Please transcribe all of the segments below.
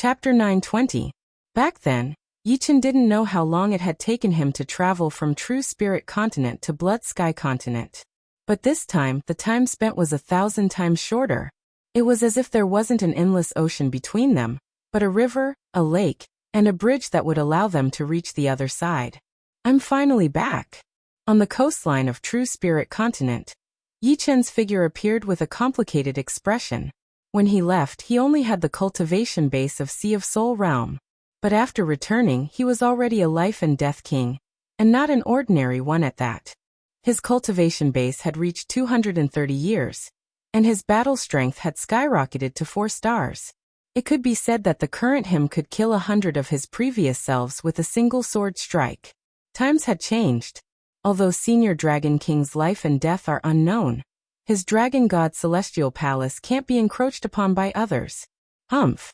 Chapter 920. Back then, Yichen didn't know how long it had taken him to travel from True Spirit Continent to Blood Sky Continent. But this time, the time spent was 1,000 times shorter. It was as if there wasn't an endless ocean between them, but a river, a lake, and a bridge that would allow them to reach the other side. I'm finally back. On the coastline of True Spirit Continent, Yichen's figure appeared with a complicated expression. When he left, he only had the cultivation base of Sea of Soul realm. But after returning, he was already a life and death king, and not an ordinary one at that. His cultivation base had reached 230 years, and his battle strength had skyrocketed to 4 stars. It could be said that the current him could kill 100 of his previous selves with a single sword strike. Times had changed. Although Senior Dragon King's life and death are unknown, his Dragon God Celestial Palace can't be encroached upon by others. Humph.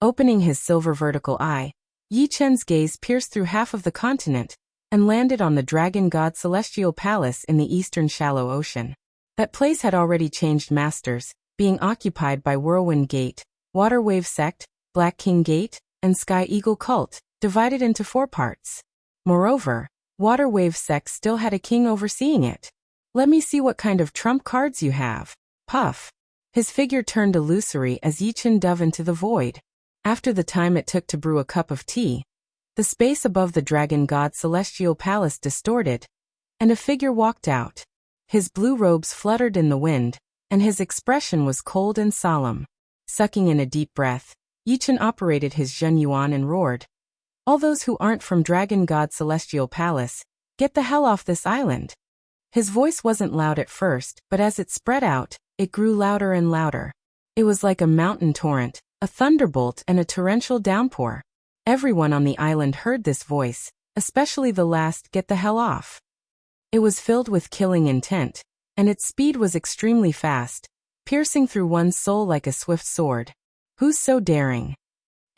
Opening his silver vertical eye, Yichen's gaze pierced through half of the continent and landed on the Dragon God Celestial Palace in the eastern shallow ocean. That place had already changed masters, being occupied by Whirlwind Gate, Water Wave Sect, Black King Gate, and Sky Eagle Cult, divided into 4 parts. Moreover, Water Wave Sect still had a king overseeing it. Let me see what kind of trump cards you have. Puff. His figure turned illusory as Yichen dove into the void. After the time it took to brew a cup of tea, the space above the Dragon God Celestial Palace distorted, and a figure walked out. His blue robes fluttered in the wind, and his expression was cold and solemn. Sucking in a deep breath, Yichen operated his Zhen Yuan and roared. All those who aren't from Dragon God Celestial Palace, get the hell off this island. His voice wasn't loud at first, but as it spread out, it grew louder and louder. It was like a mountain torrent, a thunderbolt, and a torrential downpour. Everyone on the island heard this voice, especially the last, get the hell off. It was filled with killing intent, and its speed was extremely fast, piercing through one's soul like a swift sword. Who's so daring?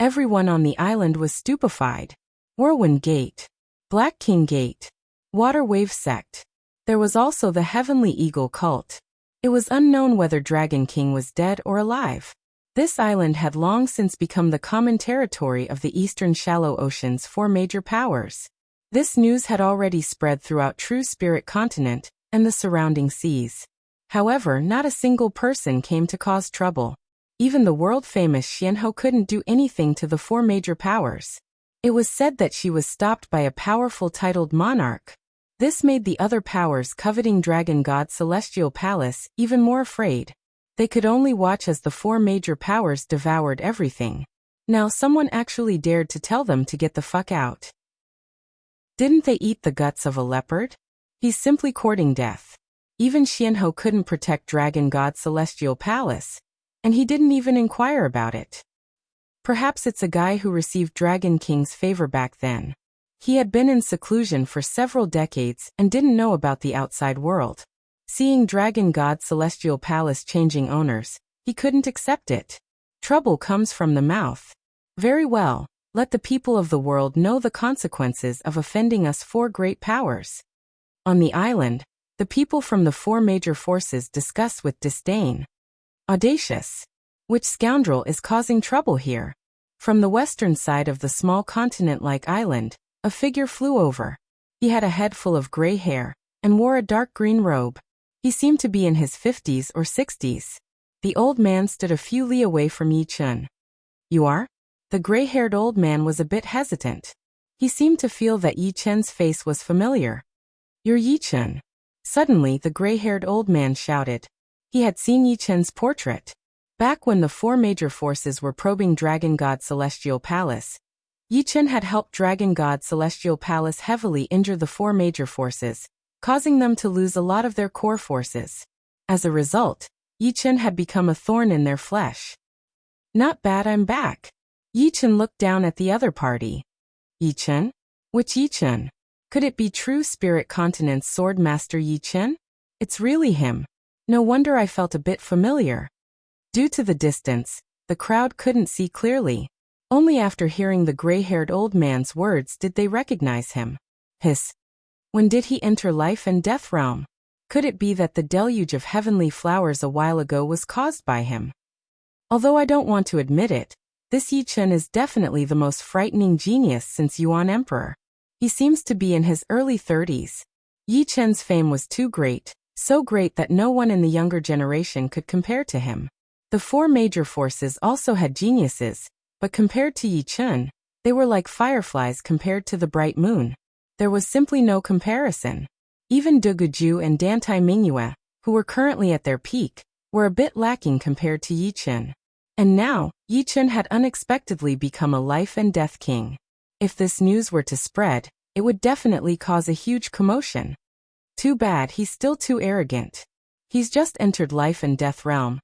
Everyone on the island was stupefied. Whirlwind Gate, Black King Gate, Water Wave Sect. There was also the Heavenly Eagle Cult. It was unknown whether Dragon King was dead or alive. This island had long since become the common territory of the eastern shallow ocean's 4 major powers. This news had already spread throughout True Spirit Continent and the surrounding seas. However, not a single person came to cause trouble. Even the world-famous Xianhou couldn't do anything to the 4 major powers. It was said that she was stopped by a powerful titled monarch. This made the other powers coveting Dragon God Celestial Palace even more afraid. They could only watch as the 4 major powers devoured everything. Now someone actually dared to tell them to get the fuck out. Didn't they eat the guts of a leopard? He's simply courting death. Even Xianhou couldn't protect Dragon God Celestial Palace, and he didn't even inquire about it. Perhaps it's a guy who received Dragon King's favor back then. He had been in seclusion for several decades and didn't know about the outside world. Seeing Dragon God Celestial Palace changing owners, he couldn't accept it. Trouble comes from the mouth. Very well, let the people of the world know the consequences of offending us 4 great powers. On the island, the people from the 4 major forces discussed with disdain. Audacious. Which scoundrel is causing trouble here? From the western side of the small continent-like island, a figure flew over. He had a head full of gray hair and wore a dark green robe. He seemed to be in his 50s or 60s. The old man stood a few li away from Yichen. You are? The gray-haired old man was a bit hesitant. He seemed to feel that Yichen's face was familiar. You're Yichen. Suddenly the gray-haired old man shouted. He had seen Yichen's portrait. Back when the 4 major forces were probing Dragon God Celestial Palace, Yichen had helped Dragon God Celestial Palace heavily injure the 4 major forces, causing them to lose a lot of their core forces. As a result, Yichen had become a thorn in their flesh. Not bad, I'm back. Yichen looked down at the other party. Yichen? Which Yichen? Could it be True Spirit Continent's Sword Master Yichen? It's really him. No wonder I felt a bit familiar. Due to the distance, the crowd couldn't see clearly. Only after hearing the gray-haired old man's words did they recognize him. Hiss. When did he enter life and death realm? Could it be that the deluge of heavenly flowers a while ago was caused by him? Although I don't want to admit it, This Yi Chen is definitely the most frightening genius since Yuan Emperor. He seems to be in his early 30s. Yi Chen's fame was too great, so great that no one in the younger generation could compare to him. The four major forces also had geniuses, but compared to Yi Chen, they were like fireflies compared to the bright moon. There was simply no comparison. Even De Guju and Dan Tai Mingyue, who were currently at their peak, were a bit lacking compared to Yi Chen. And now, Yi Chen had unexpectedly become a life and death king. If this news were to spread, it would definitely cause a huge commotion. Too bad he's still too arrogant. He's just entered life and death realm,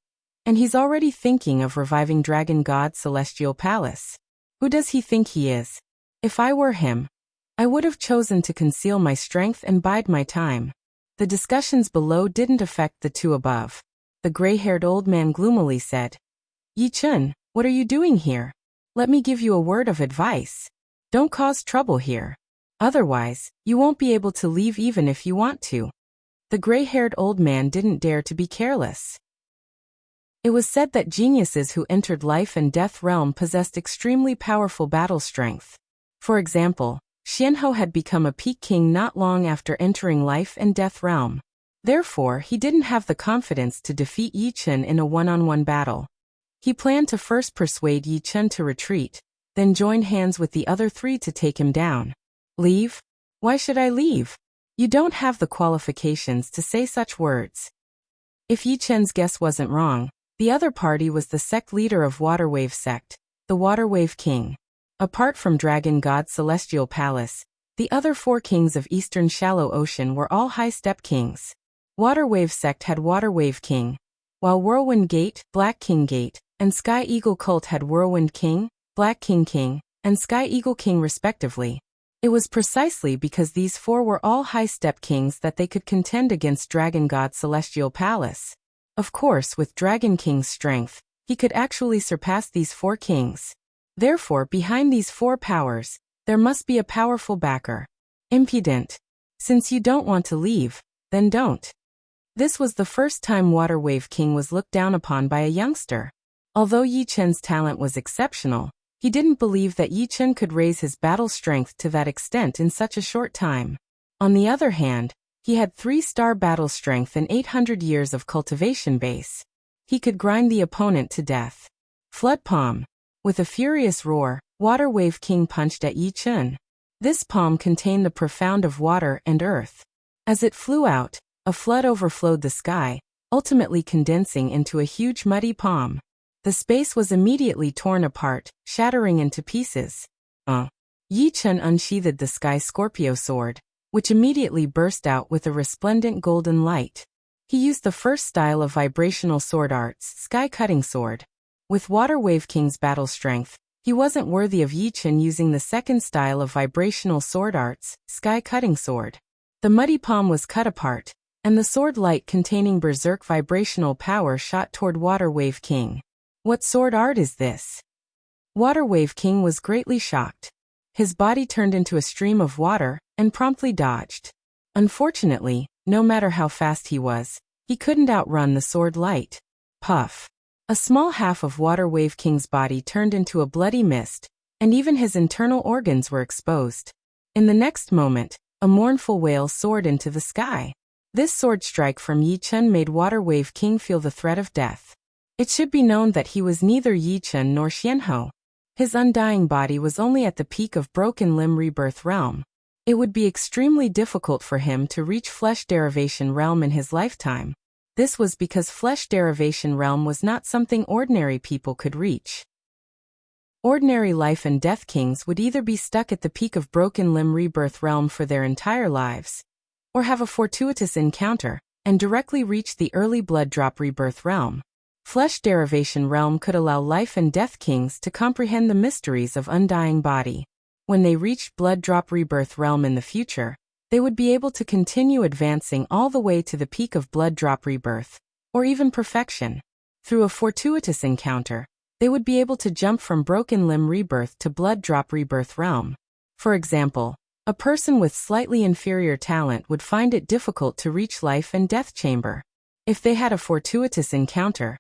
and he's already thinking of reviving Dragon God's celestial palace. Who does he think he is? If I were him, I would have chosen to conceal my strength and bide my time. The discussions below didn't affect the two above. The gray-haired old man gloomily said, Yi Chen, what are you doing here? Let me give you a word of advice. Don't cause trouble here. Otherwise, you won't be able to leave even if you want to. The gray-haired old man didn't dare to be careless. It was said that geniuses who entered life and death realm possessed extremely powerful battle strength. For example, Xianhou had become a peak king not long after entering life and death realm. Therefore, he didn't have the confidence to defeat Yi Chen in a one-on-one battle. He planned to first persuade Yi Chen to retreat, then join hands with the other three to take him down. Leave? Why should I leave? You don't have the qualifications to say such words. If Yi Chen's guess wasn't wrong, the other party was the sect leader of Waterwave sect, the Waterwave King. Apart from Dragon God's celestial palace, the other four kings of Eastern Shallow Ocean were all high-step kings. Waterwave sect had Waterwave King, while Whirlwind Gate, Black King Gate, and Sky Eagle Cult had Whirlwind King, Black King King, and Sky Eagle King respectively. It was precisely because these four were all high-step kings that they could contend against Dragon God's celestial palace. Of course, with Dragon King's strength, he could actually surpass these four kings. Therefore, behind these four powers, there must be a powerful backer. Impudent. Since you don't want to leave, then don't. This was the first time Waterwave King was looked down upon by a youngster. Although Yi Chen's talent was exceptional, he didn't believe that Yi Chen could raise his battle strength to that extent in such a short time. On the other hand, he had 3-star battle strength and 800 years of cultivation base. He could grind the opponent to death. Flood Palm. With a furious roar, Waterwave King punched at Yi Chen. This palm contained the profound of water and earth. As it flew out, a flood overflowed the sky, ultimately condensing into a huge muddy palm. The space was immediately torn apart, shattering into pieces. Yi Chen unsheathed the Sky Scorpio sword, which immediately burst out with a resplendent golden light. He used the first style of vibrational sword arts, Sky Cutting Sword. With Waterwave King's battle strength, he wasn't worthy of Yi Chen using the second style of vibrational sword arts, Sky Cutting Sword. The muddy palm was cut apart, and the sword light containing berserk vibrational power shot toward Waterwave King. What sword art is this? Waterwave King was greatly shocked. His body turned into a stream of water, and promptly dodged. Unfortunately, no matter how fast he was, he couldn't outrun the sword light. Puff. A small half of Waterwave King's body turned into a bloody mist, and even his internal organs were exposed. In the next moment, a mournful wail soared into the sky. This sword strike from Yi Chen made Waterwave King feel the threat of death. It should be known that he was neither Yi Chen nor Xianhou. His undying body was only at the peak of Broken Limb Rebirth Realm. It would be extremely difficult for him to reach Flesh Derivation Realm in his lifetime. This was because Flesh Derivation Realm was not something ordinary people could reach. Ordinary life and death kings would either be stuck at the peak of Broken Limb Rebirth Realm for their entire lives, or have a fortuitous encounter and directly reach the early Blood Drop Rebirth Realm. Flesh Derivation Realm could allow life and death kings to comprehend the mysteries of undying body. When they reached Blood Drop Rebirth Realm in the future, they would be able to continue advancing all the way to the peak of Blood Drop Rebirth, or even perfection. Through a fortuitous encounter, they would be able to jump from Broken Limb Rebirth to Blood Drop Rebirth Realm. For example, a person with slightly inferior talent would find it difficult to reach Life and Death Chamber. If they had a fortuitous encounter,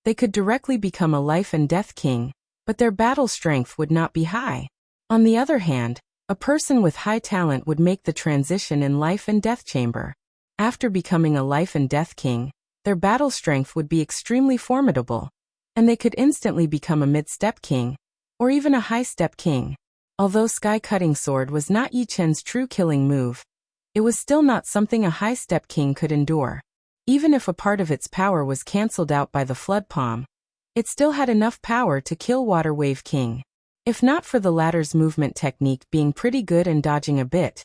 they could directly become a Life and Death King, but their battle strength would not be high. On the other hand, a person with high talent would make the transition in life and death chamber. After becoming a life and death king, their battle strength would be extremely formidable, and they could instantly become a mid-step king, or even a high-step king. Although sky-cutting sword was not Yi Chen's true killing move, it was still not something a high-step king could endure. Even if a part of its power was cancelled out by the flood palm, it still had enough power to kill Water Wave King. If not for the latter's movement technique being pretty good and dodging a bit,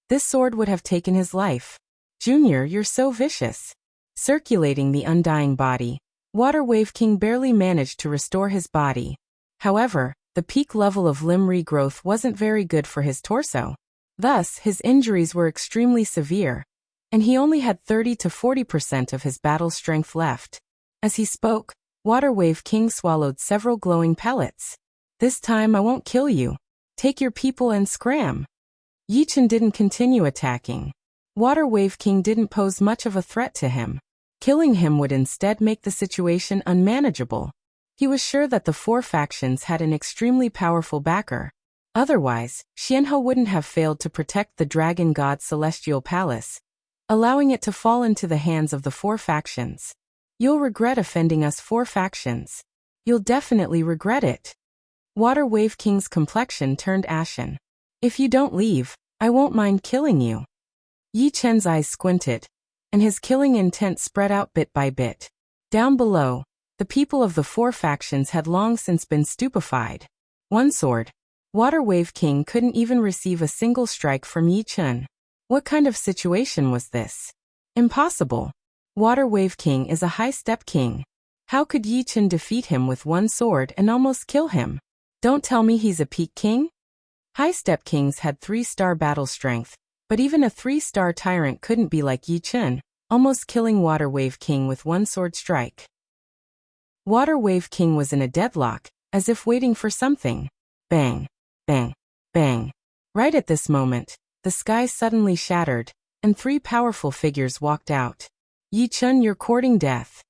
this sword would have taken his life. Junior, you're so vicious. Circulating the undying body, Water Wave King barely managed to restore his body. However, the peak level of limb regrowth wasn't very good for his torso. Thus, his injuries were extremely severe, and he only had 30 to 40% of his battle strength left. As he spoke, Water Wave King swallowed several glowing pellets. This time I won't kill you. Take your people and scram. Yi Chen didn't continue attacking. Water Wave King didn't pose much of a threat to him. Killing him would instead make the situation unmanageable. He was sure that the four factions had an extremely powerful backer. Otherwise, Xianhe wouldn't have failed to protect the Dragon God's celestial palace, allowing it to fall into the hands of the four factions. You'll regret offending us four factions. You'll definitely regret it. Water Wave King's complexion turned ashen. If you don't leave, I won't mind killing you. Yi Chen's eyes squinted, and his killing intent spread out bit by bit. Down below, the people of the four factions had long since been stupefied. One sword. Water Wave King couldn't even receive a single strike from Yi Chen. What kind of situation was this? Impossible. Water Wave King is a high-step king. How could Yi Chen defeat him with one sword and almost kill him? Don't tell me he's a peak king? High-step kings had 3-star battle strength, but even a 3-star tyrant couldn't be like Yi Chen, almost killing Water Wave King with one sword strike. Water Wave King was in a deadlock, as if waiting for something. Bang, bang, bang. Right at this moment, the sky suddenly shattered, and 3 powerful figures walked out. Yi Chen, you're courting death.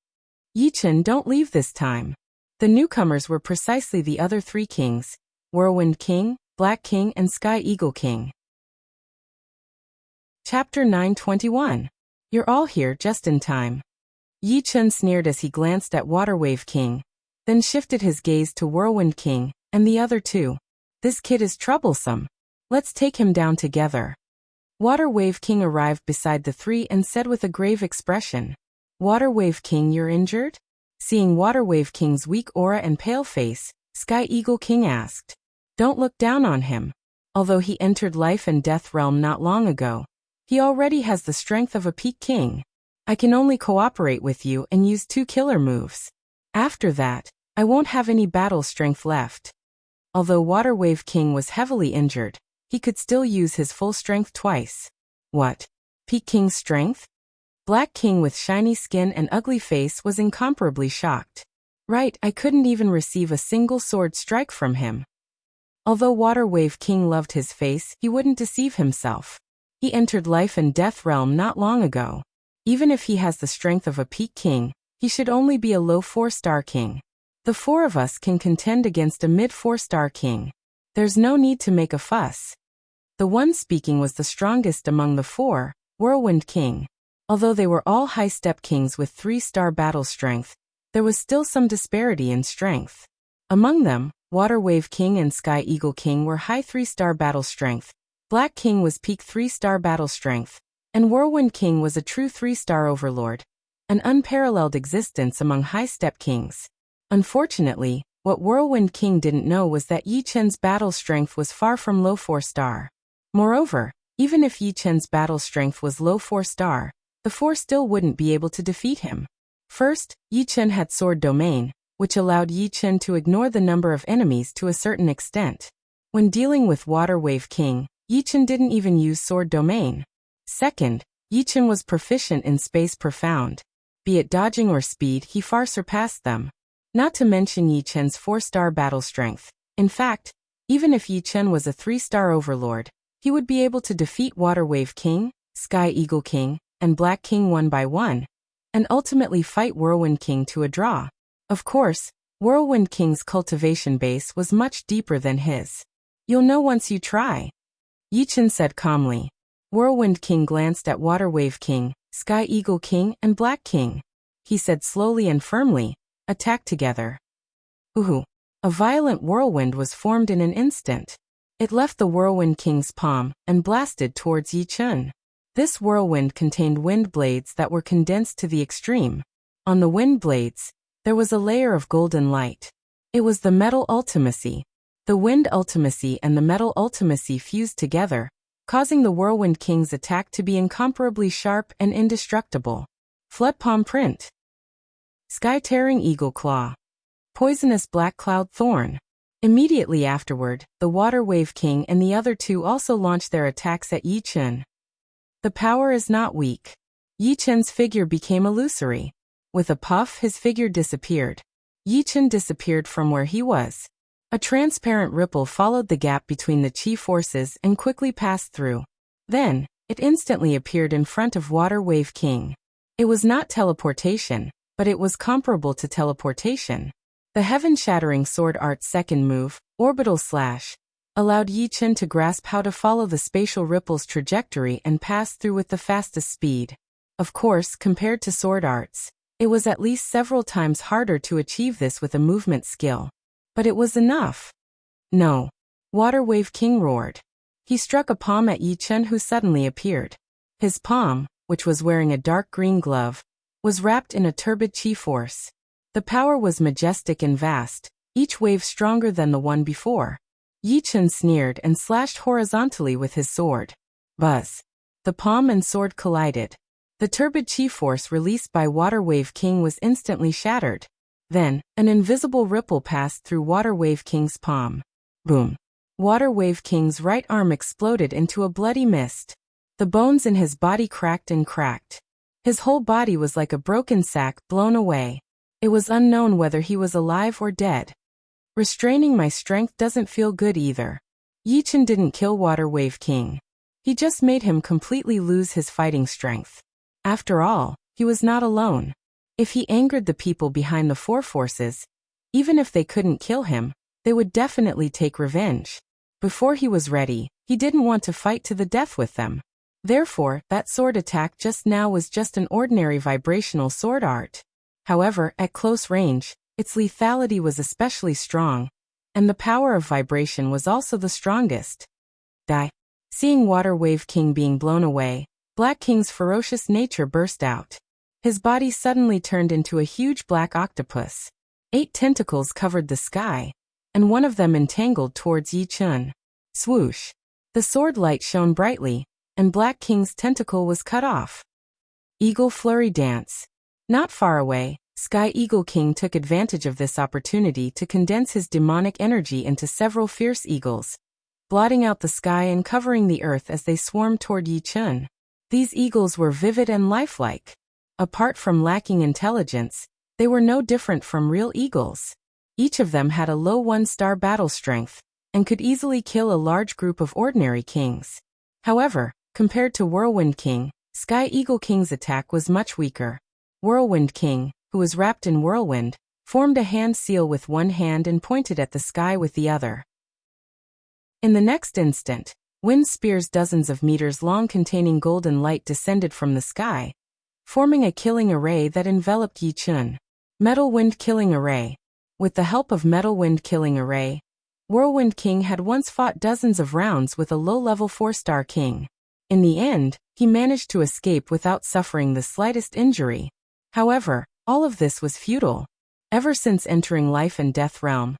Yi Chen, don't leave this time. The newcomers were precisely the other 3 kings, Whirlwind King, Black King and Sky Eagle King. Chapter 921. You're all here just in time. Yi Chen sneered as he glanced at Water Wave King, then shifted his gaze to Whirlwind King and the other 2. This kid is troublesome. Let's take him down together. Water Wave King arrived beside the 3 and said with a grave expression, Water Wave King, you're injured? Seeing Water Wave King's weak aura and pale face, Sky Eagle King asked. Don't look down on him. Although he entered life and death realm not long ago, he already has the strength of a peak king. I can only cooperate with you and use 2 killer moves. After that, I won't have any battle strength left. Although Water Wave King was heavily injured, he could still use his full strength twice. What? Peak King's strength? Black King with shiny skin and ugly face was incomparably shocked. Right, I couldn't even receive a single sword strike from him. Although Water Wave King loved his face, he wouldn't deceive himself. He entered life and death realm not long ago. Even if he has the strength of a peak king, he should only be a low 4-star king. The 4 of us can contend against a mid 4-star king. There's no need to make a fuss. The one speaking was the strongest among the 4, Whirlwind King. Although they were all high-step kings with 3-star battle strength, there was still some disparity in strength. Among them, Water Wave King and Sky Eagle King were high 3-star battle strength, Black King was peak 3-star battle strength, and Whirlwind King was a true 3-star overlord, an unparalleled existence among high-step kings. Unfortunately, what Whirlwind King didn't know was that Yi Chen's battle strength was far from low 4-star. Moreover, even if Yi Chen's battle strength was low 4-star, the 4 still wouldn't be able to defeat him. First, Yi Chen had Sword Domain, which allowed Yi Chen to ignore the number of enemies to a certain extent. When dealing with Water Wave King, Yi Chen didn't even use Sword Domain. Second, Yi Chen was proficient in Space Profound. Be it dodging or speed, he far surpassed them. Not to mention Yi Chen's 4-star battle strength. In fact, even if Yi Chen was a 3-star overlord, he would be able to defeat Water Wave King, Sky Eagle King, and Black King one by one, and ultimately fight Whirlwind King to a draw. Of course, Whirlwind King's cultivation base was much deeper than his. You'll know once you try, Yichen said calmly. Whirlwind King glanced at Water Wave King, Sky Eagle King, and Black King. He said slowly and firmly, attack together. Uhu. A violent whirlwind was formed in an instant. It left the Whirlwind King's palm and blasted towards Yichen. This whirlwind contained wind blades that were condensed to the extreme. On the wind blades, there was a layer of golden light. It was the metal ultimacy. The wind ultimacy and the metal ultimacy fused together, causing the Whirlwind King's attack to be incomparably sharp and indestructible. Flood Palm Print. Sky-tearing Eagle Claw. Poisonous Black Cloud Thorn. Immediately afterward, the Water Wave King and the other two also launched their attacks at Yichen. The power is not weak. Yichen's figure became illusory. With a puff, his figure disappeared. Yichen disappeared from where he was. A transparent ripple followed the gap between the chi forces and quickly passed through. Then, it instantly appeared in front of Water Wave King. It was not teleportation, but it was comparable to teleportation. The heaven-shattering sword art's second move, Orbital Slash, allowed Yichen to grasp how to follow the spatial ripple's trajectory and pass through with the fastest speed. Of course, compared to sword arts, it was at least several times harder to achieve this with a movement skill. But it was enough. No. Water Wave King roared. He struck a palm at Yichen, who suddenly appeared. His palm, which was wearing a dark green glove, was wrapped in a turbid chi force. The power was majestic and vast, each wave stronger than the one before. Yichen sneered and slashed horizontally with his sword. Buzz. The palm and sword collided. The turbid chi force released by Water Wave King was instantly shattered. Then, an invisible ripple passed through Water Wave King's palm. Boom. Water Wave King's right arm exploded into a bloody mist. The bones in his body cracked and cracked. His whole body was like a broken sack blown away. It was unknown whether he was alive or dead. Restraining my strength doesn't feel good either. Yichen didn't kill Water Wave King. He just made him completely lose his fighting strength. After all, he was not alone. If he angered the people behind the four forces, even if they couldn't kill him, they would definitely take revenge. Before he was ready, he didn't want to fight to the death with them. Therefore, that sword attack just now was just an ordinary vibrational sword art. However, at close range, its lethality was especially strong, and the power of vibration was also the strongest. Die. Seeing Water Wave King being blown away, Black King's ferocious nature burst out. His body suddenly turned into a huge black octopus. 8 tentacles covered the sky, and one of them entangled towards Yichen. Swoosh. The sword light shone brightly, and Black King's tentacle was cut off. Eagle Flurry Dance. Not far away, Sky Eagle King took advantage of this opportunity to condense his demonic energy into several fierce eagles, blotting out the sky and covering the earth as they swarmed toward Yichen. These eagles were vivid and lifelike. Apart from lacking intelligence, they were no different from real eagles. Each of them had a low 1-star battle strength, and could easily kill a large group of ordinary kings. However, compared to Whirlwind King, Sky Eagle King's attack was much weaker. Whirlwind King, who was wrapped in whirlwind, formed a hand seal with one hand and pointed at the sky with the other. In the next instant, wind spears dozens of meters long containing golden light descended from the sky, forming a killing array that enveloped Yichen. Metal Wind Killing Array. With the help of Metal Wind Killing Array, Whirlwind King had once fought dozens of rounds with a low-level 4-star king. In the end, he managed to escape without suffering the slightest injury. However, all of this was futile. Ever since entering life and death realm,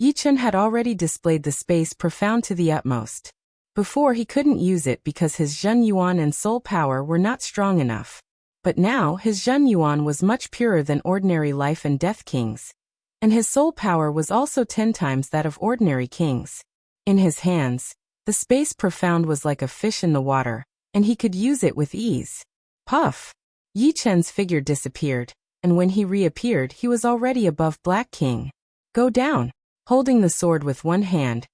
Yichen had already displayed the space profound to the utmost. Before, he couldn't use it because his Zhen Yuan and soul power were not strong enough. But now his Zhen Yuan was much purer than ordinary life and death kings, and his soul power was also 10 times that of ordinary kings. In his hands, the space profound was like a fish in the water, and he could use it with ease. Puff! Yichen's figure disappeared, and when he reappeared he was already above Black King. Go down! Holding the sword with one hand,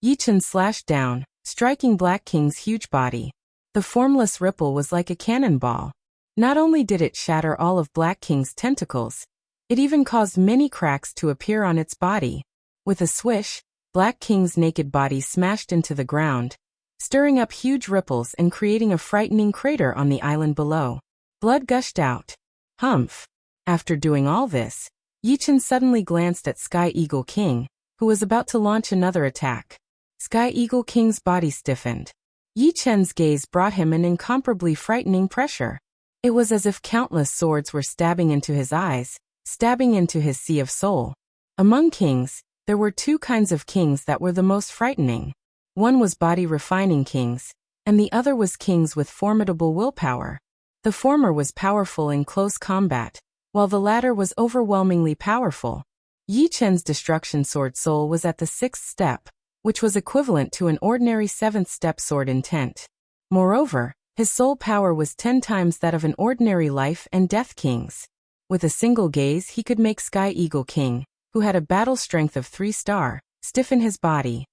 Yichen slashed down, striking Black King's huge body. The formless ripple was like a cannonball. Not only did it shatter all of Black King's tentacles, It even caused many cracks to appear on its body. With a swish, Black King's naked body smashed into the ground, stirring up huge ripples and creating a frightening crater on the island below. Blood gushed out. Humph. After doing all this, Yichen suddenly glanced at Sky Eagle King, who was about to launch another attack. Sky Eagle King's body stiffened. Yichen's gaze brought him an incomparably frightening pressure. It was as if countless swords were stabbing into his eyes, stabbing into his sea of soul. Among kings, there were two kinds of kings that were the most frightening. One was body-refining kings, and the other was kings with formidable willpower. The former was powerful in close combat, while the latter was overwhelmingly powerful. Yichen's destruction sword soul was at the 6th step, which was equivalent to an ordinary 7th step sword intent. Moreover, his soul power was 10 times that of an ordinary life and death king's. With a single gaze he could make Sky Eagle King, who had a battle strength of 3-star, stiffen his body.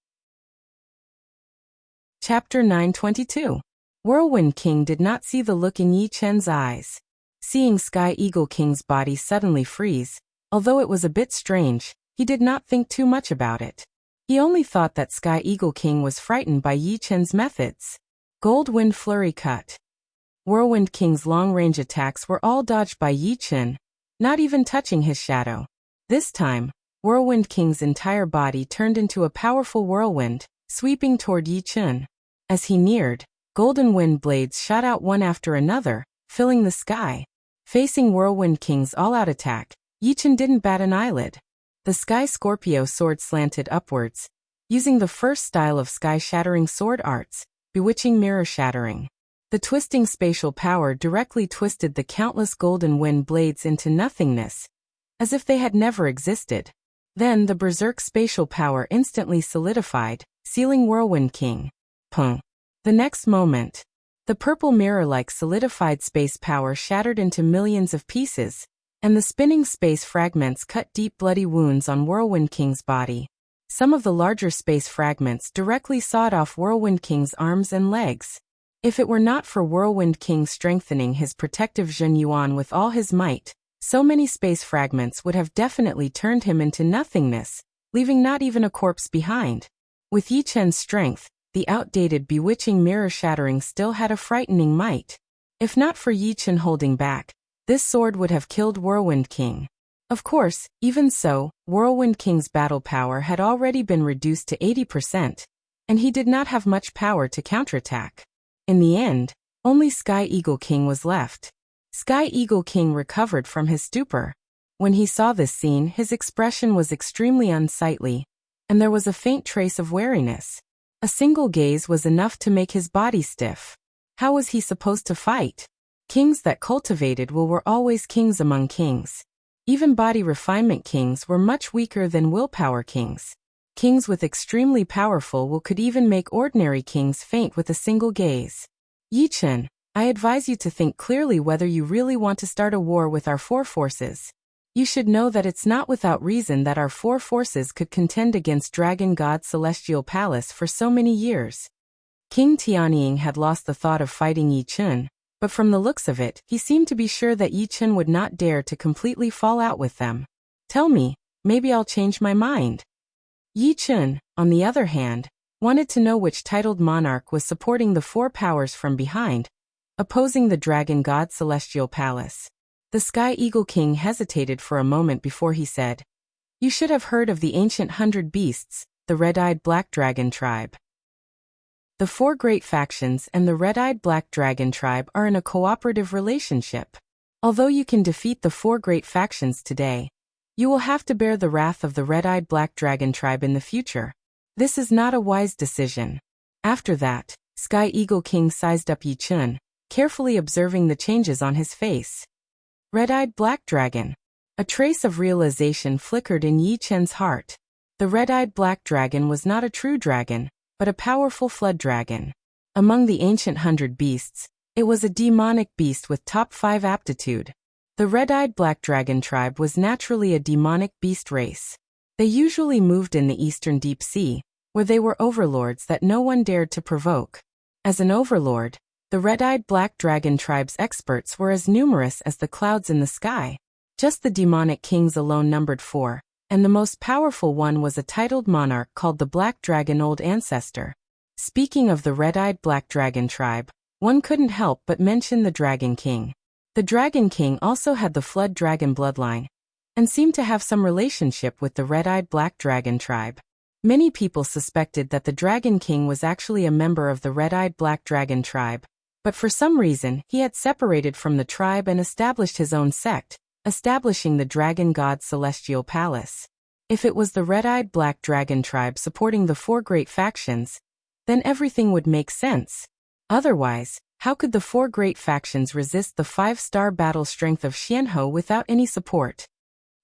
Chapter 922. Whirlwind King did not see the look in Yichen's eyes. Seeing Sky Eagle King's body suddenly freeze, although it was a bit strange, he did not think too much about it. He only thought that Sky Eagle King was frightened by Yichen's methods. Gold Wind Flurry Cut. Whirlwind King's long-range attacks were all dodged by Yichen, not even touching his shadow. This time, Whirlwind King's entire body turned into a powerful whirlwind, sweeping toward Yichen. As he neared, golden wind blades shot out one after another, filling the sky. Facing Whirlwind King's all-out attack, Yichen didn't bat an eyelid. The Sky Scorpio sword slanted upwards, using the first style of sky-shattering sword arts, bewitching mirror shattering. The twisting spatial power directly twisted the countless golden wind blades into nothingness, as if they had never existed. Then the berserk spatial power instantly solidified, sealing Whirlwind King. Pung. The next moment, the purple mirror-like solidified space power shattered into millions of pieces, and the spinning space fragments cut deep bloody wounds on Whirlwind King's body. Some of the larger space fragments directly sawed off Whirlwind King's arms and legs. If it were not for Whirlwind King strengthening his protective Zhen Yuan with all his might, so many space fragments would have definitely turned him into nothingness, leaving not even a corpse behind. With Yichen's strength, the outdated bewitching mirror-shattering still had a frightening might. If not for Yichen holding back, this sword would have killed Whirlwind King. Of course, even so, Whirlwind King's battle power had already been reduced to 80%, and he did not have much power to counterattack. In the end, only Sky Eagle King was left. Sky Eagle King recovered from his stupor. When he saw this scene, his expression was extremely unsightly, and there was a faint trace of wariness. A single gaze was enough to make his body stiff. How was he supposed to fight? Kings that cultivated will were always kings among kings. Even body refinement kings were much weaker than willpower kings. Kings with extremely powerful will could even make ordinary kings faint with a single gaze. Yichen, I advise you to think clearly whether you really want to start a war with our four forces. You should know that it's not without reason that our four forces could contend against Dragon God's celestial palace for so many years. King Tianying had lost the thought of fighting Yichen, but from the looks of it, he seemed to be sure that Yichen would not dare to completely fall out with them. Tell me, maybe I'll change my mind. Yichen, on the other hand, wanted to know which titled monarch was supporting the four powers from behind, opposing the Dragon God's celestial palace. The Sky Eagle King hesitated for a moment before he said, "You should have heard of the ancient 100 beasts, the red-eyed black dragon tribe. The four great factions and the red-eyed black dragon tribe are in a cooperative relationship. Although you can defeat the four great factions today, you will have to bear the wrath of the red-eyed black dragon tribe in the future. This is not a wise decision." After that, Sky Eagle King sized up Yichen, carefully observing the changes on his face. Red-eyed black dragon. A trace of realization flickered in Yichen's heart. The red-eyed black dragon was not a true dragon, but a powerful flood dragon. Among the ancient 100 beasts, it was a demonic beast with top 5 aptitude. The red-eyed black dragon tribe was naturally a demonic beast race. They usually moved in the eastern deep sea, where they were overlords that no one dared to provoke. As an overlord, the red-eyed black dragon tribe's experts were as numerous as the clouds in the sky. Just the demonic kings alone numbered 4, and the most powerful one was a titled monarch called the Black Dragon Old Ancestor. Speaking of the red-eyed Black Dragon tribe, one couldn't help but mention the Dragon King. The Dragon King also had the Flood Dragon bloodline, and seemed to have some relationship with the red-eyed Black Dragon tribe. Many people suspected that the Dragon King was actually a member of the red-eyed Black Dragon tribe, but for some reason he had separated from the tribe and established his own sect, establishing the Dragon God's Celestial Palace. If it was the red-eyed Black Dragon tribe supporting the 4 great factions, then everything would make sense. Otherwise, how could the 4 great factions resist the 5-star battle strength of Xianhou without any support?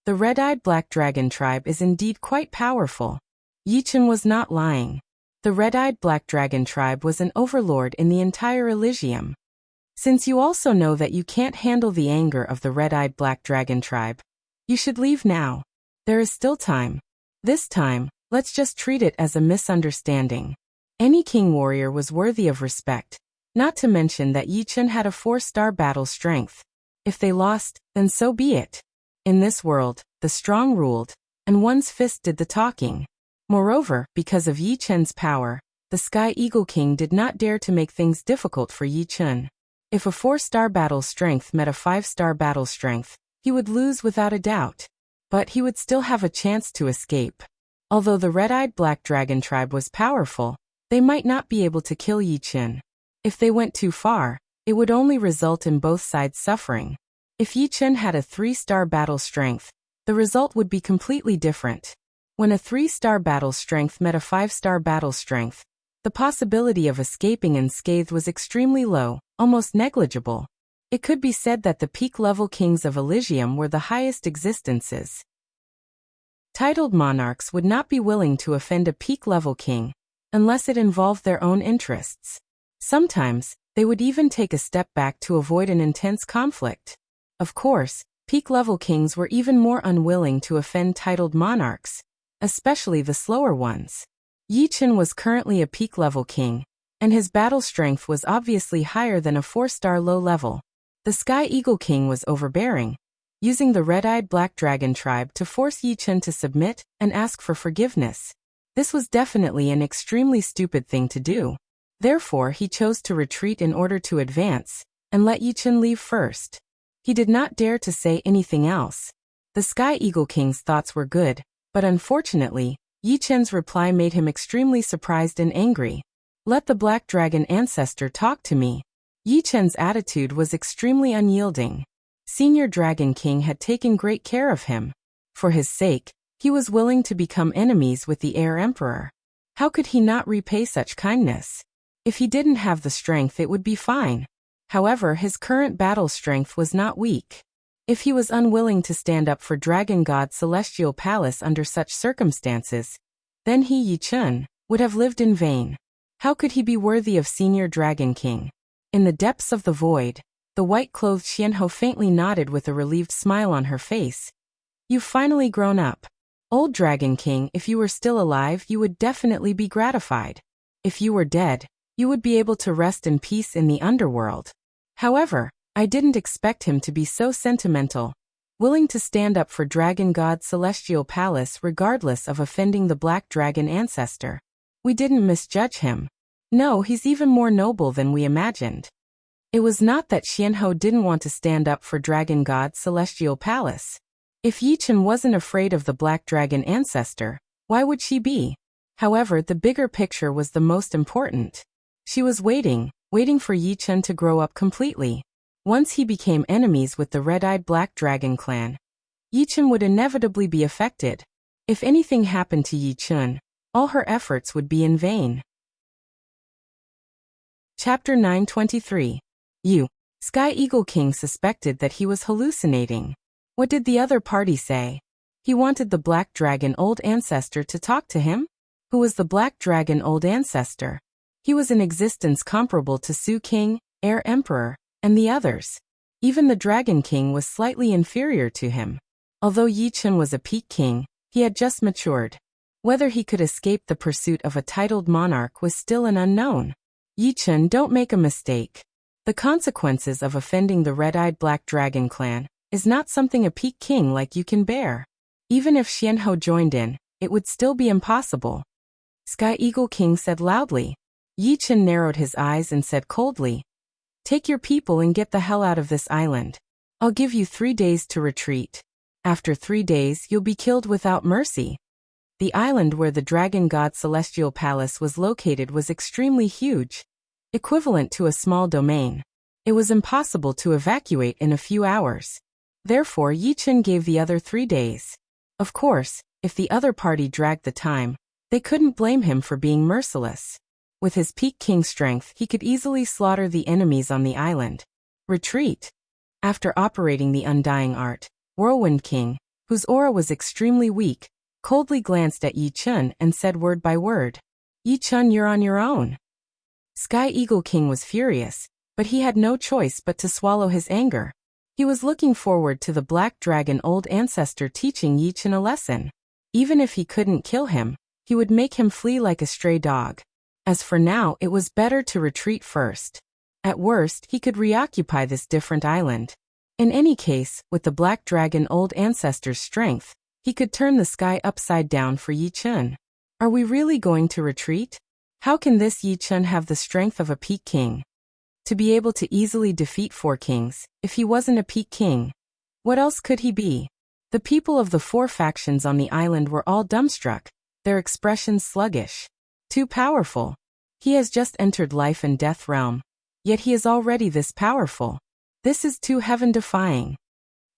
The red-eyed Black Dragon tribe is indeed quite powerful. Yichen was not lying. The red-eyed Black Dragon tribe was an overlord in the entire Elysium. Since you also know that you can't handle the anger of the red-eyed Black Dragon tribe, you should leave now. There is still time. This time, let's just treat it as a misunderstanding. Any king warrior was worthy of respect, not to mention that Yichen had a 4-star battle strength. If they lost, then so be it. In this world, the strong ruled, and one's fist did the talking. Moreover, because of Yichen's power, the Sky Eagle King did not dare to make things difficult for Yichen. If a 4-star battle strength met a 5-star battle strength, he would lose without a doubt. But he would still have a chance to escape. Although the red-eyed Black Dragon tribe was powerful, they might not be able to kill Yichen. If they went too far, it would only result in both sides suffering. If Yichen had a 3-star battle strength, the result would be completely different. When a 3-star battle strength met a 5-star battle strength, the possibility of escaping unscathed was extremely low, almost negligible. It could be said that the peak-level kings of Elysium were the highest existences. Titled monarchs would not be willing to offend a peak-level king, unless it involved their own interests. Sometimes, they would even take a step back to avoid an intense conflict. Of course, peak-level kings were even more unwilling to offend titled monarchs, especially the slower ones. Yichen was currently a peak-level king, and his battle strength was obviously higher than a 4-star low-level. The Sky Eagle King was overbearing, using the red-eyed Black Dragon tribe to force Yichen to submit and ask for forgiveness. This was definitely an extremely stupid thing to do. Therefore, he chose to retreat in order to advance, and let Yichen leave first. He did not dare to say anything else. The Sky Eagle King's thoughts were good, but unfortunately, Yichen's reply made him extremely surprised and angry. Let the Black Dragon ancestor talk to me. Yichen's attitude was extremely unyielding. Senior Dragon King had taken great care of him. For his sake, he was willing to become enemies with the heir emperor. How could he not repay such kindness? If he didn't have the strength, it would be fine. However, his current battle strength was not weak. If he was unwilling to stand up for Dragon God's Celestial Palace under such circumstances, then he, Yichen, would have lived in vain. How could he be worthy of Senior Dragon King? In the depths of the void, the white-clothed Xianhou faintly nodded with a relieved smile on her face. You've finally grown up. Old Dragon King, if you were still alive, you would definitely be gratified. If you were dead, you would be able to rest in peace in the underworld. However, I didn't expect him to be so sentimental, willing to stand up for Dragon God's Celestial Palace regardless of offending the Black Dragon ancestor. We didn't misjudge him. No, he's even more noble than we imagined. It was not that Xianhou didn't want to stand up for Dragon God's Celestial Palace. If Yichen wasn't afraid of the Black Dragon ancestor, why would she be? However, the bigger picture was the most important. She was waiting for Yichen to grow up completely. Once he became enemies with the red-eyed Black Dragon clan, Yichen would inevitably be affected. If anything happened to Yichen, all her efforts would be in vain. Chapter 923. Sky Eagle King suspected that he was hallucinating. What did the other party say? He wanted the Black Dragon Old Ancestor to talk to him? Who was the Black Dragon Old Ancestor? He was in existence comparable to Su King, Heir Emperor, and the others. Even the Dragon King was slightly inferior to him. Although Yichen was a peak king, he had just matured. Whether he could escape the pursuit of a titled monarch was still an unknown. Yichen, don't make a mistake. The consequences of offending the red-eyed Black Dragon clan is not something a peak king like you can bear. Even if Xianhou joined in, it would still be impossible. Sky Eagle King said loudly. Yi Chen narrowed his eyes and said coldly, "Take your people and get the hell out of this island. I'll give you 3 days to retreat. After 3 days you'll be killed without mercy." The island where the dragon god celestial palace was located was extremely huge, equivalent to a small domain. It was impossible to evacuate in a few hours. Therefore Yi Chen gave the other 3 days. Of course, if the other party dragged the time, they couldn't blame him for being merciless. With his peak king strength, he could easily slaughter the enemies on the island. Retreat. After operating the undying art, Whirlwind King, whose aura was extremely weak, coldly glanced at Yi Chen and said word by word, "Yi Chen, you're on your own." Sky Eagle King was furious, but he had no choice but to swallow his anger. He was looking forward to the Black Dragon old ancestor teaching Yi Chen a lesson. Even if he couldn't kill him, he would make him flee like a stray dog. As for now, it was better to retreat first. At worst, he could reoccupy this different island. In any case, with the Black Dragon old ancestor's strength, he could turn the sky upside down for Yi Chen. Are we really going to retreat? How can this Yi Chen have the strength of a peak king? To be able to easily defeat 4 kings, if he wasn't a peak king, what else could he be? The people of the 4 factions on the island were all dumbstruck, their expressions sluggish. Too powerful. He has just entered life and death realm. Yet he is already this powerful. This is too heaven-defying.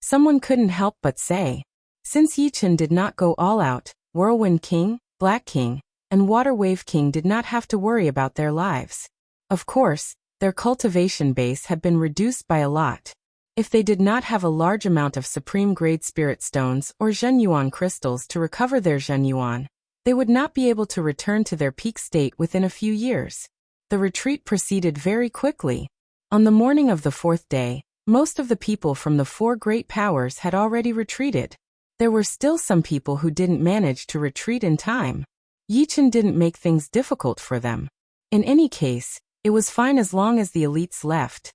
Someone couldn't help but say. Since Yi Chen did not go all out, Whirlwind King, Black King, and Water Wave King did not have to worry about their lives. Of course, their cultivation base had been reduced by a lot. If they did not have a large amount of supreme-grade spirit stones or Zhenyuan crystals to recover their Zhenyuan, they would not be able to return to their peak state within a few years. The retreat proceeded very quickly. On the morning of the 4th day, most of the people from the 4 great powers had already retreated. There were still some people who didn't manage to retreat in time. Yi Chen didn't make things difficult for them. In any case, it was fine as long as the elites left.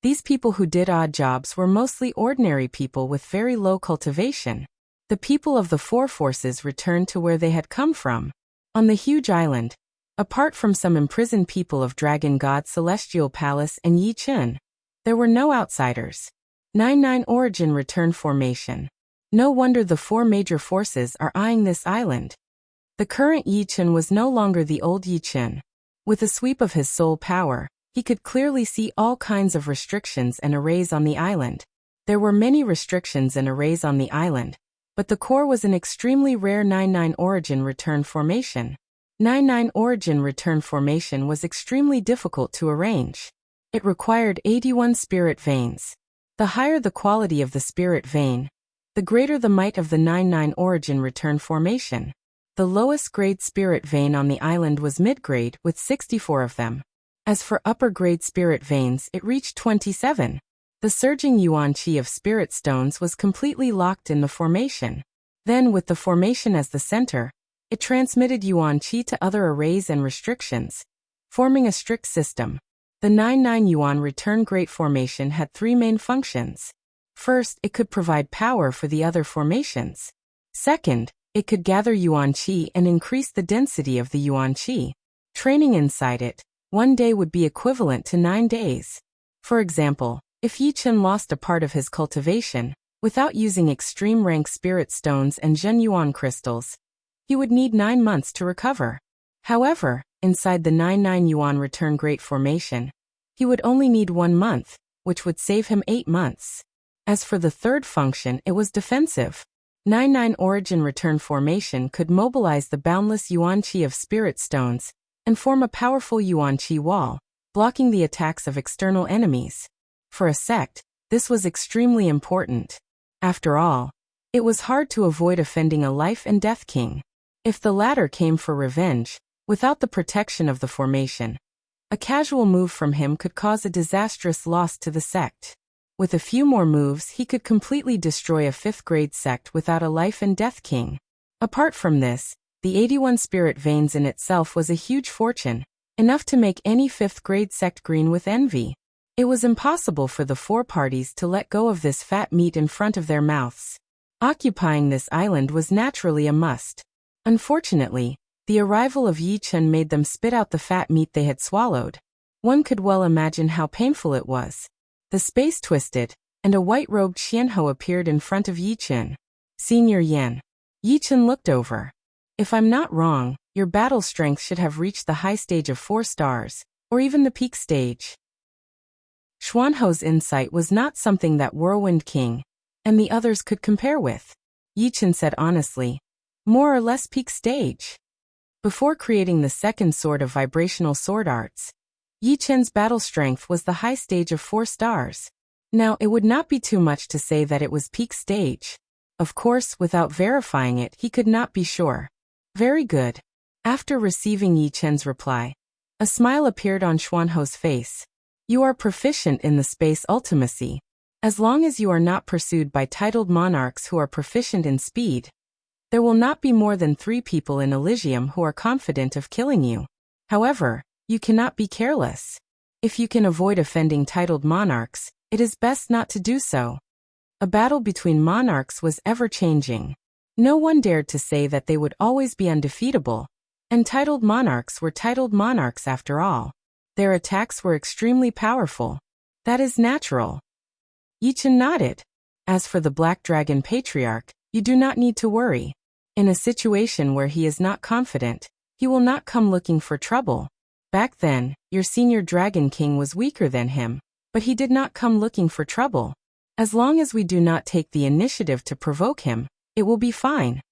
These people who did odd jobs were mostly ordinary people with very low cultivation. The people of the 4 forces returned to where they had come from. On the huge island, apart from some imprisoned people of Dragon God Celestial Palace and Yi Chen, there were no outsiders. 9-9 Origin Return Formation. No wonder the 4 major forces are eyeing this island. The current Yi Chen was no longer the old Yi Chen. With a sweep of his soul power, he could clearly see all kinds of restrictions and arrays on the island. There were many restrictions and arrays on the island, but the core was an extremely rare 9-9 Origin Return Formation. 9-9 Origin Return Formation was extremely difficult to arrange. It required 81 spirit veins. The higher the quality of the spirit vein, the greater the might of the 9-9 Origin Return Formation. The lowest grade spirit vein on the island was mid-grade with 64 of them. As for upper grade spirit veins, it reached 27. The surging yuan qi of spirit stones was completely locked in the formation. Then, with the formation as the center, it transmitted yuan qi to other arrays and restrictions, forming a strict system. The 9-9 yuan return great formation had 3 main functions. First, it could provide power for the other formations. Second, it could gather yuan qi and increase the density of the yuan qi. Training inside it, 1 day would be equivalent to 9 days. For example, if Yi Chen lost a part of his cultivation, without using extreme rank spirit stones and Zhenyuan crystals, he would need 9 months to recover. However, inside the 9-9 yuan return great formation, he would only need 1 month, which would save him 8 months. As for the third function, it was defensive. 9-9 Origin Return Formation could mobilize the boundless yuan qi of spirit stones and form a powerful yuan qi wall, blocking the attacks of external enemies. For a sect, this was extremely important. After all, it was hard to avoid offending a life and death king. If the latter came for revenge, without the protection of the formation, a casual move from him could cause a disastrous loss to the sect. With a few more moves, he could completely destroy a 5th grade sect without a life and death king. Apart from this, the 81 spirit veins in itself was a huge fortune, enough to make any 5th grade sect green with envy. It was impossible for the four parties to let go of this fat meat in front of their mouths. Occupying this island was naturally a must. Unfortunately, the arrival of Yi Chen made them spit out the fat meat they had swallowed. One could well imagine how painful it was. The space twisted, and a white-robed Xianhou appeared in front of Yi Chen. Senior Yan. Yi Chen looked over. If I'm not wrong, your battle strength should have reached the high stage of 4 stars, or even the peak stage. Xuanhou's insight was not something that Whirlwind King and the others could compare with. Yi Chen said honestly, more or less peak stage. Before creating the second sword of vibrational sword arts, Yi Chen's battle strength was the high stage of 4 stars. Now, it would not be too much to say that it was peak stage. Of course, without verifying it, he could not be sure. Very good. After receiving Yi Chen's reply, a smile appeared on Xuanhou's face. You are proficient in the space ultimacy. As long as you are not pursued by titled monarchs who are proficient in speed, there will not be more than 3 people in Elysium who are confident of killing you. However, you cannot be careless. If you can avoid offending titled monarchs, it is best not to do so. A battle between monarchs was ever-changing. No one dared to say that they would always be undefeatable, and titled monarchs were titled monarchs after all. Their attacks were extremely powerful. That is natural. Yi Chen nodded. As for the Black Dragon Patriarch, you do not need to worry. In a situation where he is not confident, he will not come looking for trouble. Back then, your senior Dragon King was weaker than him, but he did not come looking for trouble. As long as we do not take the initiative to provoke him, it will be fine.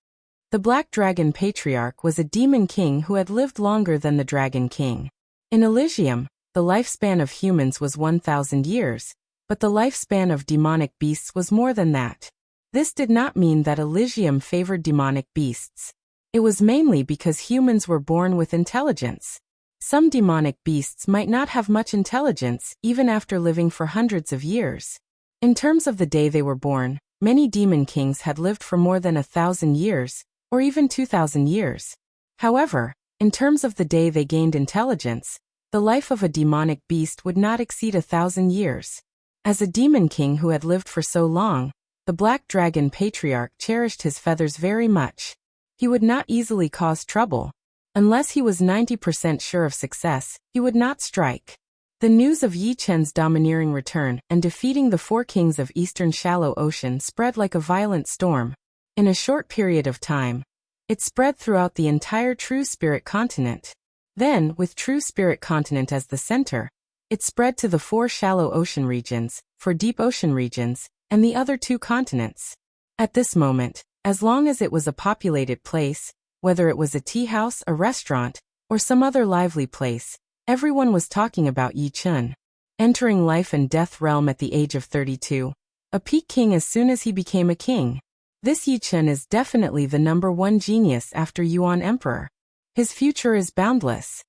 The Black Dragon Patriarch was a demon king who had lived longer than the Dragon King. In Elysium, the lifespan of humans was 1,000 years, but the lifespan of demonic beasts was more than that. This did not mean that Elysium favored demonic beasts. It was mainly because humans were born with intelligence. Some demonic beasts might not have much intelligence even after living for hundreds of years. In terms of the day they were born, many demon kings had lived for more than 1,000 years, or even 2,000 years. However, in terms of the day they gained intelligence, the life of a demonic beast would not exceed 1,000 years. As a demon king who had lived for so long, the Black Dragon Patriarch cherished his feathers very much. He would not easily cause trouble. Unless he was 90% sure of success, he would not strike. The news of Yi Chen's domineering return and defeating the 4 kings of Eastern Shallow Ocean spread like a violent storm. In a short period of time, it spread throughout the entire True Spirit continent. Then, with True Spirit continent as the center, it spread to the 4 shallow ocean regions, 4 deep ocean regions, and the other 2 continents. At this moment, as long as it was a populated place, whether it was a tea house, a restaurant, or some other lively place, everyone was talking about Yi Chen. Entering life and death realm at the age of 32, a peak king as soon as he became a king. This Yi Chen is definitely the #1 genius after Yuan Emperor. His future is boundless.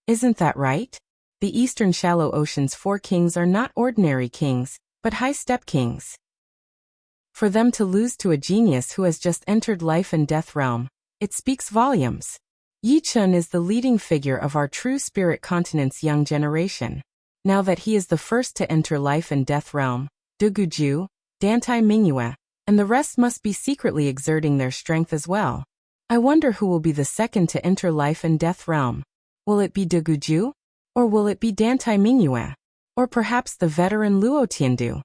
Isn't that right? The Eastern Shallow Ocean's 4 kings are not ordinary kings, but high-step kings. For them to lose to a genius who has just entered life and death realm, it speaks volumes. Yi Chen is the leading figure of our True Spirit continent's young generation. Now that he is the first to enter life and death realm, Du Guju, Dantai Mingyue, and the rest must be secretly exerting their strength as well. I wonder who will be the second to enter life and death realm. Will it be Du Guju? Or will it be Dantai Mingyue? Or perhaps the veteran Luo Tiandu?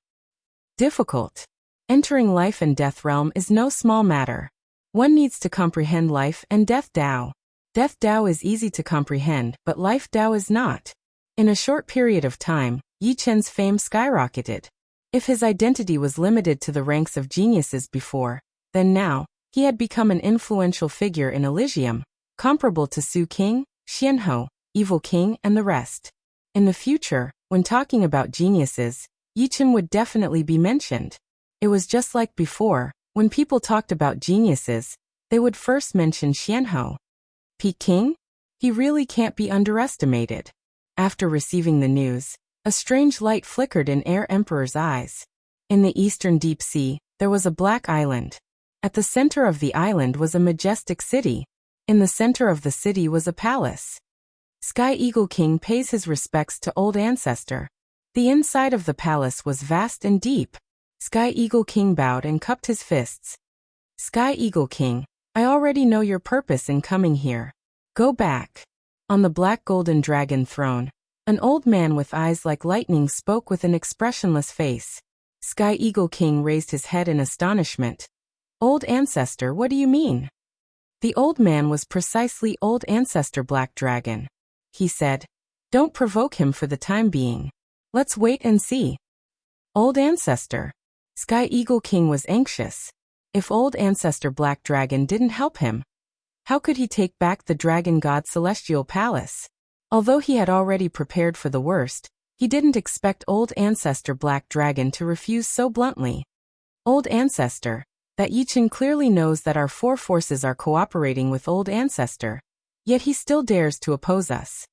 Difficult. Entering life and death realm is no small matter. One needs to comprehend life and death Dao. Death Dao is easy to comprehend, but life Dao is not. In a short period of time, Yi Chen's fame skyrocketed. If his identity was limited to the ranks of geniuses before, then now, he had become an influential figure in Elysium, comparable to Su King, Xianhou, Evil King, and the rest. In the future, when talking about geniuses, Yi Chen would definitely be mentioned. It was just like before, when people talked about geniuses, they would first mention Xianhou. Peak King? He really can't be underestimated. After receiving the news, a strange light flickered in Air Emperor's eyes. In the eastern deep sea, there was a black island. At the center of the island was a majestic city. In the center of the city was a palace. Sky Eagle King pays his respects to old ancestor. The inside of the palace was vast and deep. Sky Eagle King bowed and cupped his fists. Sky Eagle King, I already know your purpose in coming here. Go back. On the black golden dragon throne, an old man with eyes like lightning spoke with an expressionless face. Sky Eagle King raised his head in astonishment. Old Ancestor, what do you mean? The old man was precisely Old Ancestor Black Dragon. He said, don't provoke him for the time being. Let's wait and see. Old Ancestor. Sky Eagle King was anxious. If Old Ancestor Black Dragon didn't help him, how could he take back the Dragon God Celestial Palace? Although he had already prepared for the worst, he didn't expect Old Ancestor Black Dragon to refuse so bluntly. Old Ancestor, that Yichen clearly knows that our four forces are cooperating with Old Ancestor, yet he still dares to oppose us.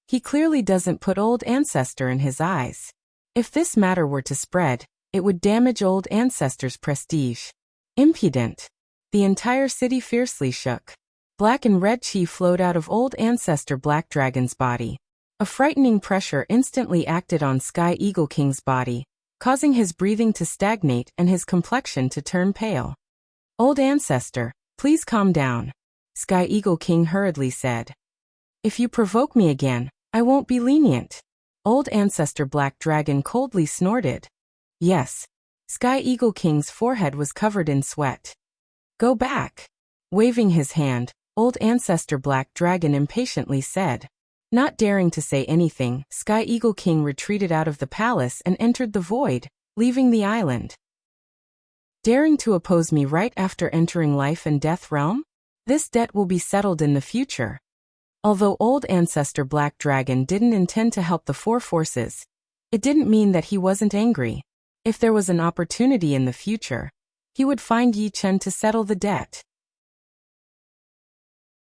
He clearly doesn't put Old Ancestor in his eyes. If this matter were to spread, it would damage Old Ancestor's prestige. Impudent. The entire city fiercely shook. Black and red chi flowed out of Old Ancestor Black Dragon's body. A frightening pressure instantly acted on Sky Eagle King's body, causing his breathing to stagnate and his complexion to turn pale. Old Ancestor, please calm down, Sky Eagle King hurriedly said. If you provoke me again, I won't be lenient. Old Ancestor Black Dragon coldly snorted. Yes. Sky Eagle King's forehead was covered in sweat. Go back. Waving his hand, Old Ancestor Black Dragon impatiently said. Not daring to say anything, Sky Eagle King retreated out of the palace and entered the void, leaving the island. Daring to oppose me right after entering life and death realm? This debt will be settled in the future. Although Old Ancestor Black Dragon didn't intend to help the four forces, it didn't mean that he wasn't angry. If there was an opportunity in the future, he would find Yi Chen to settle the debt.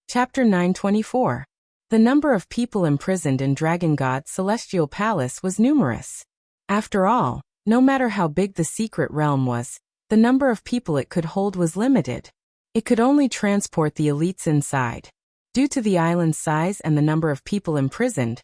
Chapter 924. The number of people imprisoned in Dragon God's Celestial Palace was numerous. After all, no matter how big the secret realm was, the number of people it could hold was limited. It could only transport the elites inside. Due to the island's size and the number of people imprisoned,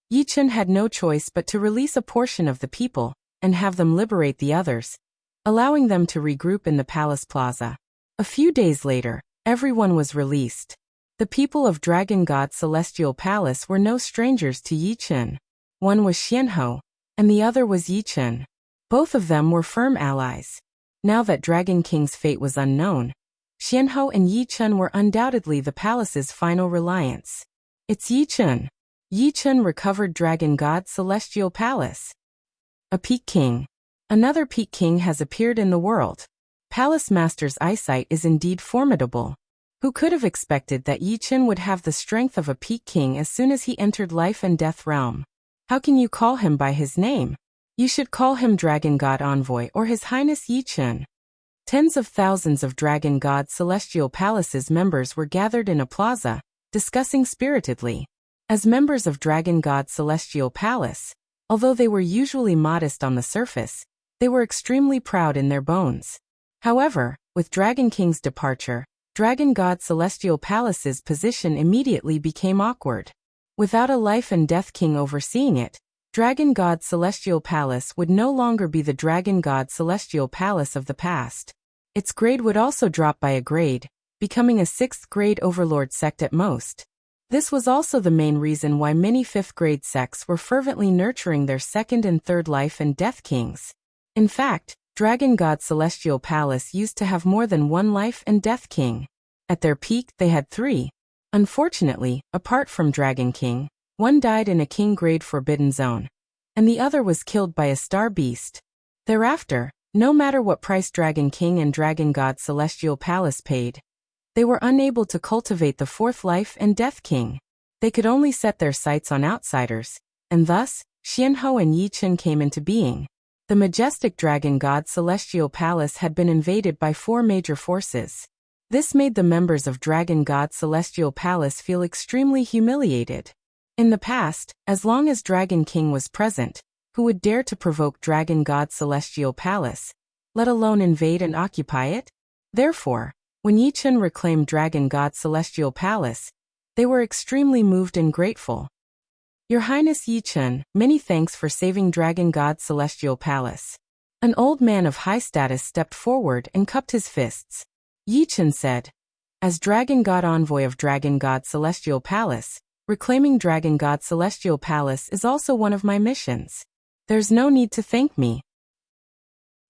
Yi Chen had no choice but to release a portion of the people and have them liberate the others, allowing them to regroup in the palace plaza. A few days later, everyone was released. The people of Dragon God Celestial Palace were no strangers to Yi Chen. One was Xianhou, and the other was Yi Chen. Both of them were firm allies. Now that Dragon King's fate was unknown, Xianhou and Yi Chen were undoubtedly the palace's final reliance. It's Yi Chen. Yi Chen recovered Dragon God Celestial Palace. A Peak King. Another Peak King has appeared in the world. Palace Master's eyesight is indeed formidable. Who could have expected that Yi Chen would have the strength of a Peak King as soon as he entered life and death realm? How can you call him by his name? You should call him Dragon God Envoy or His Highness Yi Chen. Tens of thousands of Dragon God Celestial Palace's members were gathered in a plaza, discussing spiritedly. As members of Dragon God Celestial Palace, although they were usually modest on the surface, they were extremely proud in their bones. However, with Dragon King's departure, Dragon God Celestial Palace's position immediately became awkward. Without a life and death king overseeing it, Dragon God Celestial Palace would no longer be the Dragon God Celestial Palace of the past. Its grade would also drop by a grade, becoming a 6th grade overlord sect at most. This was also the main reason why many 5th grade sects were fervently nurturing their 2nd and 3rd life and death kings. In fact, Dragon God Celestial Palace used to have more than one life and death king. At their peak, they had 3. Unfortunately, apart from Dragon King, one died in a king grade forbidden zone, and the other was killed by a star beast. Thereafter, no matter what price Dragon King and Dragon God Celestial Palace paid, they were unable to cultivate the 4th life and death king. They could only set their sights on outsiders, and thus, Xianhou and Yi Chen came into being. The majestic Dragon God Celestial Palace had been invaded by 4 major forces. This made the members of Dragon God Celestial Palace feel extremely humiliated. In the past, as long as Dragon King was present, who would dare to provoke Dragon God Celestial Palace, let alone invade and occupy it? Therefore, when Yi Chen reclaimed Dragon God Celestial Palace, they were extremely moved and grateful. Your Highness Yi Chen, many thanks for saving Dragon God's celestial palace. An old man of high status stepped forward and cupped his fists. Yi Chen said, as Dragon God envoy of Dragon God's celestial palace, reclaiming Dragon God's celestial palace is also one of my missions. There's no need to thank me.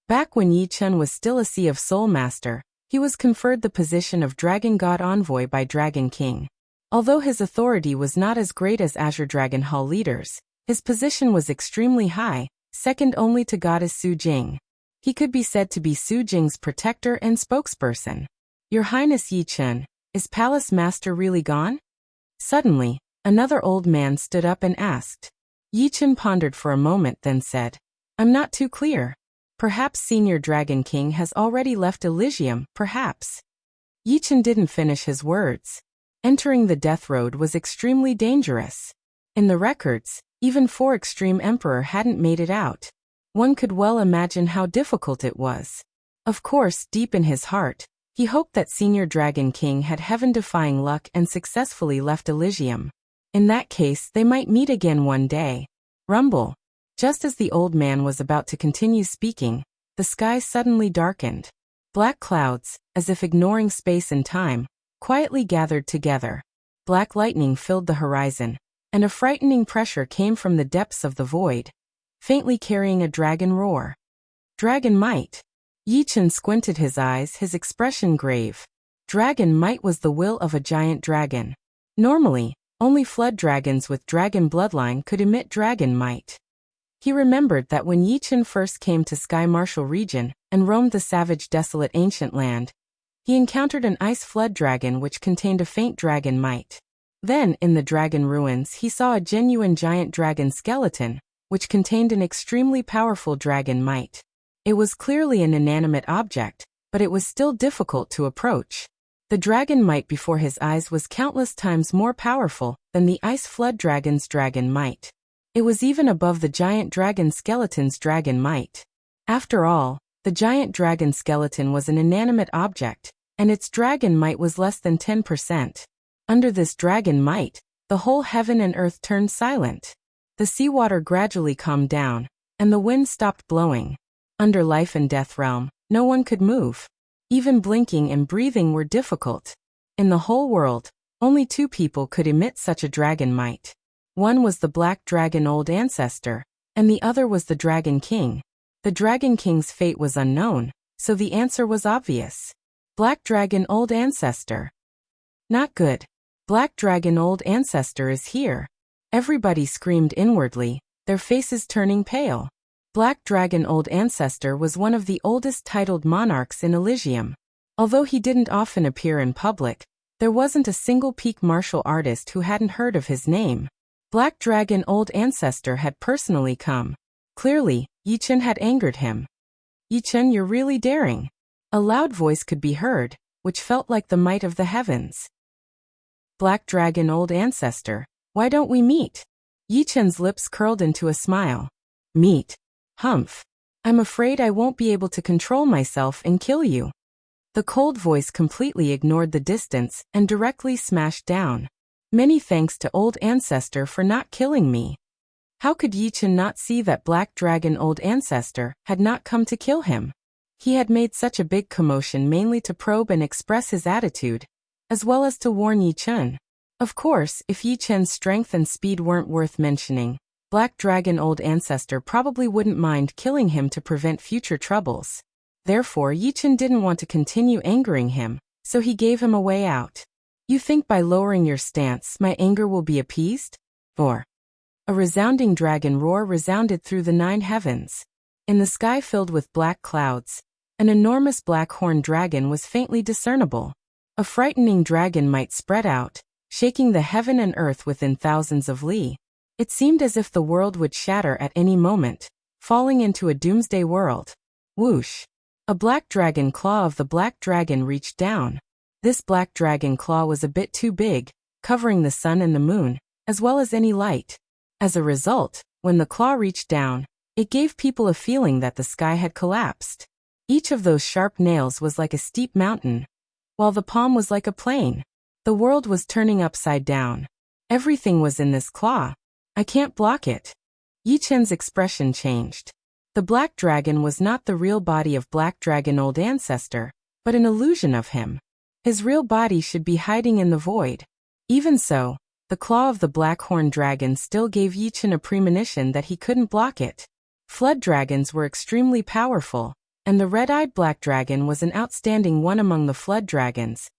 Back when Yi Chen was still a Sea of Soul Master, he was conferred the position of Dragon God Envoy by Dragon King. Although his authority was not as great as Azure Dragon Hall leaders, his position was extremely high, second only to Goddess Su Jing. He could be said to be Su Jing's protector and spokesperson. Your Highness Yi Chen, is Palace Master really gone? Suddenly, another old man stood up and asked. Yi Chen pondered for a moment then said, I'm not too clear. Perhaps Senior Dragon King has already left Elysium, perhaps. Yi Chen didn't finish his words. Entering the death road was extremely dangerous. In the records, even 4 Extreme Emperor hadn't made it out. One could well imagine how difficult it was. Of course, deep in his heart, he hoped that Senior Dragon King had heaven-defying luck and successfully left Elysium. In that case, they might meet again one day. Rumble. Just as the old man was about to continue speaking, the sky suddenly darkened. Black clouds, as if ignoring space and time, quietly gathered together. Black lightning filled the horizon, and a frightening pressure came from the depths of the void, faintly carrying a dragon roar. Dragon might. Yi Chen squinted his eyes, his expression grave. Dragon might was the will of a giant dragon. Normally, only flood dragons with dragon bloodline could emit dragon might. He remembered that when Yi Chen first came to Sky Martial region and roamed the savage desolate ancient land, he encountered an ice flood dragon which contained a faint dragon might. Then, in the dragon ruins, he saw a genuine giant dragon skeleton, which contained an extremely powerful dragon might. It was clearly an inanimate object, but it was still difficult to approach. The dragon might before his eyes was countless times more powerful than the ice flood dragon's dragon might. It was even above the giant dragon skeleton's dragon might. After all, the giant dragon skeleton was an inanimate object, and its dragon might was less than 10%. Under this dragon might, the whole heaven and earth turned silent. The seawater gradually calmed down, and the wind stopped blowing. Under life and death realm, no one could move. Even blinking and breathing were difficult. In the whole world, only 2 people could emit such a dragon might. One was the Black Dragon Old Ancestor, and the other was the Dragon King. The Dragon King's fate was unknown, so the answer was obvious. Black Dragon Old Ancestor. Not good. Black Dragon Old Ancestor is here. Everybody screamed inwardly, their faces turning pale. Black Dragon Old Ancestor was one of the oldest titled monarchs in Elysium. Although he didn't often appear in public, there wasn't a single peak martial artist who hadn't heard of his name. Black Dragon Old Ancestor had personally come. Clearly, Yi Chen had angered him. Yi Chen, you're really daring. A loud voice could be heard, which felt like the might of the heavens. Black Dragon Old Ancestor, why don't we meet? Yi Chen's lips curled into a smile. Meet? Humph. I'm afraid I won't be able to control myself and kill you. The cold voice completely ignored the distance and directly smashed down. Many thanks to Old Ancestor for not killing me. How could Yi Chen not see that Black Dragon Old Ancestor had not come to kill him? He had made such a big commotion mainly to probe and express his attitude, as well as to warn Yi Chen. Of course, if Yi Chen's strength and speed weren't worth mentioning, Black Dragon Old Ancestor probably wouldn't mind killing him to prevent future troubles. Therefore, Yi Chen didn't want to continue angering him, so he gave him a way out. You think by lowering your stance my anger will be appeased? Or? A resounding dragon roar resounded through the 9 heavens. In the sky filled with black clouds, an enormous black horned dragon was faintly discernible. A frightening dragon might spread out, shaking the heaven and earth within thousands of li. It seemed as if the world would shatter at any moment, falling into a doomsday world. Whoosh! A black dragon claw of the black dragon reached down. This black dragon claw was a bit too big, covering the sun and the moon, as well as any light. As a result, when the claw reached down, it gave people a feeling that the sky had collapsed. Each of those sharp nails was like a steep mountain, while the palm was like a plain. The world was turning upside down. Everything was in this claw. I can't block it. Yi Chen's expression changed. The black dragon was not the real body of Black Dragon Old Ancestor, but an illusion of him. His real body should be hiding in the void. Even so, the claw of the black horned dragon still gave Yi Chen a premonition that he couldn't block it. Flood dragons were extremely powerful, and the red-eyed black dragon was an outstanding one among the flood dragons,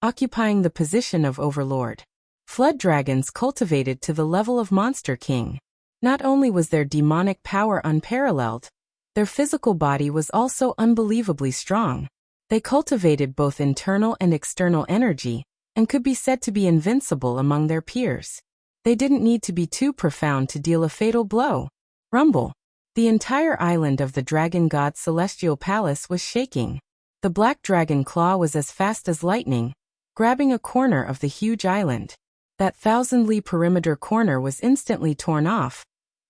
occupying the position of overlord. Flood dragons cultivated to the level of Monster King. Not only was their demonic power unparalleled, their physical body was also unbelievably strong. They cultivated both internal and external energy, and could be said to be invincible among their peers. They didn't need to be too profound to deal a fatal blow. Rumble. The entire island of the dragon god's celestial palace was shaking. The black dragon claw was as fast as lightning, grabbing a corner of the huge island. That 1,000-li perimeter corner was instantly torn off,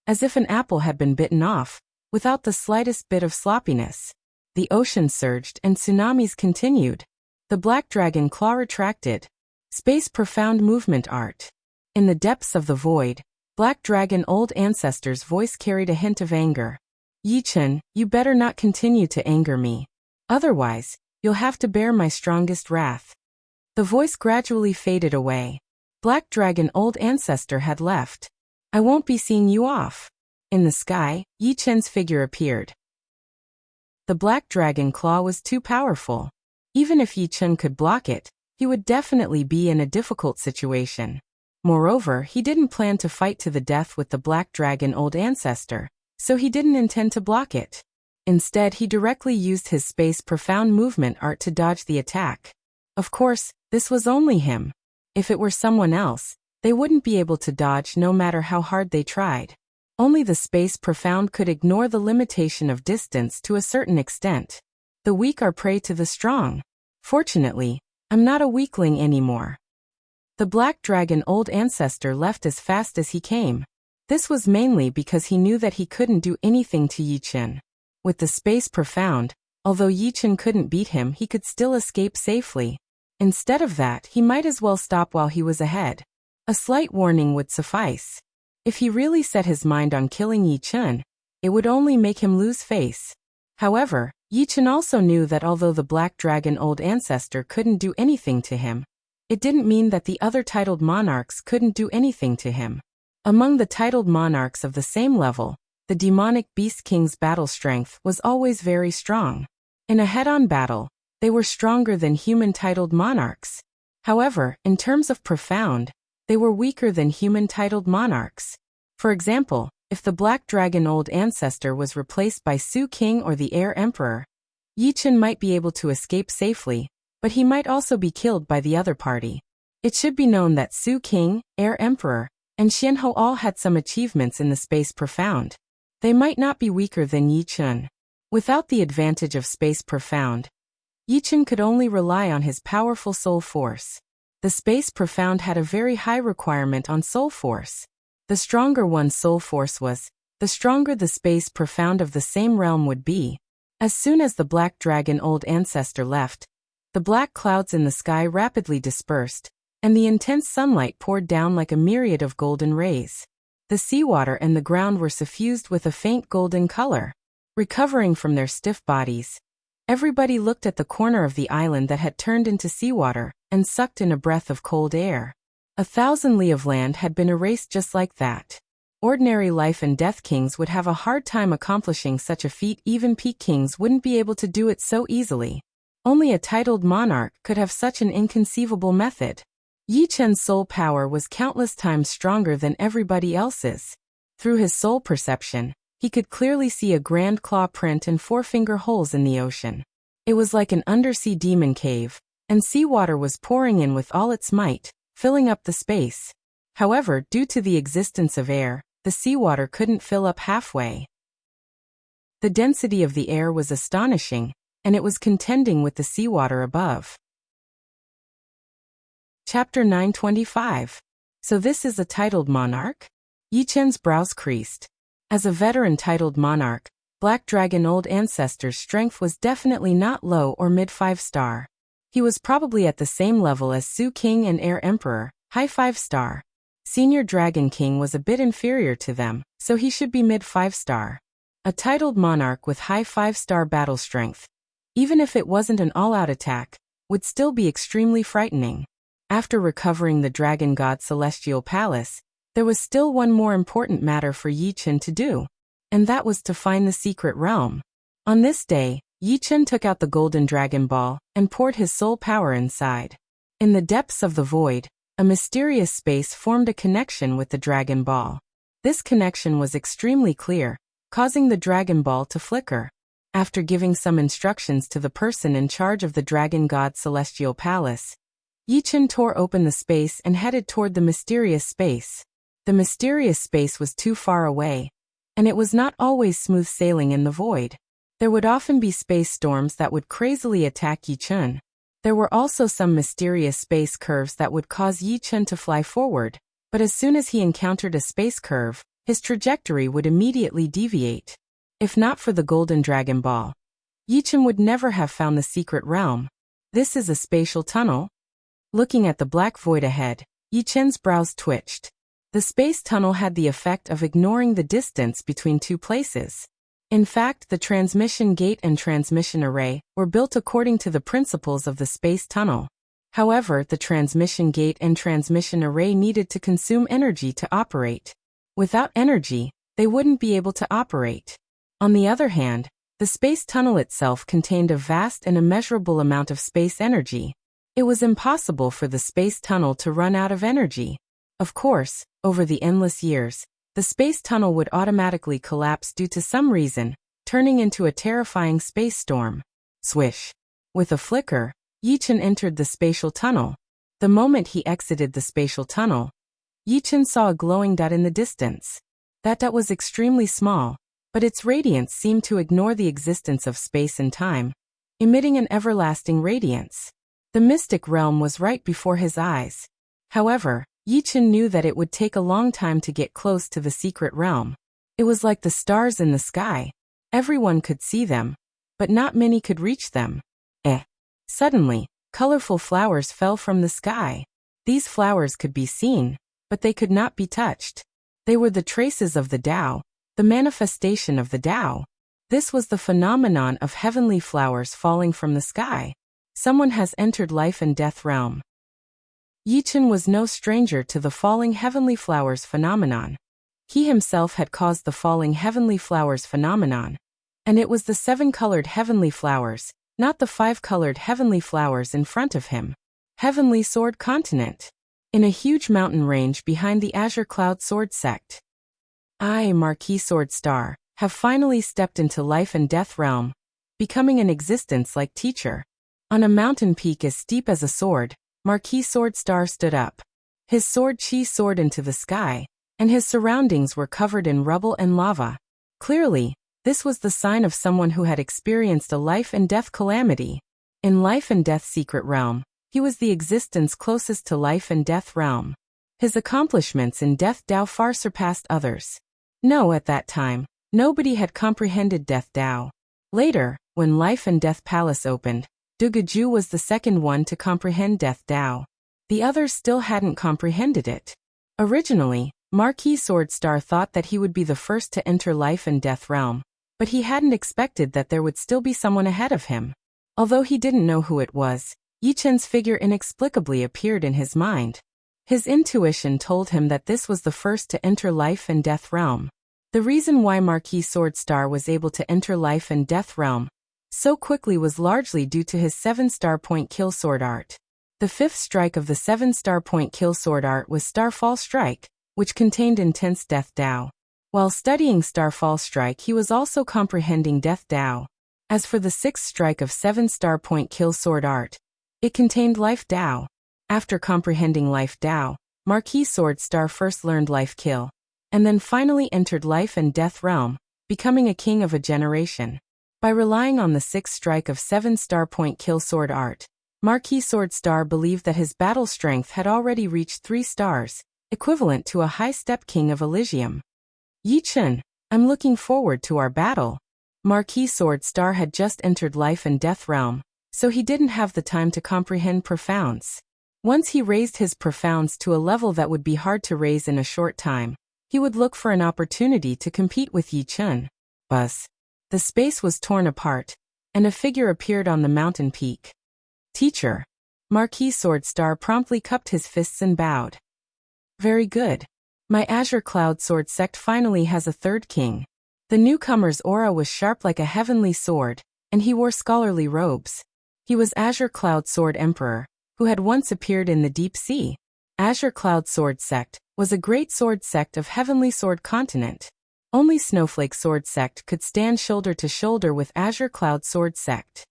as if an apple had been bitten off, without the slightest bit of sloppiness. The ocean surged and tsunamis continued. The black dragon claw retracted. Space profound movement art. In the depths of the void, Black Dragon Old Ancestor's voice carried a hint of anger. Yi Chen, you better not continue to anger me. Otherwise, you'll have to bear my strongest wrath. The voice gradually faded away. Black Dragon Old Ancestor had left. I won't be seeing you off. In the sky, Yi Chen's figure appeared. The black dragon claw was too powerful. Even if Yi Chen could block it, he would definitely be in a difficult situation. Moreover, he didn't plan to fight to the death with the Black Dragon Old Ancestor, so he didn't intend to block it. Instead, he directly used his space profound movement art to dodge the attack. Of course, this was only him. If it were someone else, they wouldn't be able to dodge no matter how hard they tried. Only the space profound could ignore the limitation of distance to a certain extent. The weak are prey to the strong. Fortunately, I'm not a weakling anymore. The Black Dragon Old Ancestor left as fast as he came. This was mainly because he knew that he couldn't do anything to Yi Chen. With the space profound, although Yi Chen couldn't beat him, he could still escape safely. Instead of that, he might as well stop while he was ahead. A slight warning would suffice. If he really set his mind on killing Yi Chen, it would only make him lose face. However, Yi Chen also knew that although the Black Dragon Old Ancestor couldn't do anything to him, it didn't mean that the other titled monarchs couldn't do anything to him. Among the titled monarchs of the same level, the demonic Beast King's battle strength was always very strong. In a head-on battle, they were stronger than human titled monarchs. However, in terms of profound, they were weaker than human titled monarchs. For example, if the Black Dragon Old Ancestor was replaced by Su King or the Heir Emperor, Yi Chen might be able to escape safely, but he might also be killed by the other party. It should be known that Su King, Heir Emperor, and Xianhou all had some achievements in the space profound. They might not be weaker than Yi Chen. Without the advantage of space profound, Yi Chen could only rely on his powerful soul force. The space profound had a very high requirement on soul force. The stronger one's soul force was, the stronger the space profound of the same realm would be. As soon as the Black Dragon Old Ancestor left, the black clouds in the sky rapidly dispersed, and the intense sunlight poured down like a myriad of golden rays. The seawater and the ground were suffused with a faint golden color. Recovering from their stiff bodies, everybody looked at the corner of the island that had turned into seawater, and sucked in a breath of cold air. 1,000 li of land had been erased just like that. Ordinary life and death kings would have a hard time accomplishing such a feat. Even peak kings wouldn't be able to do it so easily. Only a titled monarch could have such an inconceivable method. Yi Chen's soul power was countless times stronger than everybody else's. Through his soul perception, he could clearly see a grand claw print and four-finger holes in the ocean. It was like an undersea demon cave, and seawater was pouring in with all its might, filling up the space. However, due to the existence of air, the seawater couldn't fill up halfway. The density of the air was astonishing, and it was contending with the seawater above. Chapter 925. So this is a titled monarch? Yi Chen's brows creased. As a veteran titled monarch, Black Dragon Old Ancestor's strength was definitely not low or mid 5-star. He was probably at the same level as Su King and Heir Emperor, high 5-star. Senior Dragon King was a bit inferior to them, so he should be mid 5-star. A titled monarch with high 5-star battle strength, even if it wasn't an all-out attack, would still be extremely frightening. After recovering the Dragon God Celestial Palace, there was still one more important matter for Yi Chen to do, and that was to find the secret realm. On this day, Yi Chen took out the Golden Dragon Ball and poured his soul power inside. In the depths of the void, a mysterious space formed a connection with the Dragon Ball. This connection was extremely clear, causing the Dragon Ball to flicker. After giving some instructions to the person in charge of the Dragon God Celestial Palace, Yi Chen tore open the space and headed toward the mysterious space. The mysterious space was too far away, and it was not always smooth sailing in the void. There would often be space storms that would crazily attack Yi Chen. There were also some mysterious space curves that would cause Yi Chen to fly forward, but as soon as he encountered a space curve, his trajectory would immediately deviate. If not for the Golden Dragon Ball, Yi Chen would never have found the secret realm. This is a spatial tunnel? Looking at the black void ahead, Yi Chen's brows twitched. The space tunnel had the effect of ignoring the distance between two places. In fact, the transmission gate and transmission array were built according to the principles of the space tunnel. However, the transmission gate and transmission array needed to consume energy to operate. Without energy, they wouldn't be able to operate. On the other hand, the space tunnel itself contained a vast and immeasurable amount of space energy. It was impossible for the space tunnel to run out of energy. Of course, over the endless years, the space tunnel would automatically collapse due to some reason, turning into a terrifying space storm. Swish! With a flicker, Yi Chen entered the spatial tunnel. The moment he exited the spatial tunnel, Yi Chen saw a glowing dot in the distance. That dot was extremely small, but its radiance seemed to ignore the existence of space and time, emitting an everlasting radiance. The mystic realm was right before his eyes. However, Yi Chen knew that it would take a long time to get close to the secret realm. It was like the stars in the sky. Everyone could see them, but not many could reach them. Suddenly, colorful flowers fell from the sky. These flowers could be seen, but they could not be touched. They were the traces of the Tao, the manifestation of the Tao. This was the phenomenon of heavenly flowers falling from the sky. Someone has entered life and death realm. Yi Chen was no stranger to the falling heavenly flowers phenomenon. He himself had caused the falling heavenly flowers phenomenon. And it was the 7-colored heavenly flowers, not the 5-colored heavenly flowers in front of him. Heavenly Sword Continent. In a huge mountain range behind the Azure Cloud Sword Sect. I, Marquis Sword Star, have finally stepped into life and death realm, becoming an existence-like teacher. On a mountain peak as steep as a sword, Marquis Sword Star stood up. His sword chi soared into the sky, and his surroundings were covered in rubble and lava. Clearly, this was the sign of someone who had experienced a life and death calamity. In life and death secret realm, he was the existence closest to life and death realm. His accomplishments in Death Tao far surpassed others. No, at that time, nobody had comprehended Death Tao. Later, when Life and Death Palace opened, Dugaju was the second one to comprehend Death Tao. The others still hadn't comprehended it. Originally, Marquis Sword Star thought that he would be the first to enter life and death realm, but he hadn't expected that there would still be someone ahead of him. Although he didn't know who it was, Yi Chen's figure inexplicably appeared in his mind. His intuition told him that this was the first to enter life and death realm. The reason why Marquis Sword Star was able to enter life and death realm so quickly was largely due to his 7-star point kill sword art. The 5th strike of the 7-star point kill sword art was Starfall Strike, which contained intense Death Tao. While studying Starfall Strike, he was also comprehending Death Tao. As for the 6th strike of 7-star point kill sword art, it contained Life Tao. After comprehending Life Tao, Marquis Sword Star first learned Life Kill, and then finally entered life and death realm, becoming a king of a generation. By relying on the 6th strike of 7-star point kill sword art, Marquis Sword Star believed that his battle strength had already reached 3 stars, equivalent to a high-step king of Elysium. Yi Chen, I'm looking forward to our battle. Marquis Sword Star had just entered life and death realm, so he didn't have the time to comprehend profounds. Once he raised his profounds to a level that would be hard to raise in a short time, he would look for an opportunity to compete with Yi Chun. Buzz. The space was torn apart, and a figure appeared on the mountain peak. Teacher. Marquis Swordstar promptly cupped his fists and bowed. Very good. My Azure Cloud Sword sect finally has a third king. The newcomer's aura was sharp like a heavenly sword, and he wore scholarly robes. He was Azure Cloud Sword Emperor, who had once appeared in the deep sea. Azure Cloud Sword Sect was a great sword sect of Heavenly Sword Continent. Only Snowflake Sword Sect could stand shoulder to shoulder with Azure Cloud Sword Sect.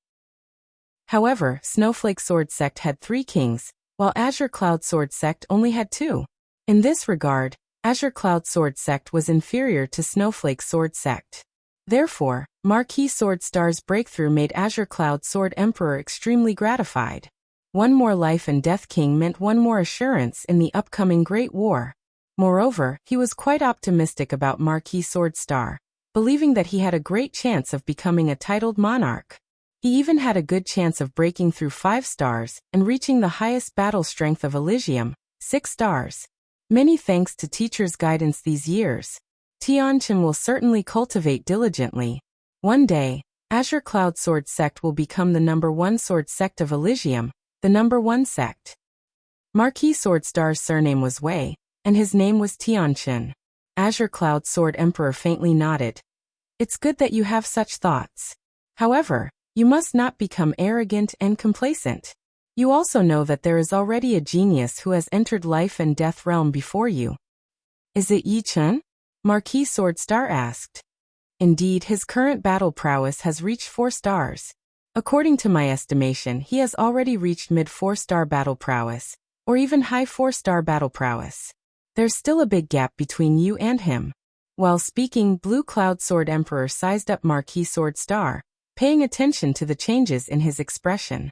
However, Snowflake Sword Sect had 3 kings, while Azure Cloud Sword Sect only had 2. In this regard, Azure Cloud Sword Sect was inferior to Snowflake Sword Sect. Therefore, Marquis Swordstar's breakthrough made Azure Cloud Sword Emperor extremely gratified. One more life and death king meant one more assurance in the upcoming Great War. Moreover, he was quite optimistic about Marquis Swordstar, believing that he had a great chance of becoming a titled monarch. He even had a good chance of breaking through 5 stars and reaching the highest battle strength of Elysium, 6 stars. Many thanks to teacher's guidance these years. Tianqin will certainly cultivate diligently. One day, Azure Cloud Sword Sect will become the #1 sword sect of Elysium, the #1 sect. Marquis Swordstar's surname was Wei, and his name was Tianqin. Azure Cloud Sword Emperor faintly nodded. It's good that you have such thoughts. However, you must not become arrogant and complacent. You also know that there is already a genius who has entered life and death realm before you. Is it Yi Chun? Marquis Swordstar asked. Indeed, his current battle prowess has reached 4 stars. According to my estimation, he has already reached mid-4-star battle prowess, or even high 4-star battle prowess. There's still a big gap between you and him. While speaking, Blue Cloud Sword Emperor sized up Marquis Swordstar, paying attention to the changes in his expression.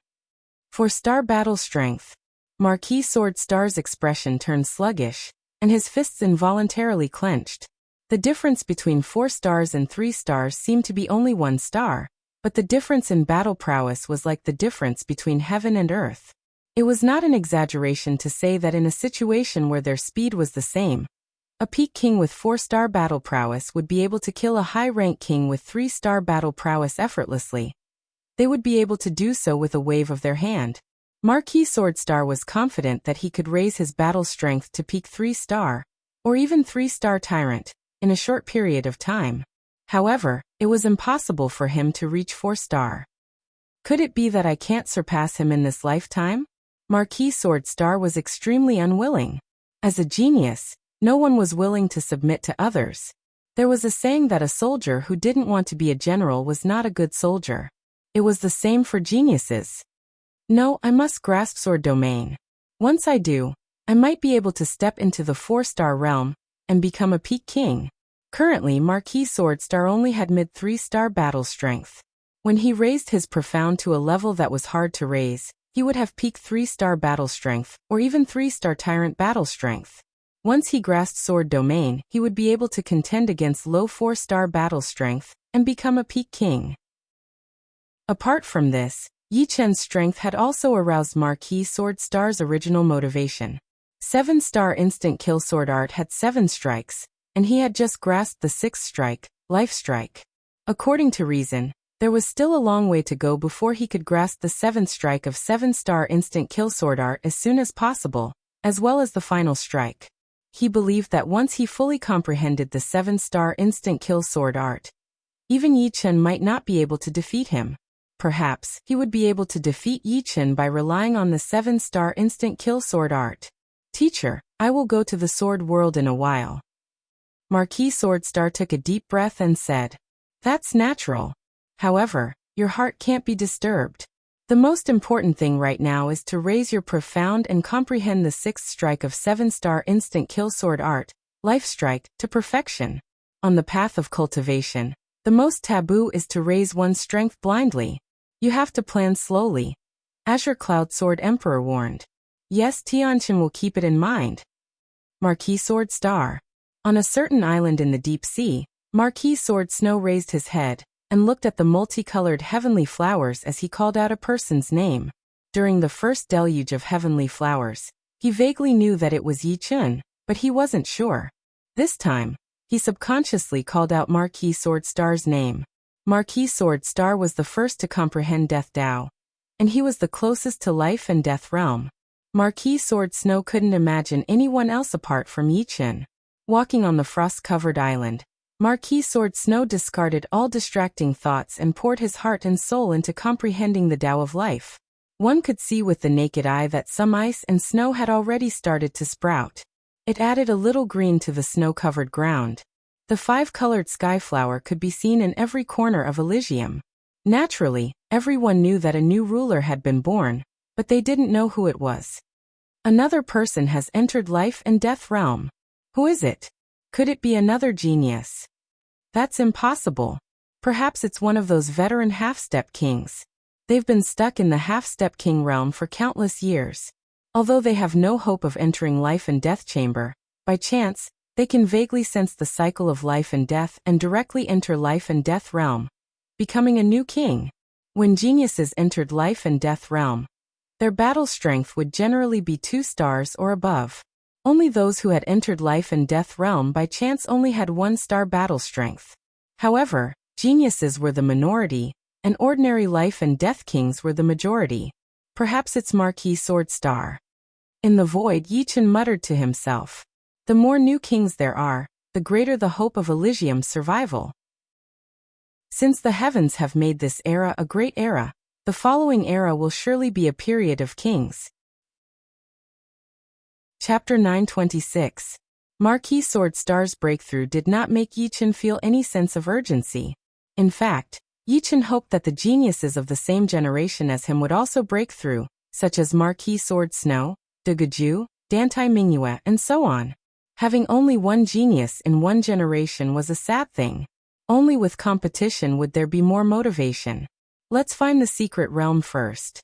4-star battle strength. Marquis Swordstar's expression turned sluggish, and his fists involuntarily clenched. The difference between 4 stars and 3 stars seemed to be only 1 star, but the difference in battle prowess was like the difference between heaven and earth. It was not an exaggeration to say that in a situation where their speed was the same, a peak king with 4-star battle prowess would be able to kill a high-rank king with 3-star battle prowess effortlessly. They would be able to do so with a wave of their hand. Marquis Swordstar was confident that he could raise his battle strength to peak 3-star, or even 3-star tyrant, in a short period of time. However, it was impossible for him to reach 4-star. Could it be that I can't surpass him in this lifetime? Marquis Swordstar was extremely unwilling. As a genius, no one was willing to submit to others. There was a saying that a soldier who didn't want to be a general was not a good soldier. It was the same for geniuses. No, I must grasp sword domain. Once I do, I might be able to step into the 4-star realm and become a peak king. Currently, Marquis Swordstar only had mid-3-star battle strength. When he raised his profound to a level that was hard to raise, he would have peak 3-star battle strength, or even 3-star tyrant battle strength. Once he grasped sword domain, he would be able to contend against low 4-star battle strength, and become a peak king. Apart from this, Yi Chen's strength had also aroused Marquis Swordstar's original motivation. 7-star instant kill sword art had 7 strikes, and he had just grasped the 6th strike, life strike. According to reason, there was still a long way to go before he could grasp the 7th strike of 7-star instant kill sword art as soon as possible, as well as the final strike. He believed that once he fully comprehended the 7-star instant kill sword art, even Yi Chen might not be able to defeat him. Perhaps he would be able to defeat Yi Chen by relying on the 7-star instant kill sword art. Teacher, I will go to the sword world in a while. Marquis Swordstar took a deep breath and said, That's natural. However, your heart can't be disturbed. The most important thing right now is to raise your profound and comprehend the 6th strike of 7-star instant kill sword art, life strike, to perfection. On the path of cultivation, the most taboo is to raise one's strength blindly. You have to plan slowly. Azure Cloud Sword Emperor warned. Yes, Tianqin will keep it in mind. Marquis Swordstar. On a certain island in the deep sea, Marquis Sword Snow raised his head and looked at the multicolored heavenly flowers as he called out a person's name. during the first deluge of heavenly flowers. He vaguely knew that it was Yi Chun, but he wasn't sure. This time, he subconsciously called out Marquis Sword Star's name. Marquis Sword Star was the first to comprehend Death Tao, and he was the closest to life and death realm. Marquis Sword Snow couldn't imagine anyone else apart from Yi Chun. Walking on the frost-covered island, Marquis Sword Snow discarded all distracting thoughts and poured his heart and soul into comprehending the Tao of life. One could see with the naked eye that some ice and snow had already started to sprout. It added a little green to the snow-covered ground. The five-colored skyflower could be seen in every corner of Elysium. Naturally, everyone knew that a new ruler had been born, but they didn't know who it was. Another person has entered life and death realm. Who is it? Could it be another genius? That's impossible. Perhaps it's one of those veteran half-step kings. They've been stuck in the half-step king realm for countless years. Although they have no hope of entering life and death chamber, by chance, they can vaguely sense the cycle of life and death and directly enter life and death realm, becoming a new king. When geniuses entered life and death realm, their battle strength would generally be 2 stars or above. Only those who had entered life and death realm by chance only had 1-star battle strength. However, geniuses were the minority, and ordinary life and death kings were the majority. Perhaps it's Marquis Sword Star. In the void, Yi Chun muttered to himself. The more new kings there are, the greater the hope of Elysium's survival. Since the heavens have made this era a great era, the following era will surely be a period of kings. Chapter 926. Marquis Sword Star's breakthrough did not make Yi Chun feel any sense of urgency. In fact, Yi Chun hoped that the geniuses of the same generation as him would also break through, such as Marquis Sword Snow, De Guju, Dantai Mingyue, and so on. Having only one genius in one generation was a sad thing. Only with competition would there be more motivation. Let's find the secret realm first.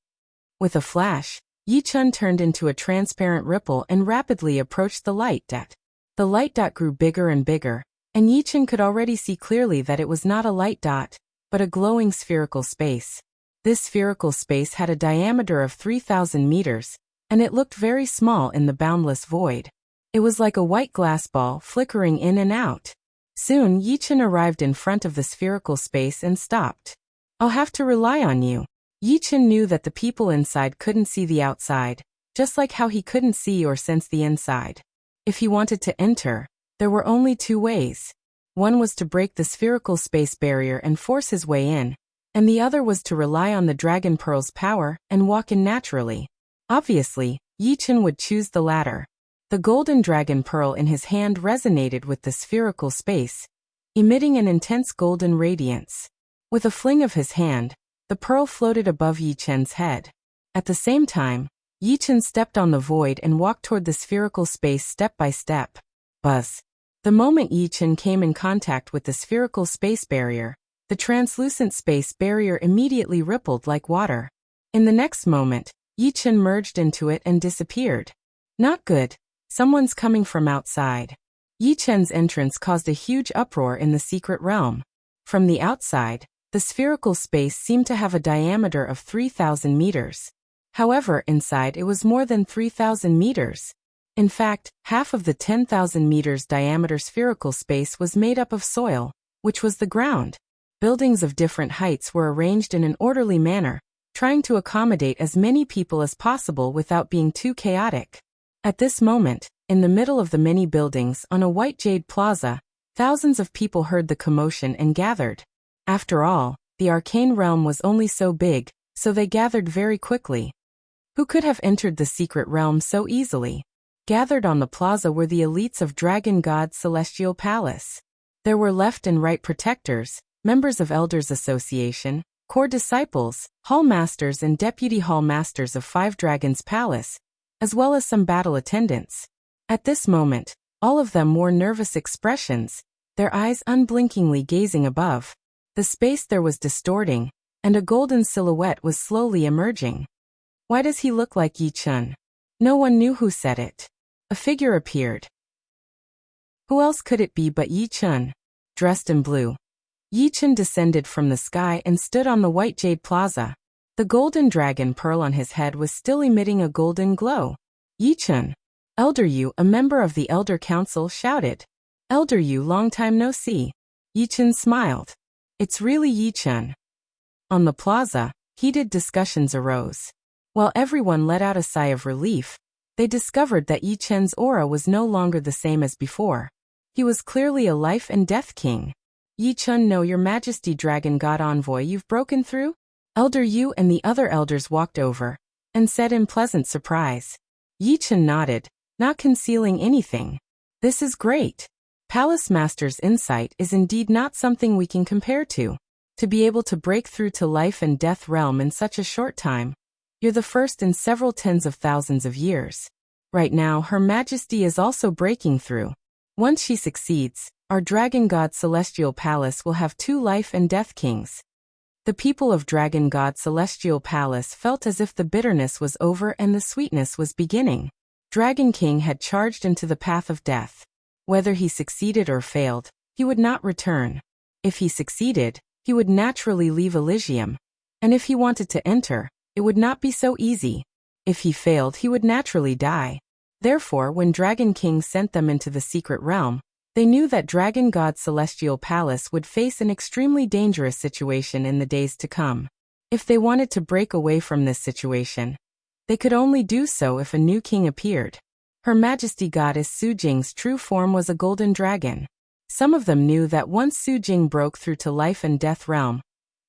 With a flash, Yi Chun turned into a transparent ripple and rapidly approached the light dot. The light dot grew bigger and bigger, and Yi Chun could already see clearly that it was not a light dot, but a glowing spherical space. This spherical space had a diameter of 3,000 meters, and it looked very small in the boundless void. It was like a white glass ball flickering in and out. Soon Yi Chun arrived in front of the spherical space and stopped. I'll have to rely on you. Yi Chun knew that the people inside couldn't see the outside, just like how he couldn't see or sense the inside. If he wanted to enter, there were only 2 ways. One was to break the spherical space barrier and force his way in, and the other was to rely on the Dragon Pearl's power and walk in naturally. Obviously, Yi Chun would choose the latter. The golden Dragon Pearl in his hand resonated with the spherical space, emitting an intense golden radiance. With a fling of his hand, the pearl floated above Yi Chun's head. At the same time, Yi Chun stepped on the void and walked toward the spherical space step by step. Buzz. The moment Yi Chun came in contact with the spherical space barrier, the translucent space barrier immediately rippled like water. In the next moment, Yi Chun merged into it and disappeared. Not good. Someone's coming from outside. Yi Chun's entrance caused a huge uproar in the secret realm. From the outside, the spherical space seemed to have a diameter of 3,000 meters. However, inside it was more than 3,000 meters. In fact, half of the 10,000 meters diameter spherical space was made up of soil, which was the ground. Buildings of different heights were arranged in an orderly manner, trying to accommodate as many people as possible without being too chaotic. At this moment, in the middle of the many buildings on a white jade plaza, thousands of people heard the commotion and gathered. After all, the arcane realm was only so big, so they gathered very quickly. Who could have entered the secret realm so easily? Gathered on the plaza were the elites of Dragon God's Celestial Palace. There were left and right protectors, members of Elders Association, core disciples, hall masters and deputy hall masters of 5 Dragons Palace, as well as some battle attendants. At this moment, all of them wore nervous expressions, their eyes unblinkingly gazing above. The space there was distorting, and a golden silhouette was slowly emerging. Why does he look like Yi Chun? No one knew who said it. A figure appeared. Who else could it be but Yi Chun? Dressed in blue, Yi Chun descended from the sky and stood on the white jade plaza. The golden dragon pearl on his head was still emitting a golden glow. Yi-Chun, Elder Yu, a member of the Elder Council, shouted. Elder Yu, long time no see. Yi-Chun smiled. It's really Yi-Chun. On the plaza, heated discussions arose. While everyone let out a sigh of relief, they discovered that Yi-Chun's aura was no longer the same as before. He was clearly a life and death king. Yi-Chun, know your majesty, dragon god envoy, you've broken through? Elder Yu and the other elders walked over and said in pleasant surprise. Yi-Chun nodded, not concealing anything. This is great. Palace Master's insight is indeed not something we can compare to. To be able to break through to life and death realm in such a short time. You're the first in several tens of thousands of years. Right now, Her Majesty is also breaking through. Once she succeeds, our Dragon God Celestial Palace will have 2 life and death kings. The people of Dragon God Celestial Palace felt as if the bitterness was over and the sweetness was beginning. Dragon King had charged into the path of death. Whether he succeeded or failed, he would not return. If he succeeded, he would naturally leave Elysium. And if he wanted to enter, it would not be so easy. If he failed, he would naturally die. Therefore, when Dragon King sent them into the secret realm, they knew that Dragon God Celestial Palace would face an extremely dangerous situation in the days to come. If they wanted to break away from this situation, they could only do so if a new king appeared. Her Majesty Goddess Su Jing's true form was a golden dragon. Some of them knew that once Su Jing broke through to life and death realm,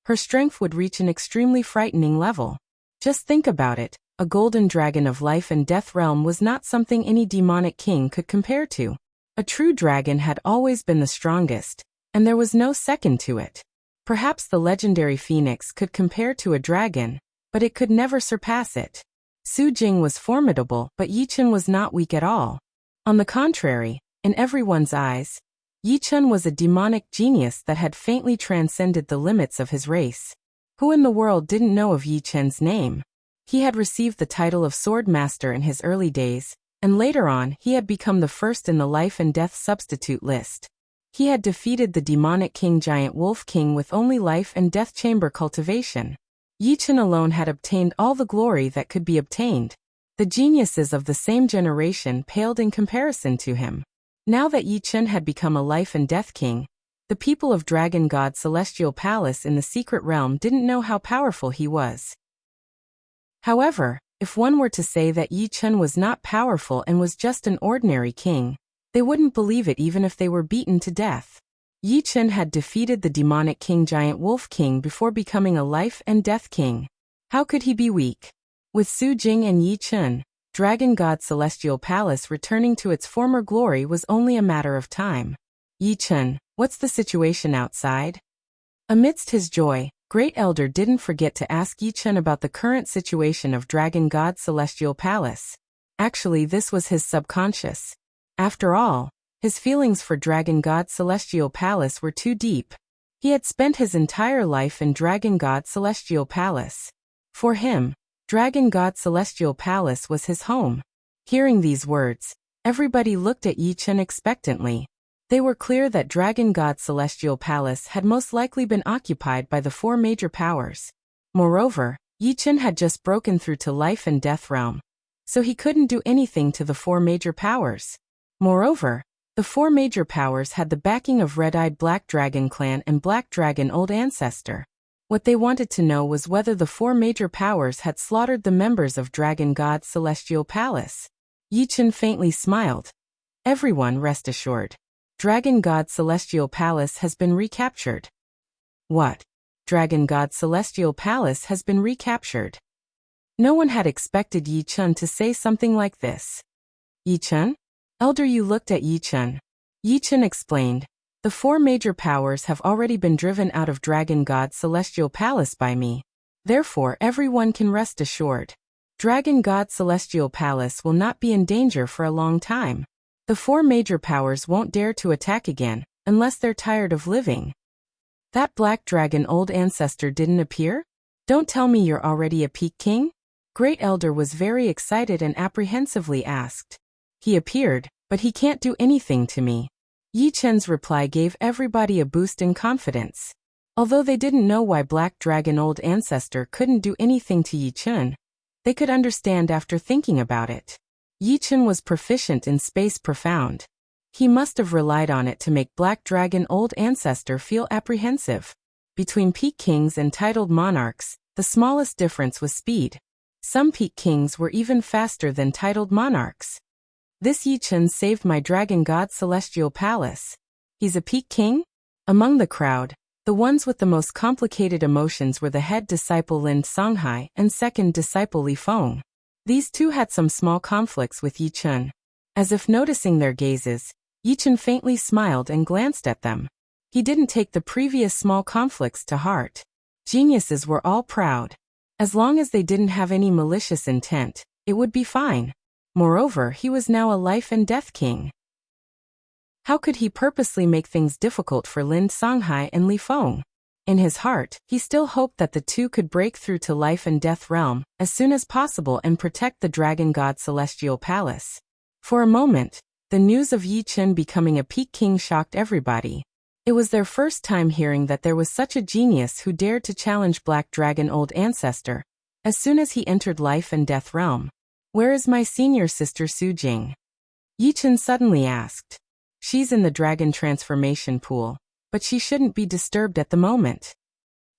her strength would reach an extremely frightening level. Just think about it, a golden dragon of life and death realm was not something any demonic king could compare to. A true dragon had always been the strongest, and there was no second to it. Perhaps the legendary phoenix could compare to a dragon, but it could never surpass it. Su Jing was formidable, but Yi-Chun was not weak at all. On the contrary, in everyone's eyes, Yi-Chun was a demonic genius that had faintly transcended the limits of his race. Who in the world didn't know of Yi-Chun's name? He had received the title of Sword Master in his early days, and later on he had become the first in the life and death substitute list. He had defeated the demonic king Giant Wolf King with only life and death chamber cultivation. Yi-Chun alone had obtained all the glory that could be obtained. The geniuses of the same generation paled in comparison to him. Now that Yi-Chun had become a life and death king, the people of Dragon God Celestial Palace in the secret realm didn't know how powerful he was. However, if one were to say that Yi-Chun was not powerful and was just an ordinary king, they wouldn't believe it even if they were beaten to death. Yi-Chun had defeated the demonic king Giant Wolf King before becoming a life and death king. How could he be weak? With Su Jing and Yi-Chun, Dragon God Celestial Palace returning to its former glory was only a matter of time. Yi-Chun, what's the situation outside? Amidst his joy, Great Elder didn't forget to ask Yi-Chun about the current situation of Dragon God Celestial Palace. Actually, this was his subconscious. After all, his feelings for Dragon God Celestial Palace were too deep. He had spent his entire life in Dragon God Celestial Palace. For him, Dragon God Celestial Palace was his home. Hearing these words, everybody looked at Yi-Chun expectantly. They were clear that Dragon God Celestial Palace had most likely been occupied by the 4 major powers. Moreover, Yi-Chun had just broken through to life and death realm, so he couldn't do anything to the 4 major powers. Moreover, the 4 major powers had the backing of Red-Eyed Black Dragon Clan and Black Dragon Old Ancestor. What they wanted to know was whether the 4 major powers had slaughtered the members of Dragon God Celestial Palace. Yi-Chun faintly smiled. Everyone rest assured. Dragon God Celestial Palace has been recaptured. What? Dragon God Celestial Palace has been recaptured. No one had expected Yi-Chun to say something like this. Yi-Chun? Elder Yu looked at Yi-Chun. Yi-Chun explained, the 4 major powers have already been driven out of Dragon God Celestial Palace by me. Therefore, everyone can rest assured. Dragon God Celestial Palace will not be in danger for a long time. The 4 major powers won't dare to attack again, unless they're tired of living. That Black Dragon Old Ancestor didn't appear? Don't tell me you're already a peak king? Great Elder was very excited and apprehensively asked. He appeared, but he can't do anything to me. Yi-Chun's reply gave everybody a boost in confidence. Although they didn't know why Black Dragon Old Ancestor couldn't do anything to Yi Chun, they could understand after thinking about it. Yi Chun was proficient in Space Profound. He must have relied on it to make Black Dragon Old Ancestor feel apprehensive. Between Peak Kings and titled monarchs, the smallest difference was speed. Some Peak Kings were even faster than titled monarchs. This Yi Chun saved my Dragon God Celestial Palace. He's a Peak King? Among the crowd, the ones with the most complicated emotions were the head disciple Lin Songhai and second disciple Li Feng. These two had some small conflicts with Yi Chun. As if noticing their gazes, Yi Chun faintly smiled and glanced at them. He didn't take the previous small conflicts to heart. Geniuses were all proud. As long as they didn't have any malicious intent, it would be fine. Moreover, he was now a life and death king. How could he purposely make things difficult for Lin Songhai and Li Feng? In his heart, he still hoped that the two could break through to life and death realm as soon as possible and protect the Dragon God Celestial Palace. For a moment, the news of Yi Chun becoming a Peak King shocked everybody. It was their first time hearing that there was such a genius who dared to challenge Black Dragon Old Ancestor. As soon as he entered life and death realm. "Where is my senior sister Su Jing?" Yi Chun suddenly asked. "She's in the dragon transformation pool, but she shouldn't be disturbed at the moment."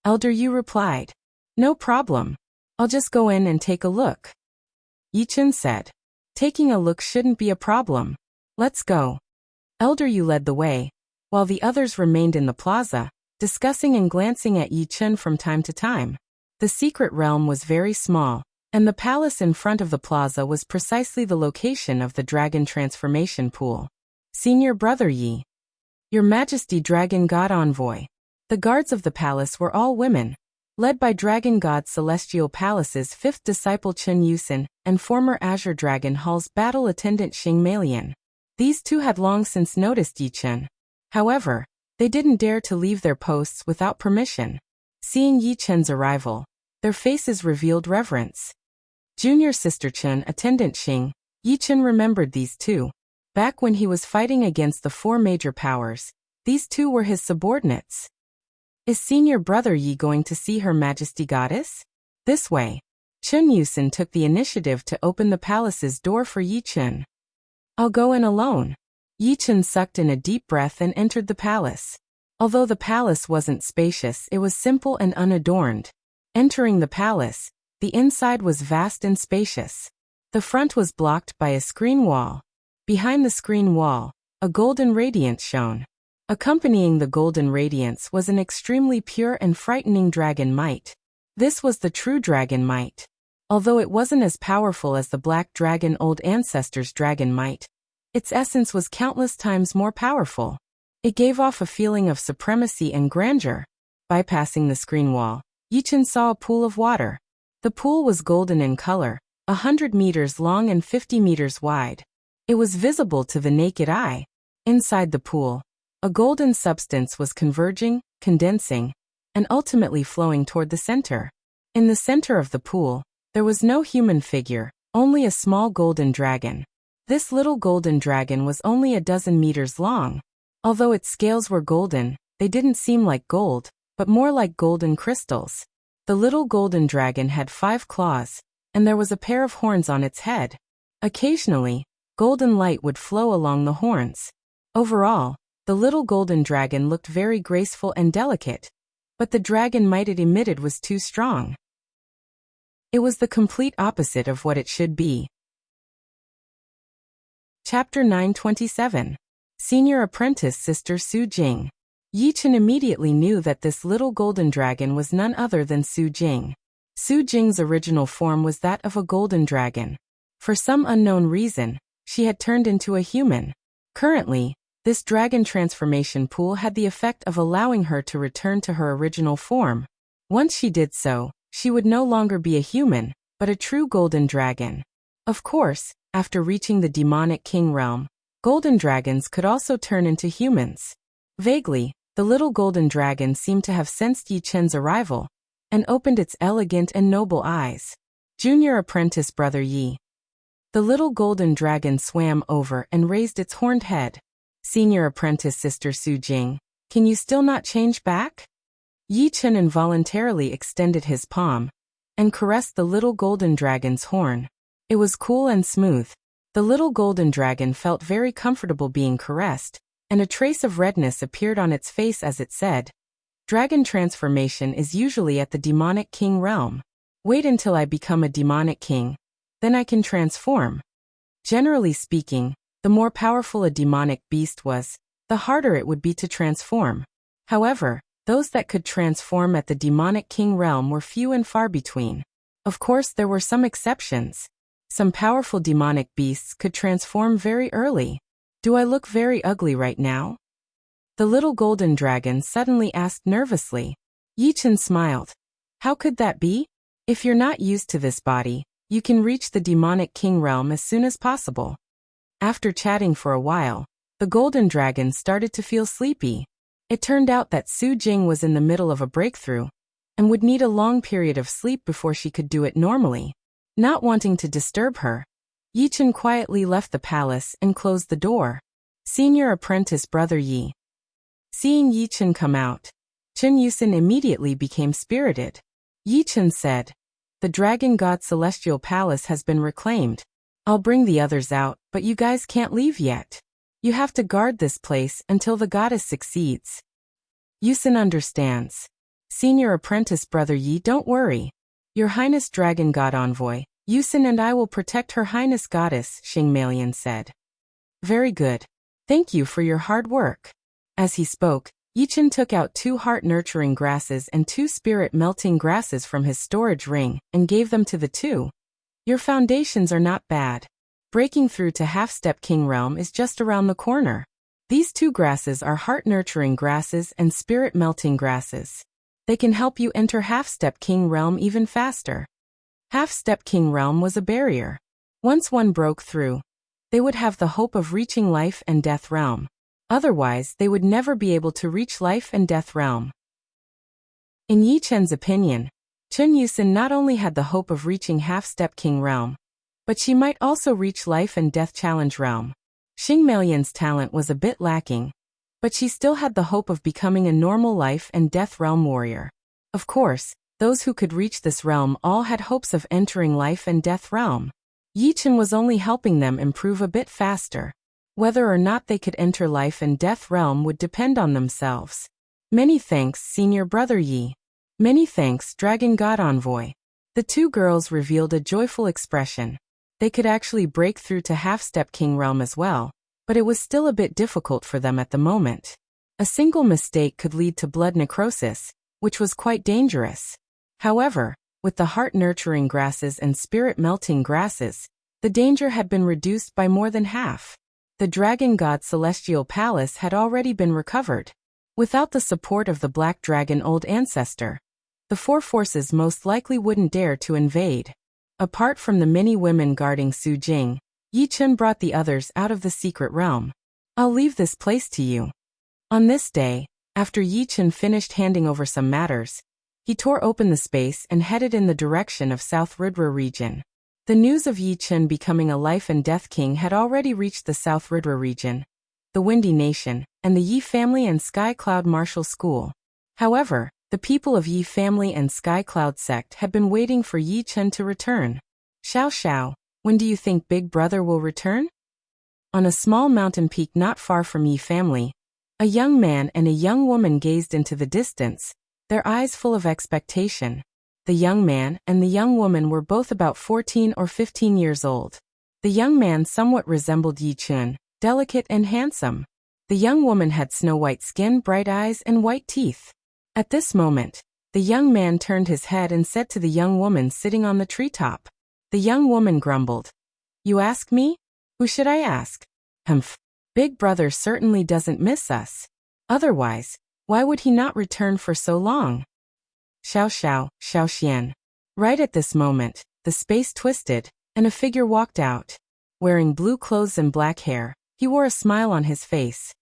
Elder Yu replied. "No problem. I'll just go in and take a look." Yi Chun said. "Taking a look shouldn't be a problem. Let's go." Elder Yu led the way, while the others remained in the plaza, discussing and glancing at Yi Chun from time to time. The secret realm was very small, and the palace in front of the plaza was precisely the location of the dragon transformation pool. "Senior Brother Yi. Your Majesty Dragon God Envoy." The guards of the palace were all women, led by Dragon God Celestial Palace's fifth disciple Chun Yusin and former Azure Dragon Hall's battle attendant Xing Melian. These two had long since noticed Yi Chun. However, they didn't dare to leave their posts without permission. Seeing Yi Chun's arrival, their faces revealed reverence. Junior Sister Chun Attendant Xing, Yi Chun remembered these two. Back when he was fighting against the four major powers, these two were his subordinates. "Is Senior Brother Yi going to see Her Majesty Goddess?" This way, Chun Yusin took the initiative to open the palace's door for Yi Chun. "I'll go in alone." Yi Chun sucked in a deep breath and entered the palace. Although the palace wasn't spacious, it was simple and unadorned. Entering the palace, the inside was vast and spacious. The front was blocked by a screen wall. Behind the screen wall, a golden radiance shone. Accompanying the golden radiance was an extremely pure and frightening dragon might. This was the true dragon might. Although it wasn't as powerful as the Black Dragon Old Ancestor's dragon might, its essence was countless times more powerful. It gave off a feeling of supremacy and grandeur. Bypassing the screen wall, Yi Chun saw a pool of water. The pool was golden in color, 100 meters long and 50 meters wide. It was visible to the naked eye. Inside the pool, a golden substance was converging, condensing, and ultimately flowing toward the center. In the center of the pool, there was no human figure, only a small golden dragon. This little golden dragon was only a dozen meters long. Although its scales were golden, they didn't seem like gold, but more like golden crystals. The little golden dragon had 5 claws, and there was a pair of horns on its head. Occasionally, golden light would flow along the horns. Overall, the little golden dragon looked very graceful and delicate, but the dragon might it emitted was too strong. It was the complete opposite of what it should be. Chapter 927. Senior Apprentice Sister Su Jing. Yi Chun immediately knew that this little golden dragon was none other than Su Jing. Su Jing's original form was that of a golden dragon. For some unknown reason, she had turned into a human. Currently, this dragon transformation pool had the effect of allowing her to return to her original form. Once she did so, she would no longer be a human, but a true golden dragon. Of course, after reaching the demonic king realm, golden dragons could also turn into humans. Vaguely, the little golden dragon seemed to have sensed Yi Chun's arrival, and opened its elegant and noble eyes. Junior Apprentice Brother Yi. The little golden dragon swam over and raised its horned head. Senior Apprentice Sister Su Jing, can you still not change back? Yi Chen involuntarily extended his palm and caressed the little golden dragon's horn. It was cool and smooth. The little golden dragon felt very comfortable being caressed, and a trace of redness appeared on its face as it said, "Dragon transformation is usually at the demonic king realm. Wait until I become a demonic king. Then I can transform." Generally speaking, the more powerful a demonic beast was, the harder it would be to transform. However, those that could transform at the demonic king realm were few and far between. Of course, there were some exceptions. Some powerful demonic beasts could transform very early. "Do I look very ugly right now?" the little golden dragon suddenly asked nervously. Yi Chen smiled. "How could that be? If you're not used to this body, you can reach the demonic king realm as soon as possible." After chatting for a while, the golden dragon started to feel sleepy. It turned out that Su Jing was in the middle of a breakthrough and would need a long period of sleep before she could do it normally. Not wanting to disturb her, Yi Chen quietly left the palace and closed the door. Senior apprentice Brother Yi. Seeing Yi Chen come out, Chen Yusin immediately became spirited. Yi Chen said, "The Dragon God Celestial Palace has been reclaimed. I'll bring the others out, but you guys can't leave yet. You have to guard this place until the goddess succeeds." Yusin understands. Senior apprentice Brother Yi, don't worry. Your Highness Dragon God Envoy, Yusin and I will protect Her Highness Goddess, Xingmalian said. Very good. Thank you for your hard work. As he spoke, Yi Chen took out 2 heart-nurturing grasses and 2 spirit-melting grasses from his storage ring and gave them to the 2. Your foundations are not bad. Breaking through to Half-Step King Realm is just around the corner. These 2 grasses are heart-nurturing grasses and spirit-melting grasses. They can help you enter Half-Step King Realm even faster. Half-Step King Realm was a barrier. Once one broke through, they would have the hope of reaching Life and Death Realm. Otherwise, they would never be able to reach Life and Death Realm. In Yi Chen's opinion, Chen Yusin not only had the hope of reaching Half-Step King Realm, but she might also reach Life and Death Challenge Realm. Xingmalian's talent was a bit lacking, but she still had the hope of becoming a normal Life and Death Realm warrior. Of course, those who could reach this realm all had hopes of entering Life and Death Realm. Yi Chen was only helping them improve a bit faster. Whether or not they could enter Life and Death Realm would depend on themselves. Many thanks, Senior Brother Yi. Many thanks, Dragon God Envoy. The 2 girls revealed a joyful expression. They could actually break through to Half-Step King Realm as well, but it was still a bit difficult for them at the moment. A single mistake could lead to blood necrosis, which was quite dangerous. However, with the heart-nurturing grasses and spirit-melting grasses, the danger had been reduced by more than half. The Dragon God Celestial Palace had already been recovered. Without the support of the Black Dragon Old Ancestor, the 4 forces most likely wouldn't dare to invade. Apart from the many women guarding Su Jing, Yi Chen brought the others out of the secret realm. I'll leave this place to you. On this day, after Yi Chen finished handing over some matters, he tore open the space and headed in the direction of South Ridra region. The news of Yi Chen becoming a Life and Death King had already reached the South Ridra region, the Windy Nation, and the Yi family and Sky Cloud Martial School. However, the people of Yi family and Sky Cloud sect had been waiting for Yi Chen to return. Xiao Xiao, when do you think Big Brother will return? On a small mountain peak not far from Yi family, a young man and a young woman gazed into the distance, their eyes full of expectation. The young man and the young woman were both about 14 or 15 years old. The young man somewhat resembled Yi Chen, delicate and handsome. The young woman had snow-white skin, bright eyes, and white teeth. At this moment, the young man turned his head and said to the young woman sitting on the treetop. The young woman grumbled. You ask me? Who should I ask? Humph. Big Brother certainly doesn't miss us. Otherwise, why would he not return for so long? Xiao Xiao, Xiao Xian. Right at this moment, the space twisted, and a figure walked out. Wearing blue clothes and black hair, he wore a smile on his face.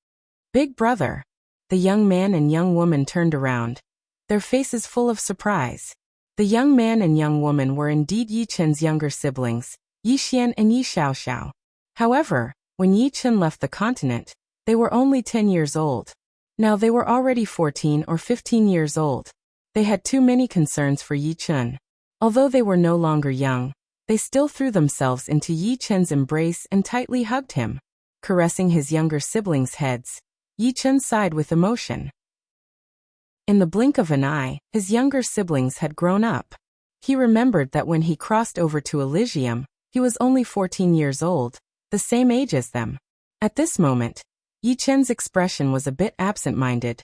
Big Brother. The young man and young woman turned around, their faces full of surprise. The young man and young woman were indeed Yi Chen's younger siblings, Yi Xian and Yi Xiao Xiao. However, when Yi Chen left the continent, they were only 10 years old. Now they were already 14 or 15 years old. They had too many concerns for Yi Chen. Although they were no longer young, they still threw themselves into Yi Chen's embrace and tightly hugged him. Caressing his younger siblings' heads, Yi Chen sighed with emotion. In the blink of an eye, his younger siblings had grown up. He remembered that when he crossed over to Elysium, he was only 14 years old, the same age as them. At this moment, Yi Chen's expression was a bit absent-minded,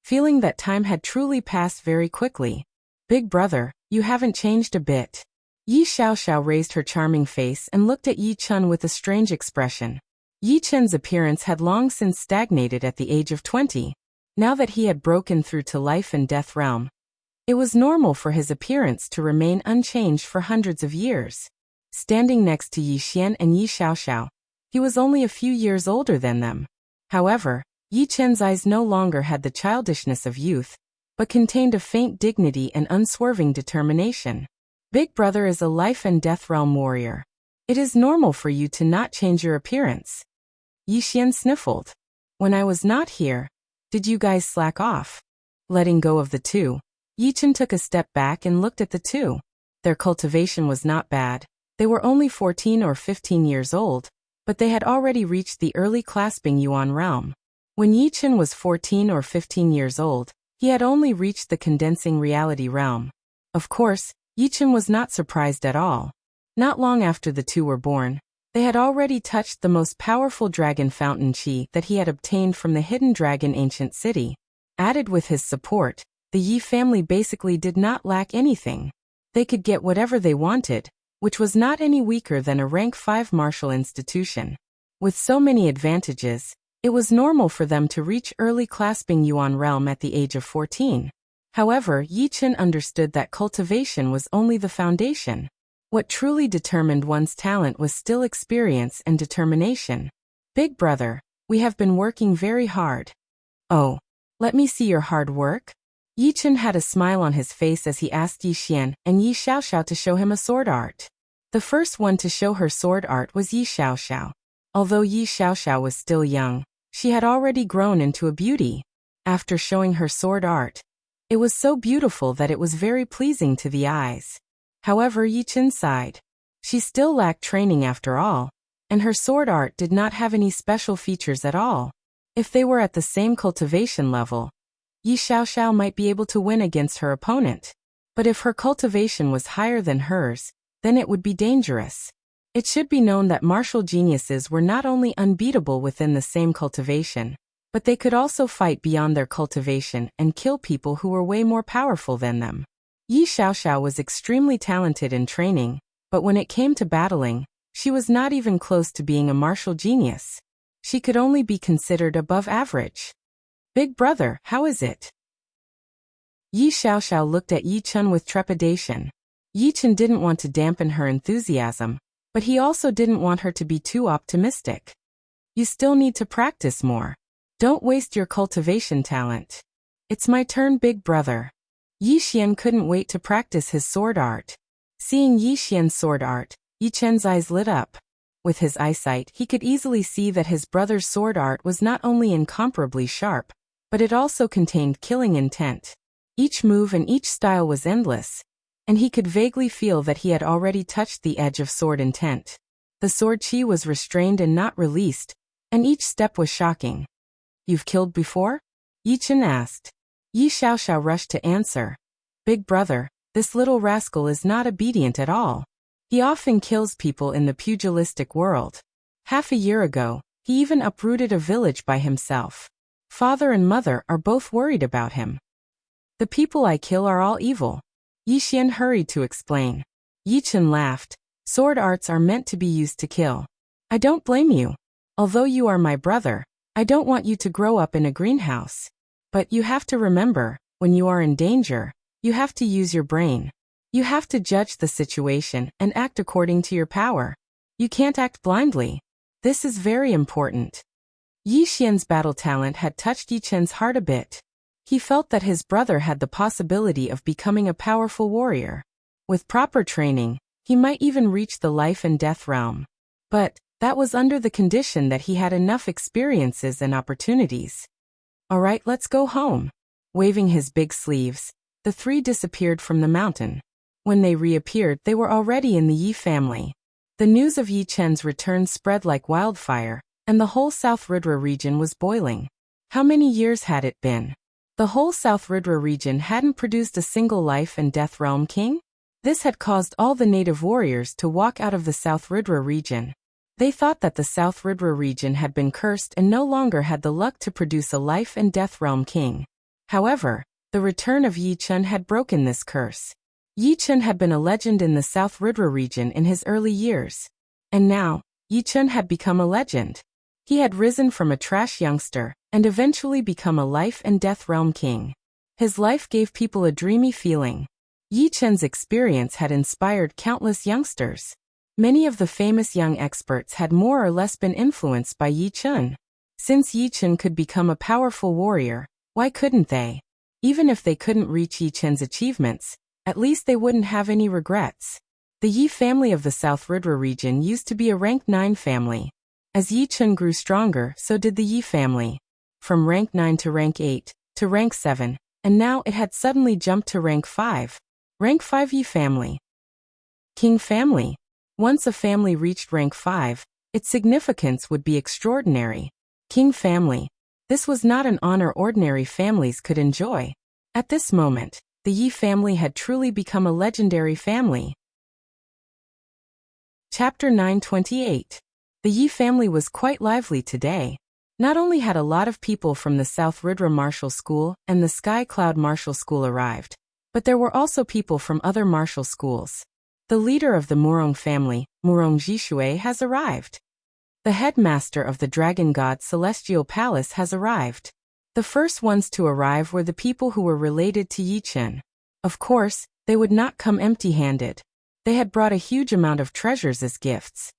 feeling that time had truly passed very quickly. Big brother, you haven't changed a bit. Yi Xiaoxiao raised her charming face and looked at Yi Chen with a strange expression. Yi Chen's appearance had long since stagnated at the age of 20. Now that he had broken through to life and death realm, it was normal for his appearance to remain unchanged for hundreds of years. Standing next to Yi Xian and Yi Xiaoxiao, he was only a few years older than them. However, Yi Chen's eyes no longer had the childishness of youth, but contained a faint dignity and unswerving determination. Big brother is a life and death realm warrior. It is normal for you to not change your appearance. Yi Xian sniffled. When I was not here, did you guys slack off? Letting go of the two, Yi Chen took a step back and looked at the two. Their cultivation was not bad. They were only 14 or 15 years old, but they had already reached the early clasping yuan realm. When Yi Chen was 14 or 15 years old, he had only reached the condensing reality realm. Of course, Yi Chen was not surprised at all. Not long after the two were born, they had already touched the most powerful dragon fountain qi that he had obtained from the hidden dragon ancient city. Added with his support, the Yi family basically did not lack anything. They could get whatever they wanted, which was not any weaker than a rank 5 martial institution. With so many advantages, it was normal for them to reach early clasping yuan realm at the age of 14. However, Yi Chen understood that cultivation was only the foundation. What truly determined one's talent was still experience and determination. Big brother, we have been working very hard. Oh, let me see your hard work? Yi Chen had a smile on his face as he asked Yi Xian and Yi Xiaoxiao to show him a sword art. The first one to show her sword art was Yi Xiaoxiao. Although Yi Xiaoxiao was still young, she had already grown into a beauty. After showing her sword art, it was so beautiful that it was very pleasing to the eyes. However, Yi Chen sighed. She still lacked training after all, and her sword art did not have any special features at all. If they were at the same cultivation level, Yi Xiaoxiao might be able to win against her opponent. But if her cultivation was higher than hers, then it would be dangerous. It should be known that martial geniuses were not only unbeatable within the same cultivation, but they could also fight beyond their cultivation and kill people who were way more powerful than them. Yi Xiaoxiao was extremely talented in training, but when it came to battling, she was not even close to being a martial genius. She could only be considered above average. Big brother, how is it? Yi Xiaoxiao looked at Yi Chen with trepidation. Yi Chen didn't want to dampen her enthusiasm, but he also didn't want her to be too optimistic. You still need to practice more. Don't waste your cultivation talent. It's my turn, big brother. Yi Xian couldn't wait to practice his sword art. Seeing Yi Xian's sword art, Yi Chen's eyes lit up. With his eyesight, he could easily see that his brother's sword art was not only incomparably sharp, but it also contained killing intent. Each move and each style was endless, and he could vaguely feel that he had already touched the edge of sword intent. The sword chi was restrained and not released, and each step was shocking. You've killed before? Yi Chen asked. Yi Xiaoxiao rushed to answer. Big brother, this little rascal is not obedient at all. He often kills people in the pugilistic world. Half a year ago, he even uprooted a village by himself. Father and mother are both worried about him. The people I kill are all evil. Yi Xian hurried to explain. Yi Chen laughed. Sword arts are meant to be used to kill. I don't blame you. Although you are my brother, I don't want you to grow up in a greenhouse. But you have to remember, when you are in danger, you have to use your brain. You have to judge the situation and act according to your power. You can't act blindly. This is very important. Yi Xian's battle talent had touched Yi Chen's heart a bit. He felt that his brother had the possibility of becoming a powerful warrior. With proper training, he might even reach the life and death realm. But that was under the condition that he had enough experiences and opportunities. Alright, let's go home. Waving his big sleeves, the three disappeared from the mountain. When they reappeared, they were already in the Yi family. The news of Yi Chen's return spread like wildfire, and the whole South Ridra region was boiling. How many years had it been? The whole South Ridra region hadn't produced a single life and death realm king? This had caused all the native warriors to walk out of the South Ridra region. They thought that the South Ridra region had been cursed and no longer had the luck to produce a life and death realm king. However, the return of Yi Chen had broken this curse. Yi Chen had been a legend in the South Ridra region in his early years. And now, Yi Chen had become a legend. He had risen from a trash youngster and eventually become a life and death realm king. His life gave people a dreamy feeling. Yi Chen's experience had inspired countless youngsters. Many of the famous young experts had more or less been influenced by Yi Chen. Since Yi Chen could become a powerful warrior, why couldn't they? Even if they couldn't reach Yi Chen's achievements, at least they wouldn't have any regrets. The Yi family of the South Ridra region used to be a rank 9 family. As Yi Chen grew stronger, so did the Yi family. From rank 9 to rank 8, to rank 7, and now it had suddenly jumped to rank 5. Rank 5 Yi family. King family. Once a family reached rank 5, its significance would be extraordinary. King family. This was not an honor ordinary families could enjoy. At this moment, the Yi family had truly become a legendary family. Chapter 928. The Yi family was quite lively today. Not only had a lot of people from the South Ridra Martial School and the Sky Cloud Martial School arrived, but there were also people from other martial schools. The leader of the Murong family, Murong Jishui, has arrived. The headmaster of the Dragon God Celestial Palace has arrived. The first ones to arrive were the people who were related to Yi Chen. Of course, they would not come empty-handed. They had brought a huge amount of treasures as gifts.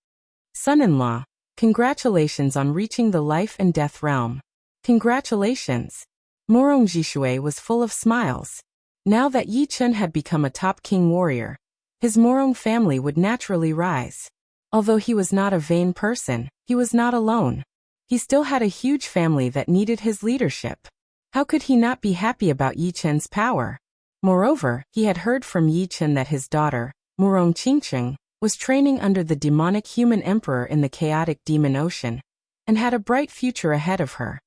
Son-in-law, congratulations on reaching the life and death realm. Congratulations. Murong Jishui was full of smiles. Now that Yi Chen had become a top king warrior, his Murong family would naturally rise. Although he was not a vain person, he was not alone. He still had a huge family that needed his leadership. How could he not be happy about Yi Chen's power? Moreover, he had heard from Yi Chen that his daughter, Murong Qingcheng, was training under the demonic human emperor in the chaotic demon ocean, and had a bright future ahead of her.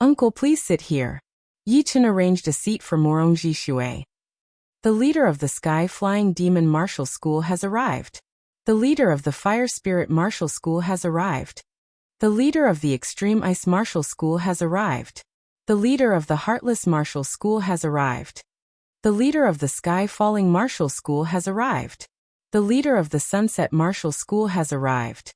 Uncle, please sit here. Yi Chen arranged a seat for Murong Jishui. The leader of the Sky Flying Demon Martial School has arrived. The leader of the Fire Spirit Martial School has arrived. The leader of the Extreme Ice Martial School has arrived. The leader of the Heartless Martial School has arrived. The leader of the Sky Falling Martial School has arrived. The leader of the Sunset Martial School has arrived.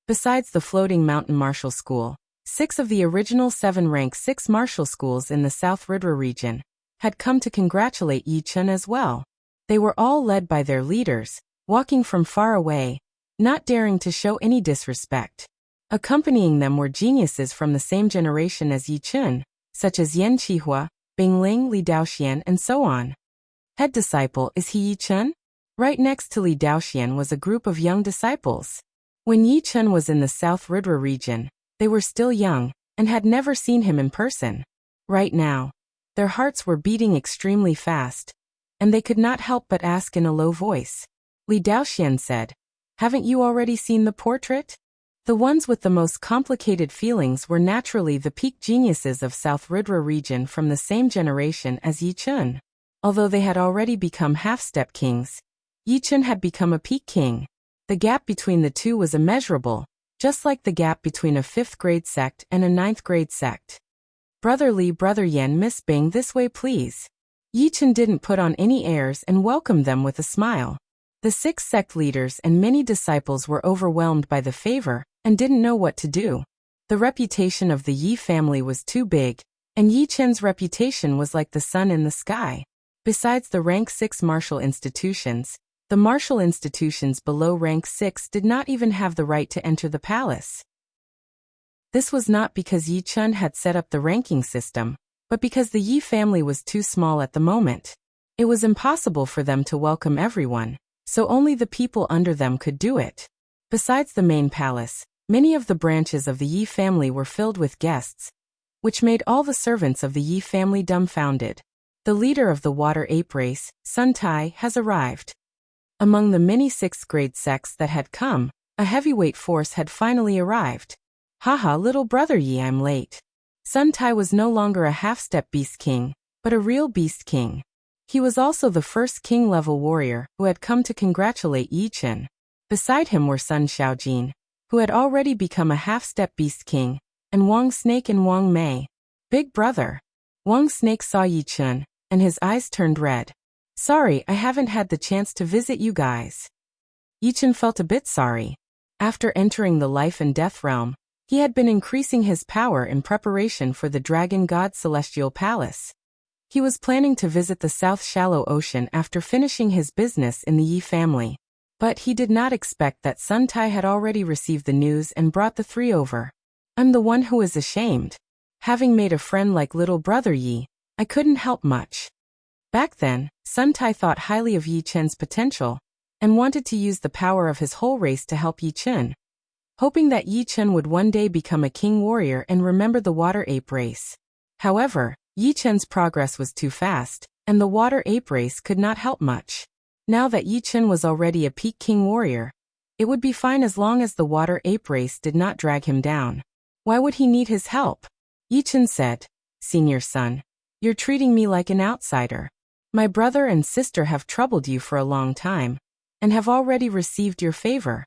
Besides the Floating Mountain Martial School, 6 of the original 7 rank 6 martial schools in the South Ridra region had come to congratulate Yi Chen as well. They were all led by their leaders, walking from far away, not daring to show any disrespect. Accompanying them were geniuses from the same generation as Yi Chen, such as Yan Qihua, Bing Ling, Li Daoxian, and so on. Head disciple, is he Yi Chen? Right next to Li Daoxian was a group of young disciples. When Yi Chen was in the South Ridra region, they were still young, and had never seen him in person. Right now, their hearts were beating extremely fast, and they could not help but ask in a low voice. Li Daoxian said, "Haven't you already seen the portrait?" The ones with the most complicated feelings were naturally the peak geniuses of South Ridra region from the same generation as Yi Chen. Although they had already become half-step kings, Yi Chen had become a peak king. The gap between the two was immeasurable, just like the gap between a 5th grade sect and a 9th grade sect. Brother Li, Brother Yan, Miss Bing, this way please. Yi Chen didn't put on any airs and welcomed them with a smile. The 6 sect leaders and many disciples were overwhelmed by the favor and didn't know what to do. The reputation of the Yi family was too big, and Yi Chen's reputation was like the sun in the sky. Besides the rank 6 martial institutions, the martial institutions below rank 6 did not even have the right to enter the palace. This was not because Yi Chen had set up the ranking system, but because the Yi family was too small at the moment. It was impossible for them to welcome everyone, so only the people under them could do it. Besides the main palace, many of the branches of the Yi family were filled with guests, which made all the servants of the Yi family dumbfounded. The leader of the water ape race, Sun Tai, has arrived. Among the many 6th grade sects that had come, a heavyweight force had finally arrived. Haha, little brother Yi, I'm late. Sun Tai was no longer a half-step beast king, but a real beast king. He was also the first king-level warrior who had come to congratulate Yi Chen. Beside him were Sun Xiaojin, who had already become a half-step beast king, and Wang Snake and Wang Mei. Big brother. Wang Snake saw Yi Chen, and his eyes turned red. Sorry, I haven't had the chance to visit you guys. Yi Chen felt a bit sorry. After entering the life and death realm, he had been increasing his power in preparation for the Dragon God Celestial Palace. He was planning to visit the South Shallow Ocean after finishing his business in the Yi family. But he did not expect that Sun Tai had already received the news and brought the three over. I'm the one who is ashamed. Having made a friend like little brother Yi, I couldn't help much. Back then, Sun Tai thought highly of Yi Chen's potential, and wanted to use the power of his whole race to help Yi Chen, hoping that Yi Chen would one day become a king warrior and remember the water ape race. However, Yi Chen's progress was too fast, and the water ape race could not help much. Now that Yi Chen was already a peak king warrior, it would be fine as long as the water ape race did not drag him down. Why would he need his help? Yi Chen said, Senior son, you're treating me like an outsider. My brother and sister have troubled you for a long time, and have already received your favor.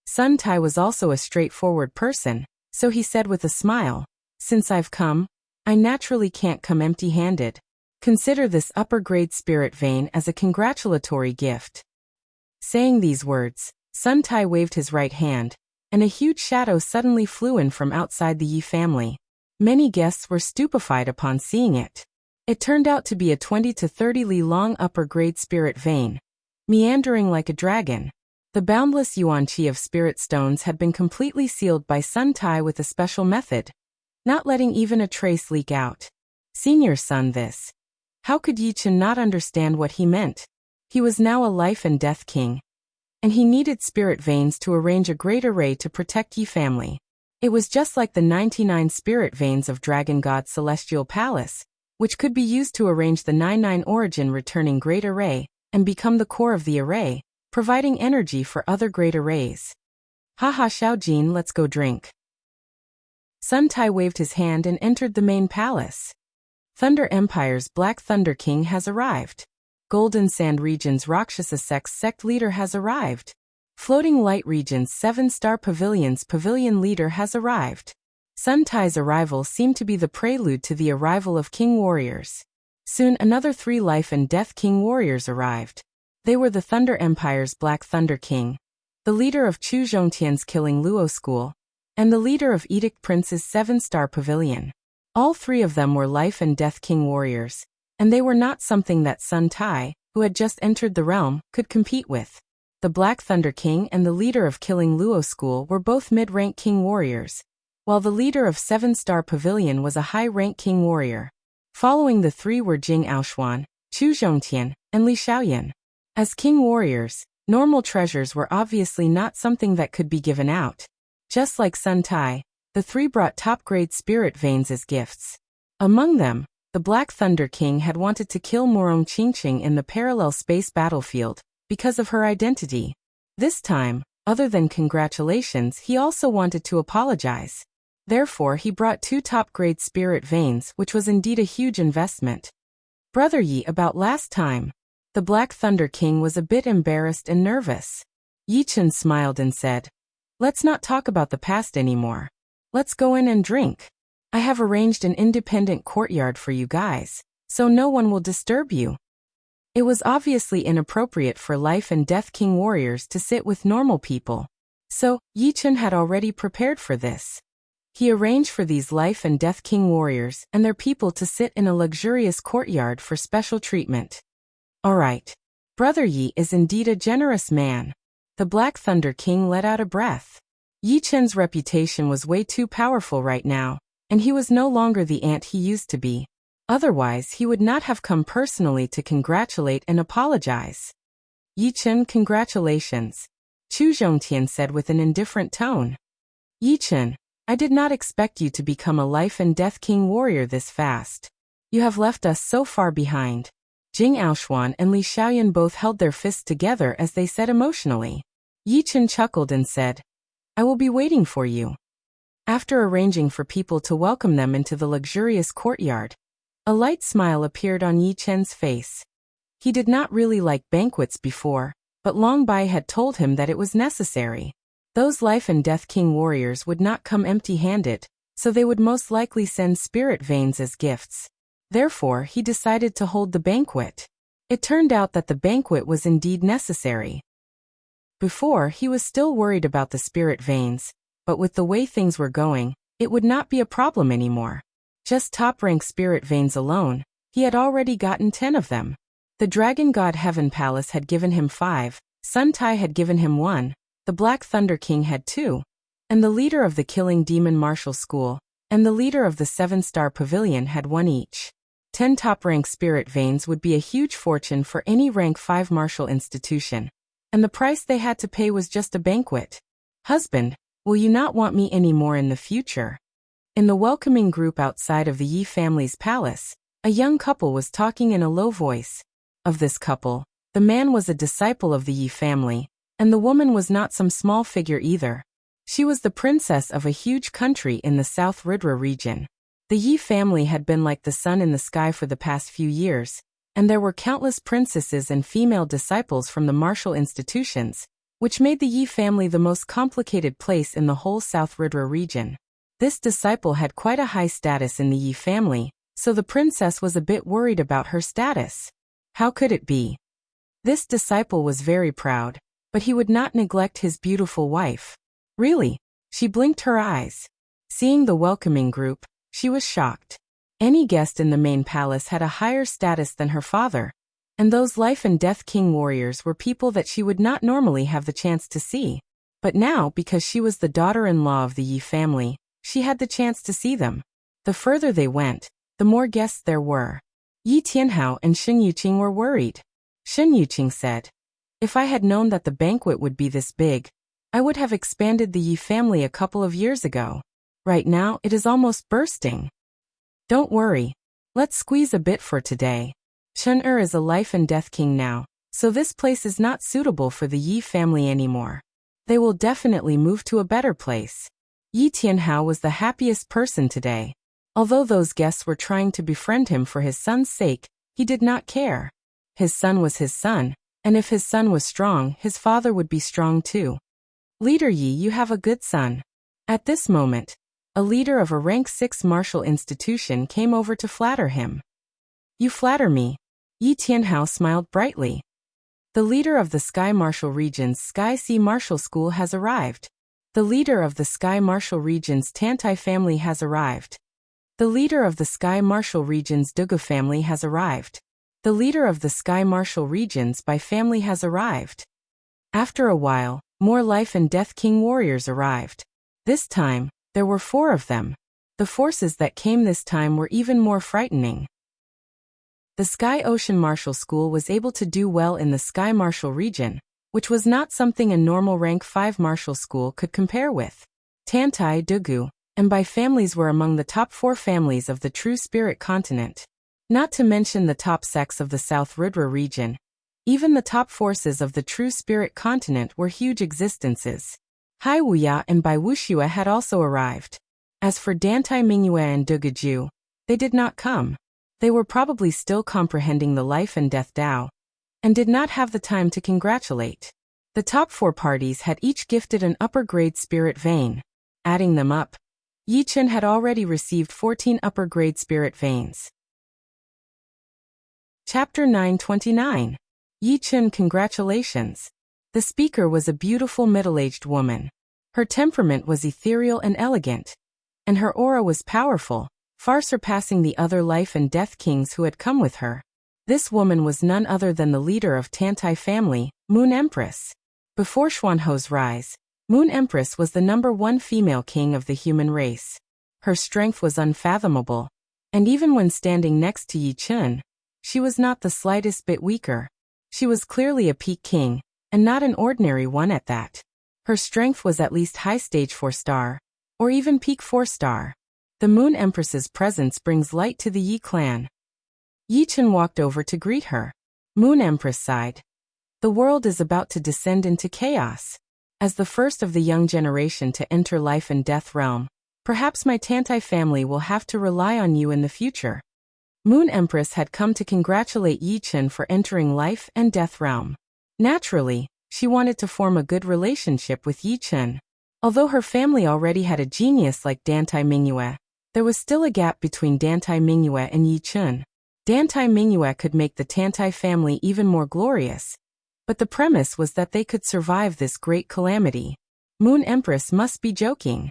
Sun Tai was also a straightforward person, so he said with a smile, Since I've come, I naturally can't come empty-handed. Consider this upper-grade spirit vein as a congratulatory gift. Saying these words, Sun Tai waved his right hand, and a huge shadow suddenly flew in from outside the Yi family. Many guests were stupefied upon seeing it. It turned out to be a 20 to 30 li long upper-grade spirit vein, meandering like a dragon. The boundless yuan-qi of spirit stones had been completely sealed by Sun Tai with a special method, not letting even a trace leak out. Senior son, this. How could Yi Chen not understand what he meant? He was now a life and death king, and he needed spirit veins to arrange a great array to protect Yi family. It was just like the 99 spirit veins of Dragon God Celestial Palace, which could be used to arrange the 99 origin returning great array, and become the core of the array, providing energy for other great arrays. Haha, Xiaojin, let's go drink. Sun Tai waved his hand and entered the main palace. Thunder Empire's Black Thunder King has arrived. Golden Sand Region's Rakshasa sect leader has arrived. Floating Light Region's 7-star Pavilion's pavilion leader has arrived. Sun Tai's arrival seemed to be the prelude to the arrival of king warriors. Soon another 3 life and death king warriors arrived. They were the Thunder Empire's Black Thunder King, the leader of Chu Zhongtian's Killing Luo School, and the leader of Edict Prince's 7-star Pavilion. All 3 of them were life and death king warriors, and they were not something that Sun Tai, who had just entered the realm, could compete with. The Black Thunder King and the leader of Killing Luo School were both mid-rank king warriors, while the leader of 7-star Pavilion was a high-rank king warrior. Following the 3 were Jing Aoshuan, Chu Zhongtian, and Li Xiaoyan. As king warriors, normal treasures were obviously not something that could be given out. Just like Sun Tai, the 3 brought top-grade spirit veins as gifts. Among them, the Black Thunder King had wanted to kill Morong Qingqing in the parallel space battlefield, because of her identity. This time, other than congratulations, he also wanted to apologize. Therefore, he brought 2 top-grade spirit veins, which was indeed a huge investment. Brother Yi, about last time. The Black Thunder King was a bit embarrassed and nervous. Yi Chen smiled and said, Let's not talk about the past anymore. Let's go in and drink. I have arranged an independent courtyard for you guys, so no one will disturb you. It was obviously inappropriate for life and death king warriors to sit with normal people. So, Yi Chen had already prepared for this. He arranged for these life and death king warriors and their people to sit in a luxurious courtyard for special treatment. Alright. Brother Yi is indeed a generous man. The Black Thunder King let out a breath. Yi Chen's reputation was way too powerful right now, and he was no longer the ant he used to be. Otherwise, he would not have come personally to congratulate and apologize. Yi Chen, congratulations. Chu Zhongtian said with an indifferent tone. Yi Chen, I did not expect you to become a life and death king warrior this fast. You have left us so far behind. Jing Aoxuan and Li Xiaoyan both held their fists together as they said emotionally. Yi Chen chuckled and said, I will be waiting for you. After arranging for people to welcome them into the luxurious courtyard, a light smile appeared on Yi Chen's face. He did not really like banquets before, but Long Bai had told him that it was necessary. Those life and death king warriors would not come empty-handed, so they would most likely send spirit veins as gifts. Therefore, he decided to hold the banquet. It turned out that the banquet was indeed necessary. Before, he was still worried about the spirit veins, but with the way things were going, it would not be a problem anymore. Just top-rank spirit veins alone, he had already gotten 10 of them. The Dragon God Heaven Palace had given him 5, Sun Tai had given him 1, the Black Thunder King had 2, and the leader of the Killing Demon Martial School, and the leader of the 7-Star Pavilion had 1 each. 10 top-rank spirit veins would be a huge fortune for any rank 5 martial institution, and the price they had to pay was just a banquet. Husband, will you not want me any more in the future? In the welcoming group outside of the Yi family's palace, a young couple was talking in a low voice. Of this couple, the man was a disciple of the Yi family, and the woman was not some small figure either. She was the princess of a huge country in the South Ridra region. The Yi family had been like the sun in the sky for the past few years, and there were countless princesses and female disciples from the martial institutions, which made the Yi family the most complicated place in the whole South Ridra region. This disciple had quite a high status in the Yi family, so the princess was a bit worried about her status. How could it be? This disciple was very proud, but he would not neglect his beautiful wife. Really? She blinked her eyes. Seeing the welcoming group, she was shocked. Any guest in the main palace had a higher status than her father, and those life and death king warriors were people that she would not normally have the chance to see. But now, because she was the daughter-in-law of the Yi family, she had the chance to see them. The further they went, the more guests there were. Yi Tianhao and Shen Yuqing were worried. Shen Yuqing said, if I had known that the banquet would be this big, I would have expanded the Yi family a couple of years ago. Right now, it is almost bursting. Don't worry. Let's squeeze a bit for today. Chen is a life and death king now, so this place is not suitable for the Yi family anymore. They will definitely move to a better place. Yi Tianhao was the happiest person today. Although those guests were trying to befriend him for his son's sake, he did not care. His son was his son, and if his son was strong, his father would be strong too. Leader Yi, you have a good son. At this moment, a leader of a rank 6 martial institution came over to flatter him. You flatter me. Yi Tianhao smiled brightly. The leader of the Sky Martial Region's Sky Sea Martial School has arrived. The leader of the Sky Martial Region's Tantai family has arrived. The leader of the Sky Martial Region's Dugu family has arrived. The leader of the Sky Martial Region's Bai family has arrived. After a while, more life and death king warriors arrived. This time, there were 4 of them. The forces that came this time were even more frightening. The Sky Ocean Martial School was able to do well in the Sky Martial region, which was not something a normal rank 5 martial school could compare with. Tantai, Dugu, and Bai families were among the top 4 families of the True Spirit continent. Not to mention the top sects of the South Ridra region. Even the top forces of the True Spirit continent were huge existences. Hai Wuya and Bai Wuxue had also arrived. As for Dantai Mingyue and Dugaju, they did not come. They were probably still comprehending the life and death Tao, and did not have the time to congratulate. The top 4 parties had each gifted an upper-grade spirit vein. Adding them up, Yi Chen had already received 14 upper-grade spirit veins. Chapter 929. Yi Chen, congratulations. The speaker was a beautiful middle-aged woman. Her temperament was ethereal and elegant, and her aura was powerful, far surpassing the other life and death kings who had come with her. This woman was none other than the leader of Tantai family, Moon Empress. Before Xuanho's rise, Moon Empress was the #1 female king of the human race. Her strength was unfathomable, and even when standing next to Yi Chen, she was not the slightest bit weaker. She was clearly a peak king, and not an ordinary one at that. Her strength was at least high stage 4-star, or even peak 4-star. The Moon Empress's presence brings light to the Yi clan, Yi Chen walked over to greet her. Moon Empress sighed. The world is about to descend into chaos. As the first of the young generation to enter life and death realm, perhaps my Tantai family will have to rely on you in the future. Moon Empress had come to congratulate Yi Chen for entering life and death realm. Naturally, she wanted to form a good relationship with Yi Chen. Although her family already had a genius like Dantai Mingyue, there was still a gap between Dantai Mingyue and Yi Chen. Dantai Mingyue could make the Tantai family even more glorious, but the premise was that they could survive this great calamity. Moon Empress must be joking.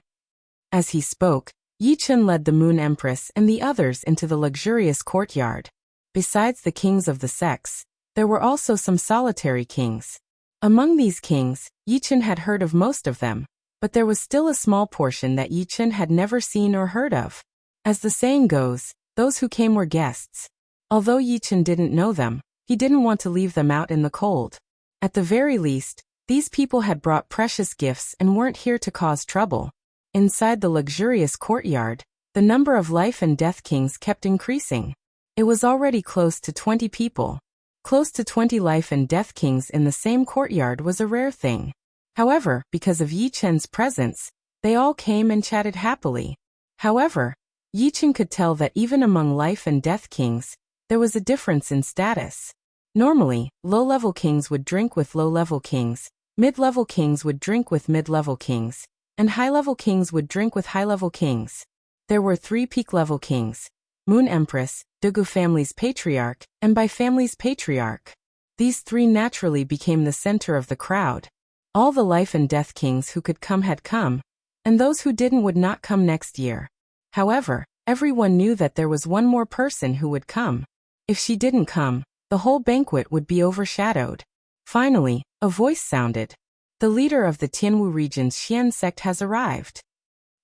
As he spoke, Yi Chen led the Moon Empress and the others into the luxurious courtyard. Besides the kings of the sects, there were also some solitary kings. Among these kings, Yi Chen had heard of most of them, but there was still a small portion that Yi Chen had never seen or heard of. As the saying goes, those who came were guests. Although Yi Chen didn't know them, he didn't want to leave them out in the cold. At the very least, these people had brought precious gifts and weren't here to cause trouble. Inside the luxurious courtyard, the number of life and death kings kept increasing. It was already close to 20 people. Close to 20 life and death kings in the same courtyard was a rare thing. However, because of Yi Chen's presence, they all came and chatted happily. However, Yi Chen could tell that even among life and death kings, there was a difference in status. Normally, low-level kings would drink with low-level kings, mid-level kings would drink with mid-level kings, and high-level kings would drink with high-level kings. There were 3 peak-level kings: Moon Empress, Dugu family's patriarch, and Bai family's patriarch. These 3 naturally became the center of the crowd. All the life and death kings who could come had come, and those who didn't would not come next year. However, everyone knew that there was one more person who would come. If she didn't come, the whole banquet would be overshadowed. Finally, a voice sounded. The leader of the Tianwu region's Xian sect has arrived.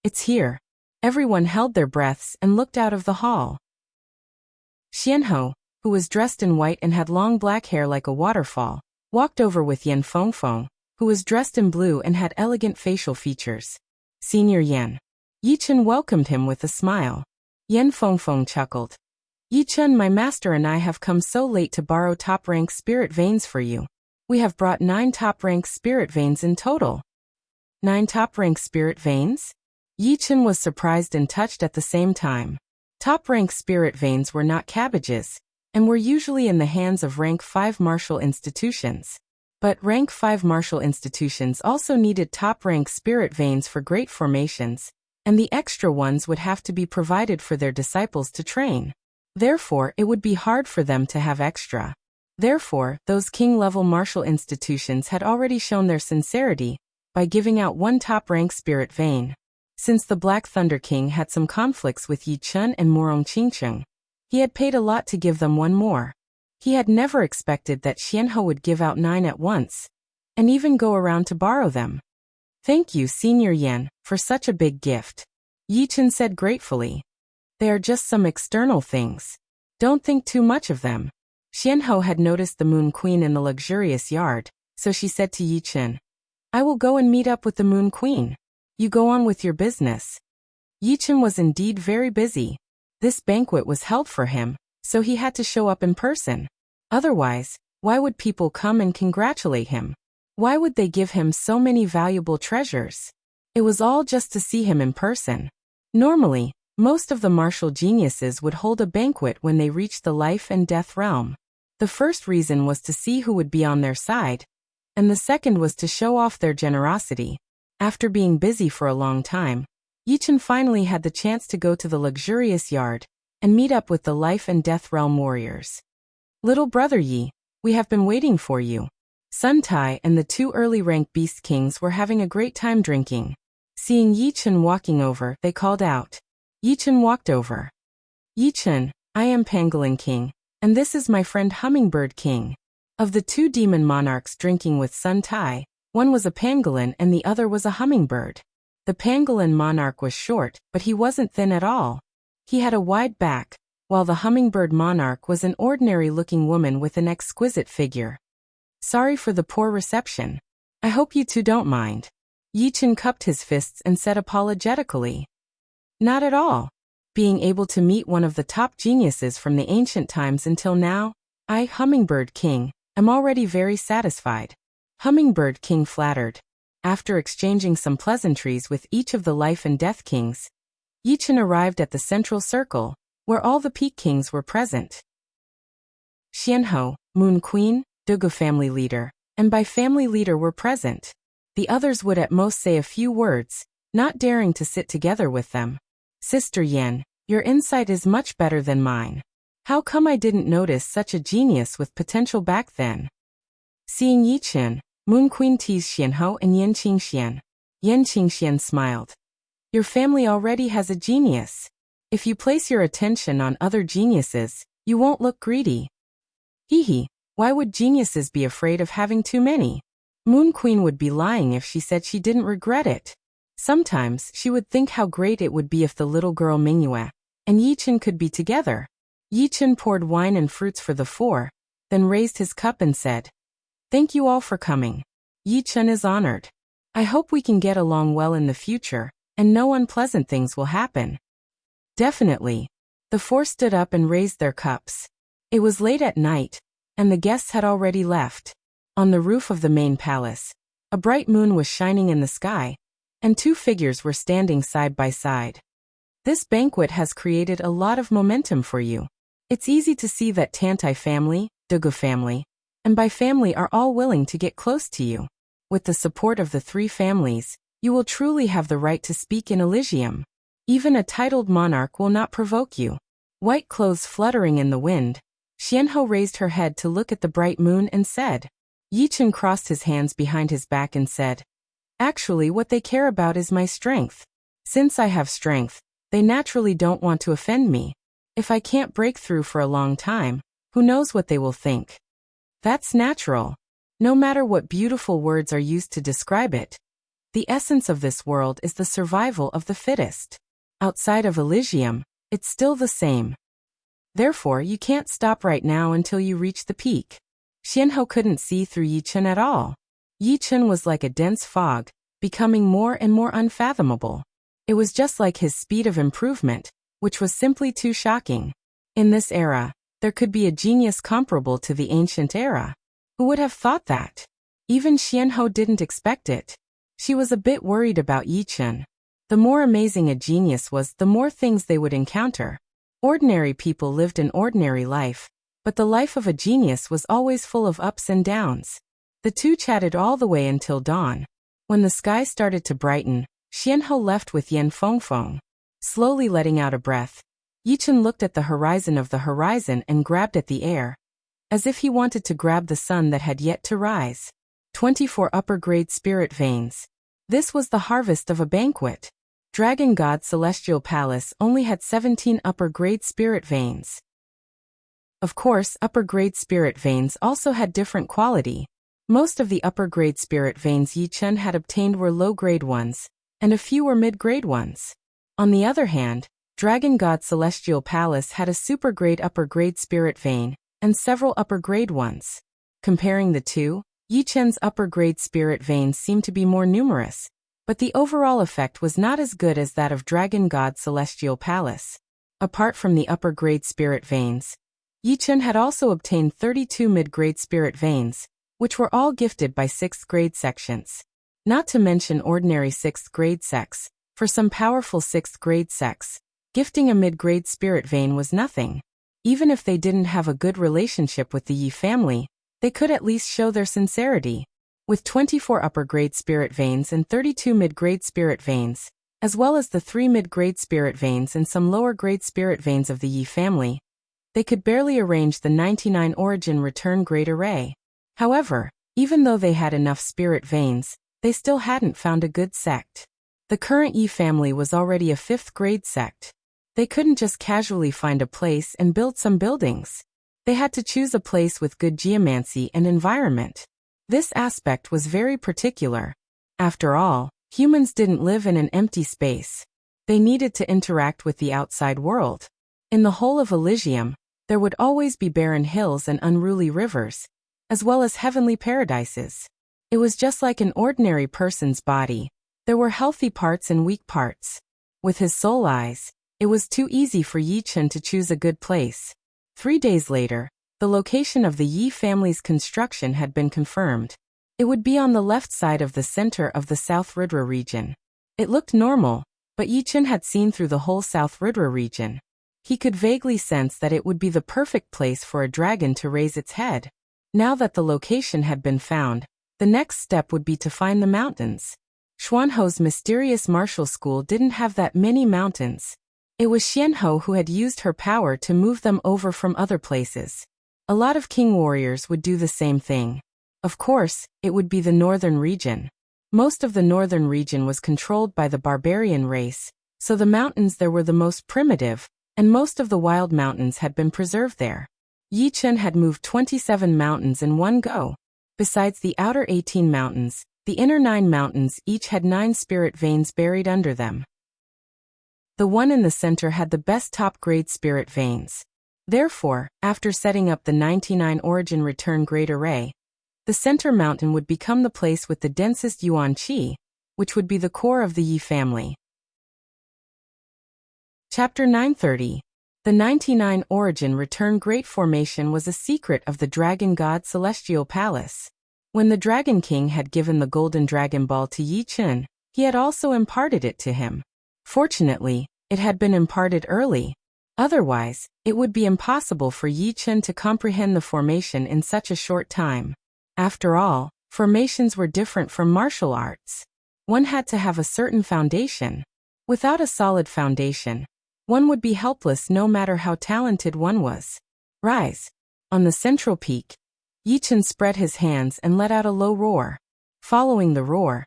It's here. Everyone held their breaths and looked out of the hall. Xianho, who was dressed in white and had long black hair like a waterfall, walked over with Yan Fengfeng, who was dressed in blue and had elegant facial features. Senior Yan. Yi Chen welcomed him with a smile. Yan Fengfeng chuckled. Yi Chen, my master and I have come so late to borrow top-rank spirit veins for you. We have brought 9 top-rank spirit veins in total. 9 top-rank spirit veins? Yi Chen was surprised and touched at the same time. Top-rank spirit veins were not cabbages, and were usually in the hands of rank 5 martial institutions. But rank 5 martial institutions also needed top-rank spirit veins for great formations, and the extra ones would have to be provided for their disciples to train. Therefore, it would be hard for them to have extra. Therefore, those king-level martial institutions had already shown their sincerity by giving out 1 top-rank spirit vein. Since the Black Thunder King had some conflicts with Yi Chen and Morong Qingcheng, he had paid a lot to give them 1 more. He had never expected that Xianho would give out 9 at once, and even go around to borrow them. Thank you, Senior Yan, for such a big gift. Yi Chen said gratefully. They are just some external things. Don't think too much of them. Xianho had noticed the Moon Queen in the luxurious yard, so she said to Yi Chen, I will go and meet up with the Moon Queen. You go on with your business. Yi Chen was indeed very busy. This banquet was held for him, so he had to show up in person. Otherwise, why would people come and congratulate him? Why would they give him so many valuable treasures? It was all just to see him in person. Normally, most of the martial geniuses would hold a banquet when they reached the life and death realm. The first reason was to see who would be on their side, and the second was to show off their generosity. After being busy for a long time, Yi Chen finally had the chance to go to the luxurious yard and meet up with the life and death realm warriors. Little brother Yi, we have been waiting for you. Sun Tai and the 2 early-rank beast kings were having a great time drinking. Seeing Yi Chen walking over, they called out. Yi Chen walked over. Yi Chen, I am Pangolin King, and this is my friend Hummingbird King. Of the 2 demon monarchs drinking with Sun Tai, one was a pangolin and the other was a hummingbird. The pangolin monarch was short, but he wasn't thin at all. He had a wide back, while the hummingbird monarch was an ordinary-looking woman with an exquisite figure. Sorry for the poor reception. I hope you 2 don't mind. Yi Chen cupped his fists and said apologetically. Not at all. being able to meet one of the top geniuses from the ancient times until now. I, Hummingbird King, am already very satisfied. Hummingbird King flattered. After exchanging some pleasantries with each of the life and death kings, Yichen arrived at the central circle, where all the peak kings were present. Xianhou, Moon Queen, Dugu family leader, and Bai family leader were present. The others would at most say a few words, not daring to sit together with them. Sister Yan, your insight is much better than mine. How come I didn't notice such a genius with potential back then? Seeing Yichen, Moon Queen teased Xianhou and Yan Qingxian. Yan Qingxian smiled. Your family already has a genius. If you place your attention on other geniuses, you won't look greedy. Hee, why would geniuses be afraid of having too many? Moon Queen would be lying if she said she didn't regret it. Sometimes she would think how great it would be if the little girl Mingyue and Yichen could be together. Yichen poured wine and fruits for the four, then raised his cup and said, "Thank you all for coming. Yichen is honored. I hope we can get along well in the future, and no unpleasant things will happen." Definitely. The four stood up and raised their cups. It was late at night, and the guests had already left. On the roof of the main palace, a bright moon was shining in the sky, and two figures were standing side by side. This banquet has created a lot of momentum for you. It's easy to see that Tantai family, Dugu family, and Bai family are all willing to get close to you. With the support of the three families, you will truly have the right to speak in Elysium. Even a titled monarch will not provoke you. White clothes fluttering in the wind, Xianhou raised her head to look at the bright moon and said. Yichen crossed his hands behind his back and said, "Actually, what they care about is my strength. Since I have strength, they naturally don't want to offend me. If I can't break through for a long time, who knows what they will think? That's natural. No matter what beautiful words are used to describe it, the essence of this world is the survival of the fittest. Outside of Elysium, it's still the same. Therefore, you can't stop right now until you reach the peak." Xianhou couldn't see through Yichen at all. Yichen was like a dense fog, becoming more and more unfathomable. It was just like his speed of improvement, which was simply too shocking. In this era, there could be a genius comparable to the ancient era. Who would have thought that? Even Xianhou didn't expect it. She was a bit worried about Yichen. The more amazing a genius was, the more things they would encounter. Ordinary people lived an ordinary life, but the life of a genius was always full of ups and downs. The two chatted all the way until dawn. When the sky started to brighten, Xianhou left with Yan Fengfeng. Slowly letting out a breath, Yichen looked at the horizon and grabbed at the air, as if he wanted to grab the sun that had yet to rise. 24 upper-grade spirit veins. This was the harvest of a banquet. Dragon God Celestial Palace only had 17 upper-grade spirit veins. Of course, upper-grade spirit veins also had different quality. Most of the upper-grade spirit veins Yichen had obtained were low-grade ones, and a few were mid-grade ones. On the other hand, Dragon God Celestial Palace had a super-grade upper-grade spirit vein, and several upper-grade ones. Comparing the two, Yichen's upper-grade spirit veins seemed to be more numerous, but the overall effect was not as good as that of Dragon God Celestial Palace. Apart from the upper-grade spirit veins, Yichen had also obtained 32 mid-grade spirit veins, which were all gifted by 6th grade sections. Not to mention ordinary 6th grade sects. For some powerful 6th grade sects, gifting a mid-grade spirit vein was nothing. Even if they didn't have a good relationship with the Yi family, they could at least show their sincerity. With 24 upper-grade spirit veins and 32 mid-grade spirit veins, as well as the 3 mid-grade spirit veins and some lower-grade spirit veins of the Yi family, they could barely arrange the 99 origin return grade array. However, even though they had enough spirit veins, they still hadn't found a good sect. The current Yi family was already a 5th grade sect. They couldn't just casually find a place and build some buildings. They had to choose a place with good geomancy and environment. This aspect was very particular. After all, humans didn't live in an empty space. They needed to interact with the outside world. In the whole of Elysium, there would always be barren hills and unruly rivers, as well as heavenly paradises. It was just like an ordinary person's body. There were healthy parts and weak parts. With his soul eyes, It was too easy for Yi Chen to choose a good place. 3 days later, the location of the Yi family's construction had been confirmed. It would be on the left side of the center of the South Ridra region. It looked normal, but Yi Chen had seen through the whole South Ridra region. He could vaguely sense that it would be the perfect place for a dragon to raise its head. Now that the location had been found, the next step would be to find the mountains. Xuanho's mysterious martial school didn't have that many mountains. It was Xianhou who had used her power to move them over from other places. A lot of king warriors would do the same thing. Of course, it would be the northern region. Most of the northern region was controlled by the barbarian race, so the mountains there were the most primitive, and most of the wild mountains had been preserved there. Yi Chen had moved 27 mountains in one go. Besides the outer 18 mountains, the inner 9 mountains each had 9 spirit veins buried under them. The one in the center had the best top-grade spirit veins. Therefore, after setting up the 99 origin return great array, the center mountain would become the place with the densest yuan qi, which would be the core of the Yi family. Chapter 930. The 99 origin return great formation was a secret of the dragon god celestial palace. When the Dragon King had given the golden dragon ball to Yi Chen, he had also imparted it to him. Fortunately, it had been imparted early. Otherwise, it would be impossible for Yi Chen to comprehend the formation in such a short time. After all, formations were different from martial arts. One had to have a certain foundation. Without a solid foundation, one would be helpless no matter how talented one was. Rise. On the central peak, Yi Chen spread his hands and let out a low roar. Following the roar,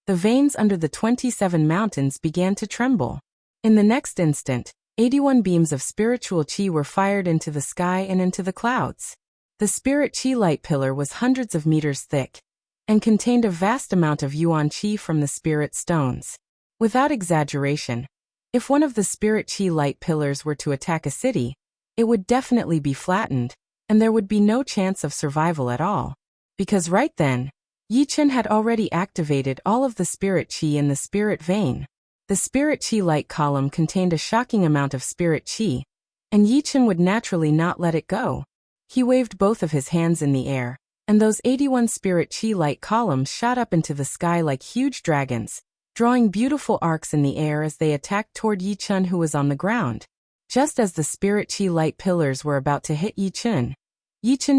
the veins under the 27 mountains began to tremble. In the next instant, 81 beams of spiritual qi were fired into the sky and into the clouds. The spirit qi light pillar was hundreds of meters thick and contained a vast amount of yuan qi from the spirit stones. Without exaggeration, if one of the spirit qi light pillars were to attack a city, it would definitely be flattened, and there would be no chance of survival at all. Because right then, Yi Chen had already activated all of the spirit qi in the spirit vein. The spirit qi light column contained a shocking amount of spirit qi, and Yi Chen would naturally not let it go. He waved both of his hands in the air, and those 81 spirit qi light columns shot up into the sky like huge dragons, drawing beautiful arcs in the air as they attacked toward Yi Chen, who was on the ground. Just as the spirit qi light pillars were about to hit Yi Chen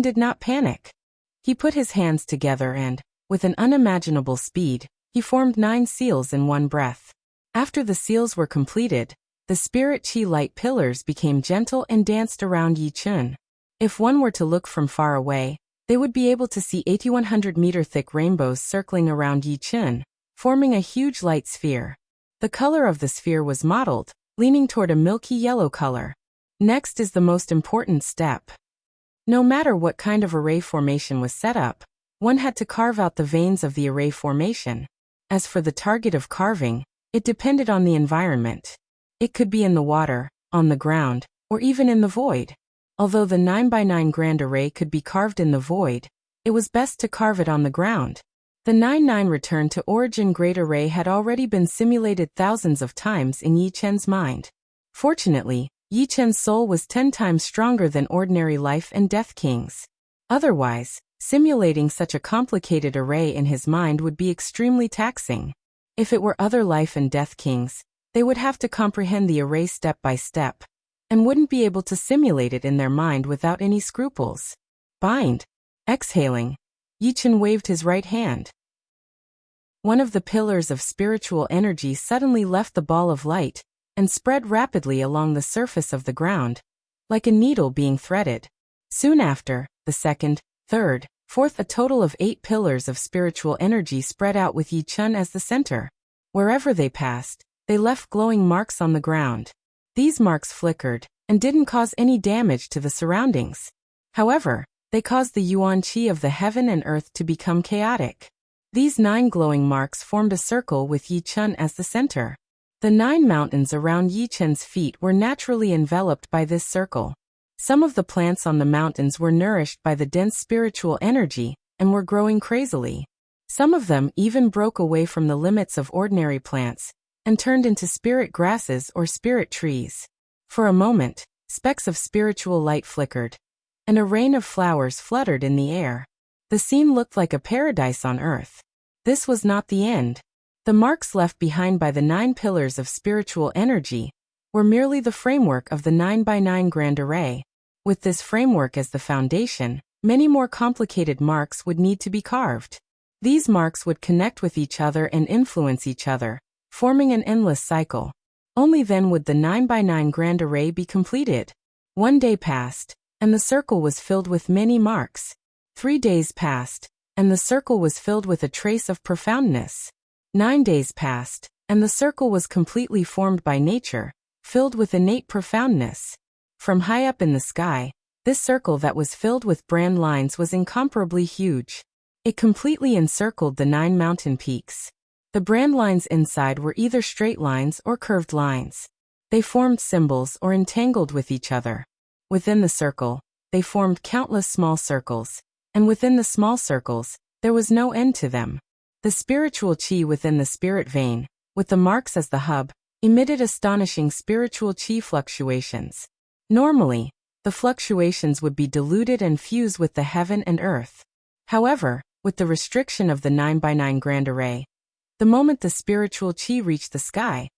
did not panic. He put his hands together and, with an unimaginable speed, he formed 9 seals in one breath. After the seals were completed, the spirit qi light pillars became gentle and danced around Yi Chen. If one were to look from far away, they would be able to see 8,100-meter thick rainbows circling around Yi Chen, forming a huge light sphere. The color of the sphere was mottled, leaning toward a milky yellow color. Next is the most important step. No matter what kind of array formation was set up, one had to carve out the veins of the array formation. As for the target of carving, it depended on the environment. It could be in the water, on the ground, or even in the void. Although the 9x9 grand array could be carved in the void, it was best to carve it on the ground. The 9-9 return to origin great array had already been simulated thousands of times in Yi Chen's mind. Fortunately, Yi Chen's soul was 10 times stronger than ordinary life and death kings. Otherwise, simulating such a complicated array in his mind would be extremely taxing. If it were other life and death kings, they would have to comprehend the array step by step, and wouldn't be able to simulate it in their mind without any scruples. Bind. Exhaling, Yi Chen waved his right hand. One of the pillars of spiritual energy suddenly left the ball of light and spread rapidly along the surface of the ground, like a needle being threaded. Soon after, the second, third, fourth, a total of 8 pillars of spiritual energy spread out with Yi Chen as the center. Wherever they passed, they left glowing marks on the ground. These marks flickered and didn't cause any damage to the surroundings. However, they caused the yuan qi of the heaven and earth to become chaotic. These 9 glowing marks formed a circle with Yi Chen as the center. The 9 mountains around Yi Chen's feet were naturally enveloped by this circle. Some of the plants on the mountains were nourished by the dense spiritual energy and were growing crazily. Some of them even broke away from the limits of ordinary plants and turned into spirit grasses or spirit trees. For a moment, specks of spiritual light flickered, and a rain of flowers fluttered in the air. The scene looked like a paradise on earth. This was not the end. The marks left behind by the 9 pillars of spiritual energy were merely the framework of the 9x9 grand array. With this framework as the foundation, many more complicated marks would need to be carved. These marks would connect with each other and influence each other, forming an endless cycle. Only then would the 9x9 grand array be completed. 1 day passed, and the circle was filled with many marks. 3 days passed, and the circle was filled with a trace of profoundness. 9 days passed, and the circle was completely formed by nature, filled with innate profoundness. From high up in the sky, this circle that was filled with brand lines was incomparably huge. It completely encircled the 9 mountain peaks. The brand lines inside were either straight lines or curved lines. They formed symbols or entangled with each other. Within the circle, they formed countless small circles, and within the small circles, there was no end to them. The spiritual chi within the spirit vein, with the marks as the hub, emitted astonishing spiritual chi fluctuations. Normally, the fluctuations would be diluted and fused with the heaven and earth. However, with the restriction of the 9x9 grand array, the moment the spiritual chi reached the sky,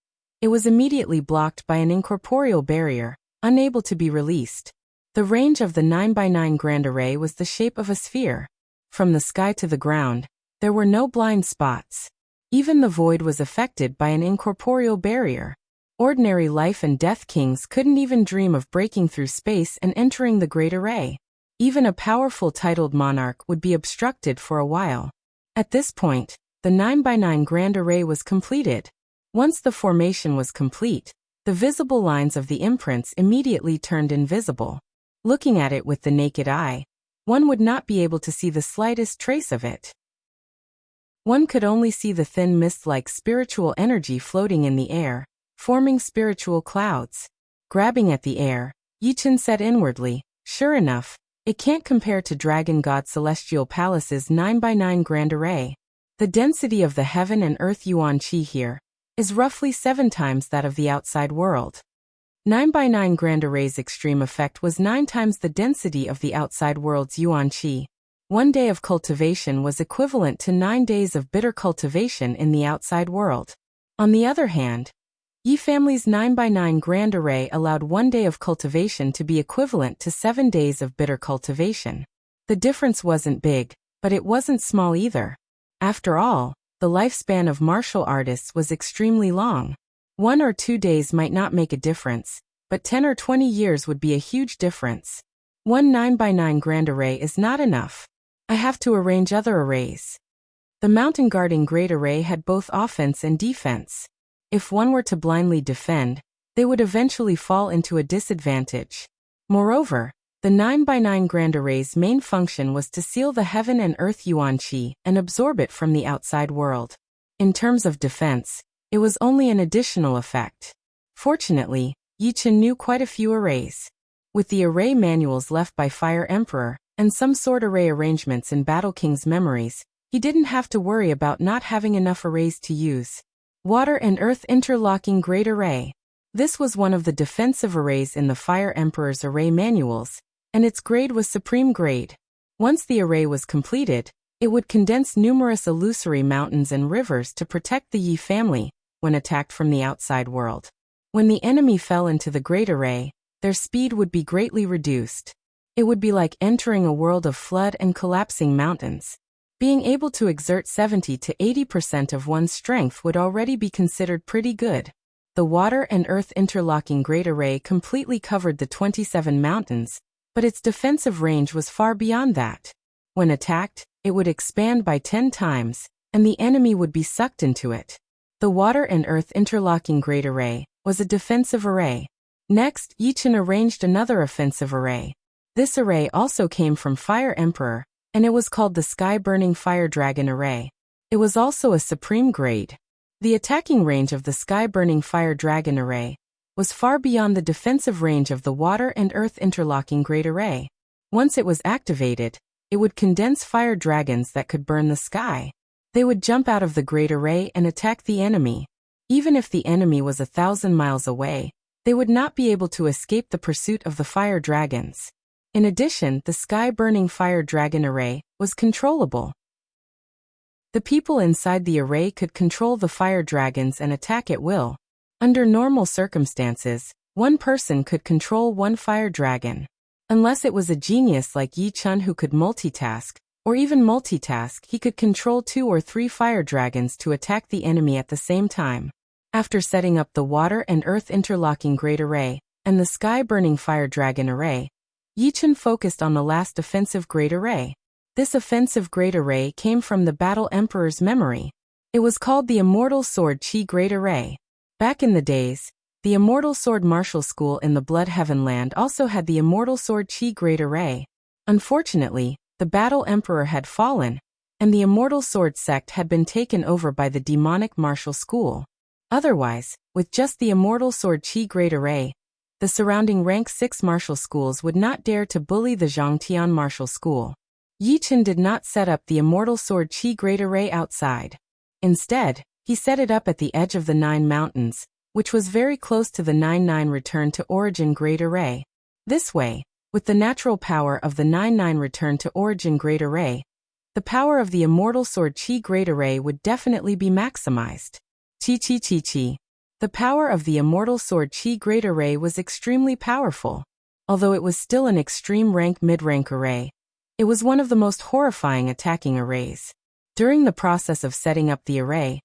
it was immediately blocked by an incorporeal barrier, unable to be released. The range of the 9x9 grand array was the shape of a sphere. From the sky to the ground, there were no blind spots. Even the void was affected by an incorporeal barrier. Ordinary life and death kings couldn't even dream of breaking through space and entering the great array. Even a powerful titled monarch would be obstructed for a while. At this point, the 9x9 grand array was completed. Once the formation was complete, the visible lines of the imprints immediately turned invisible. Looking at it with the naked eye, one would not be able to see the slightest trace of it. One could only see the thin mist-like spiritual energy floating in the air, forming spiritual clouds. Grabbing at the air, Yichen said inwardly, "Sure enough, it can't compare to Dragon God Celestial Palace's 9x9 grand array. The density of the heaven and earth yuan qi here is roughly 7 times that of the outside world. 9x9 grand array's extreme effect was 9 times the density of the outside world's yuan qi. 1 day of cultivation was equivalent to 9 days of bitter cultivation in the outside world. On the other hand, Yi family's 9x9 grand array allowed 1 day of cultivation to be equivalent to 7 days of bitter cultivation. The difference wasn't big, but it wasn't small either. After all, the lifespan of martial artists was extremely long. 1 or 2 days might not make a difference, but 10 or 20 years would be a huge difference. 1 9x9 grand array is not enough. I have to arrange other arrays. The mountain guarding great array had both offense and defense. If one were to blindly defend, they would eventually fall into a disadvantage. Moreover, the 9x9 grand array's main function was to seal the heaven and earth yuan qi and absorb it from the outside world. In terms of defense, it was only an additional effect. Fortunately, Yichen knew quite a few arrays. With the array manuals left by Fire Emperor, and some sword array arrangements in Battle King's memories, he didn't have to worry about not having enough arrays to use. Water and Earth Interlocking Great Array. This was one of the defensive arrays in the Fire Emperor's array manuals, and its grade was Supreme Grade. Once the array was completed, it would condense numerous illusory mountains and rivers to protect the Yi family when attacked from the outside world. When the enemy fell into the Great Array, their speed would be greatly reduced. It would be like entering a world of flood and collapsing mountains. Being able to exert 70 to 80% of one's strength would already be considered pretty good. The Water and Earth Interlocking Great Array completely covered the 27 mountains, but its defensive range was far beyond that. When attacked, it would expand by 10 times, and the enemy would be sucked into it. The Water and Earth Interlocking Great Array was a defensive array. Next, Yichen arranged another offensive array. This array also came from Fire Emperor, and it was called the Sky Burning Fire Dragon Array. It was also a supreme grade. The attacking range of the Sky Burning Fire Dragon Array was far beyond the defensive range of the Water and Earth Interlocking Great Array. Once it was activated, it would condense fire dragons that could burn the sky. They would jump out of the Great Array and attack the enemy. Even if the enemy was 1,000 miles away, they would not be able to escape the pursuit of the fire dragons. In addition, the sky-burning fire dragon array was controllable. The people inside the array could control the fire dragons and attack at will. Under normal circumstances, one person could control one fire dragon. Unless it was a genius like Yi Chun who could multitask, or even multitask, he could control 2 or 3 fire dragons to attack the enemy at the same time. After setting up the water and earth interlocking great array, and the sky-burning fire dragon array, Yi Chun focused on the last offensive great array. This offensive great array came from the Battle Emperor's memory. It was called the Immortal Sword Chi Great Array. Back in the days, the Immortal Sword Martial School in the Blood Heaven Land also had the Immortal Sword Chi Great Array. Unfortunately, the Battle Emperor had fallen, and the Immortal Sword sect had been taken over by the demonic martial school. Otherwise, with just the Immortal Sword Chi Great Array, the surrounding rank 6 martial schools would not dare to bully the Zhangtian martial school. Yi Chun did not set up the Immortal Sword Chi Great Array outside. Instead, he set it up at the edge of the 9 mountains, which was very close to the 9-9 Return to Origin Great Array. This way, with the natural power of the 9-9 Return to Origin Great Array, the power of the Immortal Sword Chi Great Array would definitely be maximized. Chi. The power of the Immortal Sword Chi Great Array was extremely powerful. Although it was still an extreme rank mid-rank array, it was one of the most horrifying attacking arrays. During the process of setting up the array,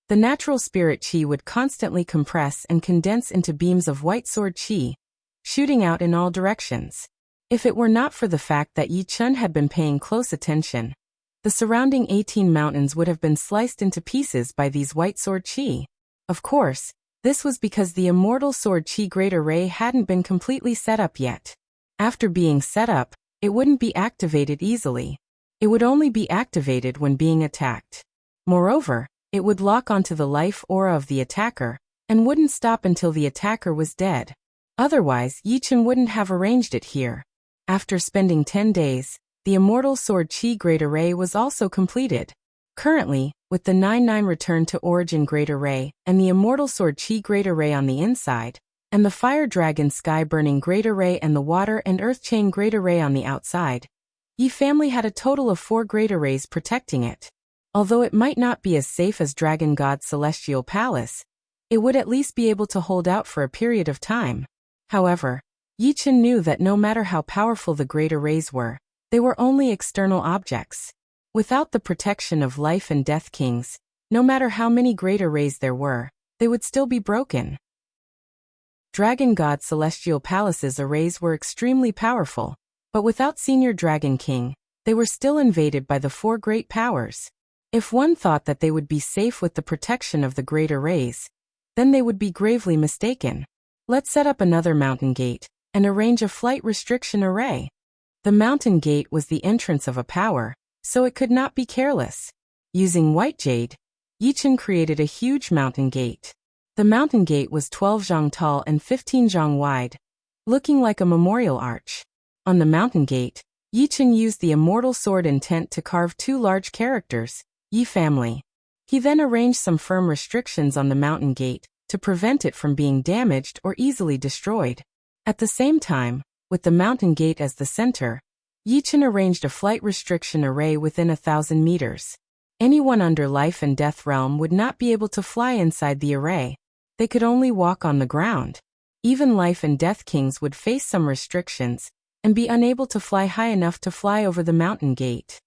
the natural spirit chi would constantly compress and condense into beams of white sword chi, shooting out in all directions. If it were not for the fact that Yi Chun had been paying close attention, the surrounding 18 mountains would have been sliced into pieces by these white sword chi. Of course, this was because the Immortal Sword Chi Great Array hadn't been completely set up yet. After being set up, it wouldn't be activated easily. It would only be activated when being attacked. Moreover, it would lock onto the life aura of the attacker, and wouldn't stop until the attacker was dead. Otherwise, Yi Chun wouldn't have arranged it here. After spending 10 days, the Immortal Sword Chi Great Array was also completed. Currently, with the 9-9 Return to Origin Great Array, and the Immortal Sword Chi Great Array on the inside, and the Fire Dragon Sky Burning Great Array and the Water and Earth Chain Great Array on the outside, Yi family had a total of 4 great arrays protecting it. Although it might not be as safe as Dragon God's Celestial Palace, it would at least be able to hold out for a period of time. However, Yi Chun knew that no matter how powerful the great arrays were, they were only external objects. Without the protection of life and death kings, no matter how many great arrays there were, they would still be broken. Dragon God Celestial Palace's arrays were extremely powerful, but without Senior Dragon King, they were still invaded by the 4 great powers. If one thought that they would be safe with the protection of the great arrays, then they would be gravely mistaken. Let's set up another mountain gate, and arrange a flight restriction array. The mountain gate was the entrance of a power, so it could not be careless. Using white jade, Yi Chun created a huge mountain gate. The mountain gate was 12 zhang tall and 15 zhang wide, looking like a memorial arch. On the mountain gate, Yi Chun used the immortal sword intent to carve 2 large characters, Yi family. He then arranged some firm restrictions on the mountain gate to prevent it from being damaged or easily destroyed. At the same time, with the mountain gate as the center, Yi Chun arranged a flight restriction array within 1,000 meters. Anyone under life and death realm would not be able to fly inside the array. They could only walk on the ground. Even life and death kings would face some restrictions and be unable to fly high enough to fly over the mountain gate.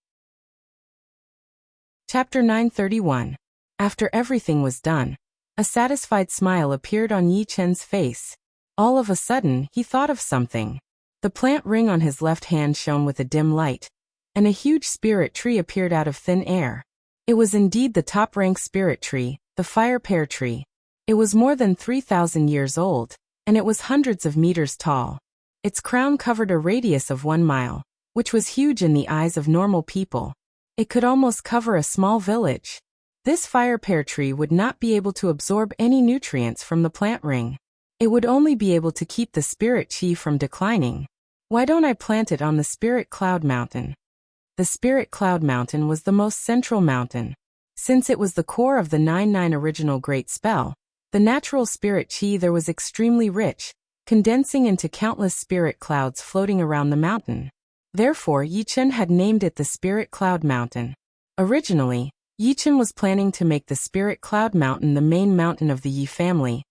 Chapter 931. After everything was done, a satisfied smile appeared on Yi Chun's face. All of a sudden, he thought of something. The plant ring on his left hand shone with a dim light, and a huge spirit tree appeared out of thin air. It was indeed the top-ranked spirit tree, the fire pear tree. It was more than 3,000 years old, and it was hundreds of meters tall. Its crown covered a radius of 1 mile, which was huge in the eyes of normal people. It could almost cover a small village. This fire pear tree would not be able to absorb any nutrients from the plant ring. It would only be able to keep the spirit chi from declining. Why don't I plant it on the Spirit Cloud Mountain? The Spirit Cloud Mountain was the most central mountain. Since it was the core of the 9-9 original Great Spell, The natural spirit chi there was extremely rich, condensing into countless spirit clouds floating around the mountain. Therefore, Yichen had named it the Spirit Cloud Mountain. Originally, Yichen was planning to make the Spirit Cloud Mountain the main mountain of the Yi family,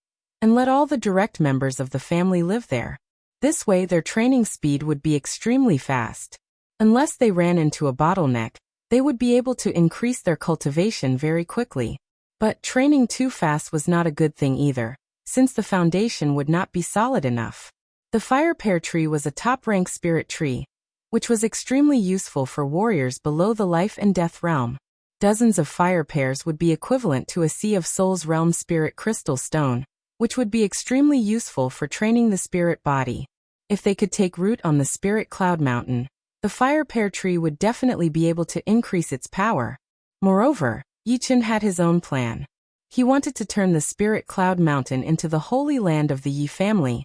and let all the direct members of the family live there. This way their training speed would be extremely fast. Unless they ran into a bottleneck, they would be able to increase their cultivation very quickly. But training too fast was not a good thing either, since the foundation would not be solid enough. The fire pear tree was a top-rank spirit tree, which was extremely useful for warriors below the life and death realm. Dozens of fire pears would be equivalent to a Sea of Souls realm spirit crystal stone, which would be extremely useful for training the spirit body. If they could take root on the Spirit Cloud Mountain, the fire pear tree would definitely be able to increase its power. Moreover, Yichen had his own plan. He wanted to turn the Spirit Cloud Mountain into the holy land of the Yi family,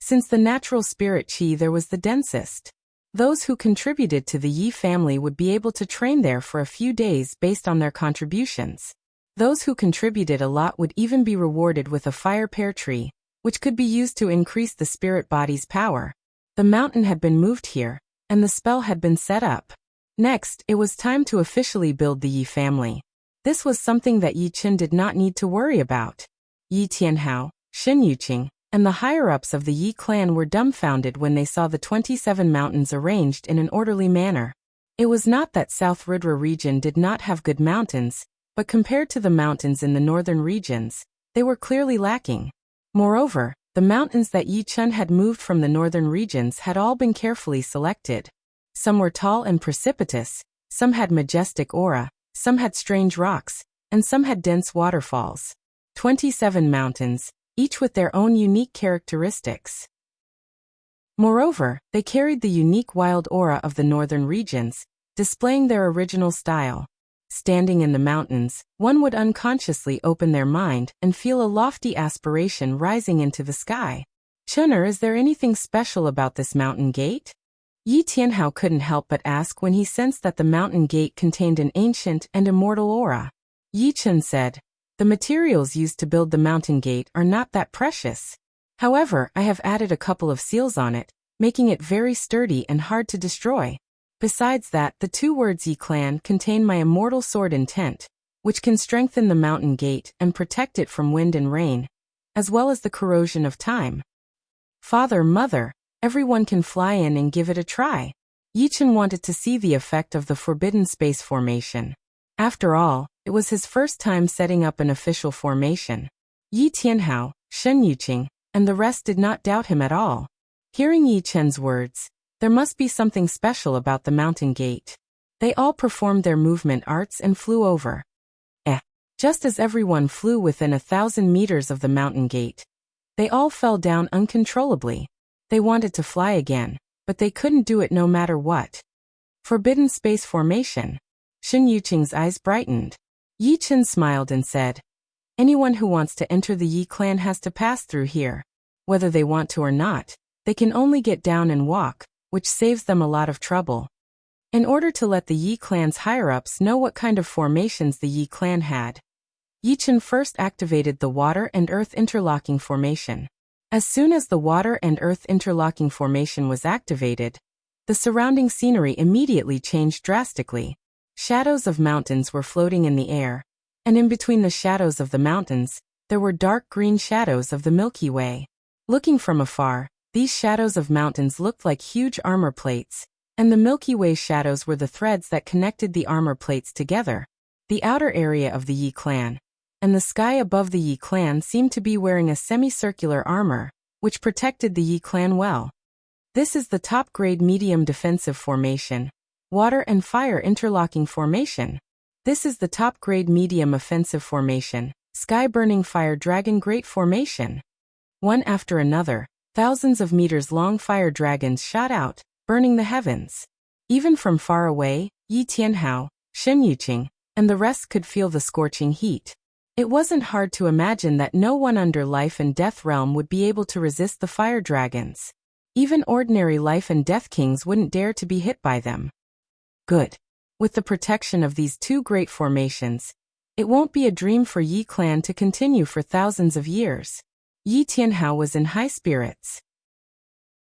since the natural spirit chi there was the densest. Those who contributed to the Yi family would be able to train there for a few days based on their contributions. Those who contributed a lot would even be rewarded with a fire pear tree, which could be used to increase the spirit body's power. The mountain had been moved here, and the spell had been set up. Next, it was time to officially build the Yi family. This was something that Yichen did not need to worry about. Yi Tianhao, Shen Yuqing, and the higher-ups of the Yi clan were dumbfounded when they saw the 27 mountains arranged in an orderly manner. It was not that South Rudra region did not have good mountains, but compared to the mountains in the northern regions, they were clearly lacking. Moreover, the mountains that Yichen had moved from the northern regions had all been carefully selected. Some were tall and precipitous, some had majestic aura, some had strange rocks, and some had dense waterfalls. 27 mountains, each with their own unique characteristics. Moreover, they carried the unique wild aura of the northern regions, displaying their original style. Standing in the mountains, one would unconsciously open their mind and feel a lofty aspiration rising into the sky. Chun'er, is there anything special about this mountain gate? Yi Tianhao couldn't help but ask when he sensed that the mountain gate contained an ancient and immortal aura. Yi Chen said, "The materials used to build the mountain gate are not that precious. However, I have added a couple of seals on it, making it very sturdy and hard to destroy. Besides that, the 2 words Yi clan contain my immortal sword intent, which can strengthen the mountain gate and protect it from wind and rain, as well as the corrosion of time. Father, mother, everyone can fly in and give it a try." Yichen wanted to see the effect of the forbidden space formation. After all, it was his first time setting up an official formation. Yi Tianhao, Shen Yuqing, and the rest did not doubt him at all. Hearing Yi Chen's words, there must be something special about the mountain gate. They all performed their movement arts and flew over. Just as everyone flew within 1,000 meters of the mountain gate, they all fell down uncontrollably. They wanted to fly again, but they couldn't do it no matter what. Forbidden space formation. Shen Yuqing's eyes brightened. Yi Chen smiled and said, "Anyone who wants to enter the Yi clan has to pass through here. Whether they want to or not, they can only get down and walk, which saves them a lot of trouble." In order to let the Yi clan's higher-ups know what kind of formations the Yi clan had, Yichen first activated the Water and Earth Interlocking Formation. As soon as the Water and Earth Interlocking Formation was activated, the surrounding scenery immediately changed drastically. Shadows of mountains were floating in the air, and in between the shadows of the mountains, there were dark green shadows of the Milky Way. Looking from afar, these shadows of mountains looked like huge armor plates, and the Milky Way shadows were the threads that connected the armor plates together. The outer area of the Yi clan and the sky above the Yi clan seemed to be wearing a semicircular armor, which protected the Yi clan well. This is the top-grade medium defensive formation, Water and Fire Interlocking Formation. This is the top-grade medium offensive formation, Sky-Burning Fire Dragon Great Formation. One after another, thousands of meters-long fire dragons shot out, burning the heavens. Even from far away, Yi Tianhao, Shen Yuqing, and the rest could feel the scorching heat. It wasn't hard to imagine that no one under life and death realm would be able to resist the fire dragons. Even ordinary life and death kings wouldn't dare to be hit by them. Good. With the protection of these 2 great formations, It won't be a dream for Yi clan to continue for thousands of years. Yi Tianhao was in high spirits.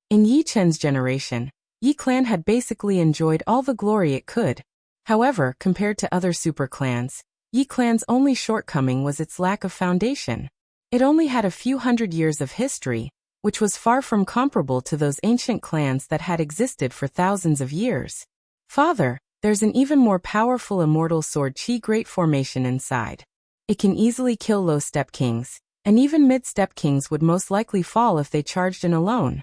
In Yi Chen's generation, Yi clan had basically enjoyed all the glory it could. However, compared to other super clans, Yi clan's only shortcoming was its lack of foundation. It only had a few hundred years of history, which was far from comparable to those ancient clans that had existed for thousands of years. Father, there's an even more powerful immortal sword Qi Great Formation inside. It can easily kill low step kings, and even mid-step kings would most likely fall if they charged in alone.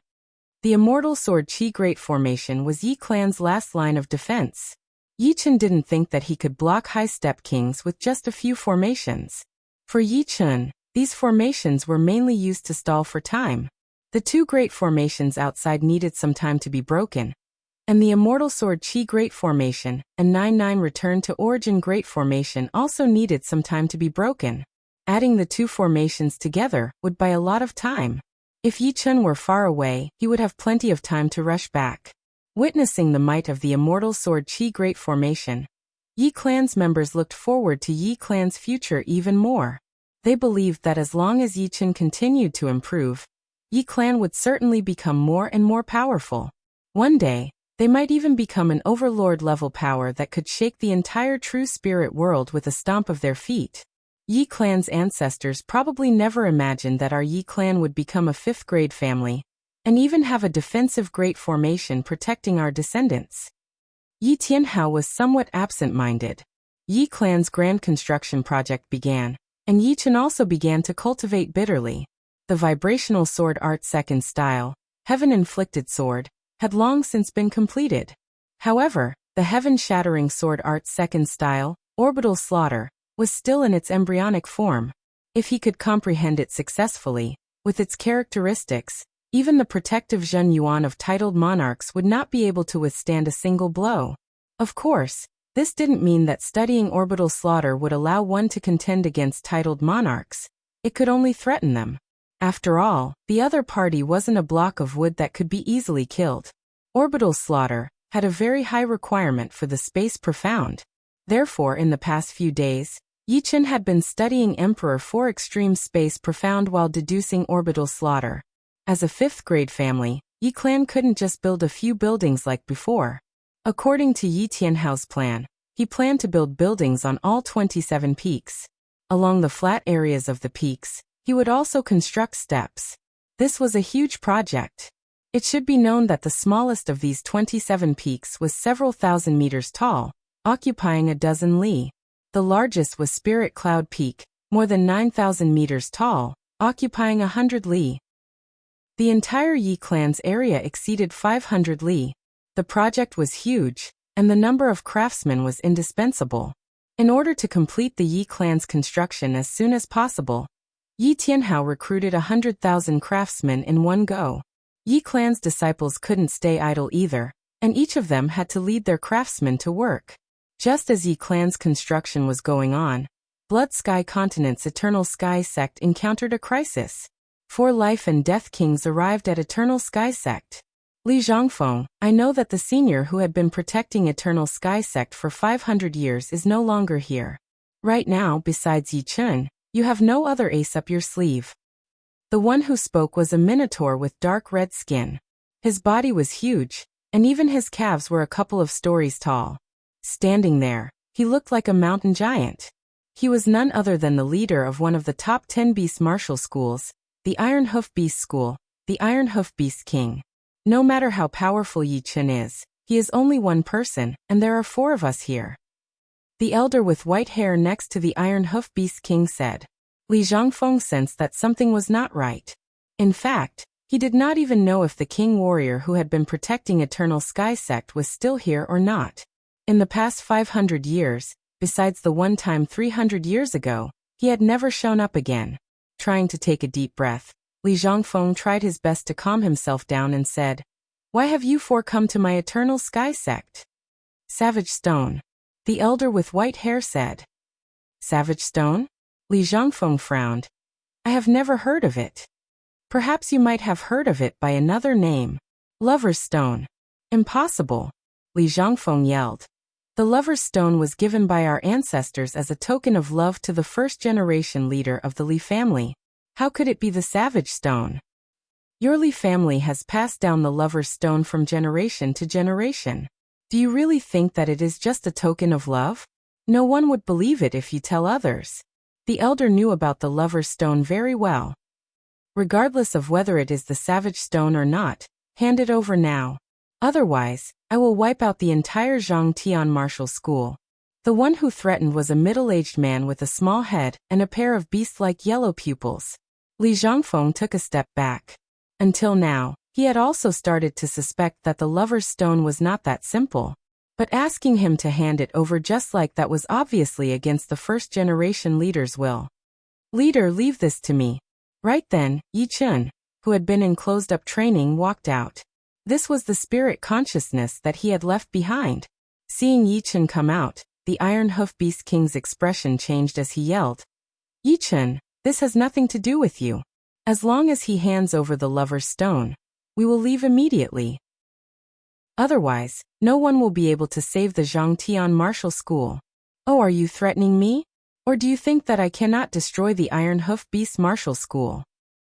The immortal sword Qi Great Formation was Yi clan's last line of defense. Yi Chen didn't think that he could block high-step kings with just a few formations. For Yi Chen, these formations were mainly used to stall for time. The two great formations outside needed some time to be broken, and the immortal sword Qi Great Formation and 9-9 Return to Origin Great Formation also needed some time to be broken. Adding the two formations together would buy a lot of time. If Yi Chen were far away, he would have plenty of time to rush back. Witnessing the might of the immortal sword Qi Great Formation, Yi clan's members looked forward to Yi clan's future even more. They believed that as long as Yi Chen continued to improve, Yi clan would certainly become more and more powerful. One day, they might even become an overlord-level power that could shake the entire true spirit world with a stomp of their feet. Yi clan's ancestors probably never imagined that our Yi clan would become a fifth-grade family, and even have a defensive great formation protecting our descendants. Yi Tianhao was somewhat absent-minded. Yi clan's grand construction project began, and Yi Chen also began to cultivate bitterly. The vibrational sword art second style, heaven-inflicted sword, had long since been completed. However, the heaven-shattering sword art second style, orbital slaughter, was still in its embryonic form. If he could comprehend it successfully, with its characteristics, even the protective Zhen Yuan of titled monarchs would not be able to withstand a single blow. Of course, this didn't mean that studying orbital slaughter would allow one to contend against titled monarchs. It could only threaten them. After all, the other party wasn't a block of wood that could be easily killed. Orbital slaughter had a very high requirement for the space profound. Therefore, in the past few days, Yi Chen had been studying Emperor 4 Extreme Space Profound while deducing orbital slaughter. As a fifth-grade family, Yi clan couldn't just build a few buildings like before. According to Yi Tianhao's plan, he planned to build buildings on all 27 peaks. Along the flat areas of the peaks, he would also construct steps. This was a huge project. It should be known that the smallest of these 27 peaks was several thousand meters tall, occupying a dozen li. The largest was Spirit Cloud Peak, more than 9,000 meters tall, occupying 100 li. The entire Yi clan's area exceeded 500 li. The project was huge, and the number of craftsmen was indispensable. In order to complete the Yi clan's construction as soon as possible, Yi Tianhao recruited 100,000 craftsmen in one go. Yi clan's disciples couldn't stay idle either, and each of them had to lead their craftsmen to work. Just as Yi clan's construction was going on, Blood Sky Continent's Eternal Sky Sect encountered a crisis. 4 life and death kings arrived at Eternal Sky Sect. Li Zhongfeng, I know that the senior who had been protecting Eternal Sky Sect for 500 years is no longer here. Right now, besides Yi Chen, you have no other ace up your sleeve. The one who spoke was a minotaur with dark red skin. His body was huge, and even his calves were a couple of stories tall. Standing there, he looked like a mountain giant. He was none other than the leader of one of the top 10 beast martial schools, the Iron Hoof Beast School, the Iron Hoof Beast King. No matter how powerful Yi Chen is, he is only one person, and there are 4 of us here. The elder with white hair next to the Iron Hoof Beast King said. Li Zhongfeng sensed that something was not right. In fact, he did not even know if the king warrior who had been protecting Eternal Sky Sect was still here or not. In the past 500 years, besides the one time 300 years ago, he had never shown up again. Trying to take a deep breath, Li Zhongfeng tried his best to calm himself down and said, "Why have you 4 come to my Eternal Sky Sect?" Savage Stone. The elder with white hair said. Savage Stone? Li Zhongfeng frowned. I have never heard of it. Perhaps you might have heard of it by another name. Lover's Stone. Impossible. Li Zhongfeng yelled. The Lover's Stone was given by our ancestors as a token of love to the first-generation leader of the Li family. How could it be the Savage Stone? Your Li family has passed down the Lover's Stone from generation to generation. Do you really think that it is just a token of love? No one would believe it if you tell others. The elder knew about the Lover's Stone very well. Regardless of whether it is the Savage Stone or not, hand it over now. Otherwise, I will wipe out the entire Zhangtian martial school. The one who threatened was a middle-aged man with a small head and a pair of beast-like yellow pupils. Li Zhangfeng took a step back. Until now, he had also started to suspect that the Lover's Stone was not that simple. But asking him to hand it over just like that was obviously against the first-generation leader's will. Leader, leave this to me. Right then, Yi Chun, who had been in closed-up training, walked out. This was the spirit consciousness that he had left behind. Seeing Yi Chun come out, the Iron Hoof Beast King's expression changed as he yelled, Yi Chun, this has nothing to do with you. As long as he hands over the Lover's Stone, we will leave immediately. Otherwise, no one will be able to save the Zhangtian martial school. Oh, are you threatening me? Or do you think that I cannot destroy the Iron Hoof Beast martial school?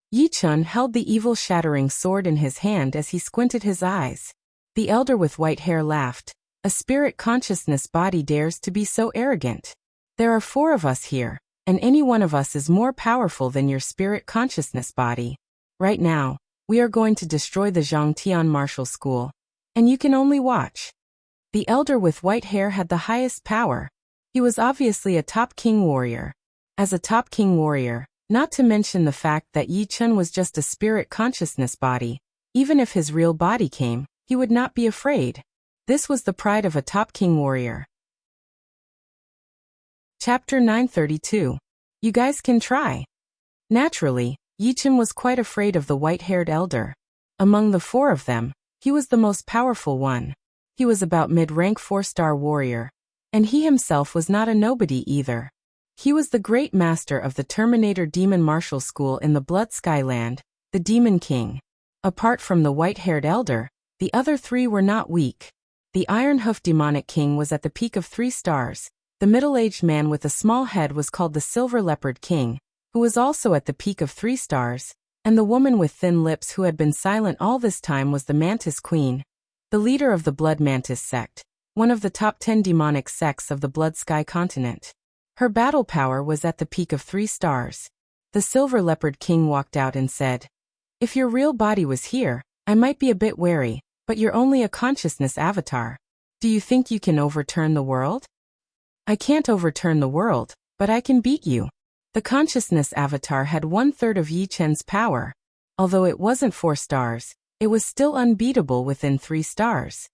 Yi Chun held the evil-shattering sword in his hand as he squinted his eyes. The elder with white hair laughed. A spirit consciousness body dares to be so arrogant. There are 4 of us here, and any one of us is more powerful than your spirit consciousness body. Right now, we are going to destroy the Zhangtian martial school, and you can only watch. The elder with white hair had the highest power. He was obviously a top king warrior. As a top king warrior, not to mention the fact that Yi Chun was just a spirit consciousness body, even if his real body came, he would not be afraid. This was the pride of a top king warrior. Chapter 932. You guys can try. Naturally, Yi Chun was quite afraid of the white-haired elder. Among the 4 of them, he was the most powerful one. He was about mid-rank 4-star warrior. And he himself was not a nobody either. He was the great master of the Terminator Demon Martial School in the Blood Skyland, the Demon King. Apart from the white-haired elder, the other 3 were not weak. The Iron Hoof Demonic King was at the peak of 3 stars. The middle-aged man with a small head was called the Silver Leopard King, who was also at the peak of 3 stars, and the woman with thin lips who had been silent all this time was the Mantis Queen, the leader of the Blood Mantis sect, one of the top 10 demonic sects of the Blood Sky continent. Her battle power was at the peak of 3 stars. The Silver Leopard King walked out and said, If your real body was here, I might be a bit wary, but you're only a consciousness avatar. Do you think you can overturn the world? I can't overturn the world, but I can beat you. The consciousness avatar had 1/3 of Yi Chun's power. Although it wasn't 4 stars, it was still unbeatable within 3 stars.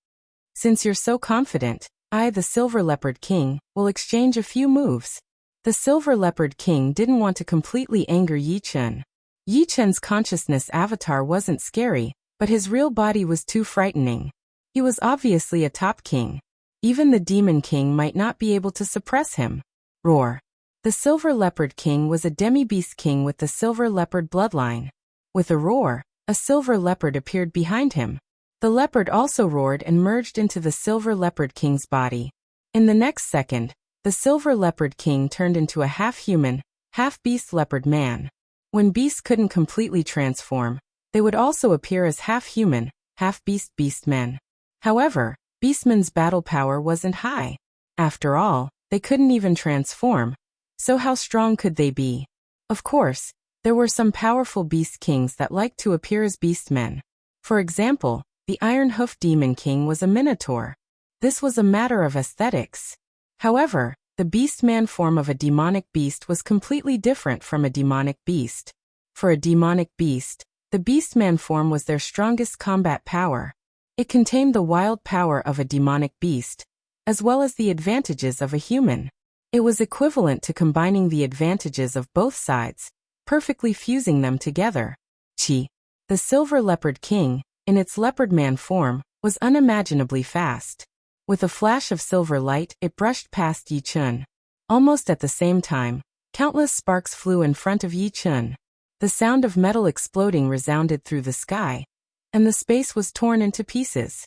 Since you're so confident, I, the Silver Leopard King, will exchange a few moves. The Silver Leopard King didn't want to completely anger Yi Chun. Yi Chun's consciousness avatar wasn't scary, but his real body was too frightening. He was obviously a top king. Even the Demon King might not be able to suppress him. Roar. The Silver Leopard King was a demi-beast king with the Silver Leopard bloodline. With a roar, a silver leopard appeared behind him. The leopard also roared and merged into the Silver Leopard King's body. In the next second, the Silver Leopard King turned into a half-human, half-beast leopard man. When beasts couldn't completely transform, they would also appear as half-human, half-beast beastmen. However, beastmen's battle power wasn't high. After all, they couldn't even transform. So how strong could they be? Of course, there were some powerful beast kings that liked to appear as beastmen. For example, the Iron Hoof Demon King was a minotaur. This was a matter of aesthetics. However, the beastman form of a demonic beast was completely different from a demonic beast. For a demonic beast, the beastman form was their strongest combat power. It contained the wild power of a demonic beast, as well as the advantages of a human. It was equivalent to combining the advantages of both sides, perfectly fusing them together. Chi. The Silver Leopard King, in its leopardman form, was unimaginably fast. With a flash of silver light, it brushed past Yi Chun. Almost at the same time, countless sparks flew in front of Yi Chun. The sound of metal exploding resounded through the sky, and the space was torn into pieces.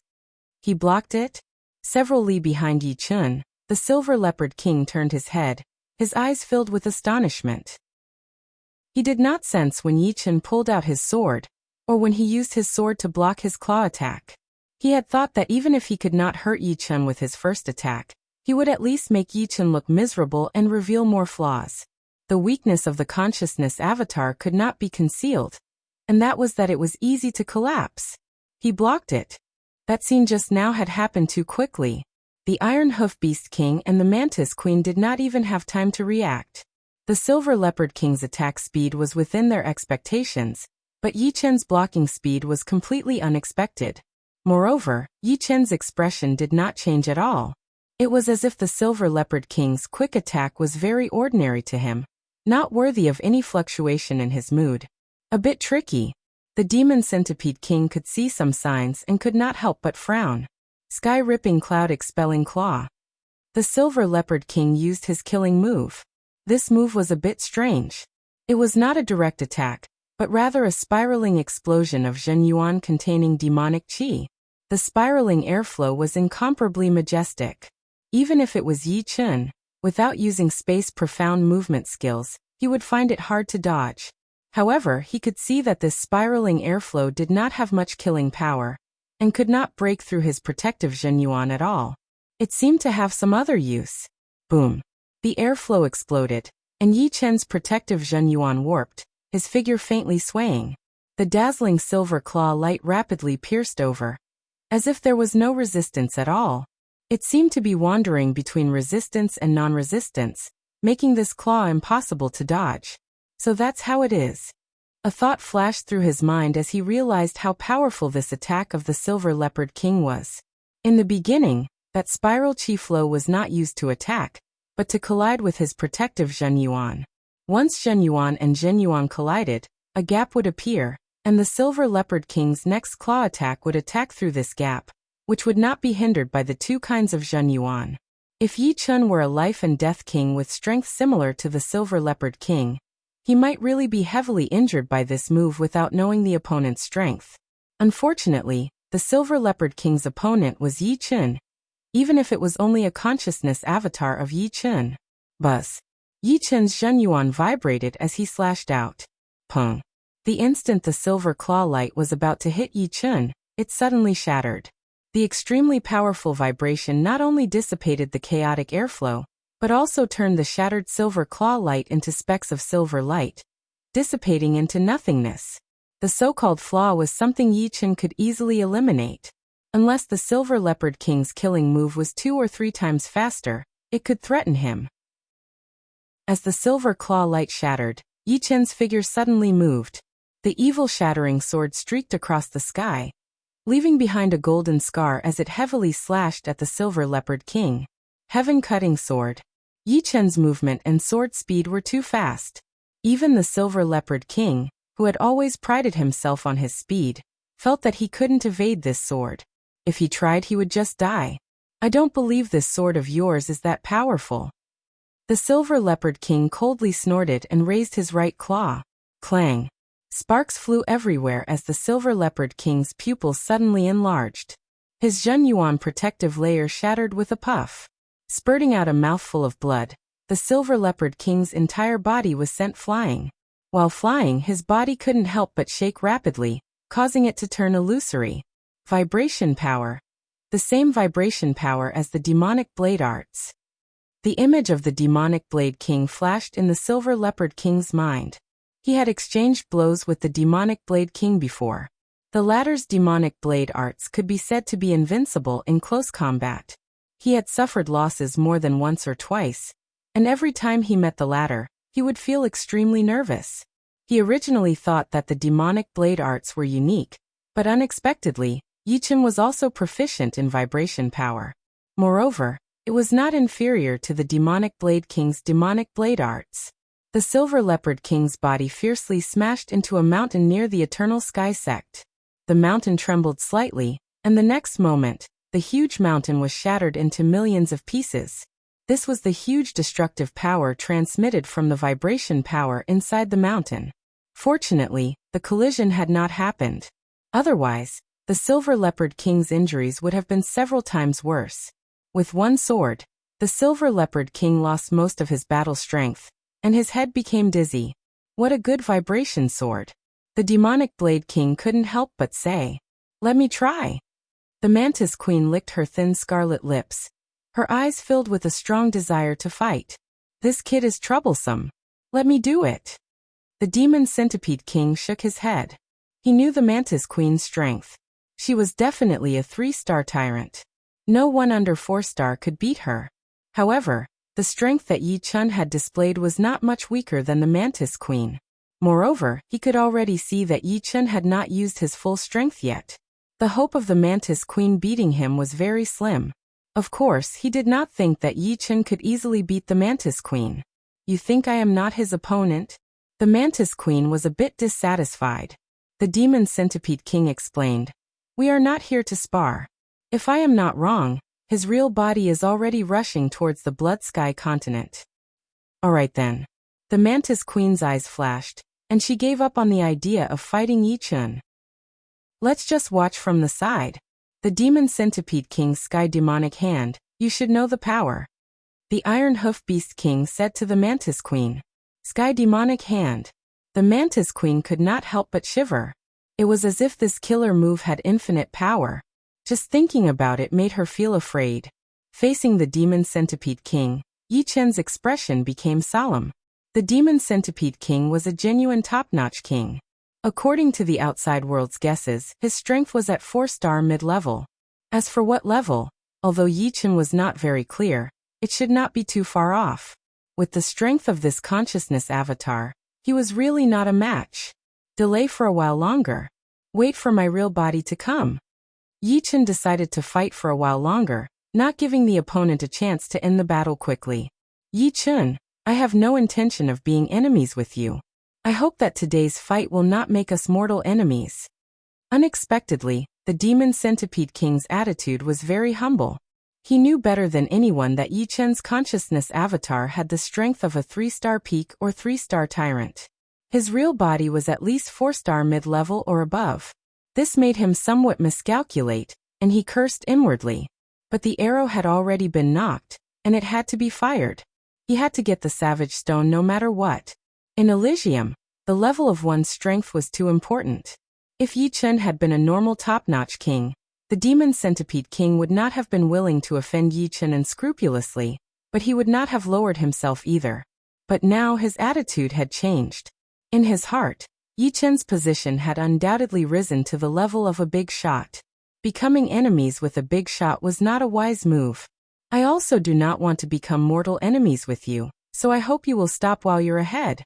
He blocked it? Several li behind Yi Chun, the Silver Leopard King turned his head, his eyes filled with astonishment. He did not sense when Yi Chun pulled out his sword, or when he used his sword to block his claw attack. He had thought that even if he could not hurt Yi Chun with his first attack, he would at least make Yi Chun look miserable and reveal more flaws. The weakness of the consciousness avatar could not be concealed, and that was that it was easy to collapse. He blocked it. That scene just now had happened too quickly. The Iron Hoof Beast King and the Mantis Queen did not even have time to react. The Silver Leopard King's attack speed was within their expectations, but Yi Chun's blocking speed was completely unexpected. Moreover, Yi Chun's expression did not change at all. It was as if the Silver Leopard King's quick attack was very ordinary to him, not worthy of any fluctuation in his mood. A bit tricky. The Demon Centipede King could see some signs and could not help but frown. Sky-ripping cloud-expelling claw. The Silver Leopard King used his killing move. This move was a bit strange. It was not a direct attack, but rather a spiraling explosion of Zhenyuan containing demonic qi. The spiraling airflow was incomparably majestic. Even if it was Yi Chun, without using space profound movement skills, he would find it hard to dodge. However, he could see that this spiraling airflow did not have much killing power, and could not break through his protective Zhenyuan at all. It seemed to have some other use. Boom. The airflow exploded, and Yi Chun's protective Zhenyuan warped, his figure faintly swaying. The dazzling silver claw light rapidly pierced over, as if there was no resistance at all. It seemed to be wandering between resistance and non-resistance, making this claw impossible to dodge. So that's how it is. A thought flashed through his mind as he realized how powerful this attack of the Silver Leopard King was. In the beginning, that spiral chi flow was not used to attack, but to collide with his protective Zhenyuan. Once Zhenyuan and Zhenyuan collided, a gap would appear, and the Silver Leopard King's next claw attack would attack through this gap, which would not be hindered by the two kinds of Zhenyuan. If Yi Chun were a life and death king with strength similar to the Silver Leopard King, he might really be heavily injured by this move without knowing the opponent's strength. Unfortunately, the Silver Leopard King's opponent was Yi Chun, even if it was only a consciousness avatar of Yi Chun. Buzz. Yi Chun's Zhenyuan vibrated as he slashed out. Pung. The instant the silver claw light was about to hit Yi Chun, it suddenly shattered. The extremely powerful vibration not only dissipated the chaotic airflow, but also turned the shattered silver claw light into specks of silver light, dissipating into nothingness. The so-called flaw was something Yi Chun could easily eliminate. Unless the Silver Leopard King's killing move was 2 or 3 times faster, it could threaten him. As the silver claw light shattered, Yi Chun's figure suddenly moved. The evil shattering sword streaked across the sky, leaving behind a golden scar as it heavily slashed at the Silver Leopard King. Heaven-cutting sword. Yi Chun's movement and sword speed were too fast. Even the Silver Leopard King, who had always prided himself on his speed, felt that he couldn't evade this sword. If he tried, he would just die. I don't believe this sword of yours is that powerful. The Silver Leopard King coldly snorted and raised his right claw. Clang. Sparks flew everywhere as the Silver Leopard King's pupils suddenly enlarged. His Zhenyuan protective layer shattered with a puff. Spurting out a mouthful of blood, the Silver Leopard King's entire body was sent flying. While flying, his body couldn't help but shake rapidly, causing it to turn illusory. Vibration power. The same vibration power as the demonic blade arts. The image of the demonic blade king flashed in the Silver Leopard King's mind. He had exchanged blows with the demonic blade king before. The latter's demonic blade arts could be said to be invincible in close combat. He had suffered losses more than once or twice, and every time he met the latter, he would feel extremely nervous. He originally thought that the demonic blade arts were unique, but unexpectedly, Yi Chun was also proficient in vibration power. Moreover, it was not inferior to the demonic blade king's demonic blade arts. The Silver Leopard King's body fiercely smashed into a mountain near the Eternal Sky Sect. The mountain trembled slightly, and the next moment, the huge mountain was shattered into millions of pieces. This was the huge destructive power transmitted from the vibration power inside the mountain. Fortunately, the collision had not happened. Otherwise, the Silver Leopard King's injuries would have been several times worse. With one sword, the Silver Leopard King lost most of his battle strength, and his head became dizzy. What a good vibration sword! The Demonic Blade King couldn't help but say. Let me try. The Mantis Queen licked her thin scarlet lips. Her eyes filled with a strong desire to fight. This kid is troublesome. Let me do it. The Demon Centipede King shook his head. He knew the Mantis Queen's strength. She was definitely a 3-star tyrant. No one under 4-star could beat her. However, the strength that Yi Chun had displayed was not much weaker than the Mantis Queen. Moreover, he could already see that Yi Chun had not used his full strength yet. The hope of the Mantis Queen beating him was very slim. Of course, he did not think that Yi Chun could easily beat the Mantis Queen. You think I am not his opponent? The Mantis Queen was a bit dissatisfied. The Demon Centipede King explained. We are not here to spar. If I am not wrong, his real body is already rushing towards the Blood Sky continent. Alright then. The Mantis Queen's eyes flashed, and she gave up on the idea of fighting Yi Chun. Let's just watch from the side. The Demon Centipede King's Sky Demonic Hand, you should know the power. The Iron Hoof Beast King said to the Mantis Queen. Sky Demonic Hand. The Mantis Queen could not help but shiver. It was as if this killer move had infinite power. Just thinking about it made her feel afraid. Facing the Demon Centipede King, Yi Chun's expression became solemn. The Demon Centipede King was a genuine top-notch king. According to the outside world's guesses, his strength was at 4-star mid-level. As for what level, although Yi Chun was not very clear, it should not be too far off. With the strength of this consciousness avatar, he was really not a match. Delay for a while longer. Wait for my real body to come. Yi Chun decided to fight for a while longer, not giving the opponent a chance to end the battle quickly. Yi Chun, I have no intention of being enemies with you. I hope that today's fight will not make us mortal enemies. Unexpectedly, the Demon Centipede King's attitude was very humble. He knew better than anyone that Yi Chun's consciousness avatar had the strength of a 3-star peak or 3-star tyrant. His real body was at least 4-star mid-level or above. This made him somewhat miscalculate, and he cursed inwardly. But the arrow had already been knocked, and it had to be fired. He had to get the Savage Stone no matter what. In Elysium, the level of one's strength was too important. If Yi Chun had been a normal top-notch king, the Demon Centipede King would not have been willing to offend Yi Chun unscrupulously, but he would not have lowered himself either. But now his attitude had changed. In his heart, Yi Chun's position had undoubtedly risen to the level of a big shot. Becoming enemies with a big shot was not a wise move. I also do not want to become mortal enemies with you, so I hope you will stop while you're ahead.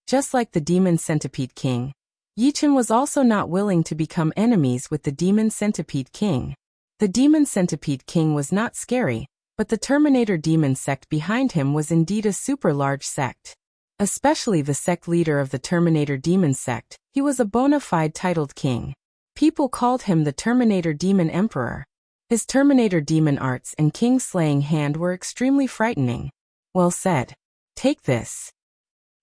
Just like the Demon Centipede King, Yi Chun was also not willing to become enemies with the Demon Centipede King. The Demon Centipede King was not scary, but the Terminator Demon sect behind him was indeed a super large sect. Especially the sect leader of the Terminator Demon sect, he was a bona fide titled king. People called him the Terminator Demon Emperor. His Terminator Demon arts and king-slaying hand were extremely frightening. Well said. Take this.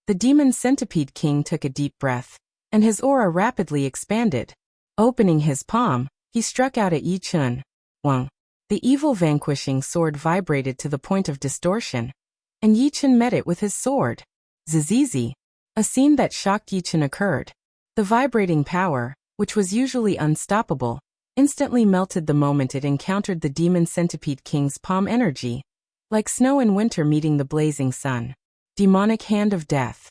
The Demon Centipede King took a deep breath, and his aura rapidly expanded. Opening his palm, he struck out at Yi Chun. Wang. The evil vanquishing sword vibrated to the point of distortion, and Yi Chun met it with his sword. Zizizi. A scene that shocked Yi Chun occurred. The vibrating power, which was usually unstoppable, instantly melted the moment it encountered the Demon Centipede King's palm energy, like snow in winter meeting the blazing sun. Demonic Hand of Death.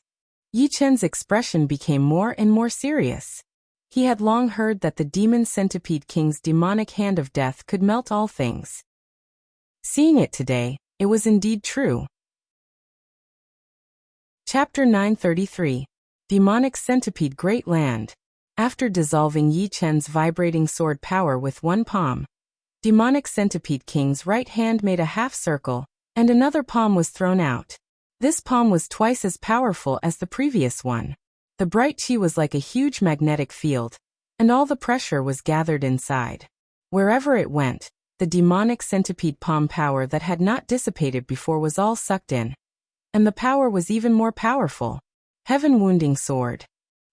Yi Chun's expression became more and more serious. He had long heard that the Demon Centipede King's demonic hand of death could melt all things. Seeing it today, it was indeed true. Chapter 933. Demonic Centipede Great Land. After dissolving Yi Chun's vibrating sword power with one palm, Demonic Centipede King's right hand made a half circle, and another palm was thrown out. This palm was twice as powerful as the previous one. The bright chi was like a huge magnetic field, and all the pressure was gathered inside. Wherever it went, the demonic centipede palm power that had not dissipated before was all sucked in. And the power was even more powerful. Heaven Wounding Sword.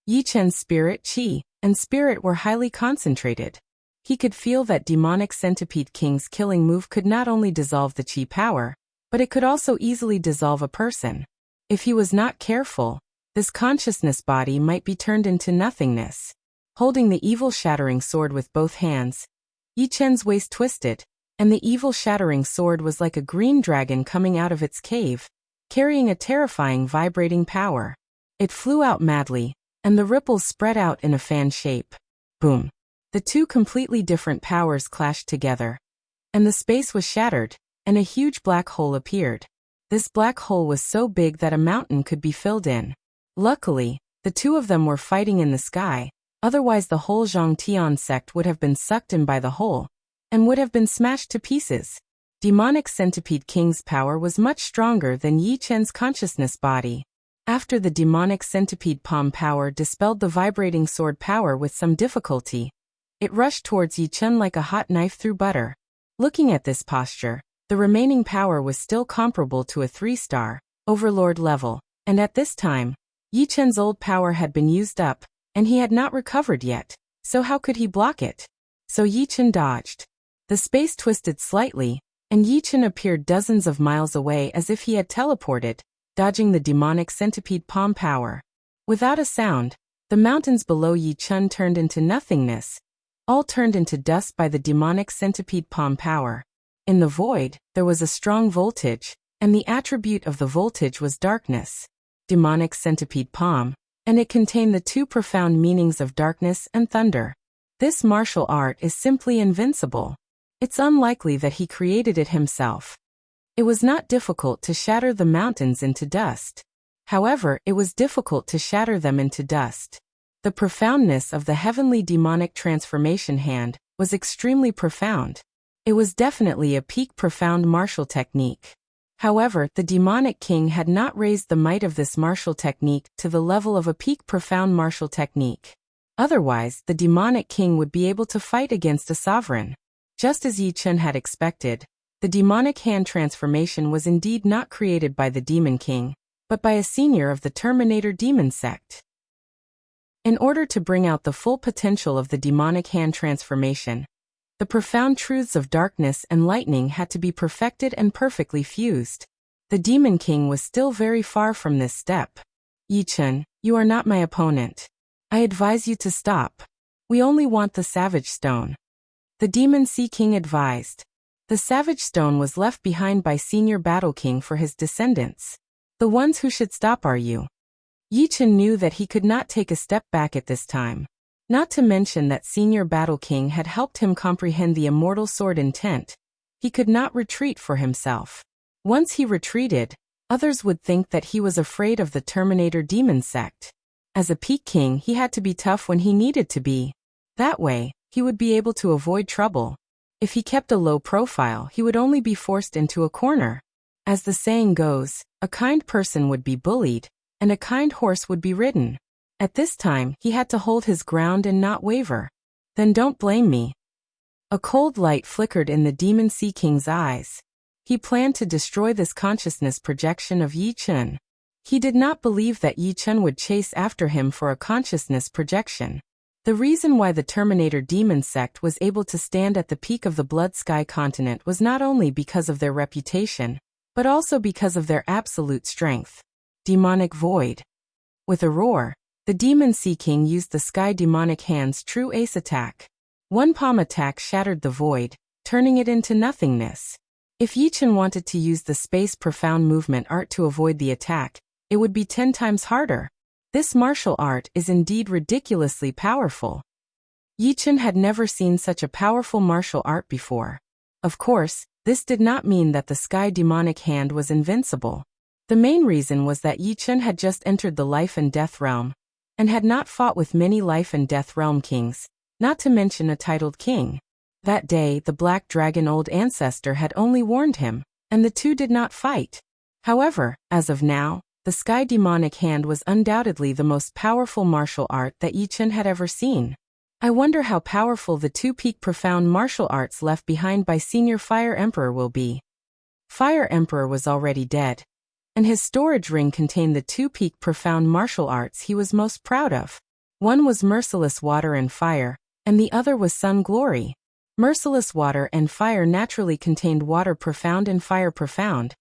Yi Chun's spirit, chi, and spirit were highly concentrated. He could feel that demonic centipede king's killing move could not only dissolve the chi power, but it could also easily dissolve a person. If he was not careful, this consciousness body might be turned into nothingness. Holding the evil shattering sword with both hands, Yi Chen's waist twisted, and the evil shattering sword was like a green dragon coming out of its cave, carrying a terrifying vibrating power. It flew out madly, and the ripples spread out in a fan shape. Boom! The two completely different powers clashed together, and the space was shattered, and a huge black hole appeared. This black hole was so big that a mountain could be filled in. Luckily, the two of them were fighting in the sky, otherwise the whole Zhangtian sect would have been sucked in by the hole, and would have been smashed to pieces. Demonic Centipede King's power was much stronger than Yi Chen's consciousness body. After the demonic centipede palm power dispelled the vibrating sword power with some difficulty, it rushed towards Yi Chen like a hot knife through butter. Looking at this posture, the remaining power was still comparable to a 3-star overlord level, and at this time, Yi Chen's old power had been used up, and he had not recovered yet, so how could he block it? So Yi Chen dodged. The space twisted slightly, and Yi Chen appeared dozens of miles away as if he had teleported, dodging the demonic centipede palm power. Without a sound, the mountains below Yi Chen turned into nothingness, all turned into dust by the demonic centipede palm power. In the void, there was a strong voltage, and the attribute of the voltage was darkness. Demonic centipede palm, and it contained the two profound meanings of darkness and thunder. This martial art is simply invincible. It's unlikely that he created it himself. It was not difficult to shatter the mountains into dust. However, it was difficult to shatter them into dust. The profoundness of the heavenly demonic transformation hand was extremely profound. It was definitely a peak profound martial technique. However, the demonic king had not raised the might of this martial technique to the level of a peak profound martial technique. Otherwise, the demonic king would be able to fight against a sovereign. Just as Yi Chen had expected, the demonic hand transformation was indeed not created by the demon king, but by a senior of the Terminator demon sect. In order to bring out the full potential of the demonic hand transformation, the profound truths of darkness and lightning had to be perfected and perfectly fused. The demon king was still very far from this step. Yi Chen, you are not my opponent. I advise you to stop. We only want the Savage Stone. The Demon Sea King advised. The Savage Stone was left behind by Senior Battle King for his descendants. The ones who should stop are you. Yi Chen knew that he could not take a step back at this time. Not to mention that Senior Battle King had helped him comprehend the immortal sword intent. He could not retreat for himself. Once he retreated, others would think that he was afraid of the Terminator demon sect. As a peak king, he had to be tough when he needed to be. That way, he would be able to avoid trouble. If he kept a low profile, he would only be forced into a corner. As the saying goes, a kind person would be bullied, and a kind horse would be ridden. At this time, he had to hold his ground and not waver. Then don't blame me. A cold light flickered in the Demon Sea King's eyes. He planned to destroy this consciousness projection of Yi Chen. He did not believe that Yi Chen would chase after him for a consciousness projection. The reason why the Terminator demon sect was able to stand at the peak of the Blood Sky continent was not only because of their reputation, but also because of their absolute strength. Demonic Void. With a roar, the Demon Sea King used the Sky Demonic Hand's true ace attack. One palm attack shattered the void, turning it into nothingness. If Yi Chen wanted to use the space profound movement art to avoid the attack, it would be 10 times harder. This martial art is indeed ridiculously powerful. Yi Chen had never seen such a powerful martial art before. Of course, this did not mean that the Sky Demonic Hand was invincible. The main reason was that Yi Chen had just entered the life and death realm, and had not fought with many life and death realm kings, not to mention a titled king. That day, the Black Dragon Old Ancestor had only warned him, and the two did not fight. However, as of now, the Sky Demonic Hand was undoubtedly the most powerful martial art that Yi Chen had ever seen. I wonder how powerful the two peak profound martial arts left behind by Senior Fire Emperor will be. Fire Emperor was already dead, and his storage ring contained the two peak profound martial arts he was most proud of. One was Merciless Water and Fire, and the other was Sun Glory. Merciless water and fire naturally contained water profound and fire profound,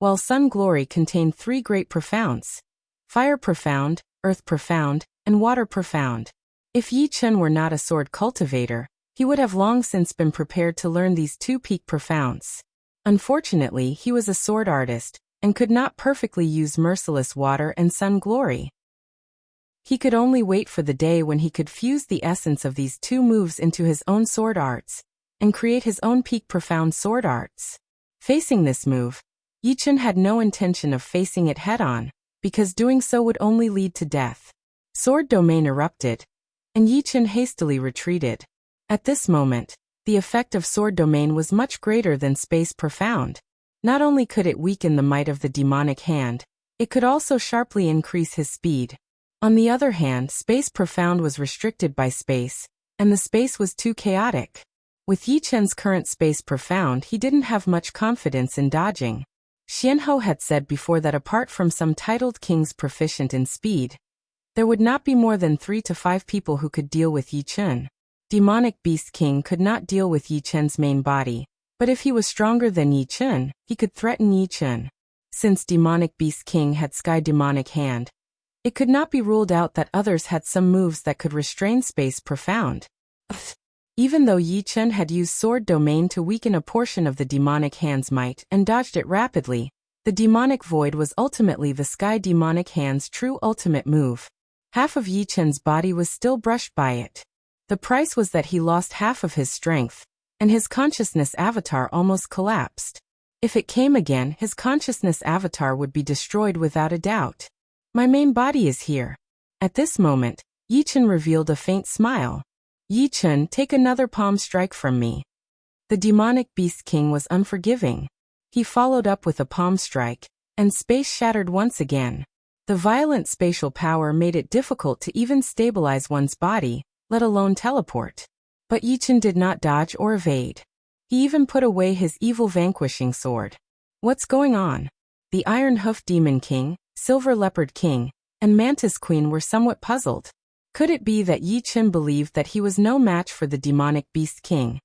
while Sun Glory contained three great profounds: fire profound, earth profound, and water profound. If Yi Chen were not a sword cultivator, he would have long since been prepared to learn these two peak profounds. Unfortunately, he was a sword artist, and could not perfectly use merciless water and Sun Glory. He could only wait for the day when he could fuse the essence of these two moves into his own sword arts, and create his own peak profound sword arts. Facing this move, Yi Chen had no intention of facing it head-on, because doing so would only lead to death. Sword domain erupted, and Yi Chen hastily retreated. At this moment, the effect of sword domain was much greater than space profound. Not only could it weaken the might of the demonic hand, it could also sharply increase his speed. On the other hand, space profound was restricted by space, and the space was too chaotic. With Yi Chen's current space profound, he didn't have much confidence in dodging. Xianhou had said before that apart from some titled kings proficient in speed, there would not be more than 3 to 5 people who could deal with Yi Chen. Demonic Beast King could not deal with Yi Chen's main body, but if he was stronger than Yi Chen, he could threaten Yi Chen. Since Demonic Beast King had Sky Demonic Hand, it could not be ruled out that others had some moves that could restrain space profound. Even though Yi Chen had used sword domain to weaken a portion of the demonic hand's might and dodged it rapidly, the demonic void was ultimately the Sky Demonic Hand's true ultimate move. Half of Yi Chen's body was still brushed by it. The price was that he lost half of his strength, and his consciousness avatar almost collapsed. If it came again, his consciousness avatar would be destroyed without a doubt. My main body is here. At this moment, Yi Chen revealed a faint smile. Yi Chen, take another palm strike from me. The demonic Beast King was unforgiving. He followed up with a palm strike, and space shattered once again. The violent spatial power made it difficult to even stabilize one's body, let alone teleport. But Yi Chen did not dodge or evade. He even put away his evil vanquishing sword. What's going on? The Iron Hoof Demon King, Silver Leopard King, and Mantis Queen were somewhat puzzled. Could it be that Yi Chen believed that he was no match for the demonic Beast King,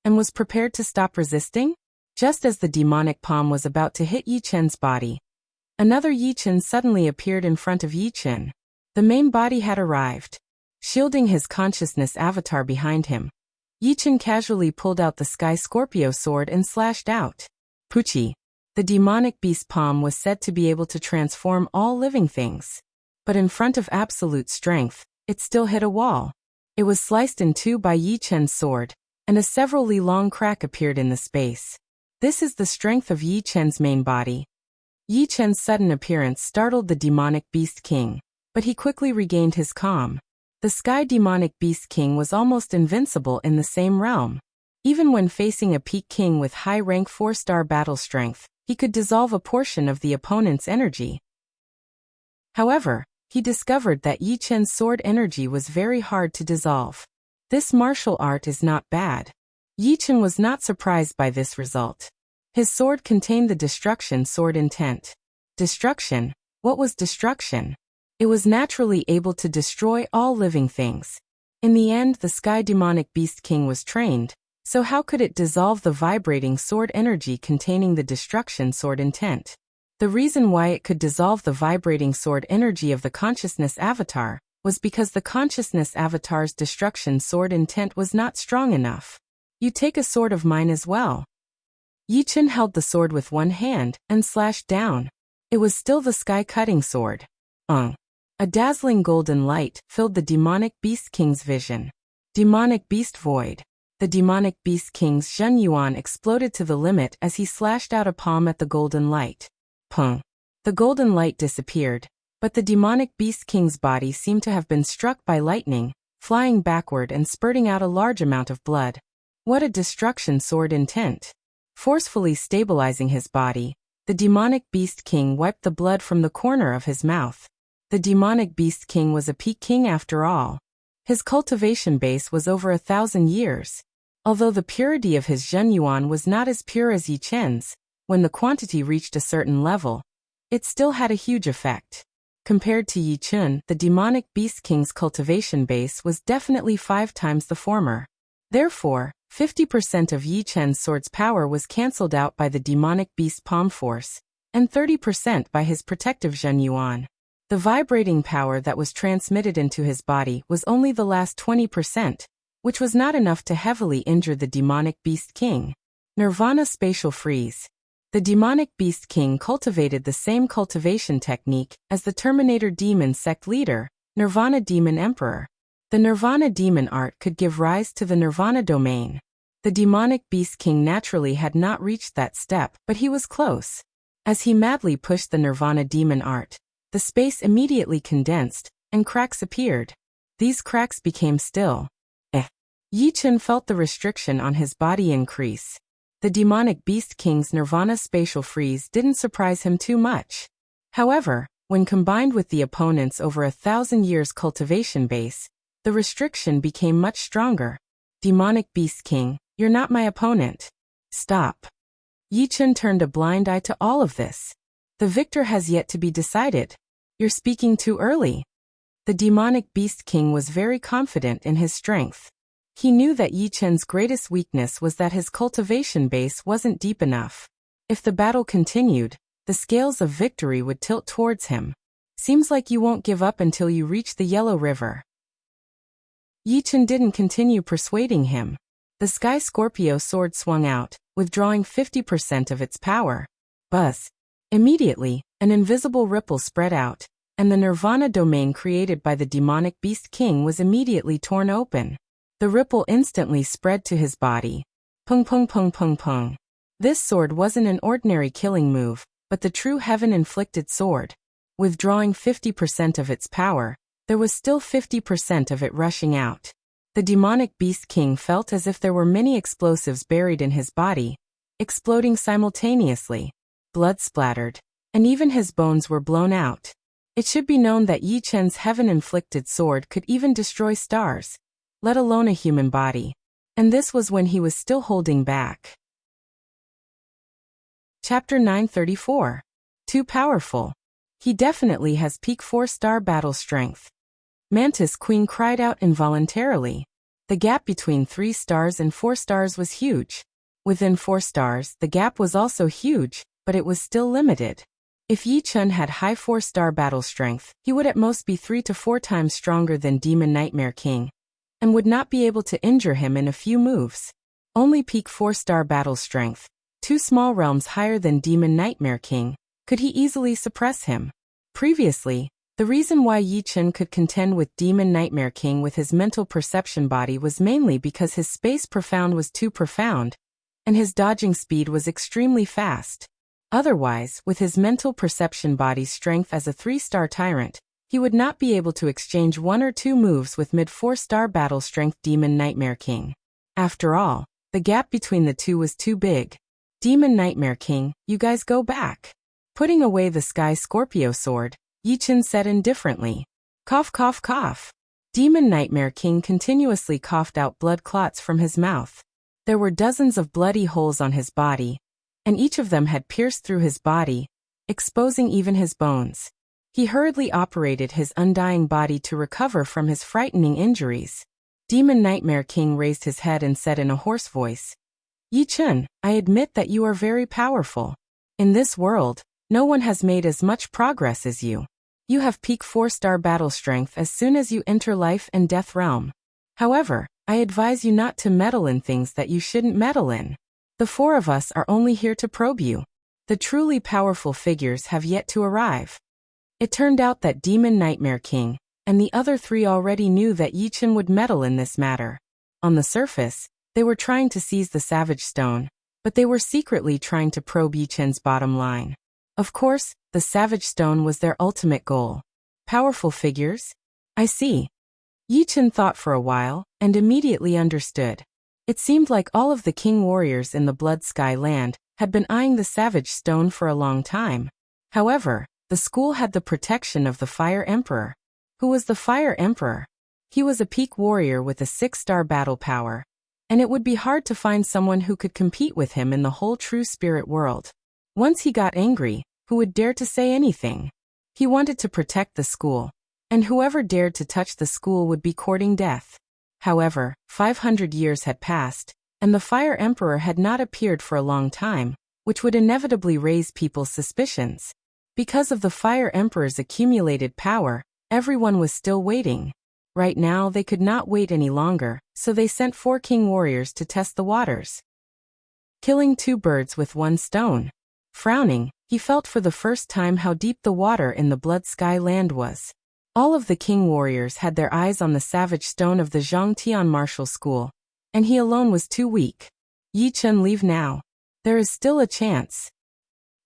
and was prepared to stop resisting? Just as the demonic palm was about to hit Yi Chen's body, another Yi Chen suddenly appeared in front of Yi Chen. The main body had arrived. Shielding his consciousness avatar behind him, Yi Chen casually pulled out the Sky Scorpio sword and slashed out. Puchi. The demonic beast palm was said to be able to transform all living things. But in front of absolute strength, it still hit a wall. It was sliced in two by Yi Chen's sword, and a several li long crack appeared in the space. This is the strength of Yi Chen's main body. Yi Chen's sudden appearance startled the demonic Beast King, but he quickly regained his calm. The Sky Demonic Beast King was almost invincible in the same realm. Even when facing a peak king with high-rank 4-star battle strength, he could dissolve a portion of the opponent's energy. However, he discovered that Yi Chen's sword energy was very hard to dissolve. This martial art is not bad. Yi Chen was not surprised by this result. His sword contained the destruction sword intent. Destruction? What was destruction? It was naturally able to destroy all living things. In the end, the Sky Demonic Beast King was trained, so how could it dissolve the vibrating sword energy containing the destruction sword intent? The reason why it could dissolve the vibrating sword energy of the consciousness avatar was because the consciousness avatar's destruction sword intent was not strong enough. You take a sword of mine as well. Yi Chen held the sword with one hand and slashed down. It was still the sky-cutting sword. A dazzling golden light filled the demonic beast king's vision. Demonic beast void. The demonic beast king's Zhen Yuan exploded to the limit as he slashed out a palm at the golden light. Pung. The golden light disappeared, but the demonic beast king's body seemed to have been struck by lightning, flying backward and spurting out a large amount of blood. What a destruction sword intent! Forcefully stabilizing his body, the demonic beast king wiped the blood from the corner of his mouth. The demonic beast king was a peak king after all. His cultivation base was over 1,000 years. Although the purity of his Zhen Yuan was not as pure as Yi Chen's, when the quantity reached a certain level, it still had a huge effect. Compared to Yi Chun, the demonic Beast King's cultivation base was definitely 5 times the former. Therefore, 50% of Yi Chen's sword's power was cancelled out by the demonic beast palm force, and 30% by his protective Zhen Yuan. The vibrating power that was transmitted into his body was only the last 20%, which was not enough to heavily injure the demonic Beast King. Nirvana Spatial Freeze. The demonic Beast King cultivated the same cultivation technique as the Terminator Demon sect leader, Nirvana Demon Emperor. The Nirvana Demon art could give rise to the Nirvana domain. The demonic Beast King naturally had not reached that step, but he was close. As he madly pushed the Nirvana Demon art, the space immediately condensed, and cracks appeared. These cracks became still. Yi Chun felt the restriction on his body increase. The demonic Beast King's Nirvana Spatial Freeze didn't surprise him too much. However, when combined with the opponent's over 1,000 years cultivation base, the restriction became much stronger. Demonic Beast King, you're not my opponent. Stop. Yi Chun turned a blind eye to all of this. The victor has yet to be decided. You're speaking too early. The demonic Beast King was very confident in his strength. He knew that Yi Chun's greatest weakness was that his cultivation base wasn't deep enough. If the battle continued, the scales of victory would tilt towards him. Seems like you won't give up until you reach the Yellow River. Yi Chun didn't continue persuading him. The Sky Scorpio sword swung out, withdrawing 50% of its power. Buzz. Immediately, an invisible ripple spread out, and the Nirvana domain created by the demonic Beast King was immediately torn open. The ripple instantly spread to his body. Pung pung pung pung pung. This sword wasn't an ordinary killing move, but the true heaven-inflicted sword. Withdrawing 50% of its power, there was still 50% of it rushing out. The demonic Beast King felt as if there were many explosives buried in his body, exploding simultaneously. Blood splattered, and even his bones were blown out. It should be known that Yi Chen's heaven-inflicted sword could even destroy stars, let alone a human body. And this was when he was still holding back. Chapter 934. Too powerful. He definitely has peak 4-star battle strength. Mantis Queen cried out involuntarily. The gap between 3 stars and 4 stars was huge. Within 4 stars, the gap was also huge, but it was still limited. If Yi Chun had high 4-star battle strength, he would at most be 3 to 4 times stronger than Demon Nightmare King, and would not be able to injure him in a few moves. Only peak 4-star battle strength, 2 small realms higher than Demon Nightmare King, could he easily suppress him. Previously, the reason why Yi Chun could contend with Demon Nightmare King with his mental perception body was mainly because his space profound was too profound, and his dodging speed was extremely fast. Otherwise, with his mental perception body's strength as a 3-star tyrant, he would not be able to exchange 1 or 2 moves with mid-4-star battle strength Demon Nightmare King. After all, the gap between the two was too big. Demon Nightmare King, you guys go back. Putting away the Sky Scorpio sword, Yi Chun said indifferently. Cough cough cough. Demon Nightmare King continuously coughed out blood clots from his mouth. There were dozens of bloody holes on his body, and each of them had pierced through his body, exposing even his bones. He hurriedly operated his undying body to recover from his frightening injuries. Demon Nightmare King raised his head and said in a hoarse voice, Yi Chun, I admit that you are very powerful. In this world, no one has made as much progress as you. You have peak 4-star battle strength as soon as you enter life and death realm. However, I advise you not to meddle in things that you shouldn't meddle in. The 4 of us are only here to probe you. The truly powerful figures have yet to arrive. It turned out that Demon Nightmare King and the other 3 already knew that Yi Chun would meddle in this matter. On the surface, they were trying to seize the Savage Stone, but they were secretly trying to probe Yi Chun's bottom line. Of course, the Savage Stone was their ultimate goal. Powerful figures? I see. Yi Chun thought for a while, and immediately understood. It seemed like all of the king warriors in the Blood Sky land had been eyeing the Savage Stone for a long time. However, the school had the protection of the Fire Emperor. Who was the Fire Emperor? He was a peak warrior with a 6-star battle power, and it would be hard to find someone who could compete with him in the whole true spirit world. Once he got angry, who would dare to say anything? He wanted to protect the school, and whoever dared to touch the school would be courting death. However, 500 years had passed, and the Fire Emperor had not appeared for a long time, which would inevitably raise people's suspicions. Because of the Fire Emperor's accumulated power, everyone was still waiting. Right now they could not wait any longer, so they sent 4 king warriors to test the waters. Killing 2 birds with 1 stone. Frowning, he felt for the first time how deep the water in the Blood Sky land was. All of the king warriors had their eyes on the savage stone of the Zhangtian martial school, and he alone was too weak. Yi Chen, leave now. There is still a chance.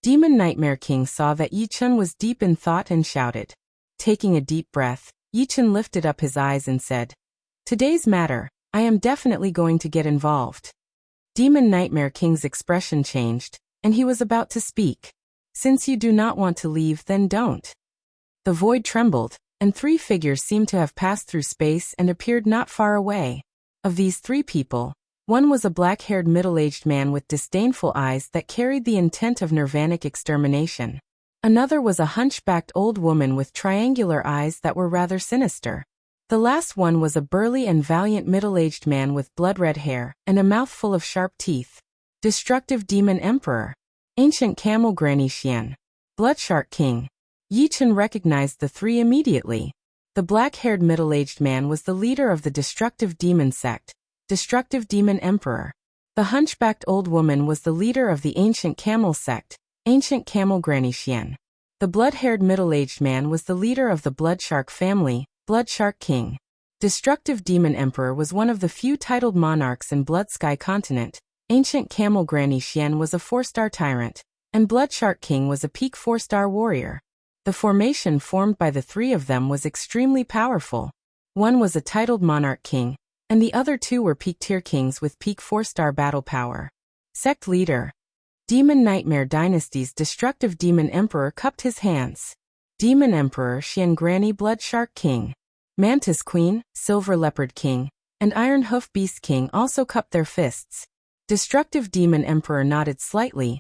Demon Nightmare King saw that Yi Chen was deep in thought and shouted. Taking a deep breath, Yi Chen lifted up his eyes and said, "Today's matter, I am definitely going to get involved." Demon Nightmare King's expression changed, and he was about to speak. "Since you do not want to leave, then don't." The void trembled, and 3 figures seemed to have passed through space and appeared not far away. Of these 3 people, one was a black-haired middle-aged man with disdainful eyes that carried the intent of nirvanic extermination. Another was a hunchbacked old woman with triangular eyes that were rather sinister. The last one was a burly and valiant middle-aged man with blood-red hair and a mouthful of sharp teeth. Destructive Demon Emperor. Ancient Camel Granny Xian. Bloodshark King. Yi Chen recognized the 3 immediately. The black-haired middle-aged man was the leader of the Destructive Demon sect, Destructive Demon Emperor. The hunchbacked old woman was the leader of the Ancient Camel sect, Ancient Camel Granny Xian. The blood-haired middle-aged man was the leader of the Bloodshark family, Bloodshark King. Destructive Demon Emperor was one of the few titled monarchs in Blood Sky continent. Ancient Camel Granny Xian was a 4-star tyrant, and Bloodshark King was a peak 4-star warrior. The formation formed by the 3 of them was extremely powerful. One was a titled monarch king, and the other 2 were peak tier kings with peak 4-star battle power. Sect leader. Demon Nightmare Dynasty's Destructive Demon Emperor cupped his hands. Demon Emperor Xian Granny Bloodshark King, Mantis Queen, Silver Leopard King, and Iron Hoof Beast King also cupped their fists. Destructive Demon Emperor nodded slightly,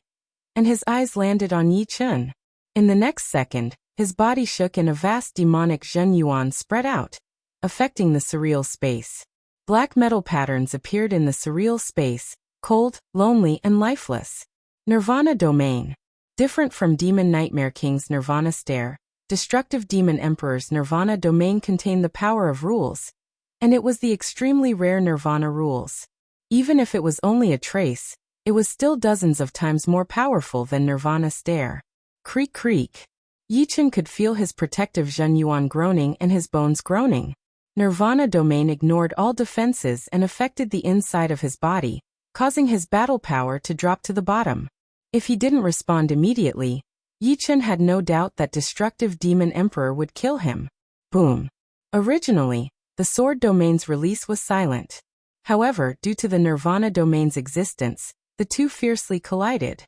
and his eyes landed on Yi Chen. In the next second, his body shook and a vast demonic Zhen Yuan spread out, affecting the surreal space. Black metal patterns appeared in the surreal space, cold, lonely, and lifeless. Nirvana Domain. Different from Demon Nightmare King's Nirvana Stare, Destructive Demon Emperor's Nirvana Domain contained the power of rules, and it was the extremely rare Nirvana rules. Even if it was only a trace, it was still dozens of times more powerful than Nirvana Stare. Creak creak. Yi Chen could feel his protective Zhen Yuan groaning and his bones groaning. Nirvana Domain ignored all defenses and affected the inside of his body, causing his battle power to drop to the bottom. If he didn't respond immediately, Yi Chen had no doubt that Destructive Demon Emperor would kill him. Boom. Originally, the Sword Domain's release was silent. However, due to the Nirvana Domain's existence, the 2 fiercely collided.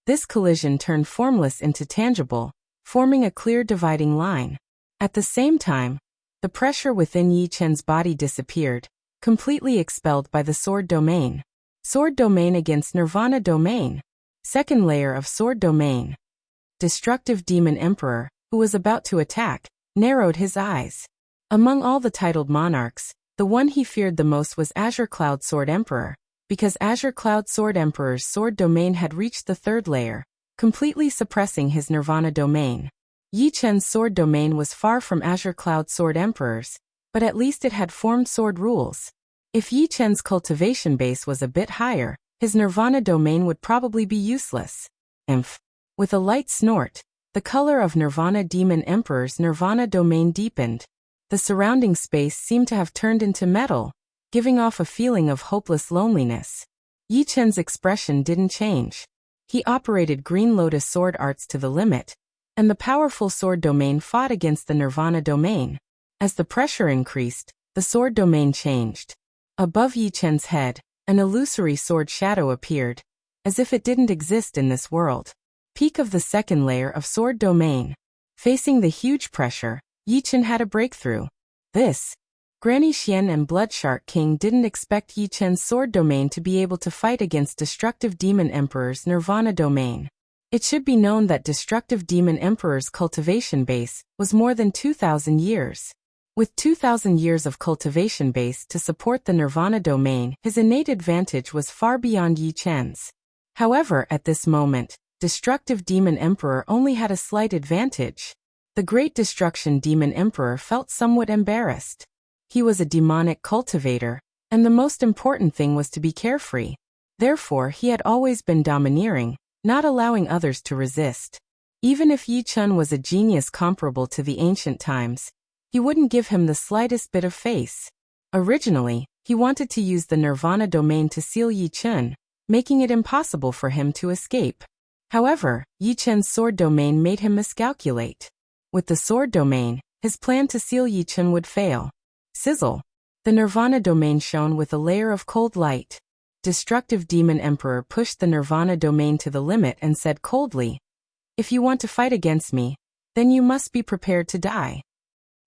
This collision turned formless into tangible, forming a clear dividing line. At the same time, the pressure within Yi Chen's body disappeared, completely expelled by the Sword Domain. Sword Domain against Nirvana Domain. Second layer of Sword Domain. Destructive Demon Emperor, who was about to attack, narrowed his eyes. Among all the titled monarchs, the one he feared the most was Azure Cloud Sword Emperor, because Azure Cloud Sword Emperor's Sword Domain had reached the 3rd layer, completely suppressing his Nirvana Domain. Yi Chen's Sword Domain was far from Azure Cloud Sword Emperor's, but at least it had formed sword rules. If Yi Chen's cultivation base was a bit higher, his Nirvana Domain would probably be useless. Imph. With a light snort, the color of Nirvana Demon Emperor's Nirvana Domain deepened. The surrounding space seemed to have turned into metal, giving off a feeling of hopeless loneliness. Yi Chen's expression didn't change. He operated Green Lotus sword arts to the limit, and the powerful Sword Domain fought against the Nirvana Domain. As the pressure increased, the Sword Domain changed. Above Yi Chen's head, an illusory sword shadow appeared, as if it didn't exist in this world. Peak of the 2nd layer of Sword Domain. Facing the huge pressure, Yi Chen had a breakthrough. This. Granny Xian and Bloodshark King didn't expect Yi Chen's Sword Domain to be able to fight against Destructive Demon Emperor's Nirvana Domain. It should be known that Destructive Demon Emperor's cultivation base was more than 2,000 years. With 2,000 years of cultivation base to support the Nirvana domain, his innate advantage was far beyond Yi Chen's. However, at this moment, Destructive Demon Emperor only had a slight advantage. The Great Destruction Demon Emperor felt somewhat embarrassed. He was a demonic cultivator, and the most important thing was to be carefree. Therefore, he had always been domineering, not allowing others to resist. Even if Yi Chen was a genius comparable to the ancient times, he wouldn't give him the slightest bit of face. Originally, he wanted to use the Nirvana domain to seal Yi Chen, making it impossible for him to escape. However, Yi Chen's sword domain made him miscalculate. With the sword domain, his plan to seal Yi Chen would fail. Sizzle. The Nirvana domain shone with a layer of cold light. Destructive Demon Emperor pushed the Nirvana domain to the limit and said coldly, "If you want to fight against me, then you must be prepared to die."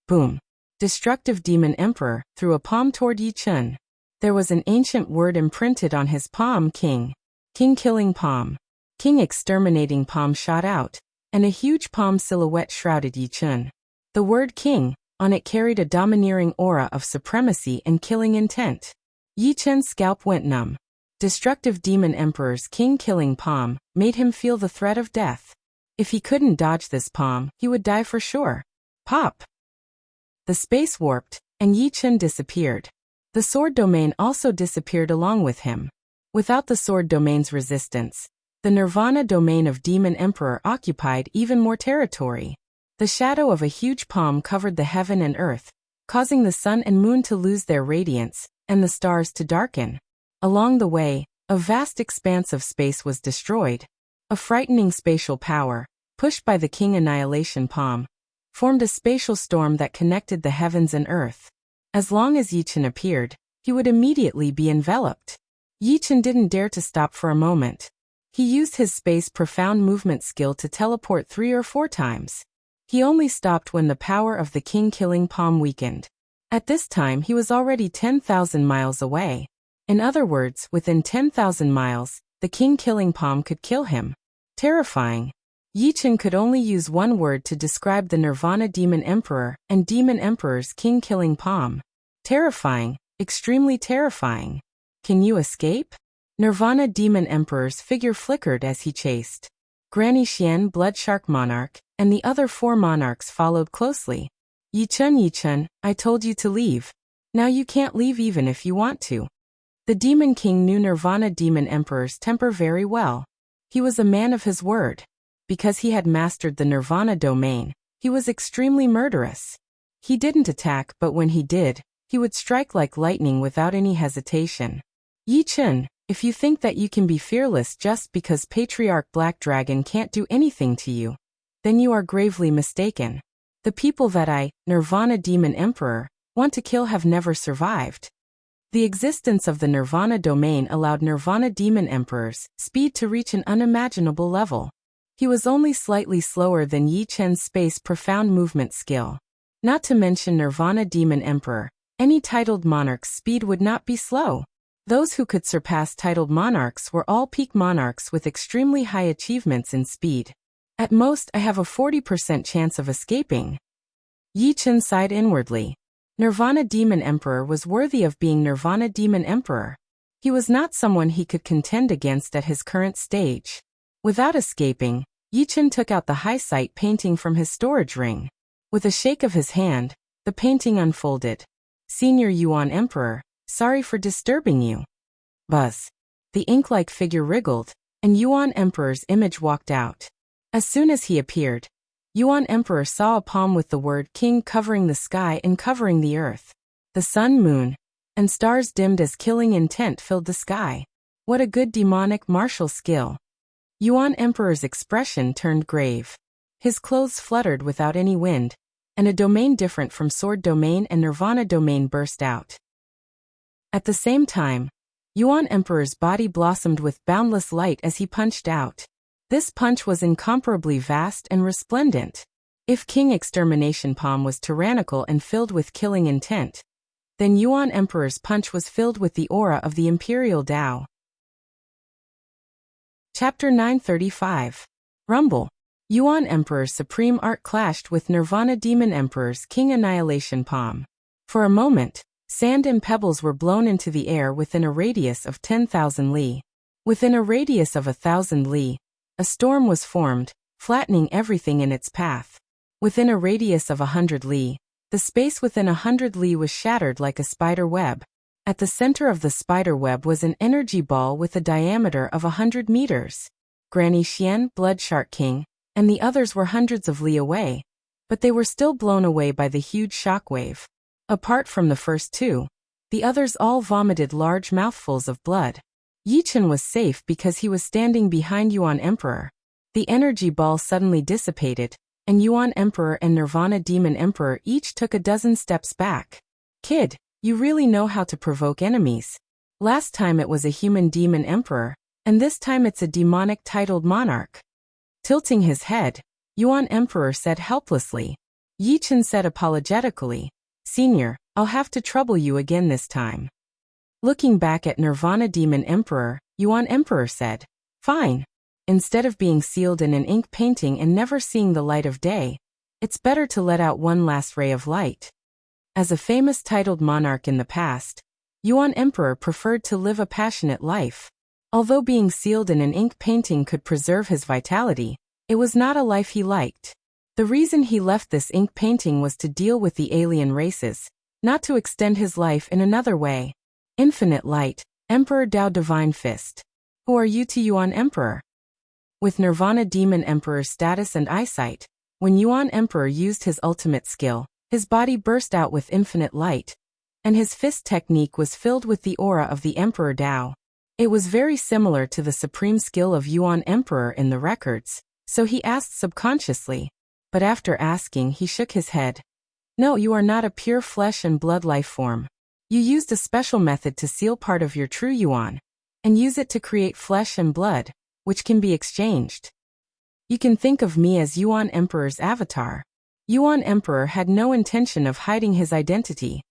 Boom. Destructive Demon Emperor threw a palm toward Yi Chen. There was an ancient word imprinted on his palm: King. King killing palm. King exterminating palm shot out, and a huge palm silhouette shrouded Yi Chen. The word King on it carried a domineering aura of supremacy and killing intent. Yi Chen's scalp went numb. Destructive Demon Emperor's king-killing palm made him feel the threat of death. If he couldn't dodge this palm, he would die for sure. Pop! The space warped, and Yi Chen disappeared. The sword domain also disappeared along with him. Without the sword domain's resistance, the Nirvana domain of Demon Emperor occupied even more territory. The shadow of a huge palm covered the heaven and earth, causing the sun and moon to lose their radiance, and the stars to darken. Along the way, a vast expanse of space was destroyed. A frightening spatial power, pushed by the King Annihilation Palm, formed a spatial storm that connected the heavens and earth. As long as Yi Chen appeared, he would immediately be enveloped. Yi Chen didn't dare to stop for a moment. He used his space profound movement skill to teleport 3 or 4 times. He only stopped when the power of the king-killing palm weakened. At this time he was already 10,000 miles away. In other words, within 10,000 miles, the king-killing palm could kill him. Terrifying. Yi Chen could only use one word to describe the Nirvana Demon Emperor and Demon Emperor's king-killing palm. Terrifying, extremely terrifying. Can you escape? Nirvana Demon Emperor's figure flickered as he chased. Granny Xian, Blood Shark Monarch, and the other 4 monarchs followed closely. Yi Chen, I told you to leave. Now you can't leave even if you want to. The Demon King knew Nirvana Demon Emperor's temper very well. He was a man of his word. Because he had mastered the Nirvana domain, he was extremely murderous. He didn't attack, but when he did, he would strike like lightning without any hesitation. Yi Chen, if you think that you can be fearless just because Patriarch Black Dragon can't do anything to you, then you are gravely mistaken. The people that I, Nirvana Demon Emperor, want to kill have never survived. The existence of the Nirvana domain allowed Nirvana Demon Emperor's speed to reach an unimaginable level. He was only slightly slower than Yi Chen's space profound movement skill. Not to mention Nirvana Demon Emperor, any titled monarch's speed would not be slow. Those who could surpass titled monarchs were all peak monarchs with extremely high achievements in speed. At most, I have a 40% chance of escaping. Yi Chen sighed inwardly. Nirvana Demon Emperor was worthy of being Nirvana Demon Emperor. He was not someone he could contend against at his current stage. Without escaping, Yi Chen took out the high-sight painting from his storage ring. With a shake of his hand, the painting unfolded. Senior Yuan Emperor, sorry for disturbing you. Buzz. The ink-like figure wriggled, and Yuan Emperor's image walked out. As soon as he appeared, Yuan Emperor saw a palm with the word King covering the sky and covering the earth. The sun, moon, and stars dimmed as killing intent filled the sky. What a good demonic martial skill. Yuan Emperor's expression turned grave. His clothes fluttered without any wind, and a domain different from Sword Domain and Nirvana Domain burst out. At the same time, Yuan Emperor's body blossomed with boundless light as he punched out. This punch was incomparably vast and resplendent. If King Extermination Palm was tyrannical and filled with killing intent, then Yuan Emperor's punch was filled with the aura of the Imperial Tao. Chapter 935. Rumble. Yuan Emperor's Supreme Art clashed with Nirvana Demon Emperor's King Annihilation Palm. For a moment, sand and pebbles were blown into the air within a radius of 10,000 li. Within a radius of 1,000 li, a storm was formed, flattening everything in its path. Within a radius of 100 li, the space within 100 li was shattered like a spider web. At the center of the spider web was an energy ball with a diameter of 100 meters. Granny Xian, Blood Shark King, and the others were hundreds of li away, but they were still blown away by the huge shockwave. Apart from the first two, the others all vomited large mouthfuls of blood. Yichen was safe because he was standing behind Yuan Emperor. The energy ball suddenly dissipated, and Yuan Emperor and Nirvana Demon Emperor each took a dozen steps back. Kid, you really know how to provoke enemies. Last time it was a human demon emperor, and this time it's a demonic titled monarch. Tilting his head, Yuan Emperor said helplessly. Yichen said apologetically, Senior, I'll have to trouble you again this time. Looking back at Nirvana Demon Emperor, Yuan Emperor said, Fine. Instead of being sealed in an ink painting and never seeing the light of day, it's better to let out one last ray of light. As a famous titled monarch in the past, Yuan Emperor preferred to live a passionate life. Although being sealed in an ink painting could preserve his vitality, it was not a life he liked. The reason he left this ink painting was to deal with the alien races, not to extend his life in another way. Infinite Light, Emperor Dao Divine Fist. Who are you to Yuan Emperor? With Nirvana Demon Emperor's status and eyesight, when Yuan Emperor used his ultimate skill, his body burst out with infinite light, and his fist technique was filled with the aura of the Emperor Dao. It was very similar to the supreme skill of Yuan Emperor in the records, so he asked subconsciously. But after asking, he shook his head. No, you are not a pure flesh and blood life form. You used a special method to seal part of your true Yuan, and use it to create flesh and blood, which can be exchanged. You can think of me as Yuan Emperor's avatar. Yuan Emperor had no intention of hiding his identity.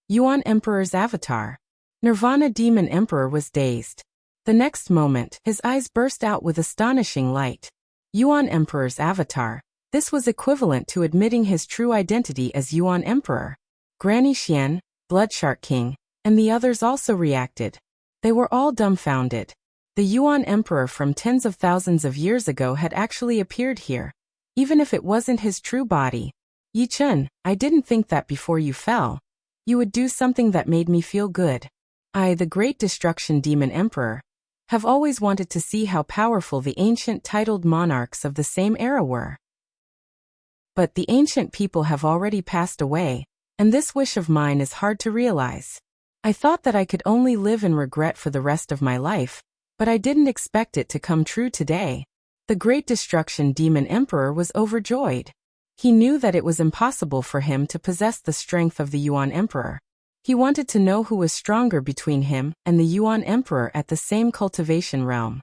Yuan Emperor's avatar. Nirvana Demon Emperor was dazed. The next moment, his eyes burst out with astonishing light. Yuan Emperor's avatar. This was equivalent to admitting his true identity as Yuan Emperor. Granny Xian, Blood Shark King, and the others also reacted. They were all dumbfounded. The Yuan Emperor from tens of thousands of years ago had actually appeared here, even if it wasn't his true body. Yichen, I didn't think that before you fell, you would do something that made me feel good. I, the Great Destruction Demon Emperor, have always wanted to see how powerful the ancient titled monarchs of the same era were. But the ancient people have already passed away, and this wish of mine is hard to realize. I thought that I could only live in regret for the rest of my life, but I didn't expect it to come true today. The Great Destruction Demon Emperor was overjoyed. He knew that it was impossible for him to possess the strength of the Yuan Emperor. He wanted to know who was stronger between him and the Yuan Emperor at the same cultivation realm.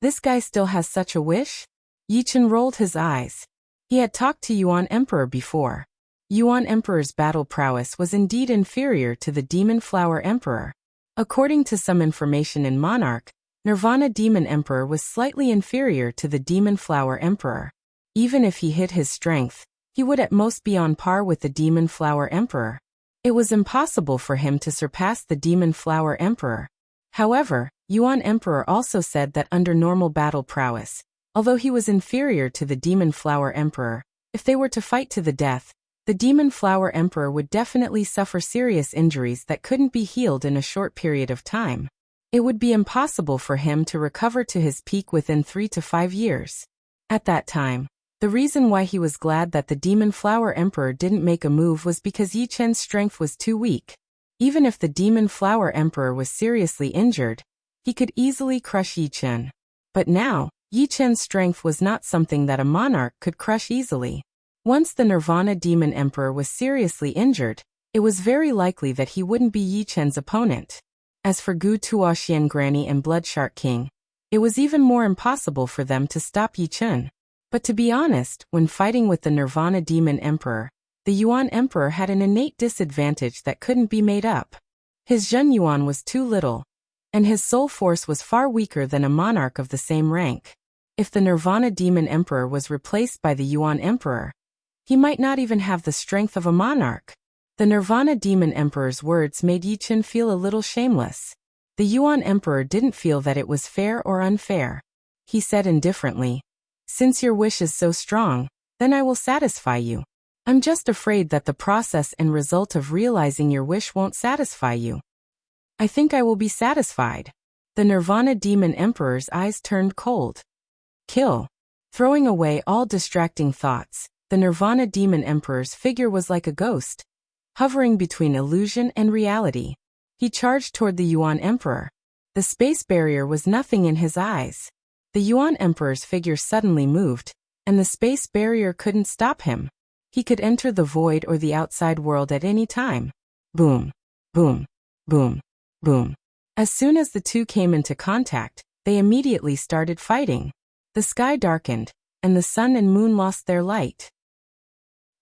This guy still has such a wish? Yichen rolled his eyes. He had talked to Yuan Emperor before. Yuan Emperor's battle prowess was indeed inferior to the Demon Flower Emperor. According to some information in Monarch, Nirvana Demon Emperor was slightly inferior to the Demon Flower Emperor. Even if he hid his strength, he would at most be on par with the Demon Flower Emperor. It was impossible for him to surpass the Demon Flower Emperor. However, Yuan Emperor also said that under normal battle prowess, although he was inferior to the Demon Flower Emperor, if they were to fight to the death, the Demon Flower Emperor would definitely suffer serious injuries that couldn't be healed in a short period of time. It would be impossible for him to recover to his peak within 3 to 5 years. At that time, the reason why he was glad that the Demon Flower Emperor didn't make a move was because Yi Chen's strength was too weak. Even if the Demon Flower Emperor was seriously injured, he could easily crush Yi Chen. But now, Yi Chen's strength was not something that a monarch could crush easily. Once the Nirvana Demon Emperor was seriously injured, it was very likely that he wouldn't be Yi Chen's opponent. As for Gu Tuoxian Granny and Blood Shark King, it was even more impossible for them to stop Yi Chen. But to be honest, when fighting with the Nirvana Demon Emperor, the Yuan Emperor had an innate disadvantage that couldn't be made up. His Zhen Yuan was too little, and his soul force was far weaker than a monarch of the same rank. If the Nirvana Demon Emperor was replaced by the Yuan Emperor, he might not even have the strength of a monarch. The Nirvana Demon Emperor's words made Yichen feel a little shameless. The Yuan Emperor didn't feel that it was fair or unfair. He said indifferently, "Since your wish is so strong, then I will satisfy you. I'm just afraid that the process and result of realizing your wish won't satisfy you." "I think I will be satisfied." The Nirvana Demon Emperor's eyes turned cold. Kill. Throwing away all distracting thoughts, the Nirvana Demon Emperor's figure was like a ghost, hovering between illusion and reality. He charged toward the Yuan Emperor. The space barrier was nothing in his eyes. The Yuan Emperor's figure suddenly moved, and the space barrier couldn't stop him. He could enter the void or the outside world at any time. Boom, boom, boom, boom. As soon as the two came into contact, they immediately started fighting. The sky darkened, and the sun and moon lost their light.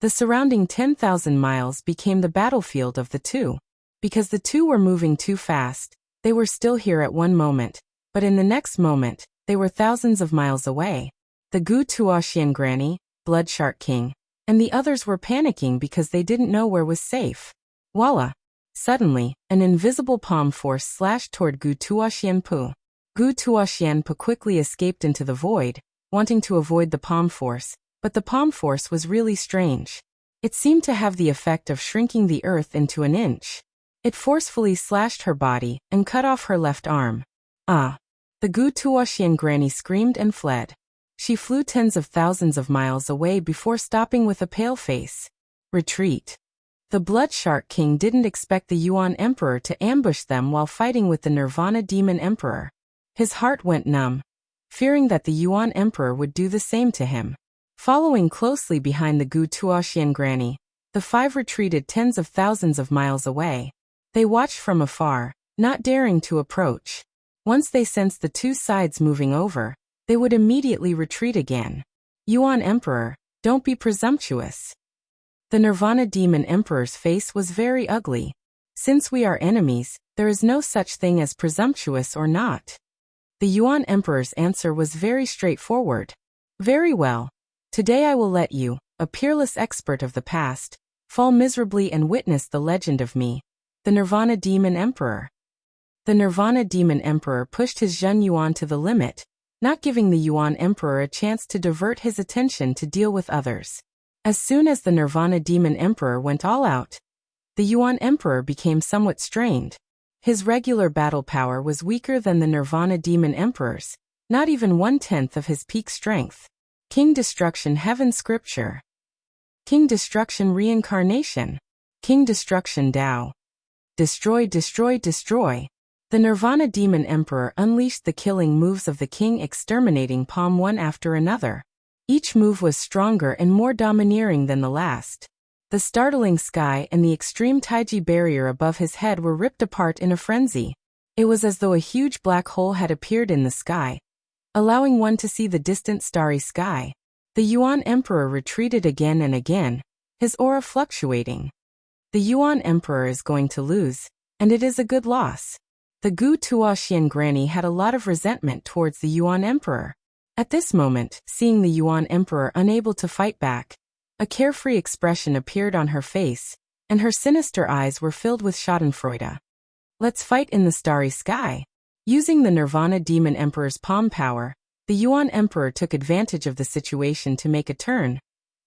The surrounding 10,000 miles became the battlefield of the two. Because the two were moving too fast, they were still here at one moment, but in the next moment, they were thousands of miles away. The Gu Tuoxian Granny, Blood Shark King, and the others were panicking because they didn't know where was safe. Voila! Suddenly, an invisible palm force slashed toward Gu Tuoxian Pu. Gu Tuoxian Pu quickly escaped into the void, wanting to avoid the palm force, but the palm force was really strange. It seemed to have the effect of shrinking the earth into an inch. It forcefully slashed her body and cut off her left arm. Ah! The Gu Tuoxian Granny screamed and fled. She flew tens of thousands of miles away before stopping with a pale face. Retreat. The Blood Shark King didn't expect the Yuan Emperor to ambush them while fighting with the Nirvana Demon Emperor. His heart went numb, fearing that the Yuan Emperor would do the same to him. Following closely behind the Gu Tuoxian Granny, the five retreated tens of thousands of miles away. They watched from afar, not daring to approach. Once they sensed the two sides moving over, they would immediately retreat again. Yuan Emperor, don't be presumptuous. The Nirvana Demon Emperor's face was very ugly. Since we are enemies, there is no such thing as presumptuous or not. The Yuan Emperor's answer was very straightforward. Very well. Today I will let you, a peerless expert of the past, fall miserably and witness the legend of me, the Nirvana Demon Emperor. The Nirvana Demon Emperor pushed his Zhen Yuan to the limit, not giving the Yuan Emperor a chance to divert his attention to deal with others. As soon as the Nirvana Demon Emperor went all out, the Yuan Emperor became somewhat strained. His regular battle power was weaker than the Nirvana Demon Emperor's, not even 1/10 of his peak strength. King Destruction Heaven Scripture. King Destruction Reincarnation. King Destruction Tao. Destroy, destroy, destroy. The Nirvana Demon Emperor unleashed the killing moves of the King Exterminating Palm one after another. Each move was stronger and more domineering than the last. The startling sky and the extreme Taiji barrier above his head were ripped apart in a frenzy. It was as though a huge black hole had appeared in the sky, allowing one to see the distant starry sky. The Yuan Emperor retreated again and again, his aura fluctuating. The Yuan Emperor is going to lose, and it is a good loss. The Gu Tuoxian Granny had a lot of resentment towards the Yuan Emperor. At this moment, seeing the Yuan Emperor unable to fight back, a carefree expression appeared on her face, and her sinister eyes were filled with schadenfreude. Let's fight in the starry sky. Using the Nirvana Demon Emperor's palm power, the Yuan Emperor took advantage of the situation to make a turn,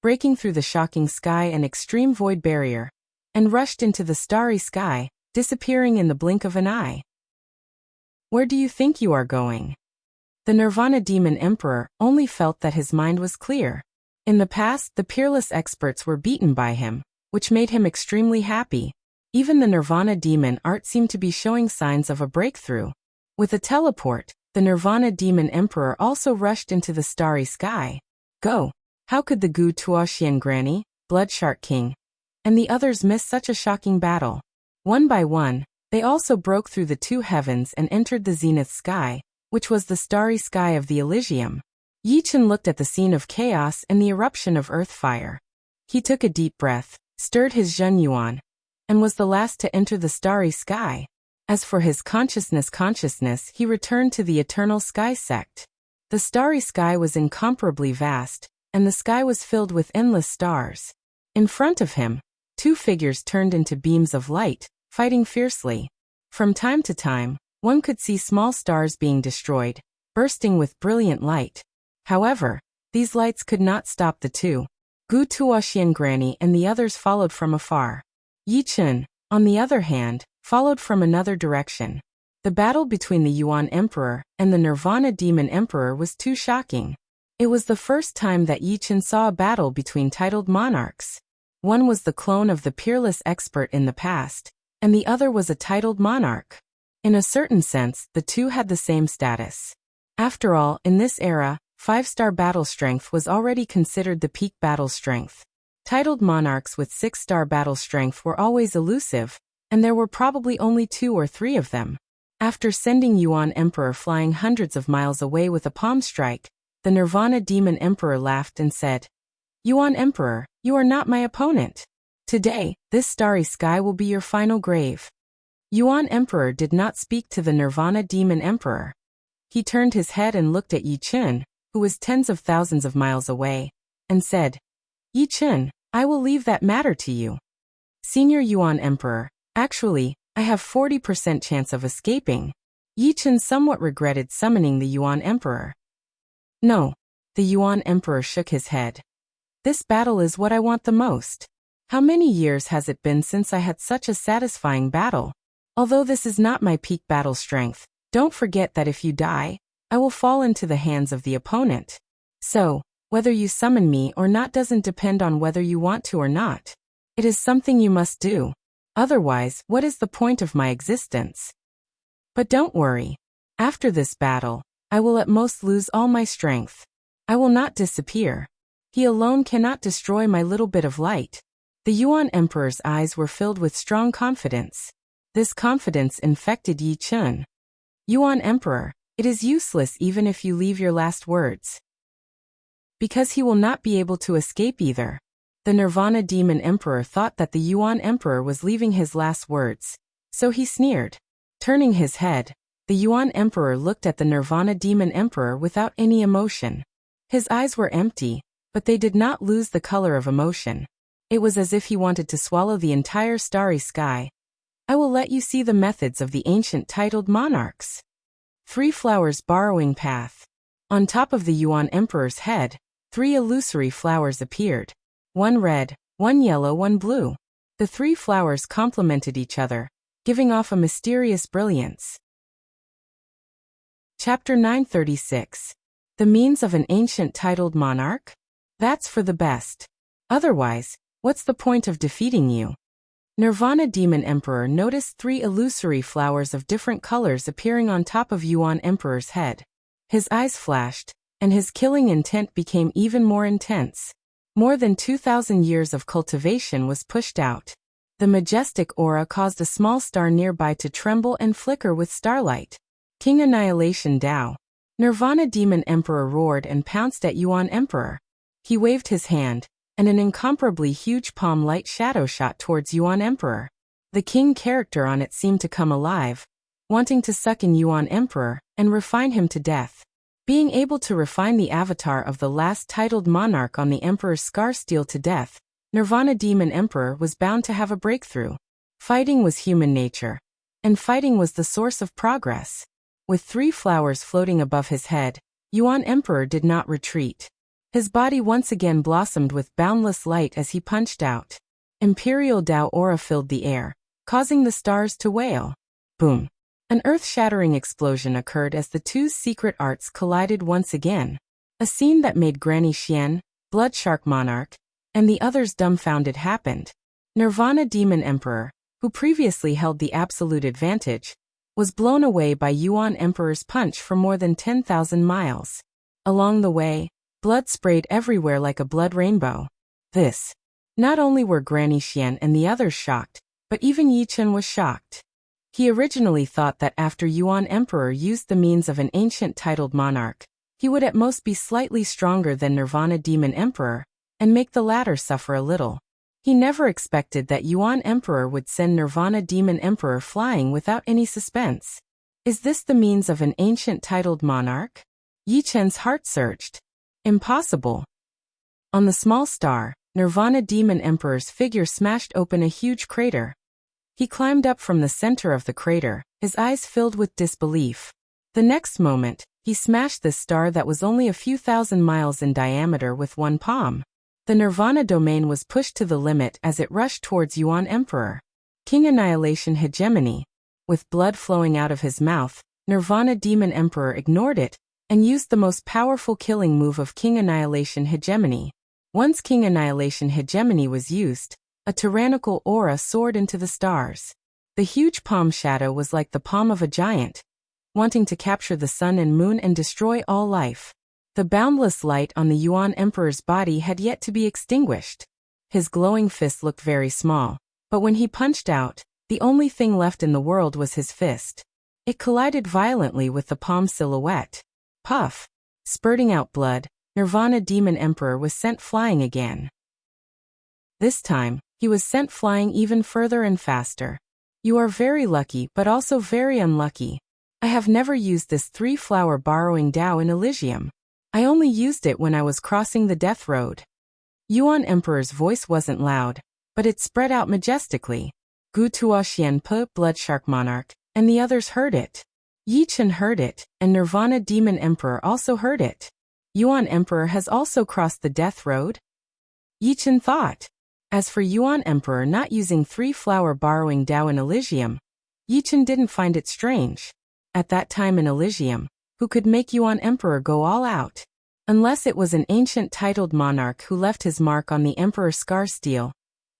breaking through the shocking sky and extreme void barrier, and rushed into the starry sky, disappearing in the blink of an eye. Where do you think you are going? The Nirvana Demon Emperor only felt that his mind was clear. In the past, the peerless experts were beaten by him, which made him extremely happy. Even the Nirvana Demon art seemed to be showing signs of a breakthrough. With a teleport, the Nirvana Demon Emperor also rushed into the starry sky. Go! How could the Gu Tuoxian Granny, Blood Shark King, and the others miss such a shocking battle? One by one, they also broke through the two heavens and entered the zenith sky, which was the starry sky of the Elysium. Yichen looked at the scene of chaos and the eruption of earth fire. He took a deep breath, stirred his Zhen Yuan, and was the last to enter the starry sky. As for his consciousness, he returned to the Eternal Sky sect. The starry sky was incomparably vast, and the sky was filled with endless stars. In front of him, two figures turned into beams of light, fighting fiercely. From time to time, one could see small stars being destroyed, bursting with brilliant light. However, these lights could not stop the two. Gu Tuoxian Granny and the others followed from afar. Yi Chen, on the other hand, followed from another direction. The battle between the Yuan Emperor and the Nirvana Demon Emperor was too shocking. It was the first time that Yi Chen saw a battle between titled monarchs. One was the clone of the peerless expert in the past, and the other was a titled monarch. In a certain sense, the two had the same status. After all, in this era, 5-star battle strength was already considered the peak battle strength. Titled monarchs with 6-star battle strength were always elusive, and there were probably only 2 or 3 of them. After sending Yuan Emperor flying hundreds of miles away with a palm strike, the Nirvana Demon Emperor laughed and said, "Yuan Emperor, you are not my opponent. Today, this starry sky will be your final grave." Yuan Emperor did not speak to the Nirvana Demon Emperor. He turned his head and looked at Yi Chen, who was tens of thousands of miles away, and said, "Yi Chen, I will leave that matter to you. Senior Yuan Emperor, actually, I have 40% chance of escaping." Yi Chen somewhat regretted summoning the Yuan Emperor. "No." The Yuan Emperor shook his head. "This battle is what I want the most. How many years has it been since I had such a satisfying battle? Although this is not my peak battle strength, don't forget that if you die, I will fall into the hands of the opponent. So, whether you summon me or not doesn't depend on whether you want to or not. It is something you must do. Otherwise, what is the point of my existence? But don't worry. After this battle, I will at most lose all my strength. I will not disappear. He alone cannot destroy my little bit of light." The Yuan Emperor's eyes were filled with strong confidence. This confidence infected Yi Chen. "Yuan Emperor, it is useless even if you leave your last words. Because he will not be able to escape either." The Nirvana Demon Emperor thought that the Yuan Emperor was leaving his last words, so he sneered. Turning his head, the Yuan Emperor looked at the Nirvana Demon Emperor without any emotion. His eyes were empty, but they did not lose the color of emotion. It was as if he wanted to swallow the entire starry sky. "I will let you see the methods of the ancient titled monarchs." 3 flowers borrowing path. On top of the Yuan Emperor's head, 3 illusory flowers appeared. 1 red, 1 yellow, 1 blue. The 3 flowers complemented each other, giving off a mysterious brilliance. Chapter 936. The means of an ancient titled monarch? That's for the best. Otherwise, what's the point of defeating you? Nirvana Demon Emperor noticed 3 illusory flowers of different colors appearing on top of Yuan Emperor's head. His eyes flashed, and his killing intent became even more intense. More than 2,000 years of cultivation was pushed out. The majestic aura caused a small star nearby to tremble and flicker with starlight. King Annihilation Dao. Nirvana Demon Emperor roared and pounced at Yuan Emperor. He waved his hand, and an incomparably huge palm light shadow shot towards Yuan Emperor. The king character on it seemed to come alive, wanting to suck in Yuan Emperor and refine him to death. Being able to refine the avatar of the last titled monarch on the Emperor's scar steel to death, Nirvana Demon Emperor was bound to have a breakthrough. Fighting was human nature, and fighting was the source of progress. With 3 flowers floating above his head, Yuan Emperor did not retreat. His body once again blossomed with boundless light as he punched out. Imperial Dao aura filled the air, causing the stars to wail. Boom! An earth-shattering explosion occurred as the 2's secret arts collided once again. A scene that made Granny Xian, Blood Shark Monarch, and the others dumbfounded happened. Nirvana Demon Emperor, who previously held the absolute advantage, was blown away by Yuan Emperor's punch for more than 10,000 miles. Along the way, blood sprayed everywhere like a blood rainbow. This. Not only were Granny Xian and the others shocked, but even Yi Chen was shocked. He originally thought that after Yuan Emperor used the means of an ancient titled monarch, he would at most be slightly stronger than Nirvana Demon Emperor, and make the latter suffer a little. He never expected that Yuan Emperor would send Nirvana Demon Emperor flying without any suspense. Is this the means of an ancient titled monarch? Yi Chen's heart surged. Impossible. On the small star, Nirvana Demon Emperor's figure smashed open a huge crater. He climbed up from the center of the crater, his eyes filled with disbelief. The next moment, he smashed this star that was only a few thousand miles in diameter with one palm. The Nirvana domain was pushed to the limit as it rushed towards Yuan Emperor. King Annihilation Hegemony. With blood flowing out of his mouth, Nirvana Demon Emperor ignored it and used the most powerful killing move of King Annihilation Hegemony. Once King Annihilation Hegemony was used, a tyrannical aura soared into the stars. The huge palm shadow was like the palm of a giant, wanting to capture the sun and moon and destroy all life. The boundless light on the Yuan Emperor's body had yet to be extinguished. His glowing fist looked very small, but when he punched out, the only thing left in the world was his fist. It collided violently with the palm silhouette. Puff! Spurting out blood, Nirvana Demon Emperor was sent flying again. This time, he was sent flying even further and faster. You are very lucky but also very unlucky. I have never used this 3-flower borrowing Tao in Elysium. I only used it when I was crossing the death road. Yuan Emperor's voice wasn't loud, but it spread out majestically. Gu Tuoxian Pe, Blood Shark Monarch, and the others heard it. Yi Chen heard it, and Nirvana Demon Emperor also heard it. Yuan Emperor has also crossed the death road? Yi Chen thought. As for Yuan Emperor not using 3-flower borrowing Tao in Elysium, Yi Chen didn't find it strange. At that time in Elysium, who could make Yuan Emperor go all out? Unless it was an ancient titled monarch who left his mark on the Emperor's scar steel.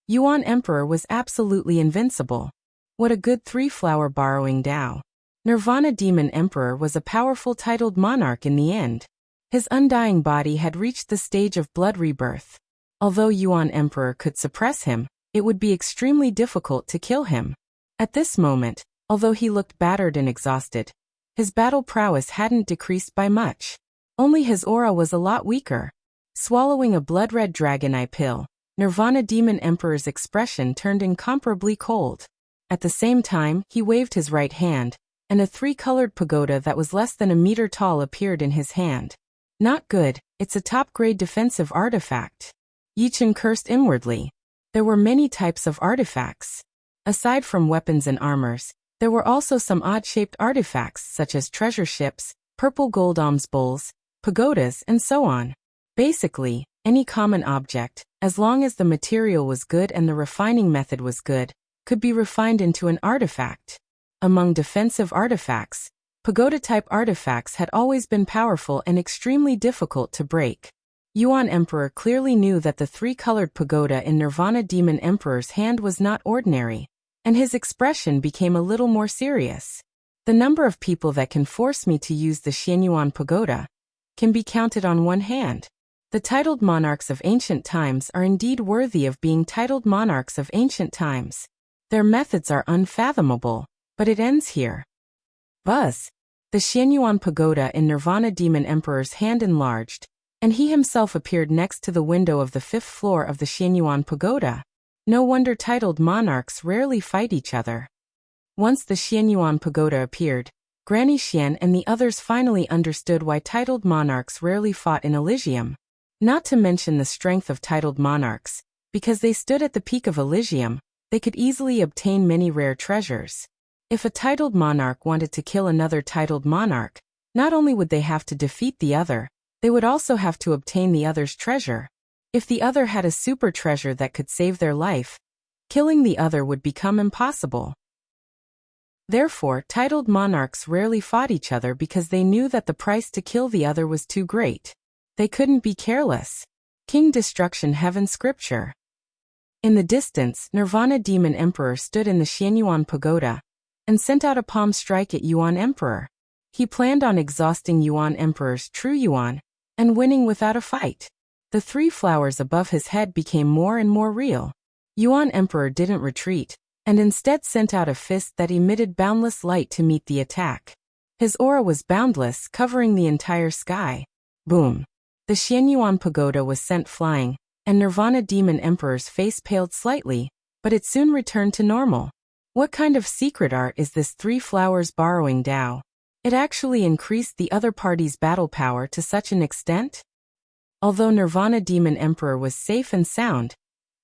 Yuan Emperor was absolutely invincible. What a good 3-flower borrowing Tao. Nirvana Demon Emperor was a powerful titled monarch in the end. His undying body had reached the stage of blood rebirth. Although Yuan Emperor could suppress him, it would be extremely difficult to kill him. At this moment, although he looked battered and exhausted, his battle prowess hadn't decreased by much. Only his aura was a lot weaker. Swallowing a blood-red dragon eye pill, Nirvana Demon Emperor's expression turned incomparably cold. At the same time, he waved his right hand, and a 3-colored pagoda that was less than a meter tall appeared in his hand. Not good, it's a top-grade defensive artifact. Yi Chen cursed inwardly. There were many types of artifacts. Aside from weapons and armors, there were also some odd-shaped artifacts such as treasure ships, purple gold alms bowls, pagodas, and so on. Basically, any common object, as long as the material was good and the refining method was good, could be refined into an artifact. Among defensive artifacts, pagoda-type artifacts had always been powerful and extremely difficult to break. Yuan Emperor clearly knew that the 3-colored pagoda in Nirvana Demon Emperor's hand was not ordinary, and his expression became a little more serious. The number of people that can force me to use the Xianyuan pagoda can be counted on one hand. The titled monarchs of ancient times are indeed worthy of being titled monarchs of ancient times. Their methods are unfathomable, but it ends here. Buzz! The Xianyuan pagoda in Nirvana Demon Emperor's hand enlarged, and he himself appeared next to the window of the 5th floor of the Xianyuan pagoda. No wonder titled monarchs rarely fight each other. Once the Xianyuan pagoda appeared, Granny Xian and the others finally understood why titled monarchs rarely fought in Elysium. Not to mention the strength of titled monarchs, because they stood at the peak of Elysium, they could easily obtain many rare treasures. If a titled monarch wanted to kill another titled monarch, not only would they have to defeat the other, they would also have to obtain the other's treasure. If the other had a super treasure that could save their life, killing the other would become impossible. Therefore, titled monarchs rarely fought each other because they knew that the price to kill the other was too great. They couldn't be careless. King Destruction Heaven Scripture. In the distance, Nirvana Demon Emperor stood in the Xianyuan pagoda and sent out a palm strike at Yuan Emperor. He planned on exhausting Yuan Emperor's true Yuan and winning without a fight. The 3 flowers above his head became more and more real. Yuan Emperor didn't retreat, and instead sent out a fist that emitted boundless light to meet the attack. His aura was boundless, covering the entire sky. Boom! The Xianyuan pagoda was sent flying, and Nirvana Demon Emperor's face paled slightly, but it soon returned to normal. What kind of secret art is this 3 flowers borrowing Tao? It actually increased the other party's battle power to such an extent? Although Nirvana Demon Emperor was safe and sound,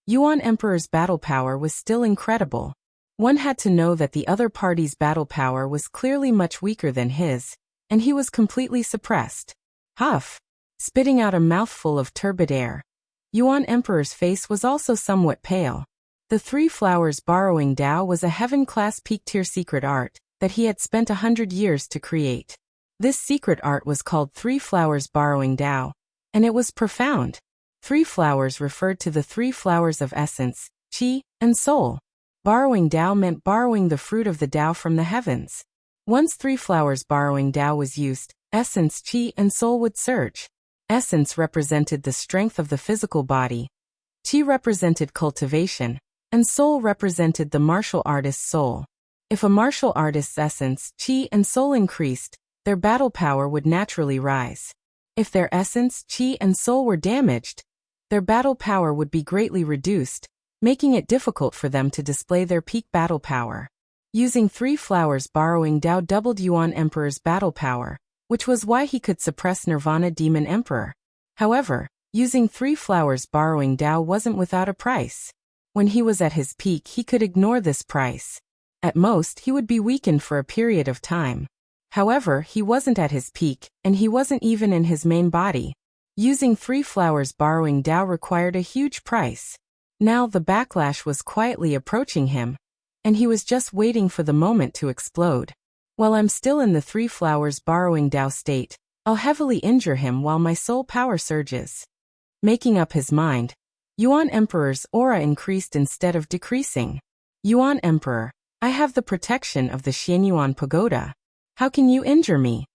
Yuan Emperor's battle power was still incredible. One had to know that the other party's battle power was clearly much weaker than his, and he was completely suppressed. Huff! Spitting out a mouthful of turbid air. Yuan Emperor's face was also somewhat pale. The Three Flowers Borrowing Dao was a heaven-class peak-tier secret art that he had spent 100 years to create. This secret art was called Three Flowers Borrowing Dao, and it was profound. Three flowers referred to the three flowers of essence, qi, and soul. Borrowing Dao meant borrowing the fruit of the Dao from the heavens. Once Three Flowers Borrowing Dao was used, essence, qi, and soul would surge. Essence represented the strength of the physical body. Qi represented cultivation, and soul represented the martial artist's soul. If a martial artist's essence, qi, and soul increased, their battle power would naturally rise. If their essence, qi, and soul were damaged, their battle power would be greatly reduced, making it difficult for them to display their peak battle power. Using Three Flowers Borrowing Dao doubled Yuan Emperor's battle power, which was why he could suppress Nirvana Demon Emperor. However, using Three Flowers Borrowing Dao wasn't without a price. When he was at his peak, he could ignore this price. At most, he would be weakened for a period of time. However, he wasn't at his peak, and he wasn't even in his main body. Using Three Flowers Borrowing Dao required a huge price. Now the backlash was quietly approaching him, and he was just waiting for the moment to explode. While I'm still in the Three Flowers Borrowing Dao state, I'll heavily injure him while my soul power surges. Making up his mind, Yuan Emperor's aura increased instead of decreasing. Yuan Emperor, I have the protection of the Xianyuan Pagoda. How can you injure me?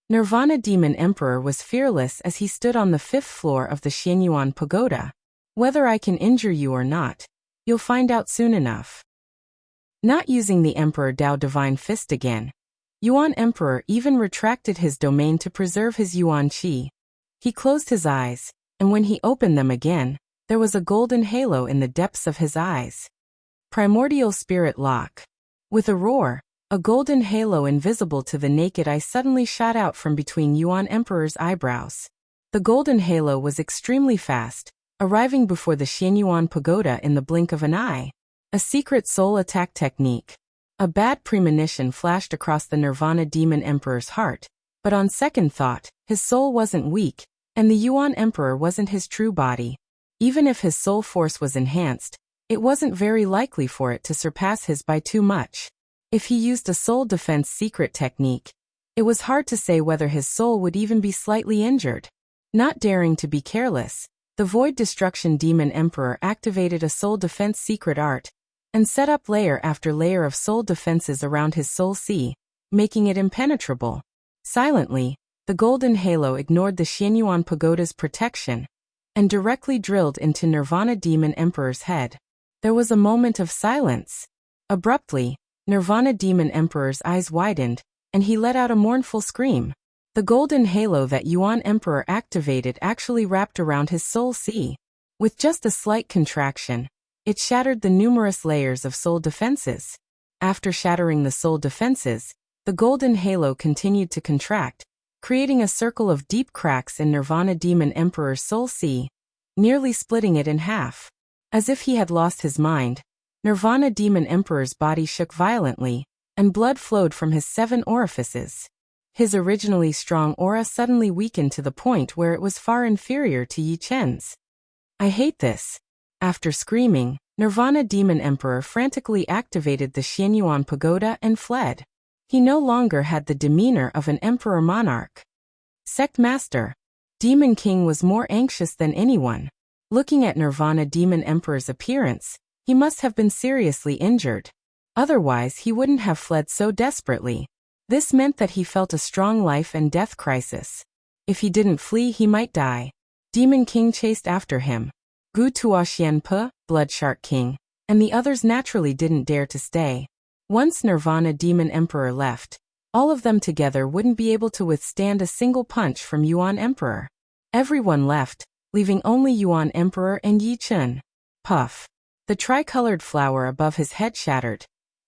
Nirvana Demon Emperor was fearless as he stood on the 5th floor of the Xianyuan Pagoda. Whether I can injure you or not, you'll find out soon enough. Not using the Emperor Dao Divine Fist again, Yuan Emperor even retracted his domain to preserve his Yuan Qi. He closed his eyes, and when he opened them again, there was a golden halo in the depths of his eyes. Primordial Spirit Lock. With a roar, a golden halo invisible to the naked eye suddenly shot out from between Yuan Emperor's eyebrows. The golden halo was extremely fast, arriving before the Xianyuan Pagoda in the blink of an eye. A secret soul attack technique. A bad premonition flashed across the Nirvana Demon Emperor's heart, but on second thought, his soul wasn't weak, and the Yuan Emperor wasn't his true body. Even if his soul force was enhanced, it wasn't very likely for it to surpass his by too much. If he used a soul defense secret technique, it was hard to say whether his soul would even be slightly injured. Not daring to be careless, the Void Destruction Demon Emperor activated a soul defense secret art, and set up layer after layer of soul defenses around his soul sea, making it impenetrable. Silently, the golden halo ignored the Xianyuan Pagoda's protection, and directly drilled into Nirvana Demon Emperor's head. There was a moment of silence. Abruptly, Nirvana Demon Emperor's eyes widened, and he let out a mournful scream. The golden halo that Yuan Emperor activated actually wrapped around his soul sea. With just a slight contraction, it shattered the numerous layers of soul defenses. After shattering the soul defenses, the golden halo continued to contract, creating a circle of deep cracks in Nirvana Demon Emperor's soul sea, nearly splitting it in half. As if he had lost his mind, Nirvana Demon Emperor's body shook violently, and blood flowed from his 7 orifices. His originally strong aura suddenly weakened to the point where it was far inferior to Yi Chen's. I hate this. After screaming, Nirvana Demon Emperor frantically activated the Xianyuan Pagoda and fled. He no longer had the demeanor of an emperor monarch. Sect Master. Demon King was more anxious than anyone. Looking at Nirvana Demon Emperor's appearance, he must have been seriously injured. Otherwise, he wouldn't have fled so desperately. This meant that he felt a strong life and death crisis. If he didn't flee, he might die. Demon King chased after him. Gu Tuoxian Pe, Blood Shark King, and the others naturally didn't dare to stay. Once Nirvana Demon Emperor left, all of them together wouldn't be able to withstand a single punch from Yuan Emperor. Everyone left, leaving only Yuan Emperor and Yi Chen. Puff. The tricolored flower above his head shattered,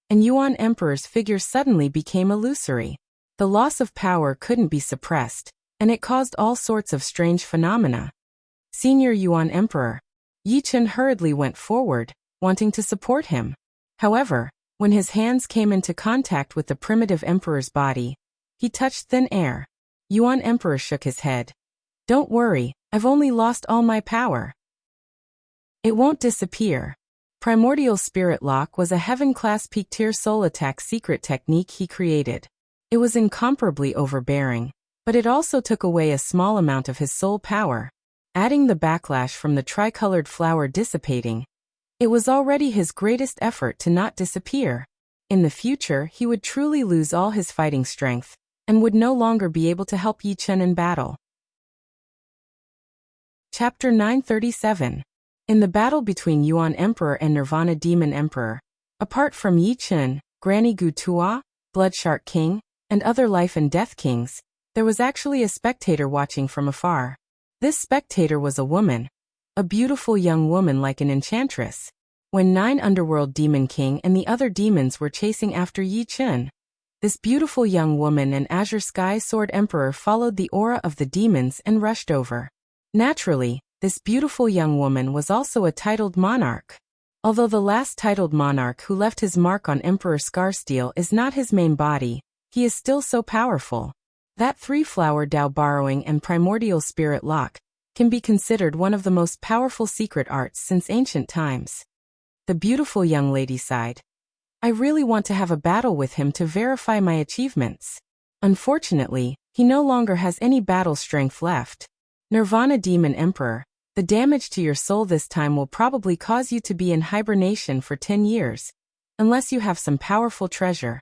and Yuan Emperor's figure suddenly became illusory. The loss of power couldn't be suppressed, and it caused all sorts of strange phenomena. Senior Yuan Emperor. Yi Chen hurriedly went forward, wanting to support him. However, when his hands came into contact with the primitive emperor's body, he touched thin air. Yuan Emperor shook his head. Don't worry, I've only lost all my power. It won't disappear. Primordial Spirit Lock was a heaven-class peak-tier soul attack secret technique he created. It was incomparably overbearing, but it also took away a small amount of his soul power, adding the backlash from the tricolored flower dissipating. It was already his greatest effort to not disappear. In the future, he would truly lose all his fighting strength, and would no longer be able to help Yi Chen in battle. Chapter 937. In the battle between Yuan Emperor and Nirvana Demon Emperor, apart from Yi Chen, Granny Gu Tua, Bloodshark King, and other life and death kings, there was actually a spectator watching from afar. This spectator was a woman, a beautiful young woman like an enchantress. When 9 Underworld Demon King and the other demons were chasing after Yi Chen, this beautiful young woman and Azure Sky Sword Emperor followed the aura of the demons and rushed over. Naturally, this beautiful young woman was also a titled monarch. Although the last titled monarch who left his mark on Emperor Scarsteel is not his main body, he is still so powerful. That 3-flower Dao Borrowing and Primordial Spirit Lock can be considered one of the most powerful secret arts since ancient times. The beautiful young lady sighed. I really want to have a battle with him to verify my achievements. Unfortunately, he no longer has any battle strength left. Nirvana Demon Emperor, the damage to your soul this time will probably cause you to be in hibernation for 10 years, unless you have some powerful treasure.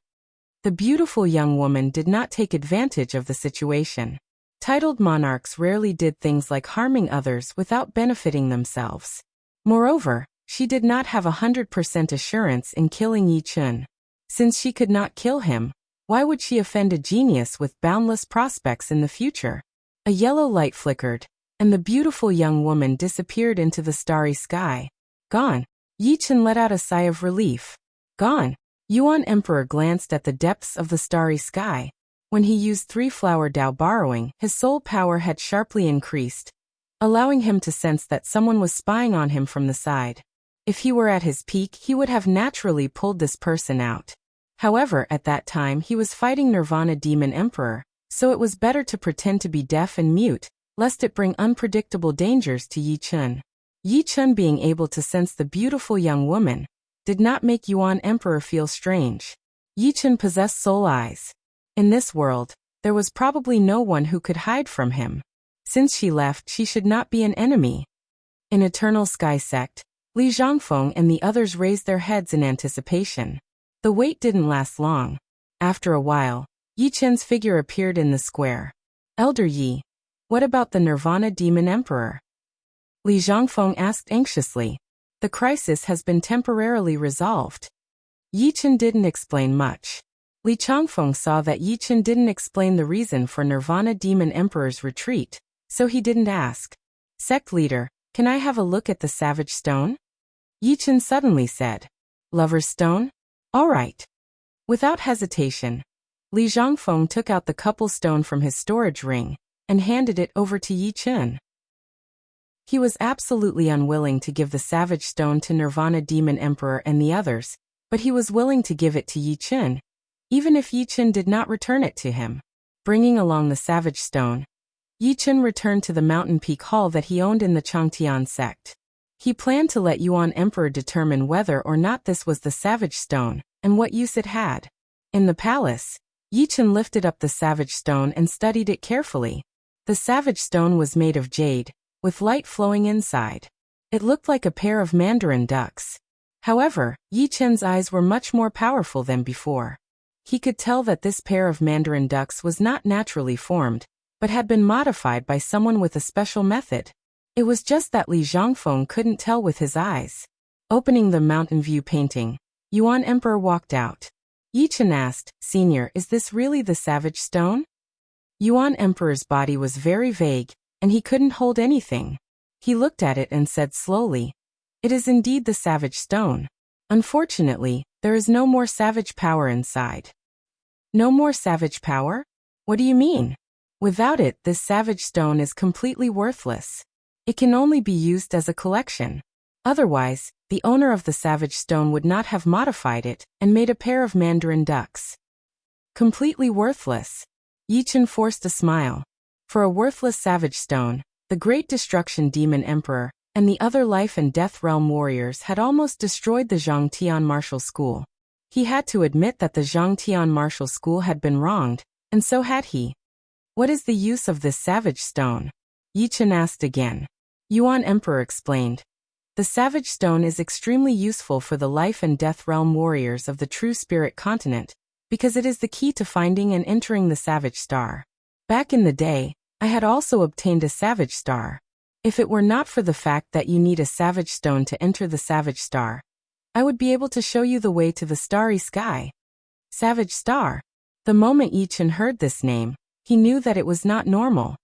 The beautiful young woman did not take advantage of the situation. Titled monarchs rarely did things like harming others without benefiting themselves. Moreover, she did not have 100% assurance in killing Yi Chen. Since she could not kill him, why would she offend a genius with boundless prospects in the future? A yellow light flickered, and the beautiful young woman disappeared into the starry sky. Gone. Yi Chen let out a sigh of relief. Gone. Yuan Emperor glanced at the depths of the starry sky. When he used 3-flower Dao Borrowing, his soul power had sharply increased, allowing him to sense that someone was spying on him from the side. If he were at his peak, he would have naturally pulled this person out. However, at that time he was fighting Nirvana Demon Emperor, so it was better to pretend to be deaf and mute, lest it bring unpredictable dangers to Yi Chen. Yi Chen being able to sense the beautiful young woman did not make Yuan Emperor feel strange. Yi Chen possessed soul eyes. In this world, there was probably no one who could hide from him. Since she left, she should not be an enemy. In Eternal Sky Sect, Li Zhangfeng and the others raised their heads in anticipation. The wait didn't last long. After a while, Yi Chen's figure appeared in the square. Elder Yi, what about the Nirvana Demon Emperor? Li Zhangfeng asked anxiously. The crisis has been temporarily resolved. Yi Chen didn't explain much. Li Changfeng saw that Yi Chen didn't explain the reason for Nirvana Demon Emperor's retreat, so he didn't ask. Sect leader, can I have a look at the Savage Stone? Yi Chen suddenly said. Lover's Stone? All right. Without hesitation, Li Zhangfeng took out the couple stone from his storage ring and handed it over to Yi Chen. He was absolutely unwilling to give the Savage Stone to Nirvana Demon Emperor and the others, but he was willing to give it to Yi Chen, even if Yi Chen did not return it to him. Bringing along the Savage Stone, Yi Chen returned to the Mountain Peak Hall that he owned in the Changtian sect. He planned to let Yuan Emperor determine whether or not this was the Savage Stone, and what use it had. In the palace, Yi Chen lifted up the Savage Stone and studied it carefully. The Savage Stone was made of jade, with light flowing inside. It looked like a pair of mandarin ducks. However, Yi Chen's eyes were much more powerful than before. He could tell that this pair of mandarin ducks was not naturally formed, but had been modified by someone with a special method. It was just that Li Zhangfeng couldn't tell with his eyes. Opening the Mountain View painting, Yuan Emperor walked out. Yi Chen asked, Senior, is this really the Savage Stone? Yuan Emperor's body was very vague, and he couldn't hold anything. He looked at it and said slowly, It is indeed the Savage Stone. Unfortunately, there is no more savage power inside. No more savage power? What do you mean? Without it, this savage stone is completely worthless. It can only be used as a collection. Otherwise, the owner of the savage stone would not have modified it and made a pair of mandarin ducks. Completely worthless. Yichen forced a smile. For a worthless savage stone, the Great Destruction Demon Emperor and the other life and death realm warriors had almost destroyed the Zhangtian martial school. He had to admit that the Zhangtian martial school had been wronged, and so had he. What is the use of this savage stone? Yichen asked again. Yuan Emperor explained. The savage stone is extremely useful for the life and death realm warriors of the true spirit continent, because it is the key to finding and entering the savage star. Back in the day, I had also obtained a savage star. If it were not for the fact that you need a savage stone to enter the savage star, I would be able to show you the way to the starry sky. Savage star. The moment Yichen heard this name, he knew that it was not normal.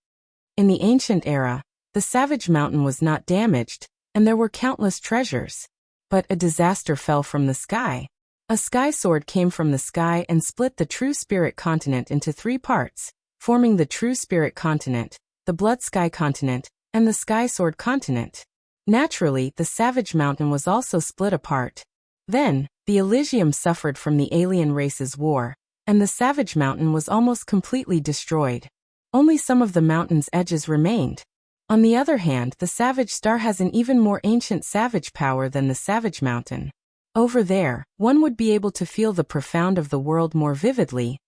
In the ancient era, the savage mountain was not damaged, and there were countless treasures. But a disaster fell from the sky. A sky sword came from the sky and split the true spirit continent into 3 parts, forming the true spirit continent, the blood sky continent, and the sky sword continent. Naturally, the savage mountain was also split apart. Then, the Elysium suffered from the alien race's war, and the savage mountain was almost completely destroyed. Only some of the mountain's edges remained. On the other hand, the savage star has an even more ancient savage power than the savage mountain. Over there, one would be able to feel the profound of the world more vividly,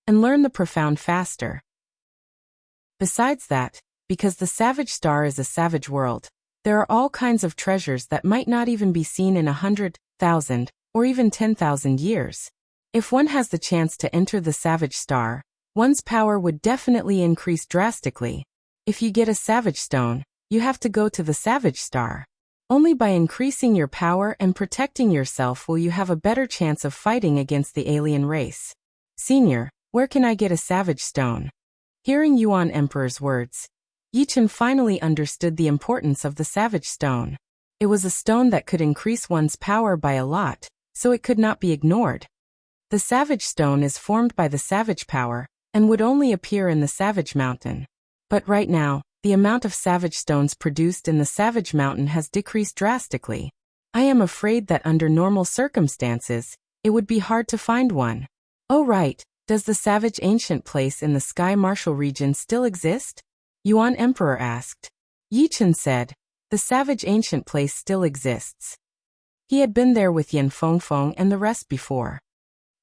and learn the profound faster. Besides that, because the savage star is a savage world, there are all kinds of treasures that might not even be seen in 100,000, or even 10,000 years. If one has the chance to enter the savage star, one's power would definitely increase drastically. If you get a savage stone, you have to go to the savage star. Only by increasing your power and protecting yourself will you have a better chance of fighting against the alien race. Senior, where can I get a savage stone? Hearing Yuan Emperor's words, Yichen finally understood the importance of the savage stone. It was a stone that could increase one's power by a lot, so it could not be ignored. The savage stone is formed by the savage power, and would only appear in the savage mountain. But right now, the amount of savage stones produced in the savage mountain has decreased drastically. I am afraid that under normal circumstances, it would be hard to find one. Oh right, does the savage ancient place in the Sky Martial region still exist? Yuan Emperor asked. Yichen said, the savage ancient place still exists. He had been there with Yan Fengfeng and the rest before.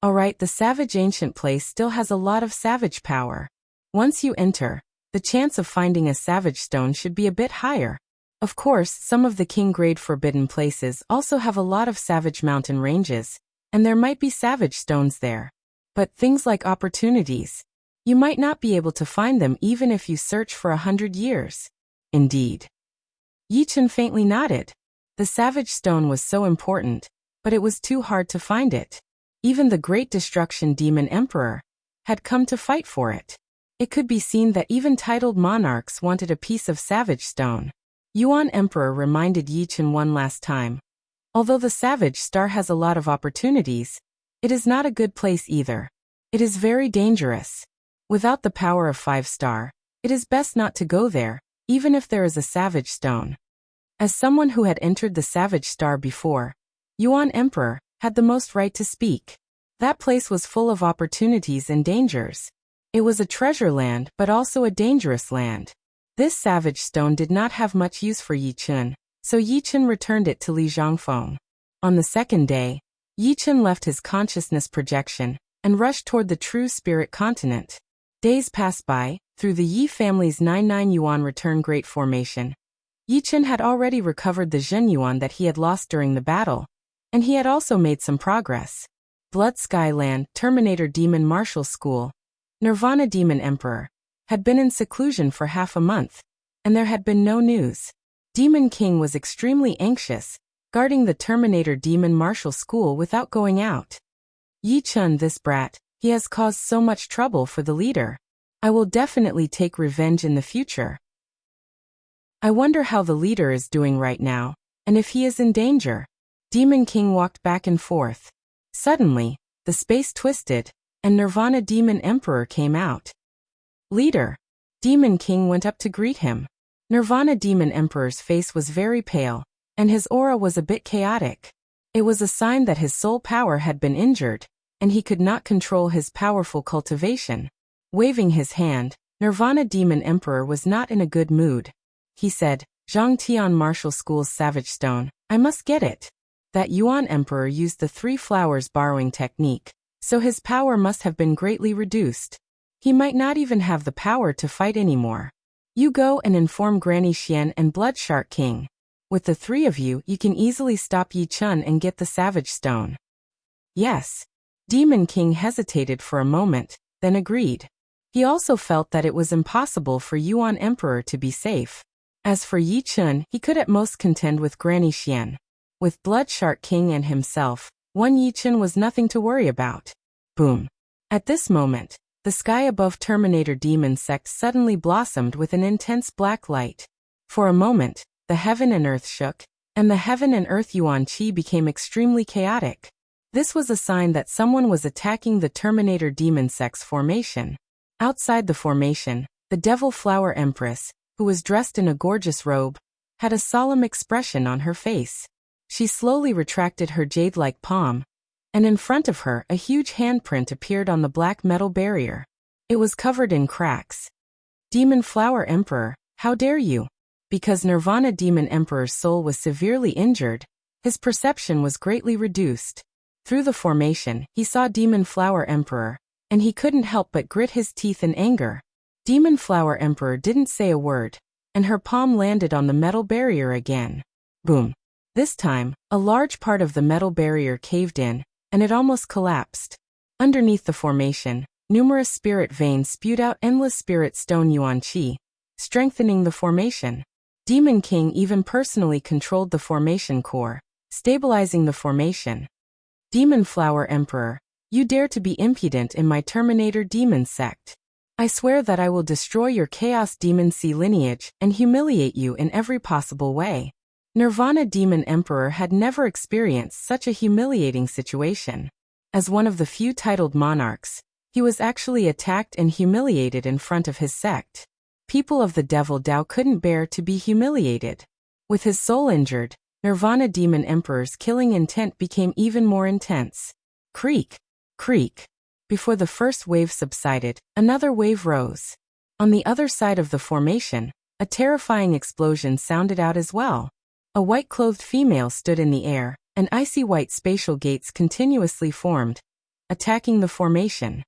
Alright, the savage ancient place still has a lot of savage power. Once you enter, the chance of finding a savage stone should be a bit higher. Of course, some of the king-grade forbidden places also have a lot of savage mountain ranges, and there might be savage stones there. But things like opportunities, you might not be able to find them even if you search for 100 years. Indeed. Yichen faintly nodded. The savage stone was so important, but it was too hard to find it. Even the Great Destruction Demon Emperor had come to fight for it. It could be seen that even titled monarchs wanted a piece of savage stone. Yuan Emperor reminded Yichen one last time. Although the savage star has a lot of opportunities, it is not a good place either. It is very dangerous. Without the power of 5-star, it is best not to go there, even if there is a savage stone. As someone who had entered the savage star before, Yuan Emperor had the most right to speak. That place was full of opportunities and dangers. It was a treasure land but also a dangerous land. This savage stone did not have much use for Yichen, so Yichen returned it to Li Zhangfeng. On the second day, Yichen left his consciousness projection and rushed toward the true spirit continent. Days passed by, through the Yi family's 99 Yuan return great formation. Yichen had already recovered the Zhen Yuan that he had lost during the battle, and he had also made some progress. Blood Sky Land, Terminator Demon Martial School, Nirvana Demon Emperor, had been in seclusion for half a month, and there had been no news. Demon King was extremely anxious, guarding the Terminator Demon Martial School without going out. Yichen, this brat, he has caused so much trouble for the leader. I will definitely take revenge in the future. I wonder how the leader is doing right now, and if he is in danger. Demon King walked back and forth. Suddenly, the space twisted, and Nirvana Demon Emperor came out. Leader. Demon King went up to greet him. Nirvana Demon Emperor's face was very pale, and his aura was a bit chaotic. It was a sign that his soul power had been injured, and he could not control his powerful cultivation. Waving his hand, Nirvana Demon Emperor was not in a good mood. He said, Zhang Tian Martial School's Savage Stone, I must get it. That Yuan Emperor used the 3 flowers borrowing technique, so his power must have been greatly reduced. He might not even have the power to fight anymore. You go and inform Granny Xian and Blood Shark King. With the 3 of you, you can easily stop Yi Chun and get the Savage Stone. Yes. Demon King hesitated for a moment, then agreed. He also felt that it was impossible for Yuan Emperor to be safe. As for Yi Chun, he could at most contend with Granny Xian. With Blood Shark King and himself, one Yi Chun was nothing to worry about. Boom. At this moment, the sky above Terminator Demon Sect suddenly blossomed with an intense black light. For a moment, the heaven and earth shook, and the heaven and earth Yuan Qi became extremely chaotic. This was a sign that someone was attacking the Terminator Demon Sect's formation. Outside the formation, the Devil Flower Empress, who was dressed in a gorgeous robe, had a solemn expression on her face. She slowly retracted her jade-like palm, and in front of her a huge handprint appeared on the black metal barrier. It was covered in cracks. Demon Flower Emperor, how dare you? Because Nirvana Demon Emperor's soul was severely injured, his perception was greatly reduced. Through the formation, he saw Demon Flower Emperor, and he couldn't help but grit his teeth in anger. Demon Flower Emperor didn't say a word, and her palm landed on the metal barrier again. Boom. This time, a large part of the metal barrier caved in, and it almost collapsed. Underneath the formation, numerous spirit veins spewed out endless spirit stone Yuan Qi, strengthening the formation. Demon King even personally controlled the formation core, stabilizing the formation. Demon Flower Emperor, you dare to be impudent in my Terminator Demon Sect. I swear that I will destroy your Chaos Demon Sea lineage and humiliate you in every possible way. Nirvana Demon Emperor had never experienced such a humiliating situation. As one of the few titled monarchs, he was actually attacked and humiliated in front of his sect. People of the Devil Dao couldn't bear to be humiliated. With his soul injured, Nirvana Demon Emperor's killing intent became even more intense. Creak, creak. Before the first wave subsided, another wave rose. On the other side of the formation, a terrifying explosion sounded out as well. A white-clothed female stood in the air, and icy white spatial gates continuously formed, attacking the formation.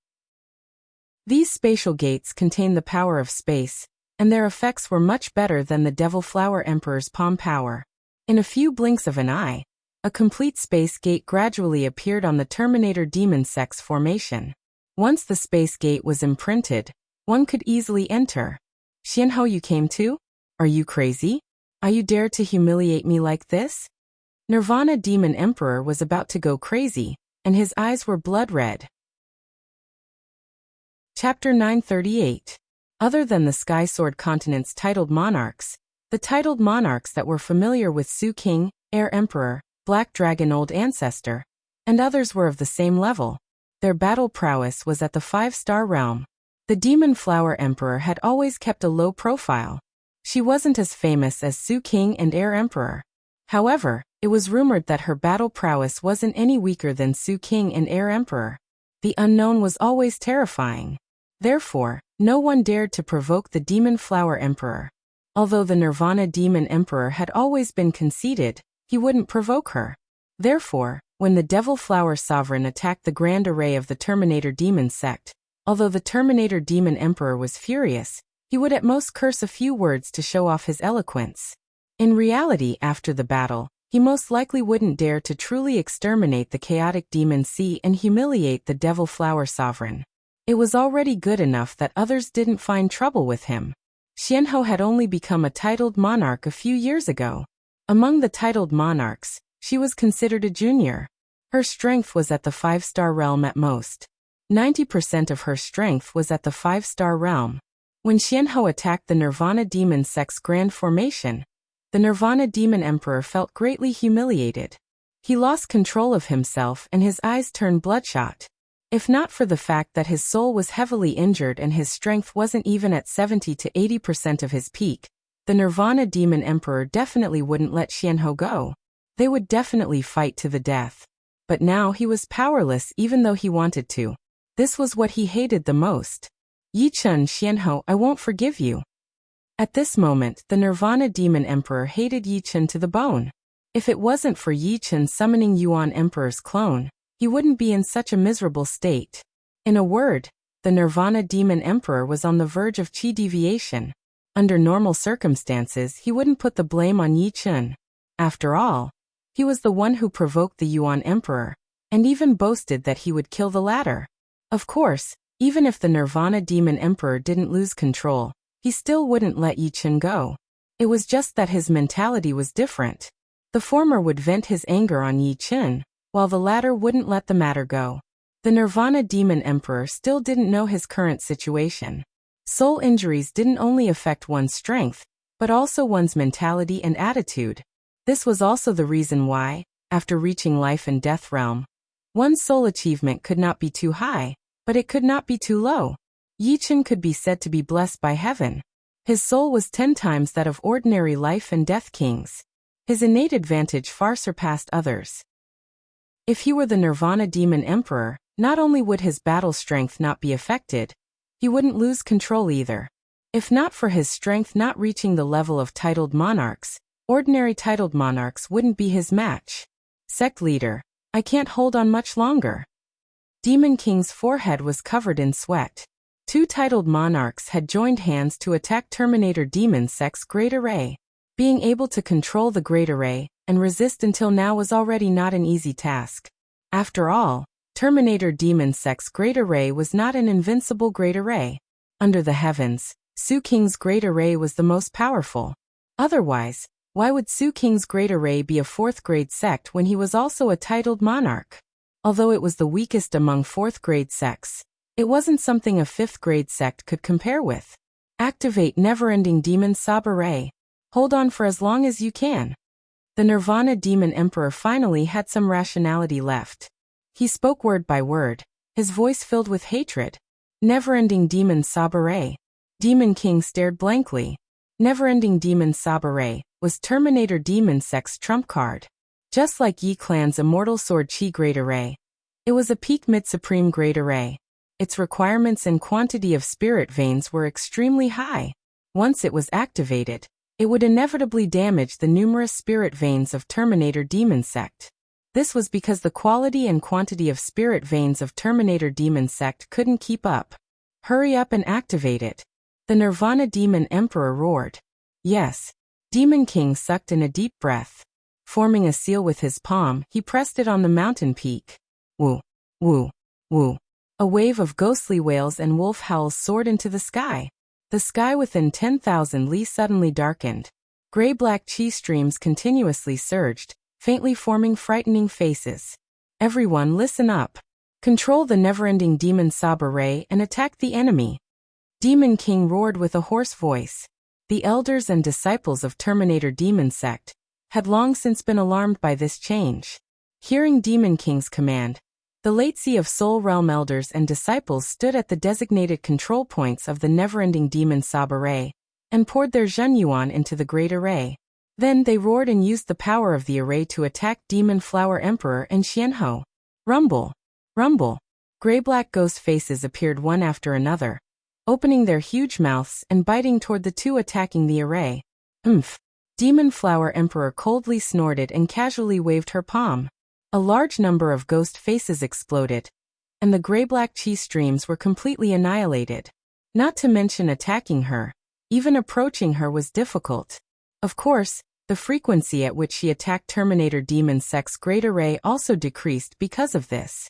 These spatial gates contain the power of space, and their effects were much better than the Devil Flower Emperor's palm power. In a few blinks of an eye, a complete space gate gradually appeared on the Terminator Demon Sect's formation. Once the space gate was imprinted, one could easily enter. Xianhou, you came too? Are you crazy? Are you dare to humiliate me like this? Nirvana Demon Emperor was about to go crazy, and his eyes were blood red. Chapter 938. Other than the Sky Sword Continent's titled monarchs, the titled monarchs that were familiar with Su King, Air Emperor, Black Dragon Old Ancestor, and others were of the same level. Their battle prowess was at the 5-star realm. The Demon Flower Emperor had always kept a low profile. She wasn't as famous as Su King and Air Emperor. However, it was rumored that her battle prowess wasn't any weaker than Su King and Air Emperor. The unknown was always terrifying. Therefore, no one dared to provoke the Demon Flower Emperor. Although the Nirvana Demon Emperor had always been conceited, he wouldn't provoke her. Therefore, when the Devil Flower Sovereign attacked the grand array of the Terminator Demon Sect, although the Terminator Demon Emperor was furious, he would at most curse a few words to show off his eloquence. In reality, after the battle, he most likely wouldn't dare to truly exterminate the chaotic Demon Sea and humiliate the Devil Flower Sovereign. It was already good enough that others didn't find trouble with him. Xianhou had only become a titled monarch a few years ago. Among the titled monarchs, she was considered a junior. Her strength was at the 5-star realm at most. 90% of her strength was at the 5-star realm. When Xianhou attacked the Nirvana Demon Sect's grand formation, the Nirvana Demon Emperor felt greatly humiliated. He lost control of himself and his eyes turned bloodshot. If not for the fact that his soul was heavily injured and his strength wasn't even at 70 to 80% of his peak, the Nirvana Demon Emperor definitely wouldn't let Xianhou go. They would definitely fight to the death. But now he was powerless even though he wanted to. This was what he hated the most. Yi Chen, Xianhou, I won't forgive you. At this moment, the Nirvana Demon Emperor hated Yi Chen to the bone. If it wasn't for Yi Chen summoning Yuan Emperor's clone, he wouldn't be in such a miserable state. In a word, the Nirvana Demon Emperor was on the verge of chi deviation. Under normal circumstances, he wouldn't put the blame on Yi Chen. After all, he was the one who provoked the Yuan Emperor, and even boasted that he would kill the latter. Of course, even if the Nirvana Demon Emperor didn't lose control, he still wouldn't let Yi Chen go. It was just that his mentality was different. The former would vent his anger on Yi Chen, while the latter wouldn't let the matter go. The Nirvana Demon Emperor still didn't know his current situation. Soul injuries didn't only affect one's strength, but also one's mentality and attitude. This was also the reason why, after reaching life and death realm, one's soul achievement could not be too high, but it could not be too low. Yi Chen could be said to be blessed by heaven. His soul was 10 times that of ordinary life and death kings. His innate advantage far surpassed others. If he were the Nirvana Demon Emperor, not only would his battle strength not be affected, he wouldn't lose control either. If not for his strength not reaching the level of titled monarchs, ordinary titled monarchs wouldn't be his match. Sect leader, I can't hold on much longer. Demon King's forehead was covered in sweat. 2 titled monarchs had joined hands to attack Terminator Demon Sect's Great Array. Being able to control the Great Array and resist until now was already not an easy task. After all, Terminator Demon Sect's Great Array was not an invincible Great Array. Under the heavens, Su King's Great Array was the most powerful. Otherwise, why would Su King's Great Array be a 4th-grade sect when he was also a titled monarch? Although it was the weakest among 4th-grade sects, it wasn't something a 5th-grade sect could compare with. Activate Never-Ending Demon Sab Array. Hold on for as long as you can. The Nirvana Demon Emperor finally had some rationality left. He spoke word by word, his voice filled with hatred. Never-Ending Demon Sab Array. Demon King stared blankly. Never-Ending Demon Sab Array was Terminator Demon Sect's trump card. Just like Yi Clan's Immortal Sword Chi Great Array, it was a peak mid-supreme Great Array. Its requirements and quantity of spirit veins were extremely high. Once it was activated, it would inevitably damage the numerous spirit veins of Terminator Demon Sect. This was because the quality and quantity of spirit veins of Terminator Demon Sect couldn't keep up. Hurry up and activate it. The Nirvana Demon Emperor roared. Yes. Demon King sucked in a deep breath. Forming a seal with his palm, he pressed it on the mountain peak. Woo, woo, woo. A wave of ghostly wails and wolf howls soared into the sky. The sky within 10,000 li suddenly darkened. Gray-black chi streams continuously surged, faintly forming frightening faces. Everyone listen up. Control the never-ending Demon Sab Array and attack the enemy. Demon King roared with a hoarse voice. The elders and disciples of Terminator Demon Sect had long since been alarmed by this change. Hearing Demon King's command, the laity of Soul Realm elders and disciples stood at the designated control points of the never-ending Demon Sab Array and poured their Zhenyuan into the Great Array. Then they roared and used the power of the array to attack Demon Flower Emperor and Xianhou. Rumble! Rumble! Gray-black ghost faces appeared one after another, opening their huge mouths and biting toward the 2 attacking the array. Oomph! Demon Flower Emperor coldly snorted and casually waved her palm. A large number of ghost faces exploded, and the gray-black chi streams were completely annihilated. Not to mention attacking her. Even approaching her was difficult. Of course, the frequency at which she attacked Terminator Demon Sect's Great Array also decreased because of this.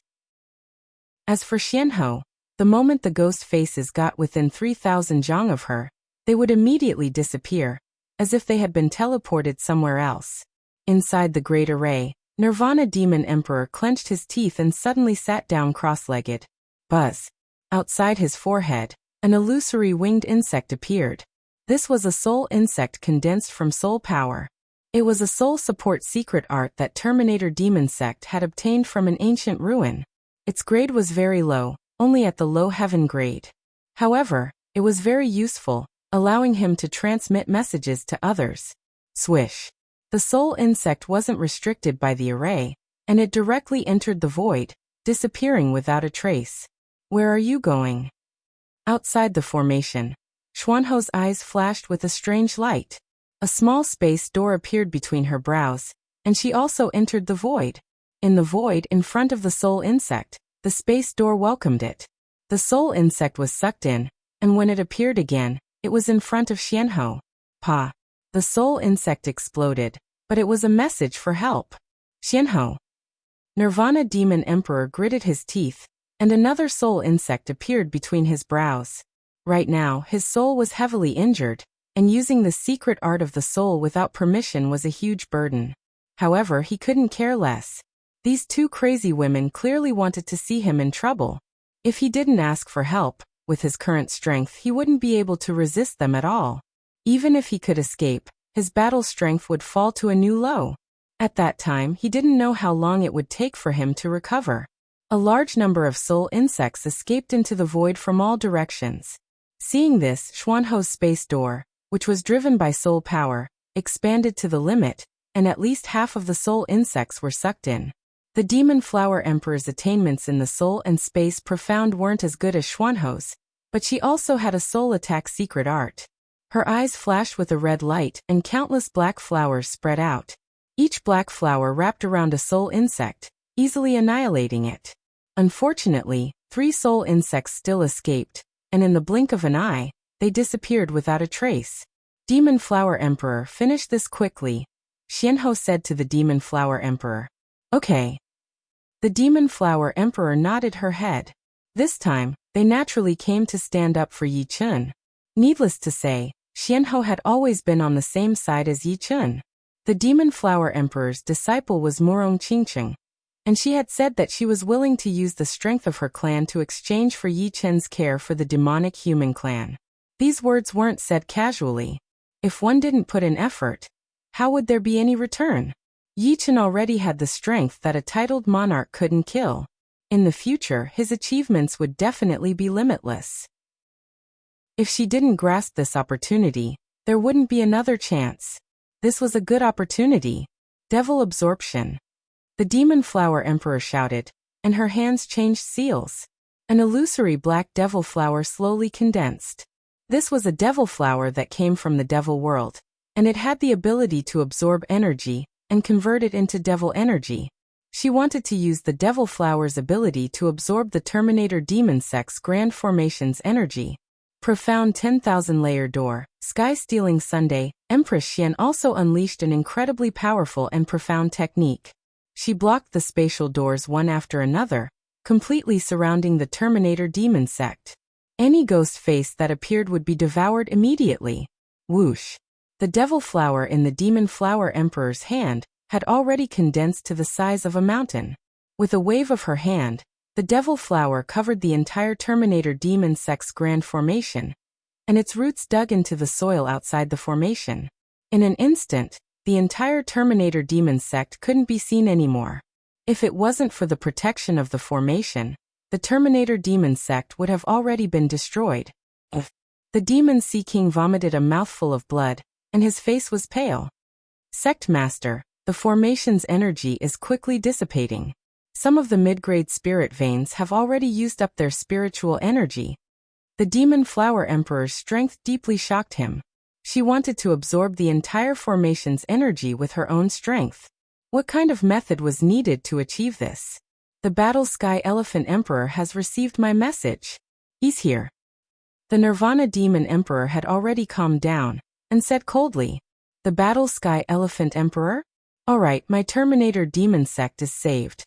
As for Xianhou, the moment the ghost faces got within 3,000 zhang of her, they would immediately disappear, as if they had been teleported somewhere else. Inside the Great Array, Nirvana Demon Emperor clenched his teeth and suddenly sat down cross-legged. Buzz. Outside his forehead, an illusory winged insect appeared. This was a soul insect condensed from soul power. It was a soul support secret art that Terminator Demon Sect had obtained from an ancient ruin. Its grade was very low, only at the low heaven grade. However, it was very useful, allowing him to transmit messages to others. Swish. The soul insect wasn't restricted by the array, and it directly entered the void, disappearing without a trace. Where are you going? Outside the formation. Xuanho's eyes flashed with a strange light. A small space door appeared between her brows, and she also entered the void. In the void in front of the soul insect, the space door welcomed it. The soul insect was sucked in, and when it appeared again, it was in front of Xuanho. Pa. The soul insect exploded, but it was a message for help. Xuanho. Nirvana Demon Emperor gritted his teeth, and another soul insect appeared between his brows. Right now, his soul was heavily injured, and using the secret art of the soul without permission was a huge burden. However, he couldn't care less. These two crazy women clearly wanted to see him in trouble. If he didn't ask for help, with his current strength he wouldn't be able to resist them at all. Even if he could escape, his battle strength would fall to a new low. At that time, he didn't know how long it would take for him to recover. A large number of soul insects escaped into the void from all directions. Seeing this, Xuanho's space door, which was driven by soul power, expanded to the limit, and at least half of the soul insects were sucked in. The Demon Flower Emperor's attainments in the soul and space profound weren't as good as Xuanho's, but she also had a soul attack secret art. Her eyes flashed with a red light and countless black flowers spread out. Each black flower wrapped around a soul insect, easily annihilating it. Unfortunately, 3 soul insects still escaped, and in the blink of an eye, they disappeared without a trace. Demon Flower Emperor finished this quickly. Xuanho said to the Demon Flower Emperor. Okay. The Demon Flower Emperor nodded her head. This time, they naturally came to stand up for Yi Chun. Needless to say, Xuanho had always been on the same side as Yi Chun. The Demon Flower Emperor's disciple was Morong Qingqing, and she had said that she was willing to use the strength of her clan to exchange for Yi Chun's care for the demonic human clan. These words weren't said casually. If one didn't put in effort, how would there be any return? Yi Chun already had the strength that a titled monarch couldn't kill. In the future, his achievements would definitely be limitless. If she didn't grasp this opportunity, there wouldn't be another chance. This was a good opportunity. Devil absorption. The Demon Flower Emperor shouted, and her hands changed seals. An illusory black devil flower slowly condensed. This was a devil flower that came from the devil world, and it had the ability to absorb energy and convert it into devil energy. She wanted to use the devil flower's ability to absorb the Terminator Demon Sex Grand Formation's energy. Profound 10,000-layer door, sky-stealing Sunday, Empress Xian also unleashed an incredibly powerful and profound technique. She blocked the spatial doors one after another, completely surrounding the Terminator Demon Sect. Any ghost face that appeared would be devoured immediately. Whoosh! The devil flower in the Demon Flower Emperor's hand had already condensed to the size of a mountain. With a wave of her hand, the devil flower covered the entire Terminator Demon Sect's Grand Formation, and its roots dug into the soil outside the formation. In an instant, the entire Terminator Demon Sect couldn't be seen anymore. If it wasn't for the protection of the formation, the Terminator Demon Sect would have already been destroyed. The Demon Sea King vomited a mouthful of blood, and his face was pale. Sect Master, the formation's energy is quickly dissipating. Some of the mid-grade spirit veins have already used up their spiritual energy. The Demon Flower Emperor's strength deeply shocked him. She wanted to absorb the entire formation's energy with her own strength. What kind of method was needed to achieve this? The Battle Sky Elephant Emperor has received my message. He's here. The Nirvana Demon Emperor had already calmed down, and said coldly, "The Battle Sky Elephant Emperor? Alright, my Terminator Demon Sect is saved."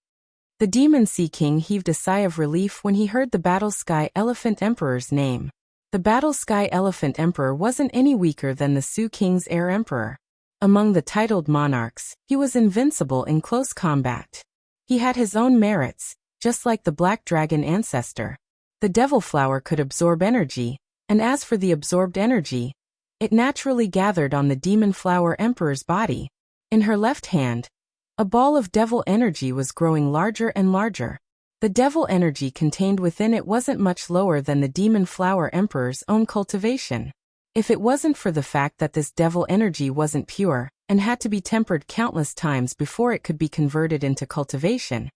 The Demon Sea King heaved a sigh of relief when he heard the Battle Sky Elephant Emperor's name. The Battle Sky Elephant Emperor wasn't any weaker than the Su King's Air Emperor. Among the titled monarchs, he was invincible in close combat. He had his own merits, just like the Black Dragon ancestor. The Devil Flower could absorb energy, and as for the absorbed energy, it naturally gathered on the Demon Flower Emperor's body. In her left hand, a ball of devil energy was growing larger and larger. The The devil energy contained within it wasn't much lower than the demon flower emperor's own cultivation. If it wasn't for the fact that this devil energy wasn't pure, and had to be tempered countless times before it could be converted into cultivation,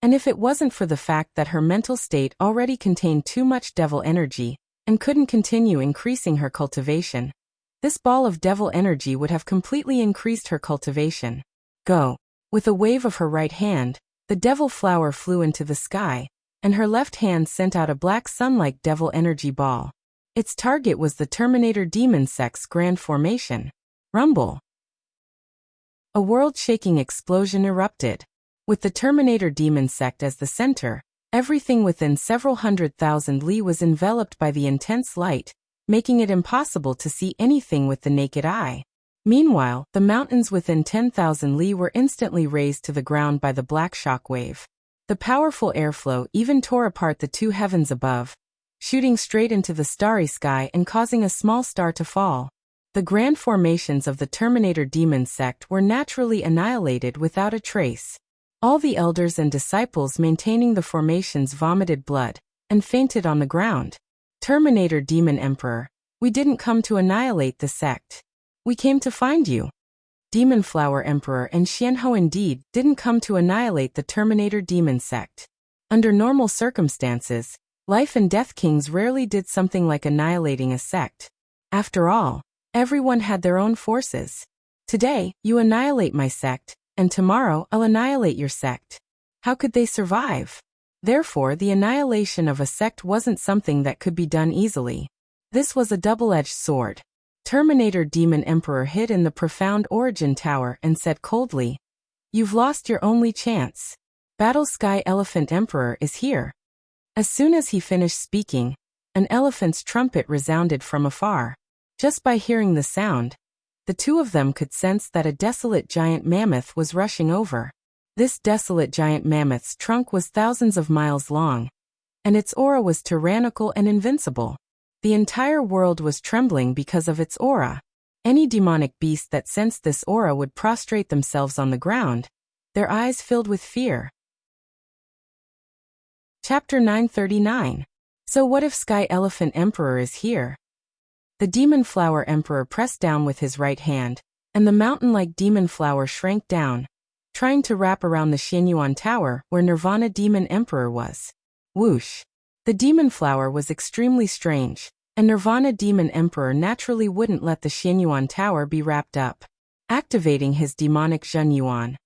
and if it wasn't for the fact that her mental state already contained too much devil energy, and couldn't continue increasing her cultivation, this ball of devil energy would have completely increased her cultivation. Go. With a wave of her right hand, the devil flower flew into the sky, and her left hand sent out a black sun-like devil energy ball. Its target was the Terminator demon sect's grand formation. Rumble. A world-shaking explosion erupted. With the Terminator demon sect as the center, everything within several 100,000 li was enveloped by the intense light, making it impossible to see anything with the naked eye. Meanwhile, the mountains within 10,000 li were instantly razed to the ground by the black shock wave. The powerful airflow even tore apart the two heavens above, shooting straight into the starry sky and causing a small star to fall. The grand formations of the Terminator demon sect were naturally annihilated without a trace. All the elders and disciples maintaining the formations vomited blood and fainted on the ground. Terminator demon emperor, we didn't come to annihilate the sect. We came to find you. Demon Flower Emperor and Xianhou indeed didn't come to annihilate the Terminator demon sect. Under normal circumstances, Life and Death Kings rarely did something like annihilating a sect. After all, everyone had their own forces. Today, you annihilate my sect, and tomorrow I'll annihilate your sect. How could they survive? Therefore, the annihilation of a sect wasn't something that could be done easily. This was a double-edged sword. Terminator Demon Emperor hid in the profound Origin Tower and said coldly, "You've lost your only chance. Battle Sky Elephant Emperor is here." As soon as he finished speaking, an elephant's trumpet resounded from afar. Just by hearing the sound, the two of them could sense that a desolate giant mammoth was rushing over. This desolate giant mammoth's trunk was thousands of miles long, and its aura was tyrannical and invincible. The entire world was trembling because of its aura. Any demonic beast that sensed this aura would prostrate themselves on the ground, their eyes filled with fear. Chapter 939. So what if Sky Elephant Emperor is here? The Demon Flower Emperor pressed down with his right hand, and the mountain-like demon flower shrank down, trying to wrap around the Xianyuan Tower where Nirvana Demon Emperor was. Whoosh! The demon flower was extremely strange, and Nirvana Demon Emperor naturally wouldn't let the Xianyuan Tower be wrapped up. Activating his demonic Zhenyuan,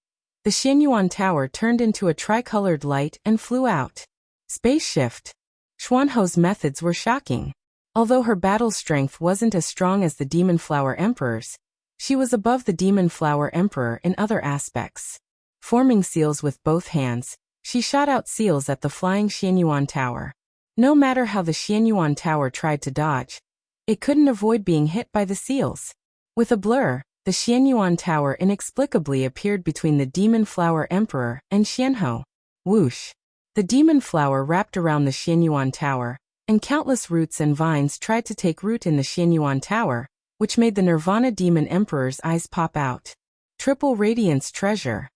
the Xianyuan Tower turned into a tricolored light and flew out. Space shift. Xuanhou's methods were shocking. Although her battle strength wasn't as strong as the Demon Flower Emperor's, she was above the Demon Flower Emperor in other aspects. Forming seals with both hands, she shot out seals at the flying Xianyuan Tower. No matter how the Xianyuan Tower tried to dodge, it couldn't avoid being hit by the seals. With a blur, the Xianyuan Tower inexplicably appeared between the Demon Flower Emperor and Xianhou. Whoosh! The demon flower wrapped around the Xianyuan Tower, and countless roots and vines tried to take root in the Xianyuan Tower, which made the Nirvana Demon Emperor's eyes pop out. Triple Radiance Treasure.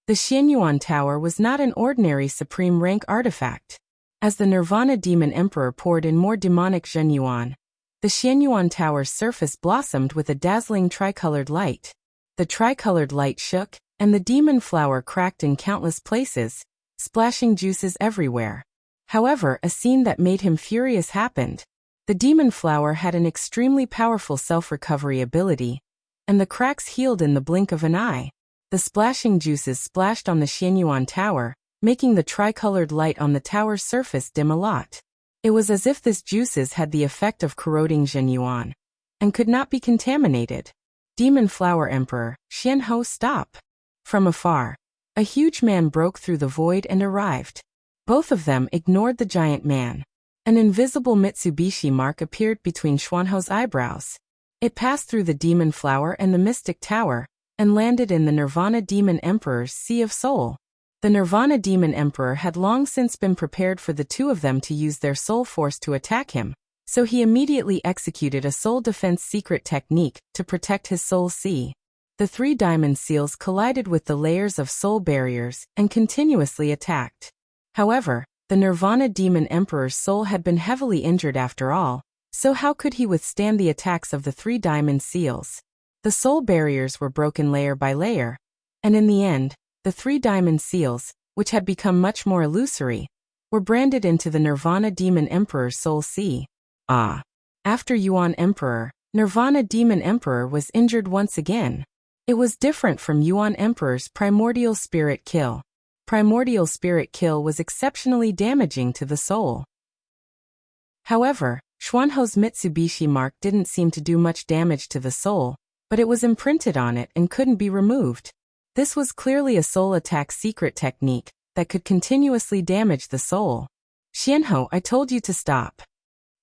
The Xianyuan Tower was not an ordinary supreme rank artifact. As the Nirvana Demon Emperor poured in more demonic Zhenyuan, the Xianyuan Tower's surface blossomed with a dazzling tricolored light. The tricolored light shook, and the demon flower cracked in countless places, splashing juices everywhere. However, a scene that made him furious happened. The demon flower had an extremely powerful self-recovery ability, and the cracks healed in the blink of an eye. The splashing juices splashed on the Xianyuan Tower, making the tricolored light on the tower's surface dim a lot. It was as if these juices had the effect of corroding Zhenyuan, and could not be contaminated. Demon Flower Emperor, Xianhou, stop! From afar, a huge man broke through the void and arrived. Both of them ignored the giant man. An invisible Mitsubishi mark appeared between Xuanhou's eyebrows. It passed through the demon flower and the mystic tower, and landed in the Nirvana Demon Emperor's Sea of Soul. The Nirvana Demon Emperor had long since been prepared for the two of them to use their soul force to attack him, so he immediately executed a soul defense secret technique to protect his soul sea. The three diamond seals collided with the layers of soul barriers and continuously attacked. However, the Nirvana Demon Emperor's soul had been heavily injured after all, so how could he withstand the attacks of the 3 diamond seals? The soul barriers were broken layer by layer, and in the end, the 3 diamond seals, which had become much more illusory, were branded into the Nirvana Demon Emperor's soul sea. After Yuan Emperor, Nirvana Demon Emperor was injured once again. It was different from Yuan Emperor's Primordial Spirit Kill. Primordial Spirit Kill was exceptionally damaging to the soul. However, Xuanho's Mitsubishi mark didn't seem to do much damage to the soul, but it was imprinted on it and couldn't be removed. This was clearly a soul attack secret technique that could continuously damage the soul. Xianhou, I told you to stop.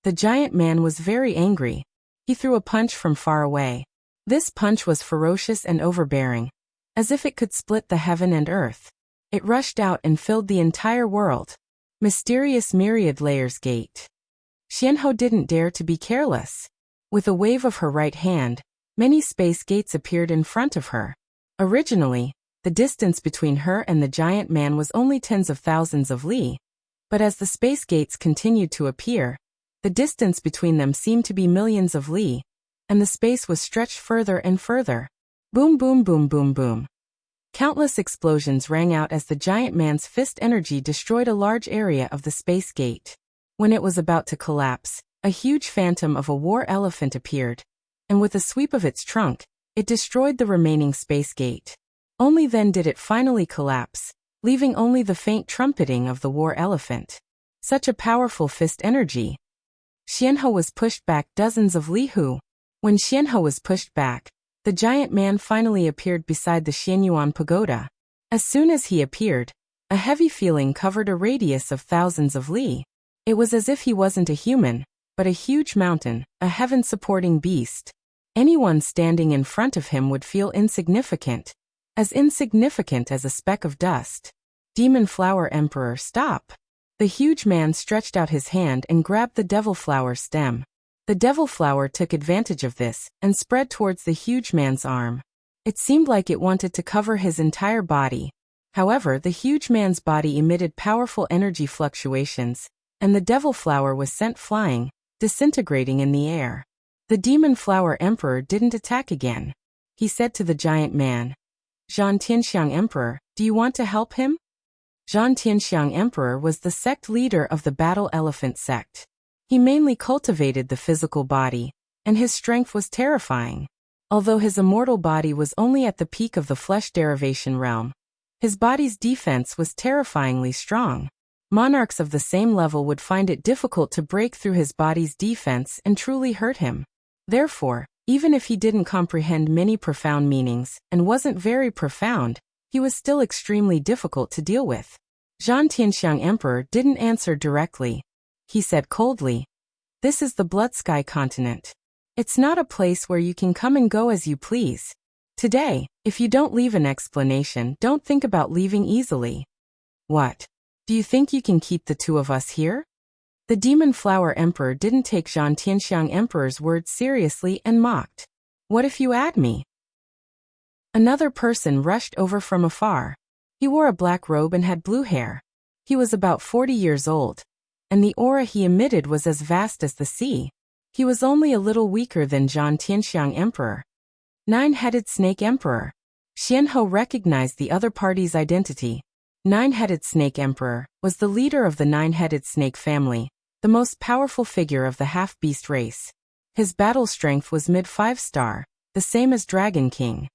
The giant man was very angry. He threw a punch from far away. This punch was ferocious and overbearing, as if it could split the heaven and earth. It rushed out and filled the entire world. Mysterious myriad layers gate. Xianhou didn't dare to be careless. With a wave of her right hand, many space gates appeared in front of her. Originally, the distance between her and the giant man was only tens of thousands of li, but as the space gates continued to appear, the distance between them seemed to be millions of li, and the space was stretched further and further. Boom boom boom boom boom. Countless explosions rang out as the giant man's fist energy destroyed a large area of the space gate. When it was about to collapse, a huge phantom of a war elephant appeared, and with a sweep of its trunk, it destroyed the remaining space gate. Only then did it finally collapse, leaving only the faint trumpeting of the war elephant. Such a powerful fist energy. Xianhou was pushed back dozens of li hu. When Xianhou was pushed back, the giant man finally appeared beside the Xianyuan pagoda. As soon as he appeared, a heavy feeling covered a radius of thousands of li. It was as if he wasn't a human, but a huge mountain, a heaven-supporting beast. Anyone standing in front of him would feel insignificant as a speck of dust. Demon Flower Emperor, stop! The huge man stretched out his hand and grabbed the devil flower stem. The devil flower took advantage of this and spread towards the huge man's arm. It seemed like it wanted to cover his entire body. However, the huge man's body emitted powerful energy fluctuations, and the devil flower was sent flying, disintegrating in the air. The Demon Flower Emperor didn't attack again. He said to the giant man, Zhan Tianxiang Emperor, do you want to help him? Zhan Tianxiang Emperor was the sect leader of the Battle Elephant sect. He mainly cultivated the physical body, and his strength was terrifying. Although his immortal body was only at the peak of the flesh derivation realm, his body's defense was terrifyingly strong. Monarchs of the same level would find it difficult to break through his body's defense and truly hurt him. Therefore, even if he didn't comprehend many profound meanings and wasn't very profound, he was still extremely difficult to deal with. Zhan Tianxiang Emperor didn't answer directly. He said coldly, "This is the Blood Sky continent. It's not a place where you can come and go as you please. Today, if you don't leave an explanation, don't think about leaving easily." What? Do you think you can keep the two of us here? The Demon Flower Emperor didn't take Zhan Tianxiang Emperor's words seriously and mocked. What if you add me? Another person rushed over from afar. He wore a black robe and had blue hair. He was about 40 years old, and the aura he emitted was as vast as the sea. He was only a little weaker than Zhan Tianxiang Emperor. Nine-Headed Snake Emperor. Xianhou recognized the other party's identity. Nine-Headed Snake Emperor was the leader of the Nine-Headed Snake family, the most powerful figure of the half-beast race. His battle strength was mid-5-star, the same as Dragon King.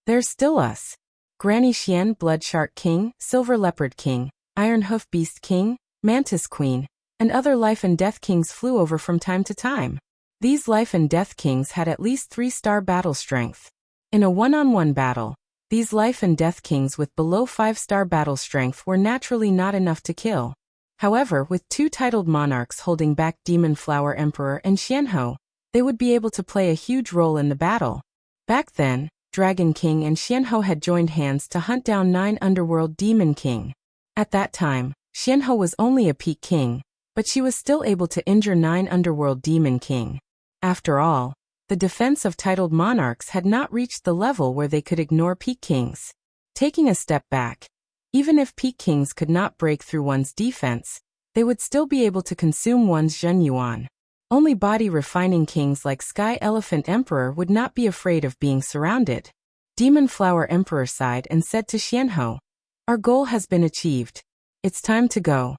There's still us. Granny Xian, Blood Shark King, Silver Leopard King, Iron Hoof Beast King, Mantis Queen, and other Life and Death Kings flew over from time to time. These Life and Death Kings had at least 3-star battle strength. In a one-on-one battle, these Life and Death Kings with below 5-star battle strength were naturally not enough to kill. However, with two titled monarchs holding back Demon Flower Emperor and Xianhou, they would be able to play a huge role in the battle. Back then, Dragon King and Xianhou had joined hands to hunt down 9 Underworld Demon King. At that time, Xianhou was only a peak king, but she was still able to injure 9 Underworld Demon King. After all, the defense of titled monarchs had not reached the level where they could ignore peak kings. Taking a step back, Even if peak kings could not break through one's defense, they would still be able to consume one's Zhen Yuan. Only body-refining kings like Sky Elephant Emperor would not be afraid of being surrounded. Demon Flower Emperor sighed and said to Xianhou, "Our goal has been achieved. It's time to go."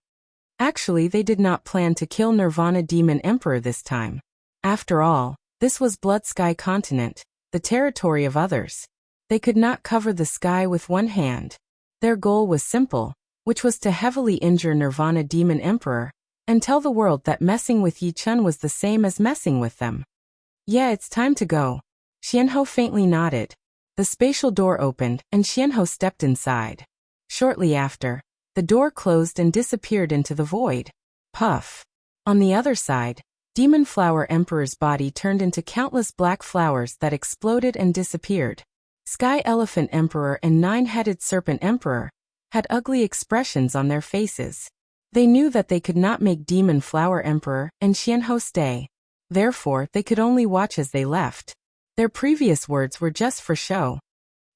Actually, they did not plan to kill Nirvana Demon Emperor this time. After all, this was Blood Sky Continent, the territory of others. They could not cover the sky with one hand. Their goal was simple, which was to heavily injure Nirvana Demon Emperor, and tell the world that messing with Yi Chun was the same as messing with them. "Yeah, it's time to go." Xianhou faintly nodded. The spatial door opened, and Xianhou stepped inside. Shortly after, the door closed and disappeared into the void. Puff. On the other side, Demon Flower Emperor's body turned into countless black flowers that exploded and disappeared. Sky Elephant Emperor and Nine-Headed Serpent Emperor had ugly expressions on their faces. They knew that they could not make Demon Flower Emperor and Xianhou stay. Therefore, they could only watch as they left. Their previous words were just for show.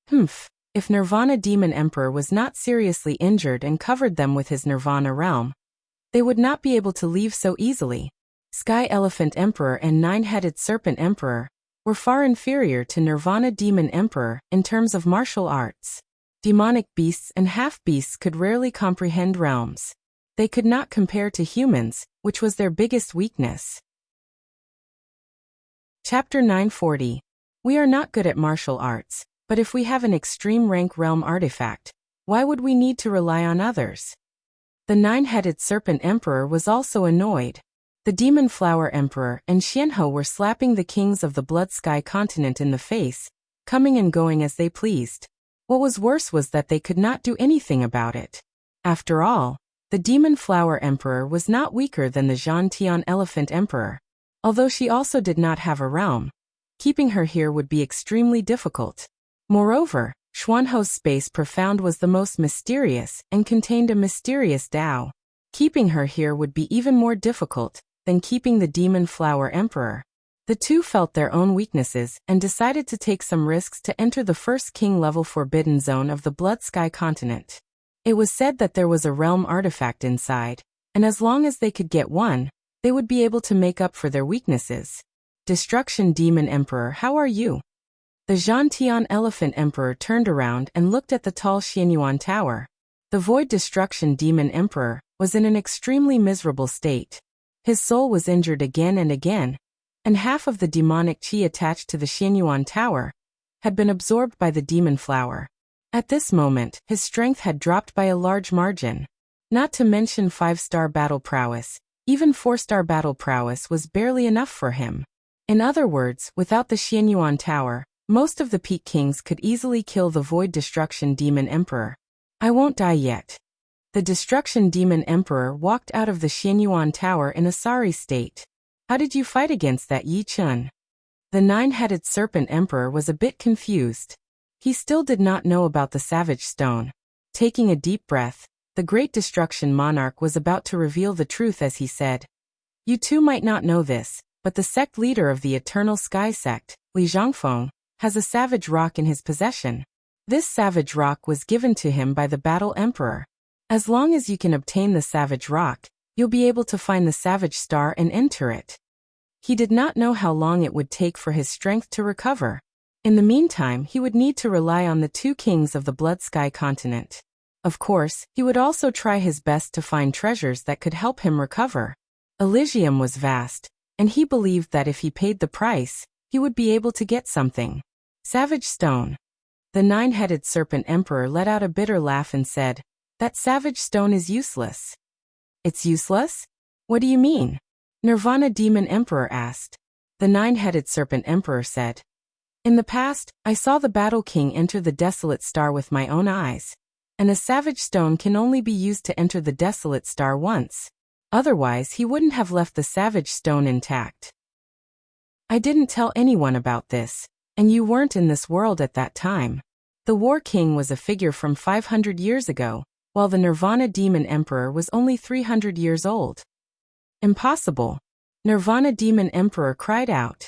If Nirvana Demon Emperor was not seriously injured and covered them with his Nirvana realm, they would not be able to leave so easily. Sky Elephant Emperor and Nine-Headed Serpent Emperor were far inferior to Nirvana Demon Emperor in terms of martial arts. Demonic beasts and half-beasts could rarely comprehend realms. They could not compare to humans, which was their biggest weakness. Chapter 940. We are not good at martial arts, but if we have an extreme rank realm artifact, why would we need to rely on others? The Nine-Headed Serpent Emperor was also annoyed. The Demon Flower Emperor and Xianhou were slapping the kings of the Blood Sky Continent in the face, coming and going as they pleased. What was worse was that they could not do anything about it. After all, the Demon Flower Emperor was not weaker than the Zhantian Elephant Emperor. Although she also did not have a realm, keeping her here would be extremely difficult. Moreover, Xuanhou's space profound was the most mysterious and contained a mysterious Tao. Keeping her here would be even more difficult than keeping the Demon Flower Emperor. The two felt their own weaknesses and decided to take some risks to enter the first king-level forbidden zone of the Blood Sky Continent. It was said that there was a realm artifact inside, and as long as they could get one, they would be able to make up for their weaknesses. Destruction Demon Emperor, how are you? The Zhantian Elephant Emperor turned around and looked at the tall Xianyuan Tower. The Void Destruction Demon Emperor was in an extremely miserable state. His soul was injured again and again, and half of the demonic chi attached to the Xianyuan Tower had been absorbed by the Demon Flower. At this moment, his strength had dropped by a large margin. Not to mention 5-star battle prowess, even 4-star battle prowess was barely enough for him. In other words, without the Xianyuan Tower, most of the Peak Kings could easily kill the Void Destruction Demon Emperor. "I won't die yet." The Destruction Demon Emperor walked out of the Xianyuan Tower in a sorry state. "How did you fight against that Yi Chun?" The Nine-Headed Serpent Emperor was a bit confused. He still did not know about the Savage Stone. Taking a deep breath, the Great Destruction Monarch was about to reveal the truth as he said, "You two might not know this, but the sect leader of the Eternal Sky Sect, Li Zhangfeng, has a Savage Rock in his possession. This Savage Rock was given to him by the Battle Emperor. As long as you can obtain the Savage Rock, you'll be able to find the Savage Star and enter it." He did not know how long it would take for his strength to recover. In the meantime, he would need to rely on the two kings of the Blood Sky Continent. Of course, he would also try his best to find treasures that could help him recover. Elysium was vast, and he believed that if he paid the price, he would be able to get something. Savage Stone. The Nine-Headed Serpent Emperor let out a bitter laugh and said, "That Savage Stone is useless." "It's useless? What do you mean?" Nirvana Demon Emperor asked. The Nine-Headed Serpent Emperor said, "In the past, I saw the Battle King enter the Desolate Star with my own eyes, and a Savage Stone can only be used to enter the Desolate Star once. Otherwise, he wouldn't have left the Savage Stone intact. I didn't tell anyone about this, and you weren't in this world at that time. The War King was a figure from 500 years ago, while the Nirvana Demon Emperor was only 300 years old." "Impossible!" Nirvana Demon Emperor cried out.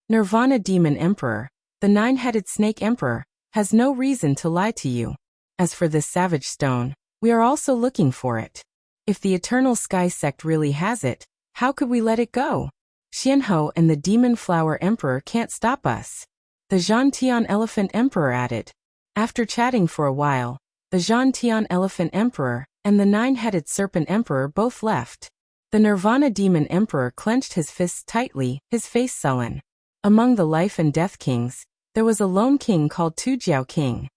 "Nirvana Demon Emperor, the Nine-Headed Snake Emperor, has no reason to lie to you. As for this savage stone, we are also looking for it. If the Eternal Sky sect really has it, how could we let it go? Xianhou and the Demon Flower Emperor can't stop us." The Zhantian Elephant Emperor added. After chatting for a while, the Zhantian Elephant Emperor and the Nine-Headed Serpent Emperor both left. The Nirvana Demon Emperor clenched his fists tightly, his face sullen. Among the life and death kings, there was a lone king called Tujiao King.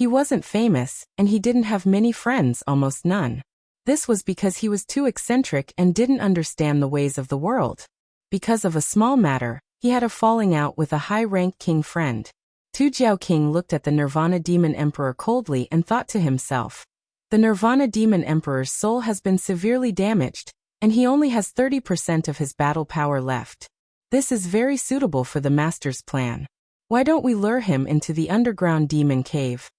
He wasn't famous, and he didn't have many friends, almost none. This was because he was too eccentric and didn't understand the ways of the world. Because of a small matter, he had a falling out with a high-ranked king friend. Tujiao King looked at the Nirvana Demon Emperor coldly and thought to himself, "The Nirvana Demon Emperor's soul has been severely damaged, and he only has 30% of his battle power left. This is very suitable for the Master's plan. Why don't we lure him into the underground demon cave?"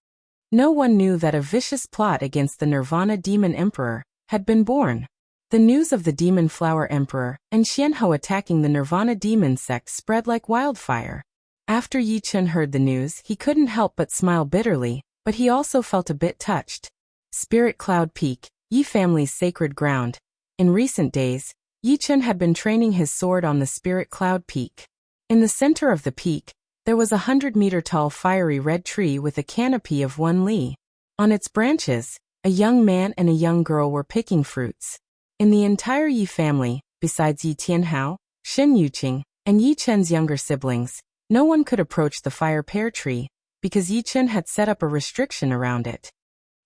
No one knew that a vicious plot against the Nirvana Demon Emperor had been born. The news of the Demon Flower Emperor and Xianhou attacking the Nirvana Demon sect spread like wildfire. After Yi Chen heard the news, he couldn't help but smile bitterly, but he also felt a bit touched. Spirit Cloud Peak, Yi family's sacred ground. In recent days, Yi Chen had been training his sword on the Spirit Cloud Peak. In the center of the peak, there was a 100-meter-tall fiery red tree with a canopy of 1 li. On its branches, a young man and a young girl were picking fruits. In the entire Yi family, besides Yi Tianhao, Shen Yuqing, and Yi Chen's younger siblings, no one could approach the fire pear tree, because Yi Chen had set up a restriction around it.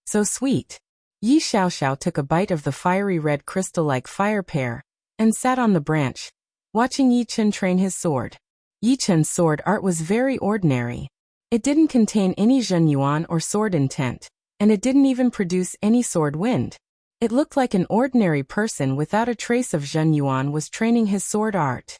So sweet. Yi Xiaoxiao took a bite of the fiery red crystal-like fire pear, and sat on the branch, watching Yi Chen train his sword. Yi Chen's sword art was very ordinary. It didn't contain any zhenyuan or sword intent, and it didn't even produce any sword wind. It looked like an ordinary person without a trace of zhenyuan was training his sword art.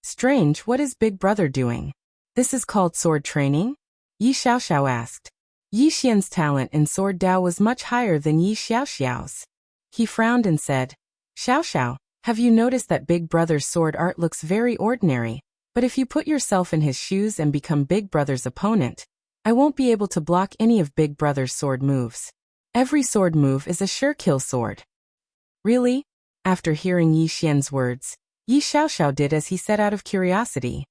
Strange, what is Big Brother doing? This is called sword training? Yi Xiaoxiao asked. Yi Xian's talent in sword Dao was much higher than Yi Xiaoxiao's. He frowned and said, "Xiaoxiao, have you noticed that Big Brother's sword art looks very ordinary? But if you put yourself in his shoes and become Big Brother's opponent, I won't be able to block any of Big Brother's sword moves. Every sword move is a sure kill sword." Really? After hearing Yi Xian's words, Yi Xiaoxiao did as he said out of curiosity.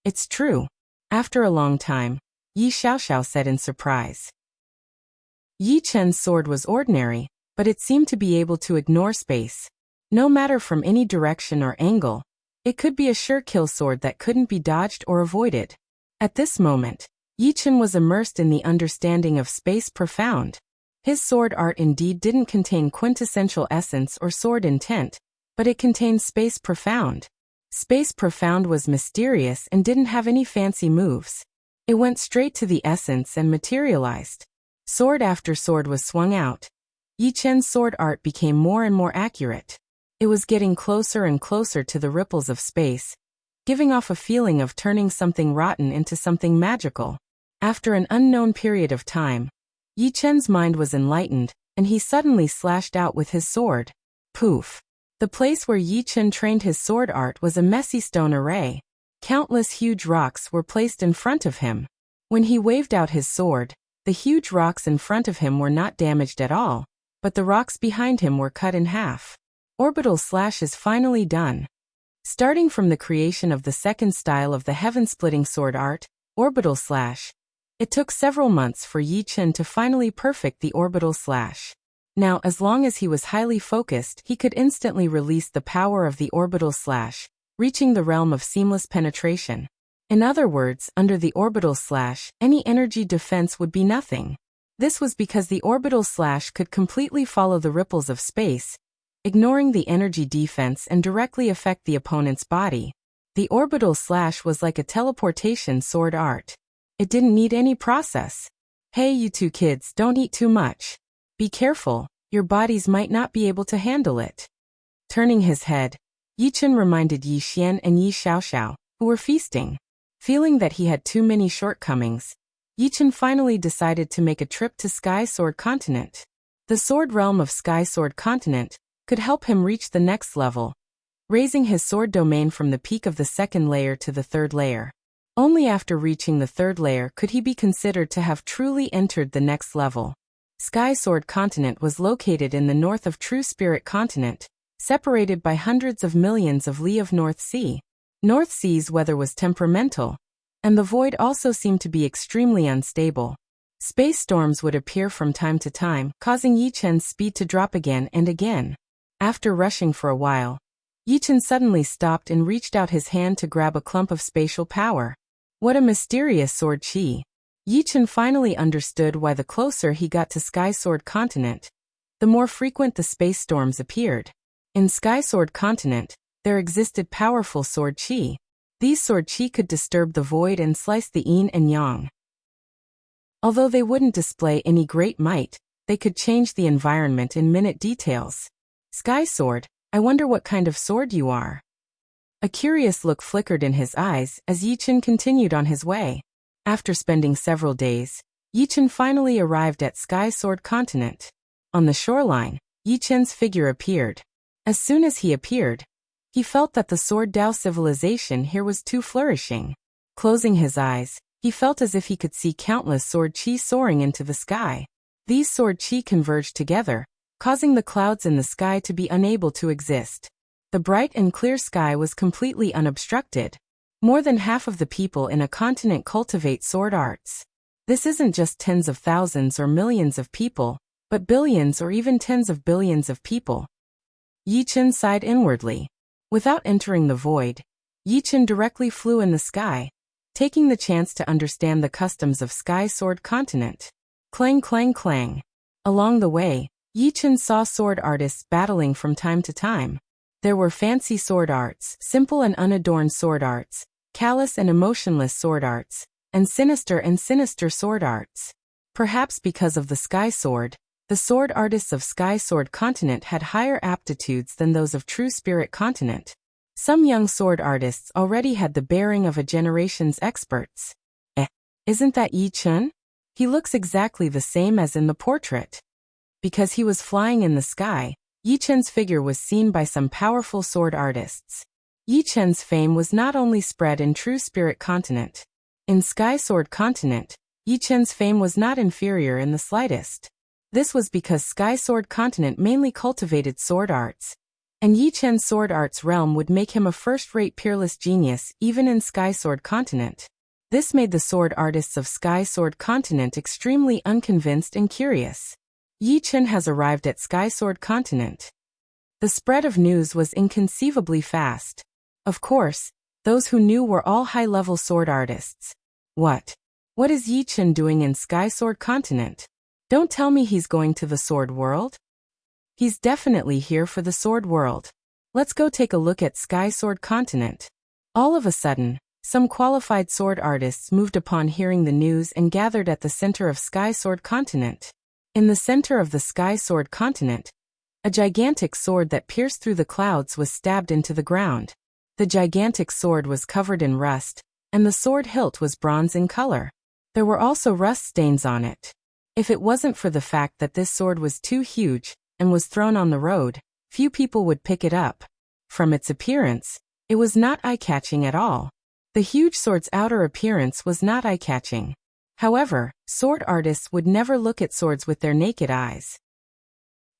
"It's true." After a long time, Yi Xiaoxiao said in surprise. Yi Chen's sword was ordinary, but it seemed to be able to ignore space. No matter from any direction or angle, it could be a sure kill sword that couldn't be dodged or avoided. At this moment, Yi Chen was immersed in the understanding of space profound. His sword art indeed didn't contain quintessential essence or sword intent, but it contained space profound. Space profound was mysterious and didn't have any fancy moves. It went straight to the essence and materialized. Sword after sword was swung out. Yi Chen's sword art became more and more accurate. It was getting closer and closer to the ripples of space, giving off a feeling of turning something rotten into something magical. After an unknown period of time, Yi Chen's mind was enlightened, and he suddenly slashed out with his sword. Poof! The place where Yi Chen trained his sword art was a messy stone array. Countless huge rocks were placed in front of him. When he waved out his sword, the huge rocks in front of him were not damaged at all, but the rocks behind him were cut in half. Orbital slash is finally done. Starting from the creation of the second style of the heaven-splitting sword art, orbital slash, it took several months for Yi Chen to finally perfect the orbital slash. Now, as long as he was highly focused, he could instantly release the power of the orbital slash, reaching the realm of seamless penetration. In other words, under the orbital slash, any energy defense would be nothing. This was because the orbital slash could completely follow the ripples of space, ignoring the energy defense and directly affect the opponent's body. The orbital slash was like a teleportation sword art. It didn't need any process. Hey, you two kids, don't eat too much. Be careful, your bodies might not be able to handle it. Turning his head, Yi Chen reminded Yi Xian and Yi Xiaoxiao, who were feasting. Feeling that he had too many shortcomings, Yi Chen finally decided to make a trip to Sky Sword Continent. The sword realm of Sky Sword Continent could help him reach the next level, raising his sword domain from the peak of the second layer to the third layer. Only after reaching the third layer could he be considered to have truly entered the next level. Sky Sword Continent was located in the north of True Spirit Continent, separated by hundreds of millions of li of North Sea. North Sea's weather was temperamental, and the void also seemed to be extremely unstable. Space storms would appear from time to time, causing Yi-Chen's speed to drop again and again. After rushing for a while, Yi-Chen suddenly stopped and reached out his hand to grab a clump of spatial power. What a mysterious sword chi! Yi-Chen finally understood why the closer he got to Sky Sword Continent, the more frequent the space storms appeared. In Sky Sword Continent, there existed powerful sword chi. These sword chi could disturb the void and slice the yin and yang. Although they wouldn't display any great might, they could change the environment in minute details. Sky Sword, I wonder what kind of sword you are. A curious look flickered in his eyes as Yi-Chen continued on his way. After spending several days, Yi-Chen finally arrived at Sky Sword Continent. On the shoreline, Yi-Chen's figure appeared. As soon as he appeared, he felt that the Sword Dao civilization here was too flourishing. Closing his eyes, he felt as if he could see countless sword chi soaring into the sky. These sword chi converged together, causing the clouds in the sky to be unable to exist. The bright and clear sky was completely unobstructed. More than half of the people in a continent cultivate sword arts. This isn't just tens of thousands or millions of people, but billions or even tens of billions of people. Yi-Chen sighed inwardly. Without entering the void, Yi-Chen directly flew in the sky, taking the chance to understand the customs of Sky Sword Continent. Clang clang clang. Along the way, Yi-Chen saw sword artists battling from time to time. There were fancy sword arts, simple and unadorned sword arts, callous and emotionless sword arts, and sinister sword arts. Perhaps because of the Sky Sword, the sword artists of Sky Sword Continent had higher aptitudes than those of True Spirit Continent. Some young sword artists already had the bearing of a generation's experts. Isn't that Yi-Chen? He looks exactly the same as in the portrait. Because he was flying in the sky, Yi-Chen's figure was seen by some powerful sword artists. Yi-Chen's fame was not only spread in True Spirit Continent. In Sky Sword Continent, Yi-Chen's fame was not inferior in the slightest. This was because Sky Sword Continent mainly cultivated sword arts, and Yi-Chen's sword arts realm would make him a first-rate peerless genius even in Sky Sword Continent. This made the sword artists of Sky Sword Continent extremely unconvinced and curious. Yi-Chen has arrived at Sky Sword Continent. The spread of news was inconceivably fast. Of course, those who knew were all high-level sword artists. What is Yi-Chen doing in Sky Sword Continent? Don't tell me he's going to the Sword World? He's definitely here for the Sword World. Let's go take a look at Sky Sword Continent. All of a sudden, some qualified sword artists moved upon hearing the news and gathered at the center of Sky Sword Continent. In the center of the Sky Sword Continent, a gigantic sword that pierced through the clouds was stabbed into the ground. The gigantic sword was covered in rust, and the sword hilt was bronze in color. There were also rust stains on it. If it wasn't for the fact that this sword was too huge and was thrown on the road, few people would pick it up. From its appearance, it was not eye-catching at all. The huge sword's outer appearance was not eye-catching. However, sword artists would never look at swords with their naked eyes.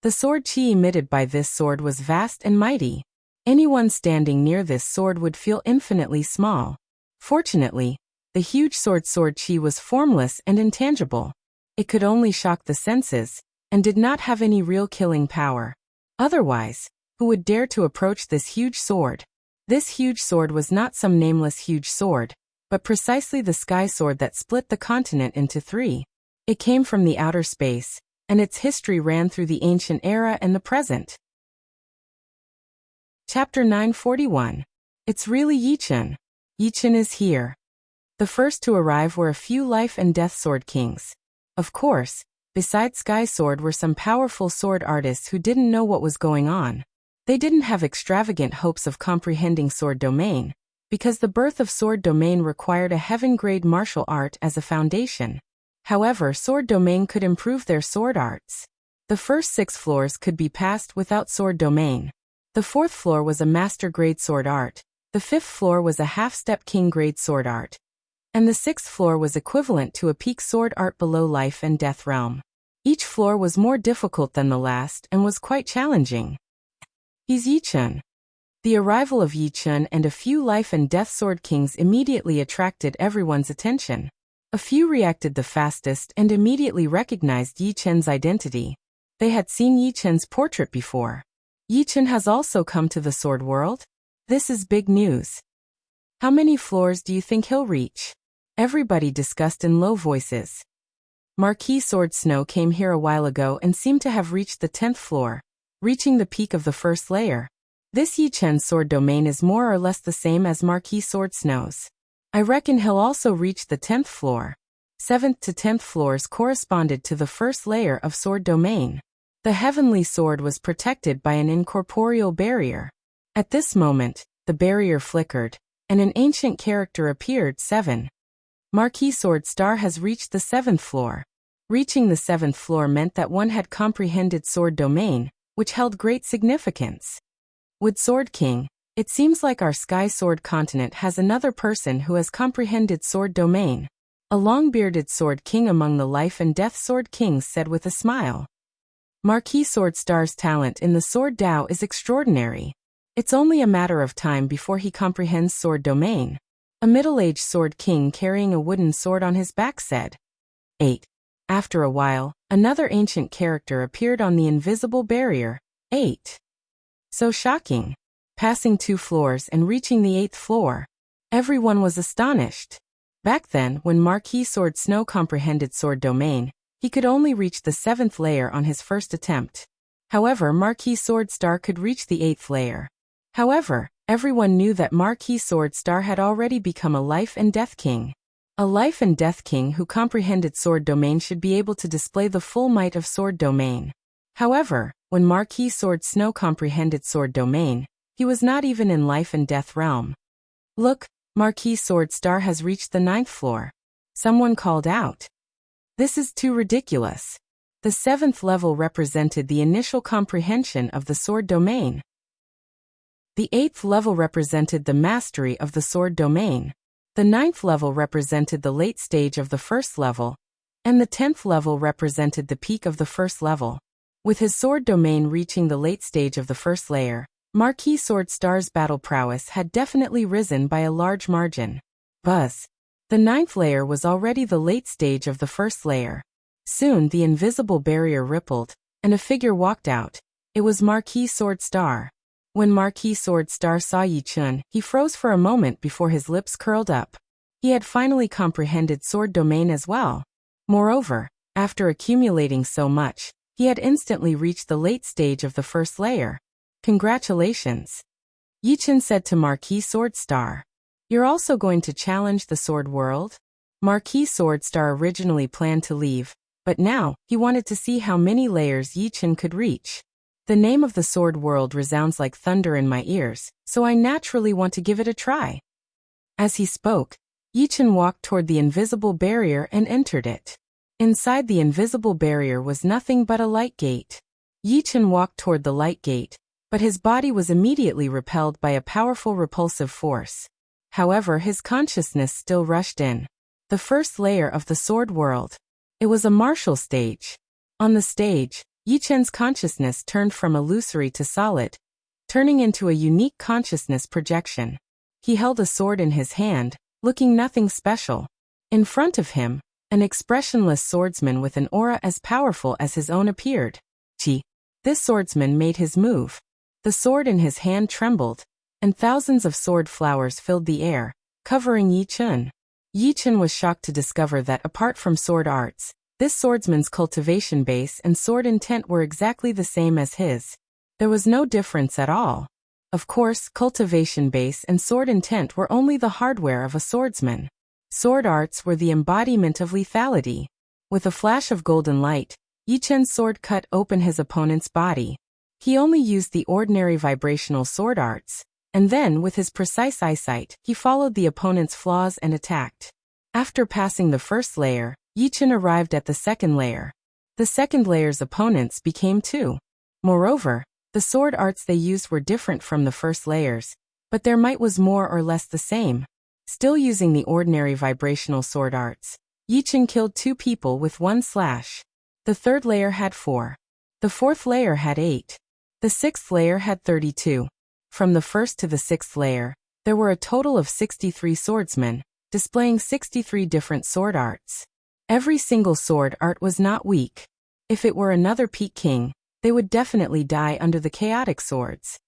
The sword chi emitted by this sword was vast and mighty. Anyone standing near this sword would feel infinitely small. Fortunately, the huge sword chi was formless and intangible. It could only shock the senses, and did not have any real killing power. Otherwise, who would dare to approach this huge sword? This huge sword was not some nameless huge sword, but precisely the sky sword that split the continent into three. It came from the outer space, and its history ran through the ancient era and the present. Chapter 941. It's really Yi-Chen. Yi-Chen is here. The first to arrive were a few life and death sword kings. Of course, besides Sky Sword were some powerful sword artists who didn't know what was going on. They didn't have extravagant hopes of comprehending sword domain, because the birth of sword domain required a heaven-grade martial art as a foundation. However, sword domain could improve their sword arts. The first 6 floors could be passed without sword domain. The 4th floor was a master-grade sword art, the 5th floor was a half-step king-grade sword art, and the 6th floor was equivalent to a peak sword art below life and death realm. Each floor was more difficult than the last and was quite challenging. He's Yichun. The arrival of Yichun and a few life and death sword kings immediately attracted everyone's attention. A few reacted the fastest and immediately recognized Yichun's identity. They had seen Yichun's portrait before. Yichun has also come to the sword world? This is big news. How many floors do you think he'll reach? Everybody discussed in low voices. Marquis Sword Snow came here a while ago and seemed to have reached the 10th floor, reaching the peak of the first layer. This Yichun's sword domain is more or less the same as Marquis Sword Snow's. I reckon he'll also reach the 10th floor. 7th to 10th floors corresponded to the first layer of sword domain. The heavenly sword was protected by an incorporeal barrier. At this moment, the barrier flickered, and an ancient character appeared. 7. Marquis Sword Star has reached the 7th floor. Reaching the 7th floor meant that one had comprehended sword domain, which held great significance. With Sword King, it seems like our Sky Sword continent has another person who has comprehended sword domain. A long-bearded Sword King among the life and death Sword Kings said with a smile. Marquis Sword Star's talent in the Sword Dao is extraordinary. It's only a matter of time before he comprehends sword domain. A middle-aged Sword King carrying a wooden sword on his back said. 8. After a while, another ancient character appeared on the invisible barrier. 8. So shocking. Passing 2 floors and reaching the 8th floor. Everyone was astonished. Back then, when Marquis Sword Snow comprehended sword domain, he could only reach the 7th layer on his first attempt. However, Marquis Sword Star could reach the 8th layer. However, everyone knew that Marquis Sword Star had already become a life and death king. A life and death king who comprehended sword domain should be able to display the full might of sword domain. However, when Marquis Sword Snow comprehended sword domain, he was not even in life and death realm. Look, Marquis Sword Star has reached the 9th floor. Someone called out. This is too ridiculous. The 7th level represented the initial comprehension of the sword domain. The 8th level represented the mastery of the sword domain. The 9th level represented the late stage of the first level, and the 10th level represented the peak of the first level. With his sword domain reaching the late stage of the first layer, Marquis Sword Star's battle prowess had definitely risen by a large margin. Buzz. The 9th layer was already the late stage of the first layer. Soon the invisible barrier rippled, and a figure walked out. It was Marquis Sword Star. When Marquis Sword Star saw Yichun, he froze for a moment before his lips curled up. He had finally comprehended sword domain as well. Moreover, after accumulating so much, he had instantly reached the late stage of the first layer. Congratulations. Yichun said to Marquis Sword Star. You're also going to challenge the sword world? Marquis Sword Star originally planned to leave, but now, he wanted to see how many layers Yichun could reach. The name of the sword world resounds like thunder in my ears, so I naturally want to give it a try. As he spoke, Yichun walked toward the invisible barrier and entered it. Inside the invisible barrier was nothing but a light gate. Yichun walked toward the light gate, but his body was immediately repelled by a powerful repulsive force. However, his consciousness still rushed in. The first layer of the sword world. It was a martial stage. On the stage, Yichun's consciousness turned from illusory to solid, turning into a unique consciousness projection. He held a sword in his hand, looking nothing special. In front of him, an expressionless swordsman with an aura as powerful as his own appeared. Gee! This swordsman made his move. The sword in his hand trembled, and thousands of sword flowers filled the air, covering Yichun. Yichun was shocked to discover that apart from sword arts, this swordsman's cultivation base and sword intent were exactly the same as his. There was no difference at all. Of course, cultivation base and sword intent were only the hardware of a swordsman. Sword arts were the embodiment of lethality. With a flash of golden light, Yichun's sword cut open his opponent's body. He only used the ordinary vibrational sword arts, and then with his precise eyesight, he followed the opponent's flaws and attacked. After passing the first layer, Yichun arrived at the second layer. The second layer's opponents became 2. Moreover, the sword arts they used were different from the first layers, but their might was more or less the same. Still using the ordinary vibrational sword arts, Yichun killed 2 people with 1 slash. The third layer had 4. The fourth layer had 8. The sixth layer had 32. From the first to the sixth layer, there were a total of 63 swordsmen, displaying 63 different sword arts. Every single sword art was not weak. If it were another Peak King, they would definitely die under the chaotic swords.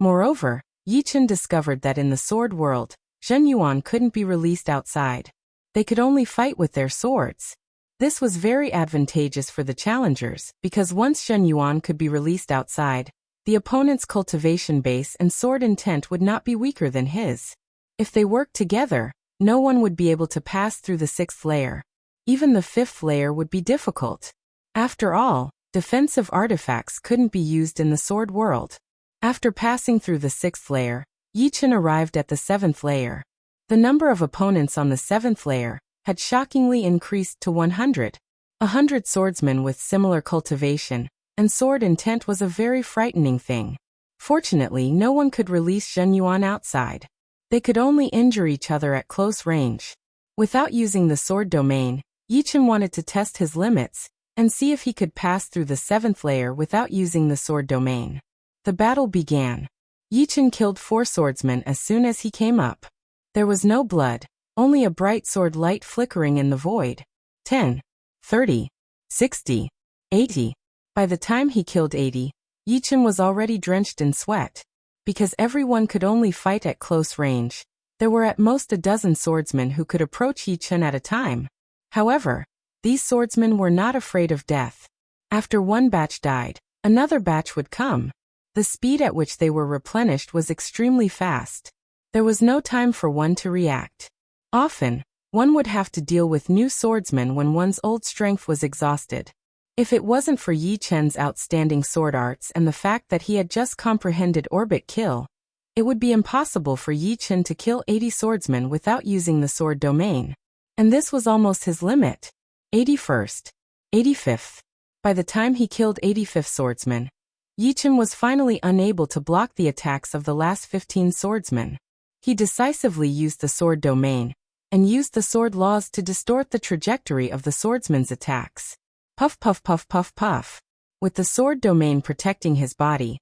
Moreover, Yi Chen discovered that in the sword world, Zhen Yuan couldn't be released outside. They could only fight with their swords. This was very advantageous for the challengers, because once Zhen Yuan could be released outside, the opponent's cultivation base and sword intent would not be weaker than his. If they worked together, no one would be able to pass through the sixth layer. Even the fifth layer would be difficult. After all, defensive artifacts couldn't be used in the sword world. After passing through the sixth layer, Yi Chen arrived at the seventh layer. The number of opponents on the seventh layer had shockingly increased to 100. 100 swordsmen with similar cultivation and sword intent was a very frightening thing. Fortunately, no one could release Zhen Yuan outside. They could only injure each other at close range. Without using the sword domain, Yi Chen wanted to test his limits and see if he could pass through the seventh layer without using the sword domain. The battle began. Yi Chen killed 4 swordsmen as soon as he came up. There was no blood, only a bright sword light flickering in the void. 10, 30, 60, 80. By the time he killed 80, Yi Chen was already drenched in sweat. Because everyone could only fight at close range, there were at most a dozen swordsmen who could approach Yi Chen at a time. However, these swordsmen were not afraid of death. After one batch died, another batch would come. The speed at which they were replenished was extremely fast. There was no time for one to react. Often, one would have to deal with new swordsmen when one's old strength was exhausted. If it wasn't for Yi Chen's outstanding sword arts and the fact that he had just comprehended orbit kill, it would be impossible for Yi Chen to kill 80 swordsmen without using the sword domain. And this was almost his limit. 81st, 85th. By the time he killed 85th swordsman, Yi Chen was finally unable to block the attacks of the last 15 swordsmen. He decisively used the sword domain, and used the sword laws to distort the trajectory of the swordsman's attacks. Puff puff puff puff puff. With the sword domain protecting his body,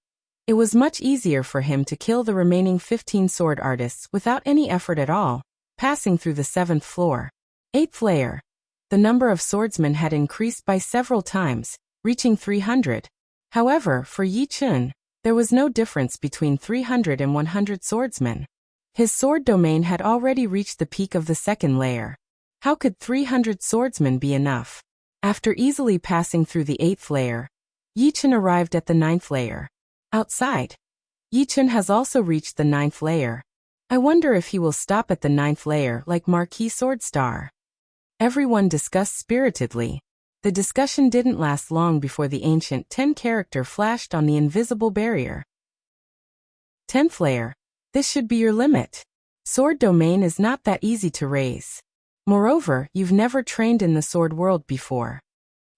it was much easier for him to kill the remaining 15 sword artists without any effort at all, passing through the 7th floor. 8th layer. The number of swordsmen had increased by several times, reaching 300. However, for Yi Chen, there was no difference between 300 and 100 swordsmen. His sword domain had already reached the peak of the 2nd layer. How could 300 swordsmen be enough? After easily passing through the 8th layer, Yi Chen arrived at the 9th layer. Outside, Yi Chen has also reached the 9th layer. I wonder if he will stop at the 9th layer like Marquis Swordstar. Everyone discussed spiritedly. The discussion didn't last long before the ancient 10 character flashed on the invisible barrier. 10th layer. This should be your limit. Sword domain is not that easy to raise. Moreover, you've never trained in the sword world before.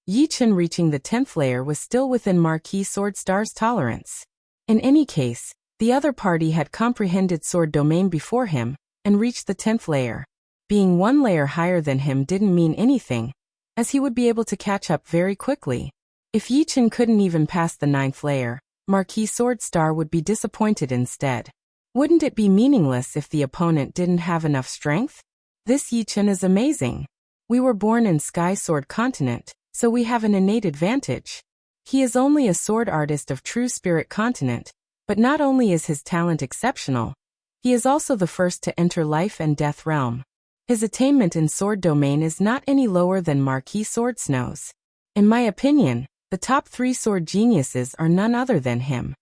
Yi Chen reaching the 10th layer was still within Marquis Swordstar's tolerance. In any case, the other party had comprehended sword domain before him, and reached the 10th layer. Being one layer higher than him didn't mean anything, as he would be able to catch up very quickly. If Yi Chen couldn't even pass the 9th layer, Marquis Swordstar would be disappointed instead. Wouldn't it be meaningless if the opponent didn't have enough strength? This Yi Chen is amazing. We were born in Sky Sword Continent, so we have an innate advantage. He is only a sword artist of True Spirit Continent, but not only is his talent exceptional, he is also the first to enter Life and Death realm. His attainment in sword domain is not any lower than Marquis Swordsnow's. In my opinion, the top 3 sword geniuses are none other than him.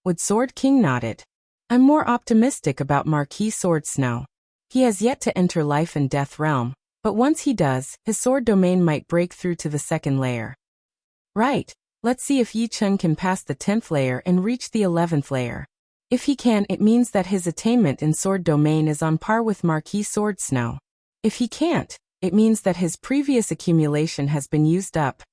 Would Sword King nodded. I'm more optimistic about Marquis Swordsnow. He has yet to enter Life and Death realm, but once he does, his sword domain might break through to the 2nd layer. Right, let's see if Yi Chen can pass the 10th layer and reach the 11th layer. If he can, it means that his attainment in sword domain is on par with Marquis Swordsnow. If he can't, it means that his previous accumulation has been used up,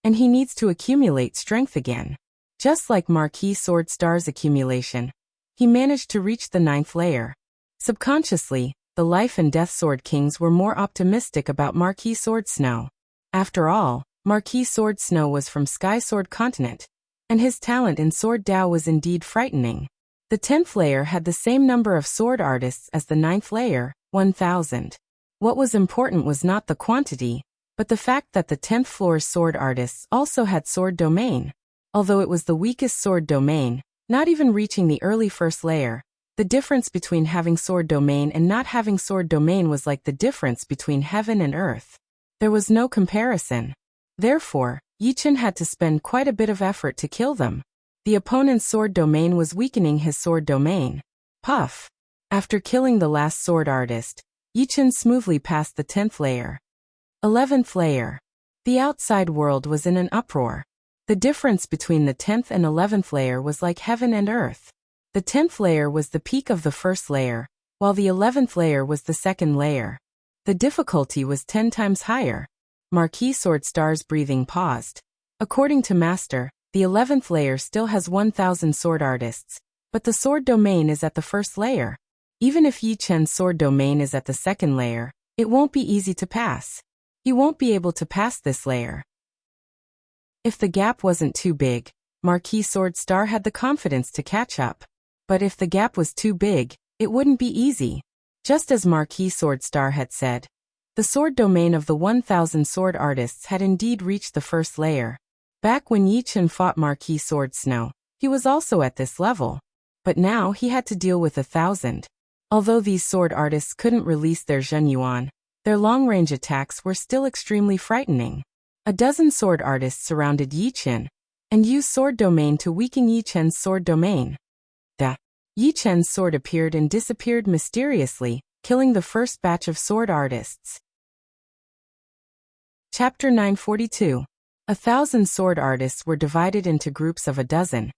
and he needs to accumulate strength again. Just like Marquis Swordstar's accumulation, he managed to reach the 9th layer. Subconsciously, the Life and Death Sword Kings were more optimistic about Marquis Swordsnow. After all, Marquis Sword Snow was from Sky Sword Continent, and his talent in Sword Dao was indeed frightening. The 10th layer had the same number of sword artists as the 9th layer, 1,000. What was important was not the quantity, but the fact that the 10th floor's sword artists also had sword domain. Although it was the weakest sword domain, not even reaching the early 1st layer, the difference between having sword domain and not having sword domain was like the difference between heaven and earth. There was no comparison. Therefore, Yichen had to spend quite a bit of effort to kill them. The opponent's sword domain was weakening his sword domain. Puff. After killing the last sword artist, Yichen smoothly passed the 10th layer. 11th layer. The outside world was in an uproar. The difference between the 10th and 11th layer was like heaven and earth. The 10th layer was the peak of the 1st layer, while the 11th layer was the 2nd layer. The difficulty was 10 times higher. Marquis Sword Star's breathing paused. According to Master, the 11th layer still has 1,000 sword artists, but the sword domain is at the 1st layer. Even if Yi Chen's sword domain is at the 2nd layer, it won't be easy to pass. He won't be able to pass this layer. If the gap wasn't too big, Marquis Sword Star had the confidence to catch up. But if the gap was too big, it wouldn't be easy. Just as Marquis Sword Star had said, the sword domain of the 1,000 sword artists had indeed reached the 1st layer. Back when Yi Chen fought Marquis Sword Snow, he was also at this level. But now he had to deal with 1,000. Although these sword artists couldn't release their Zhenyuan, their long-range attacks were still extremely frightening. A dozen sword artists surrounded Yi Chen and used sword domain to weaken Yi Chen's sword domain. Yi Chen's sword appeared and disappeared mysteriously, killing the first batch of sword artists. Chapter 942. 1,000 sword artists were divided into groups of 12,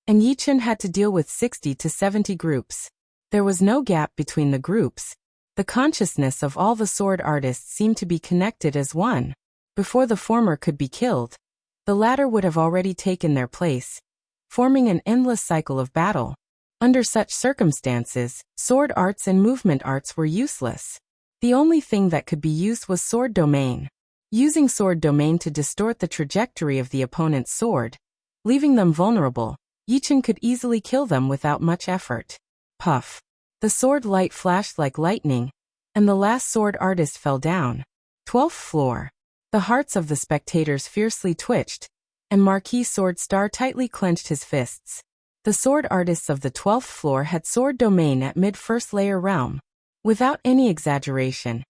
and Yi Chen had to deal with 60 to 70 groups. There was no gap between the groups. The consciousness of all the sword artists seemed to be connected as one. Before the former could be killed, the latter would have already taken their place, forming an endless cycle of battle. Under such circumstances, sword arts and movement arts were useless. The only thing that could be used was sword domain. Using sword domain to distort the trajectory of the opponent's sword, leaving them vulnerable, Yi Chen could easily kill them without much effort. Puff. The sword light flashed like lightning, and the last sword artist fell down. 12th floor. The hearts of the spectators fiercely twitched, and Marquis Sword Star tightly clenched his fists. The sword artists of the 12th floor had sword domain at mid-1st layer realm. Without any exaggeration,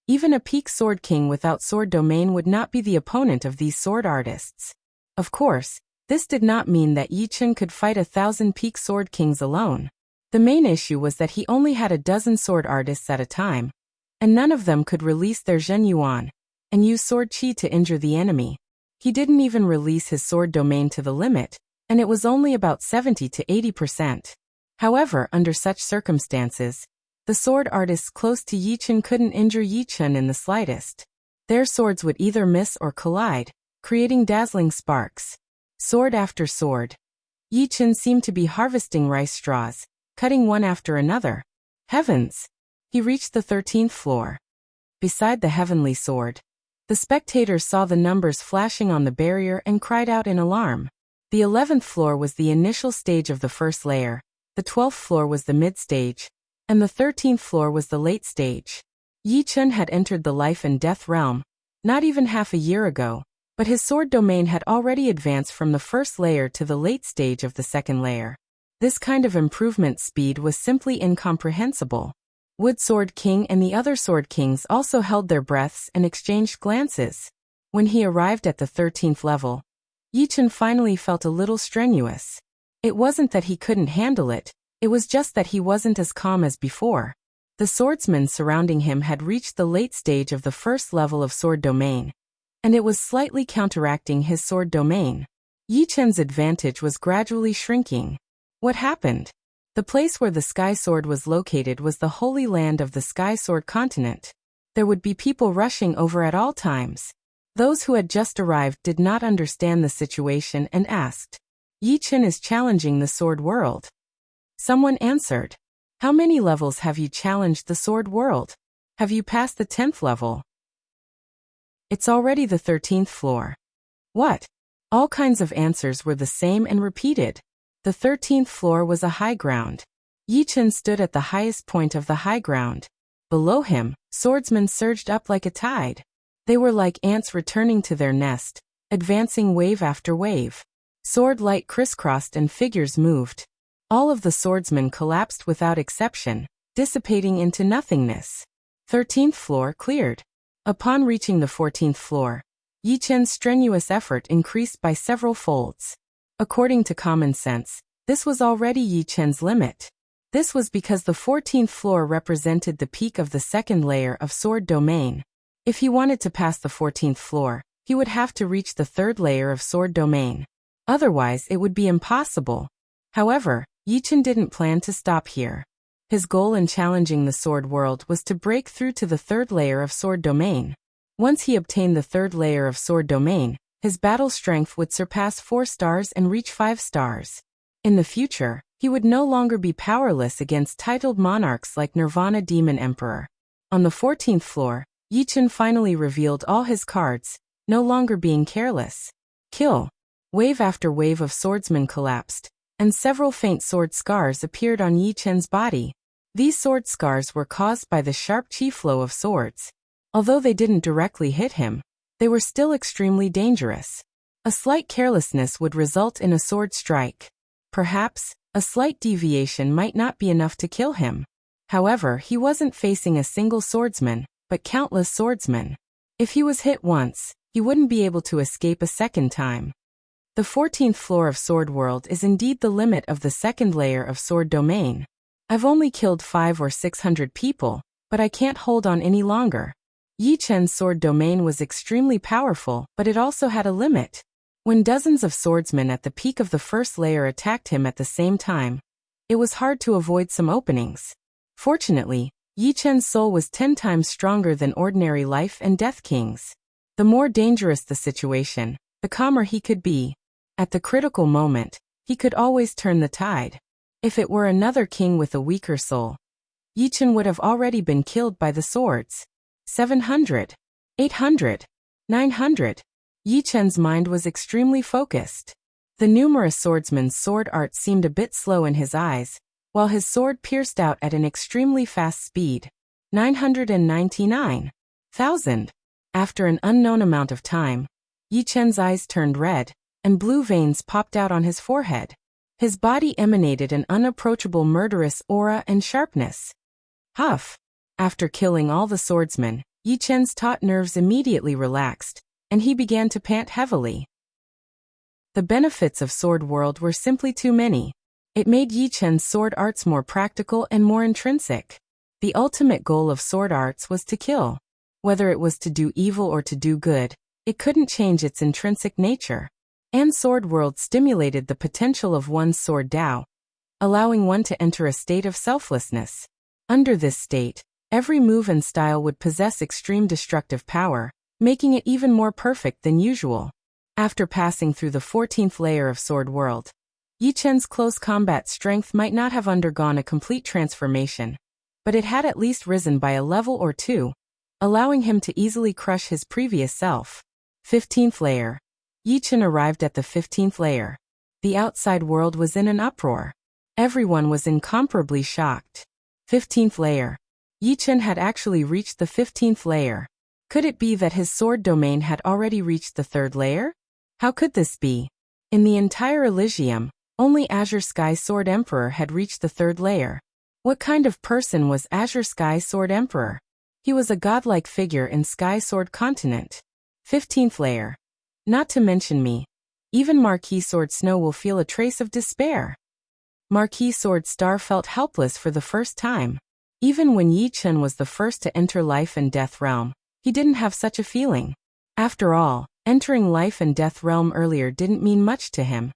even a peak sword king without sword domain would not be the opponent of these sword artists. Of course, this did not mean that Yi Chen could fight 1,000 peak sword kings alone. The main issue was that he only had 12 sword artists at a time, and none of them could release their Zhenyuan and use sword chi to injure the enemy. He didn't even release his sword domain to the limit, and it was only about 70 to 80%. However, under such circumstances, the sword artists close to Yi Chen couldn't injure Yi Chen in the slightest. Their swords would either miss or collide, creating dazzling sparks. Sword after sword. Yi Chen seemed to be harvesting rice straws, cutting one after another. Heavens! He reached the 13th floor. Beside the heavenly sword, the spectators saw the numbers flashing on the barrier and cried out in alarm. The 11th floor was the initial stage of the 1st layer, the 12th floor was the mid-stage, and the 13th floor was the late stage. Yi Chen had entered the life and death realm, not even half a year ago, but his sword domain had already advanced from the 1st layer to the late stage of the 2nd layer. This kind of improvement speed was simply incomprehensible. Wood Sword King and the other Sword Kings also held their breaths and exchanged glances. When he arrived at the 13th level, Yi Chen finally felt a little strenuous. It wasn't that he couldn't handle it, it was just that he wasn't as calm as before. The swordsmen surrounding him had reached the late stage of the 1st level of sword domain, and it was slightly counteracting his sword domain. Yi Chen's advantage was gradually shrinking. What happened? The place where the Sky Sword was located was the holy land of the Sky Sword continent. There would be people rushing over at all times. Those who had just arrived did not understand the situation and asked, "Yi Chen is challenging the sword world." Someone answered, "How many levels have you challenged the sword world? Have you passed the 10th level?" "It's already the 13th floor." What? All kinds of answers were the same and repeated. The 13th floor was a high ground. Yi Chen stood at the highest point of the high ground. Below him, swordsmen surged up like a tide. They were like ants returning to their nest, advancing wave after wave. Sword light crisscrossed and figures moved. All of the swordsmen collapsed without exception, dissipating into nothingness. 13th floor cleared. Upon reaching the 14th floor, Yi Chen's strenuous effort increased by several folds. According to common sense, this was already Yi Chen's limit. This was because the 14th floor represented the peak of the second layer of sword domain. If he wanted to pass the 14th floor, he would have to reach the third layer of sword domain. Otherwise, it would be impossible. However, Yi Chen didn't plan to stop here. His goal in challenging the sword world was to break through to the third layer of sword domain. Once he obtained the third layer of sword domain, his battle strength would surpass 4 stars and reach 5 stars. In the future, he would no longer be powerless against titled monarchs like Nirvana Demon Emperor. On the 14th floor, Yi Chen finally revealed all his cards, no longer being careless. Kill. Wave after wave of swordsmen collapsed, and several faint sword scars appeared on Yi Chen's body. These sword scars were caused by the sharp chi flow of swords. Although they didn't directly hit him, they were still extremely dangerous. A slight carelessness would result in a sword strike. Perhaps, a slight deviation might not be enough to kill him. However, he wasn't facing a single swordsman, but countless swordsmen. If he was hit once, he wouldn't be able to escape a second time. The 14th floor of Sword World is indeed the limit of the second layer of Sword Domain. I've only killed 500 or 600 people, but I can't hold on any longer. Yi Chen's Sword Domain was extremely powerful, but it also had a limit. When dozens of swordsmen at the peak of the first layer attacked him at the same time, it was hard to avoid some openings. Fortunately, Yi Chen's soul was 10 times stronger than ordinary life and death kings. The more dangerous the situation, the calmer he could be. At the critical moment, he could always turn the tide. If it were another king with a weaker soul, Yi Chen would have already been killed by the swords. 700, 800, 900. Yi Chen's mind was extremely focused. The numerous swordsmen's sword art seemed a bit slow in his eyes, while his sword pierced out at an extremely fast speed. 999,000. After an unknown amount of time, Yi Chen's eyes turned red, and blue veins popped out on his forehead. His body emanated an unapproachable murderous aura and sharpness. Huff! After killing all the swordsmen, Yi Chen's taut nerves immediately relaxed, and he began to pant heavily. The benefits of Sword World were simply too many. It made Yi Chen's sword arts more practical and more intrinsic. The ultimate goal of sword arts was to kill. Whether it was to do evil or to do good, it couldn't change its intrinsic nature. And Sword World stimulated the potential of one's sword Tao, allowing one to enter a state of selflessness. Under this state, every move and style would possess extreme destructive power, making it even more perfect than usual. After passing through the 14th layer of Sword World, Yi Chen's close combat strength might not have undergone a complete transformation, but it had at least risen by a level or two, allowing him to easily crush his previous self. 15th layer. Yi Chen arrived at the 15th layer. The outside world was in an uproar. Everyone was incomparably shocked. 15th layer. Yi Chen had actually reached the 15th layer. Could it be that his sword domain had already reached the 3rd layer? How could this be? In the entire Elysium, only Azure Sky Sword Emperor had reached the 3rd layer. What kind of person was Azure Sky Sword Emperor? He was a godlike figure in Sky Sword Continent. 15th layer. Not to mention me. Even Marquis Sword Snow will feel a trace of despair. Marquis Sword Star felt helpless for the first time. Even when Yi Chen was the first to enter Life and Death Realm, he didn't have such a feeling. After all, entering Life and Death Realm earlier didn't mean much to him,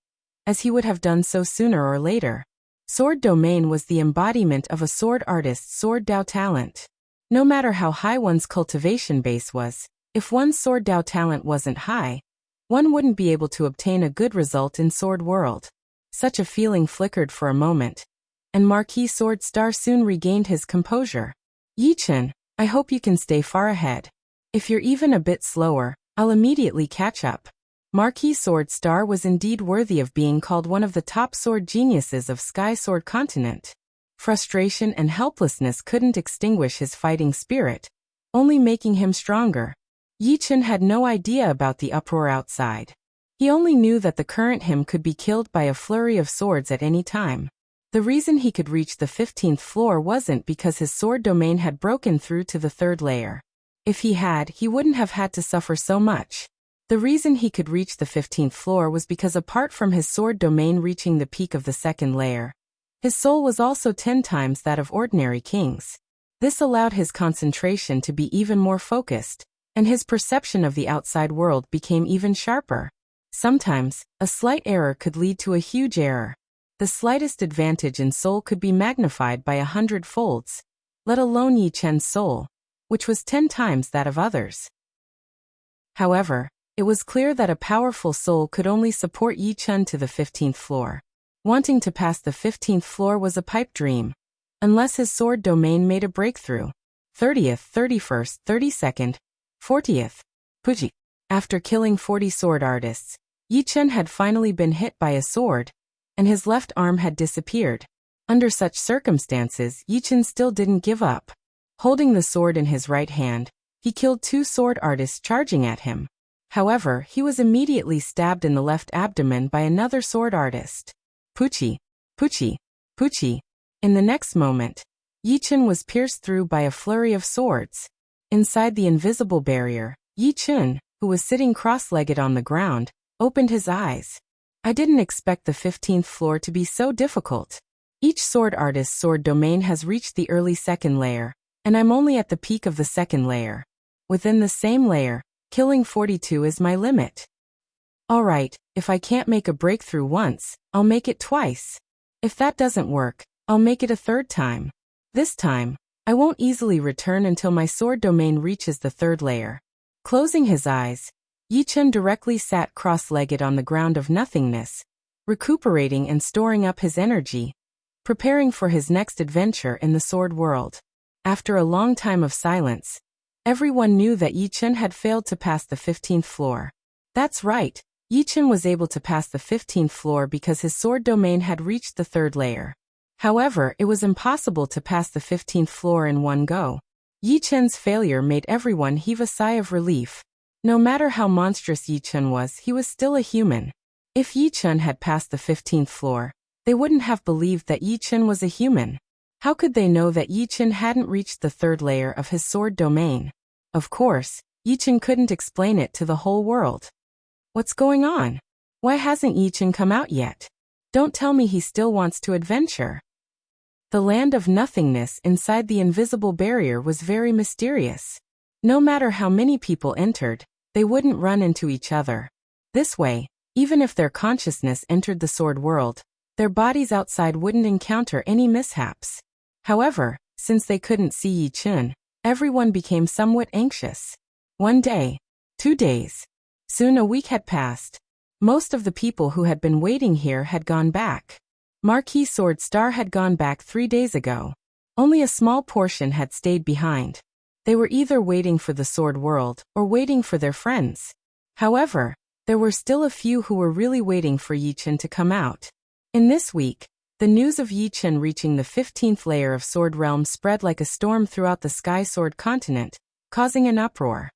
as he would have done so sooner or later. Sword Domain was the embodiment of a sword artist's sword Dao talent. No matter how high one's cultivation base was, if one's sword Dao talent wasn't high, one wouldn't be able to obtain a good result in Sword World. Such a feeling flickered for a moment, and Marquis Sword Star soon regained his composure. Yi Chen, I hope you can stay far ahead. If you're even a bit slower, I'll immediately catch up. Marquis Sword Star was indeed worthy of being called one of the top sword geniuses of Sky Sword Continent. Frustration and helplessness couldn't extinguish his fighting spirit, only making him stronger. Yi Chen had no idea about the uproar outside. He only knew that the current him could be killed by a flurry of swords at any time. The reason he could reach the 15th floor wasn't because his sword domain had broken through to the 3rd layer. If he had, he wouldn't have had to suffer so much. The reason he could reach the 15th floor was because apart from his sword domain reaching the peak of the 2nd layer, his soul was also 10 times that of ordinary kings. This allowed his concentration to be even more focused, and his perception of the outside world became even sharper. Sometimes, a slight error could lead to a huge error. The slightest advantage in soul could be magnified by 100 folds, let alone Yi Chen's soul, which was 10 times that of others. However, it was clear that a powerful soul could only support Yi Chen to the 15th floor. Wanting to pass the 15th floor was a pipe dream, unless his sword domain made a breakthrough. 30th, 31st, 32nd, 40th. Puji. After killing 40 sword artists, Yi Chen had finally been hit by a sword, and his left arm had disappeared. Under such circumstances, Yi Chen still didn't give up. Holding the sword in his right hand, he killed 2 sword artists charging at him. However, he was immediately stabbed in the left abdomen by another sword artist. Puchi, Puchi, Puchi. In the next moment, Yi Chen was pierced through by a flurry of swords. Inside the invisible barrier, Yi Chen, who was sitting cross-legged on the ground, opened his eyes. I didn't expect the 15th floor to be so difficult. Each sword artist's sword domain has reached the early 2nd layer, and I'm only at the peak of the 2nd layer. Within the same layer, killing 42 is my limit. Alright, if I can't make a breakthrough once, I'll make it twice. If that doesn't work, I'll make it a 3rd time. This time, I won't easily return until my sword domain reaches the 3rd layer. Closing his eyes, Yi Chen directly sat cross-legged on the ground of nothingness, recuperating and storing up his energy, preparing for his next adventure in the sword world. After a long time of silence, everyone knew that Yi Chen had failed to pass the 15th floor. That's right, Yi Chen was able to pass the 15th floor because his sword domain had reached the 3rd layer. However, it was impossible to pass the 15th floor in one go. Yi Chen's failure made everyone heave a sigh of relief. No matter how monstrous Yi Chen was, he was still a human. If Yi Chen had passed the 15th floor, they wouldn't have believed that Yi Chen was a human. How could they know that Yi Chen hadn't reached the 3rd layer of his sword domain? Of course, Yi Chen couldn't explain it to the whole world. What's going on? Why hasn't Yi Chen come out yet? Don't tell me he still wants to adventure. The land of nothingness inside the invisible barrier was very mysterious. No matter how many people entered, they wouldn't run into each other. This way, even if their consciousness entered the sword world, their bodies outside wouldn't encounter any mishaps. However, since they couldn't see Yi Chen, everyone became somewhat anxious. 1 day, 2 days. Soon a week had passed. Most of the people who had been waiting here had gone back. Marquis Sword Star had gone back 3 days ago. Only a small portion had stayed behind. They were either waiting for the sword world or waiting for their friends. However, there were still a few who were really waiting for Yi Chen to come out. In this week, the news of Yi Chen reaching the 15th layer of Sword Realm spread like a storm throughout the Sky Sword Continent, causing an uproar.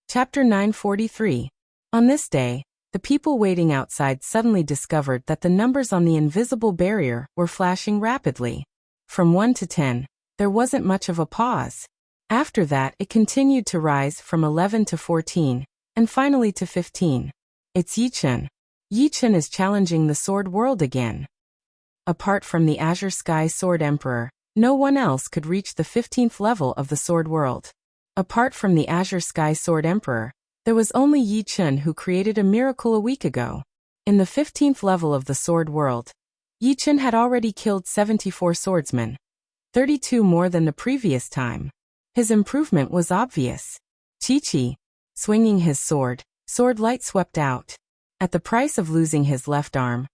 Chapter 943. On this day, the people waiting outside suddenly discovered that the numbers on the invisible barrier were flashing rapidly. From 1 to 10, there wasn't much of a pause. After that, it continued to rise from 11 to 14, and finally to 15. It's Yi Chen. Yi Chen is challenging the sword world again. Apart from the Azure Sky Sword Emperor, no one else could reach the 15th level of the sword world. Apart from the Azure Sky Sword Emperor, there was only Yi Chen who created a miracle a week ago. In the 15th level of the sword world, Yi Chen had already killed 74 swordsmen, 32 more than the previous time. His improvement was obvious. Chi-Chi, swinging his sword, sword light swept out. At the price of losing his left arm,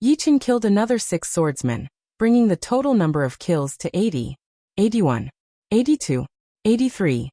Yi Chen killed another 6 swordsmen, bringing the total number of kills to 80, 81, 82, 83.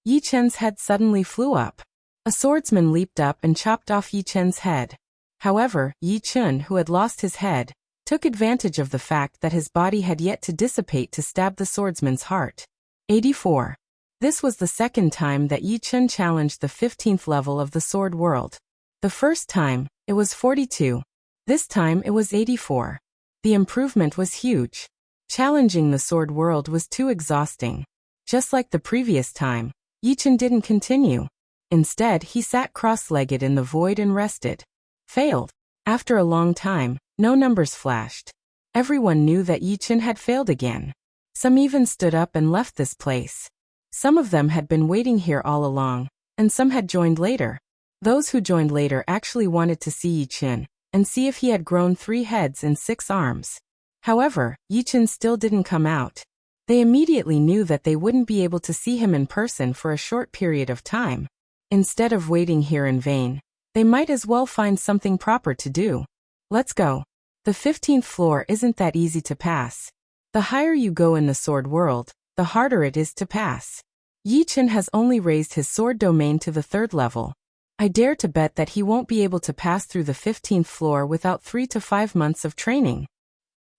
Yi Chen's head suddenly flew up. A swordsman leaped up and chopped off Yi Chen's head. However, Yi Chen, who had lost his head, took advantage of the fact that his body had yet to dissipate to stab the swordsman's heart. 84. This was the second time that Yi Chen challenged the 15th level of the sword world. The first time, it was 42. This time it was 84. The improvement was huge. Challenging the sword world was too exhausting. Just like the previous time, Yi Chen didn't continue. Instead, he sat cross-legged in the void and rested. Failed. After a long time, no numbers flashed. Everyone knew that Yi Chen had failed again. Some even stood up and left this place. Some of them had been waiting here all along, and some had joined later. Those who joined later actually wanted to see Yi Chen, and see if he had grown 3 heads and 6 arms. However, Yi Chen still didn't come out. They immediately knew that they wouldn't be able to see him in person for a short period of time. Instead of waiting here in vain, they might as well find something proper to do. Let's go. The 15th floor isn't that easy to pass. The higher you go in the sword world, the harder it is to pass. Yi Chen has only raised his sword domain to the 3rd level. I dare to bet that he won't be able to pass through the 15th floor without 3 to 5 months of training.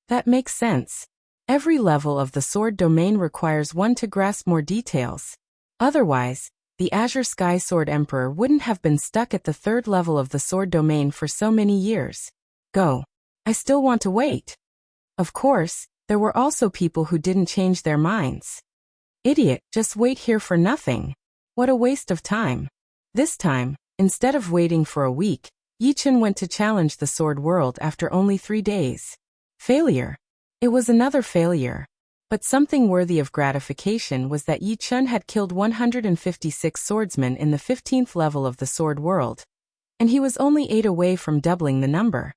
That makes sense. Every level of the sword domain requires one to grasp more details. Otherwise, the Azure Sky Sword Emperor wouldn't have been stuck at the 3rd level of the sword domain for so many years. Go. I still want to wait. Of course, there were also people who didn't change their minds. Idiot, just wait here for nothing. What a waste of time. This time, instead of waiting for a week, Yi Chen went to challenge the sword world after only 3 days. Failure. It was another failure. But something worthy of gratification was that Yi Chen had killed 156 swordsmen in the 15th level of the sword world. And he was only 8 away from doubling the number.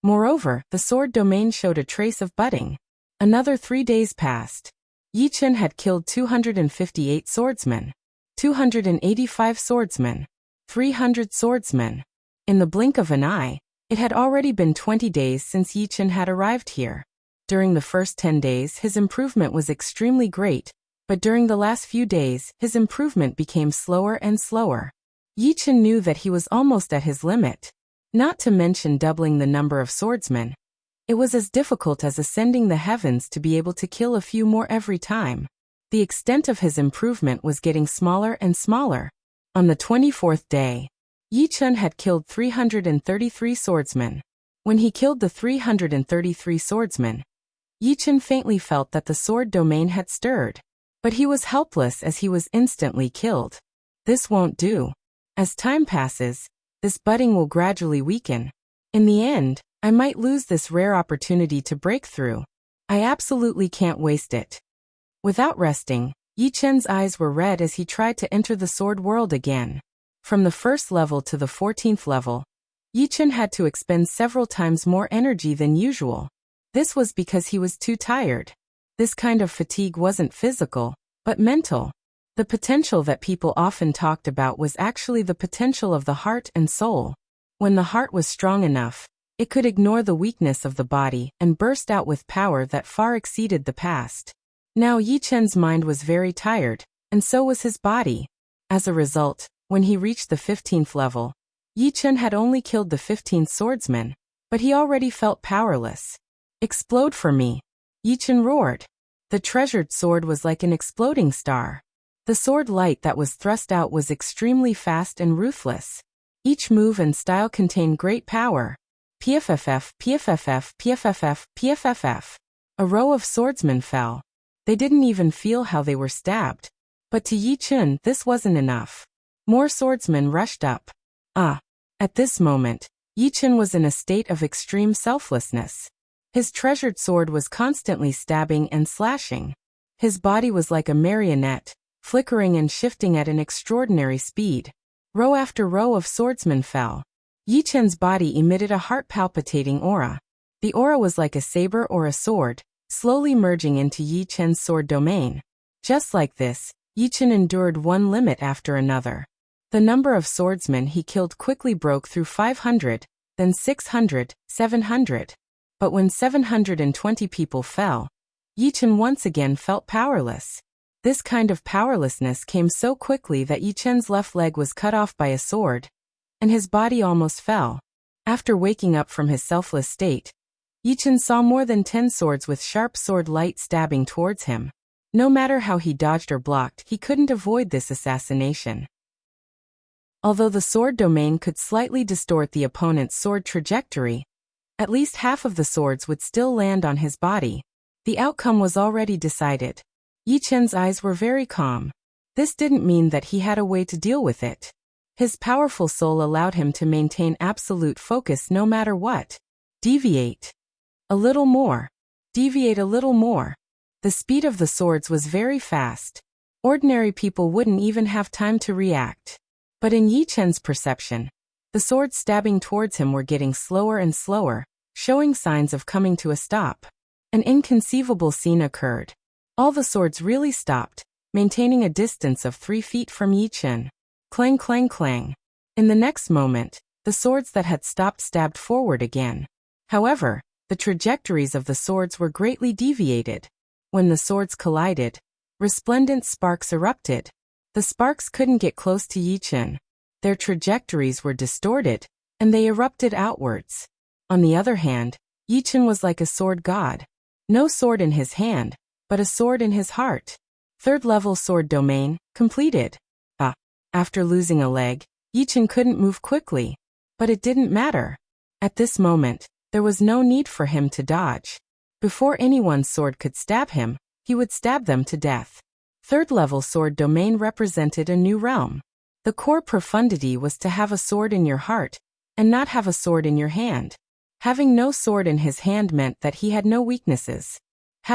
Moreover, the sword domain showed a trace of budding. Another 3 days passed. Yi Chen had killed 258 swordsmen, 285 swordsmen, 300 swordsmen. In the blink of an eye, it had already been 20 days since Yi Chen had arrived here. During the first 10 days his improvement was extremely great, but during the last few days his improvement became slower and slower. Yi Chen knew that he was almost at his limit. Not to mention doubling the number of swordsmen. It was as difficult as ascending the heavens to be able to kill a few more every time. The extent of his improvement was getting smaller and smaller. On the 24th day, Yi Chen had killed 333 swordsmen. When he killed the 333 swordsmen, Yi Chen faintly felt that the sword domain had stirred. But he was helpless as he was instantly killed. This won't do. As time passes, this budding will gradually weaken. In the end, I might lose this rare opportunity to break through. I absolutely can't waste it. Without resting, Yi Chen's eyes were red as he tried to enter the sword world again. From the 1st level to the 14th level, Yi Chen had to expend several times more energy than usual. This was because he was too tired. This kind of fatigue wasn't physical, but mental. The potential that people often talked about was actually the potential of the heart and soul. When the heart was strong enough, it could ignore the weakness of the body and burst out with power that far exceeded the past. Now Yi Chen's mind was very tired, and so was his body. As a result, when he reached the 15th level, Yi Chen had only killed the 15th swordsman, but he already felt powerless. Explode for me! Yi Chen roared. The treasured sword was like an exploding star. The sword light that was thrust out was extremely fast and ruthless. Each move and style contained great power. PFFF, PFFF, PFFF, PFFF. A row of swordsmen fell. They didn't even feel how they were stabbed. But to Yi Chen, this wasn't enough. More swordsmen rushed up. At this moment, Yi Chen was in a state of extreme selflessness. His treasured sword was constantly stabbing and slashing. His body was like a marionette, flickering and shifting at an extraordinary speed. Row after row of swordsmen fell. Yi Chen's body emitted a heart-palpitating aura. The aura was like a saber or a sword, slowly merging into Yi Chen's sword domain. Just like this, Yi Chen endured one limit after another. The number of swordsmen he killed quickly broke through 500, then 600, 700. But when 720 people fell, Yi Chen once again felt powerless. This kind of powerlessness came so quickly that Yi Chen's left leg was cut off by a sword, and his body almost fell. After waking up from his selfless state, Yi Chen saw more than 10 swords with sharp sword light stabbing towards him. No matter how he dodged or blocked, he couldn't avoid this assassination. Although the sword domain could slightly distort the opponent's sword trajectory, at least half of the swords would still land on his body. The outcome was already decided. Yi Chen's eyes were very calm. This didn't mean that he had a way to deal with it. His powerful soul allowed him to maintain absolute focus no matter what. Deviate. A little more. Deviate a little more. The speed of the swords was very fast. Ordinary people wouldn't even have time to react. But in Yi Chen's perception, the swords stabbing towards him were getting slower and slower, showing signs of coming to a stop. An inconceivable scene occurred. All the swords really stopped, maintaining a distance of 3 feet from Yi Chen. Clang, clang, clang. In the next moment, the swords that had stopped stabbed forward again. However, the trajectories of the swords were greatly deviated. When the swords collided, resplendent sparks erupted. The sparks couldn't get close to Yi Chen. Their trajectories were distorted, and they erupted outwards. On the other hand, Yi Chen was like a sword god. No sword in his hand, but a sword in his heart. Third-level sword domain, completed. After losing a leg, Yi Chen couldn't move quickly. But it didn't matter. At this moment, there was no need for him to dodge. Before anyone's sword could stab him, he would stab them to death. Third-level sword domain represented a new realm. The core profundity was to have a sword in your heart, and not have a sword in your hand. Having no sword in his hand meant that he had no weaknesses.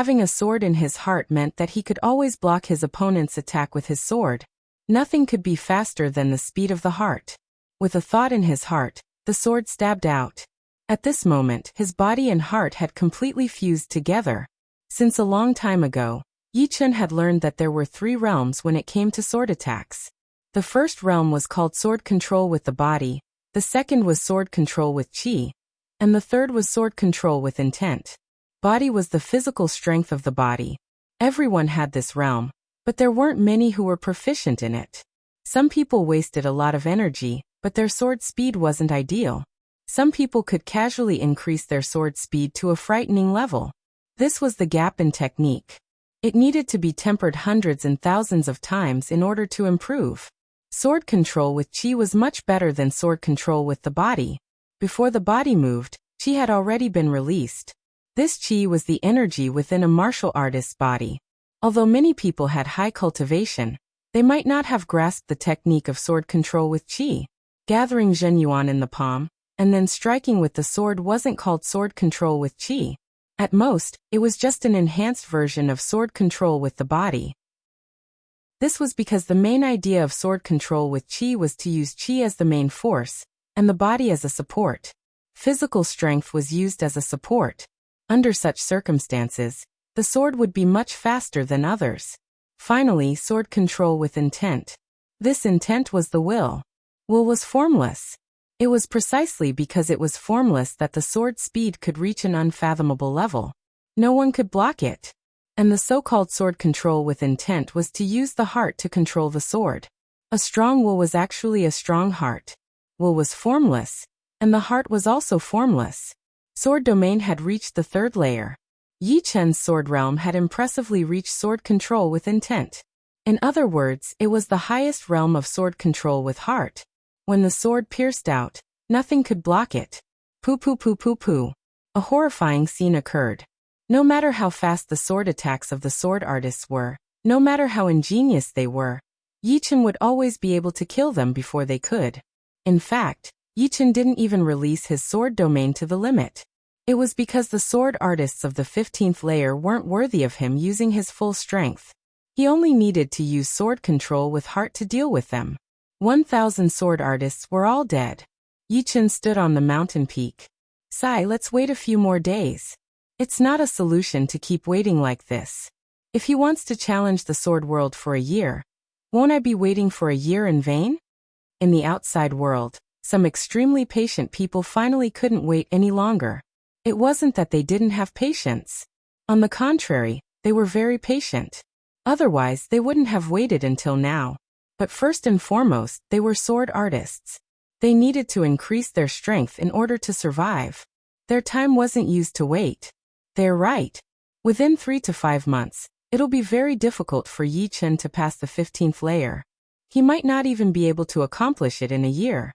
Having a sword in his heart meant that he could always block his opponent's attack with his sword. Nothing could be faster than the speed of the heart. With a thought in his heart, the sword stabbed out. At this moment, his body and heart had completely fused together. Since a long time ago, Yi Chen had learned that there were 3 realms when it came to sword attacks. The first realm was called sword control with the body, the second was sword control with qi, and the third was sword control with intent. Body was the physical strength of the body. Everyone had this realm, but there weren't many who were proficient in it. Some people wasted a lot of energy, but their sword speed wasn't ideal. Some people could casually increase their sword speed to a frightening level. This was the gap in technique. It needed to be tempered hundreds and thousands of times in order to improve. Sword control with qi was much better than sword control with the body. Before the body moved, qi had already been released. This qi was the energy within a martial artist's body. Although many people had high cultivation, they might not have grasped the technique of sword control with qi. Gathering zhenyuan in the palm, and then striking with the sword wasn't called sword control with qi. At most, it was just an enhanced version of sword control with the body. This was because the main idea of sword control with qi was to use qi as the main force, and the body as a support. Physical strength was used as a support. Under such circumstances, the sword would be much faster than others. Finally, sword control with intent. This intent was the will. Will was formless. It was precisely because it was formless that the sword speed could reach an unfathomable level. No one could block it. And the so-called sword control with intent was to use the heart to control the sword. A strong will was actually a strong heart. Will was formless, and the heart was also formless. Sword domain had reached the 3rd layer. Yi Chen's sword realm had impressively reached sword control with intent. In other words, it was the highest realm of sword control with heart. When the sword pierced out, nothing could block it. Poo poo poo poo poo. A horrifying scene occurred. No matter how fast the sword attacks of the sword artists were, no matter how ingenious they were, Yi Chen would always be able to kill them before they could. In fact, Yi Chen didn't even release his sword domain to the limit. It was because the sword artists of the 15th layer weren't worthy of him using his full strength. He only needed to use sword control with heart to deal with them. 1,000 sword artists were all dead. Yi Chen stood on the mountain peak. Sigh, let's wait a few more days. It's not a solution to keep waiting like this. If he wants to challenge the sword world for a year, won't I be waiting for a year in vain? In the outside world, some extremely patient people finally couldn't wait any longer. It wasn't that they didn't have patience. On the contrary, they were very patient. Otherwise, they wouldn't have waited until now. But first and foremost, they were sword artists. They needed to increase their strength in order to survive. Their time wasn't used to wait. They're right. Within 3 to 5 months, it'll be very difficult for Yi Chen to pass the 15th layer. He might not even be able to accomplish it in a year.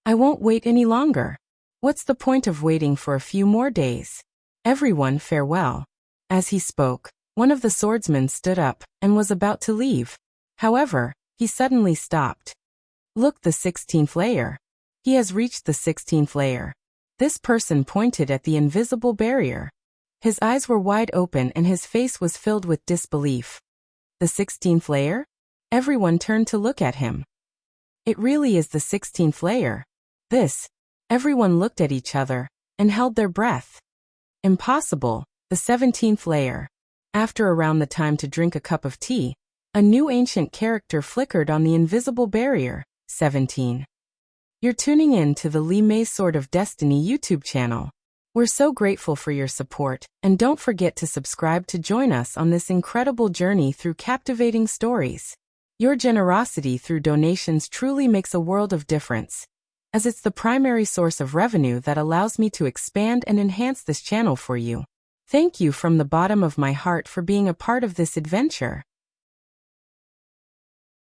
I won't wait any longer. What's the point of waiting for a few more days? Everyone, farewell. As he spoke, one of the swordsmen stood up and was about to leave. However, he suddenly stopped. Look, the 16th layer. He has reached the 16th layer. This person pointed at the invisible barrier. His eyes were wide open and his face was filled with disbelief. The 16th layer? Everyone turned to look at him. It really is the 16th layer. Everyone looked at each other and held their breath. Impossible, the 17th layer. After around the time to drink a cup of tea, a new ancient character flickered on the invisible barrier, 17. You're tuning in to the Li Mei Sword of Destiny YouTube channel. We're so grateful for your support, and don't forget to subscribe to join us on this incredible journey through captivating stories. Your generosity through donations truly makes a world of difference, as it's the primary source of revenue that allows me to expand and enhance this channel for you. Thank you from the bottom of my heart for being a part of this adventure.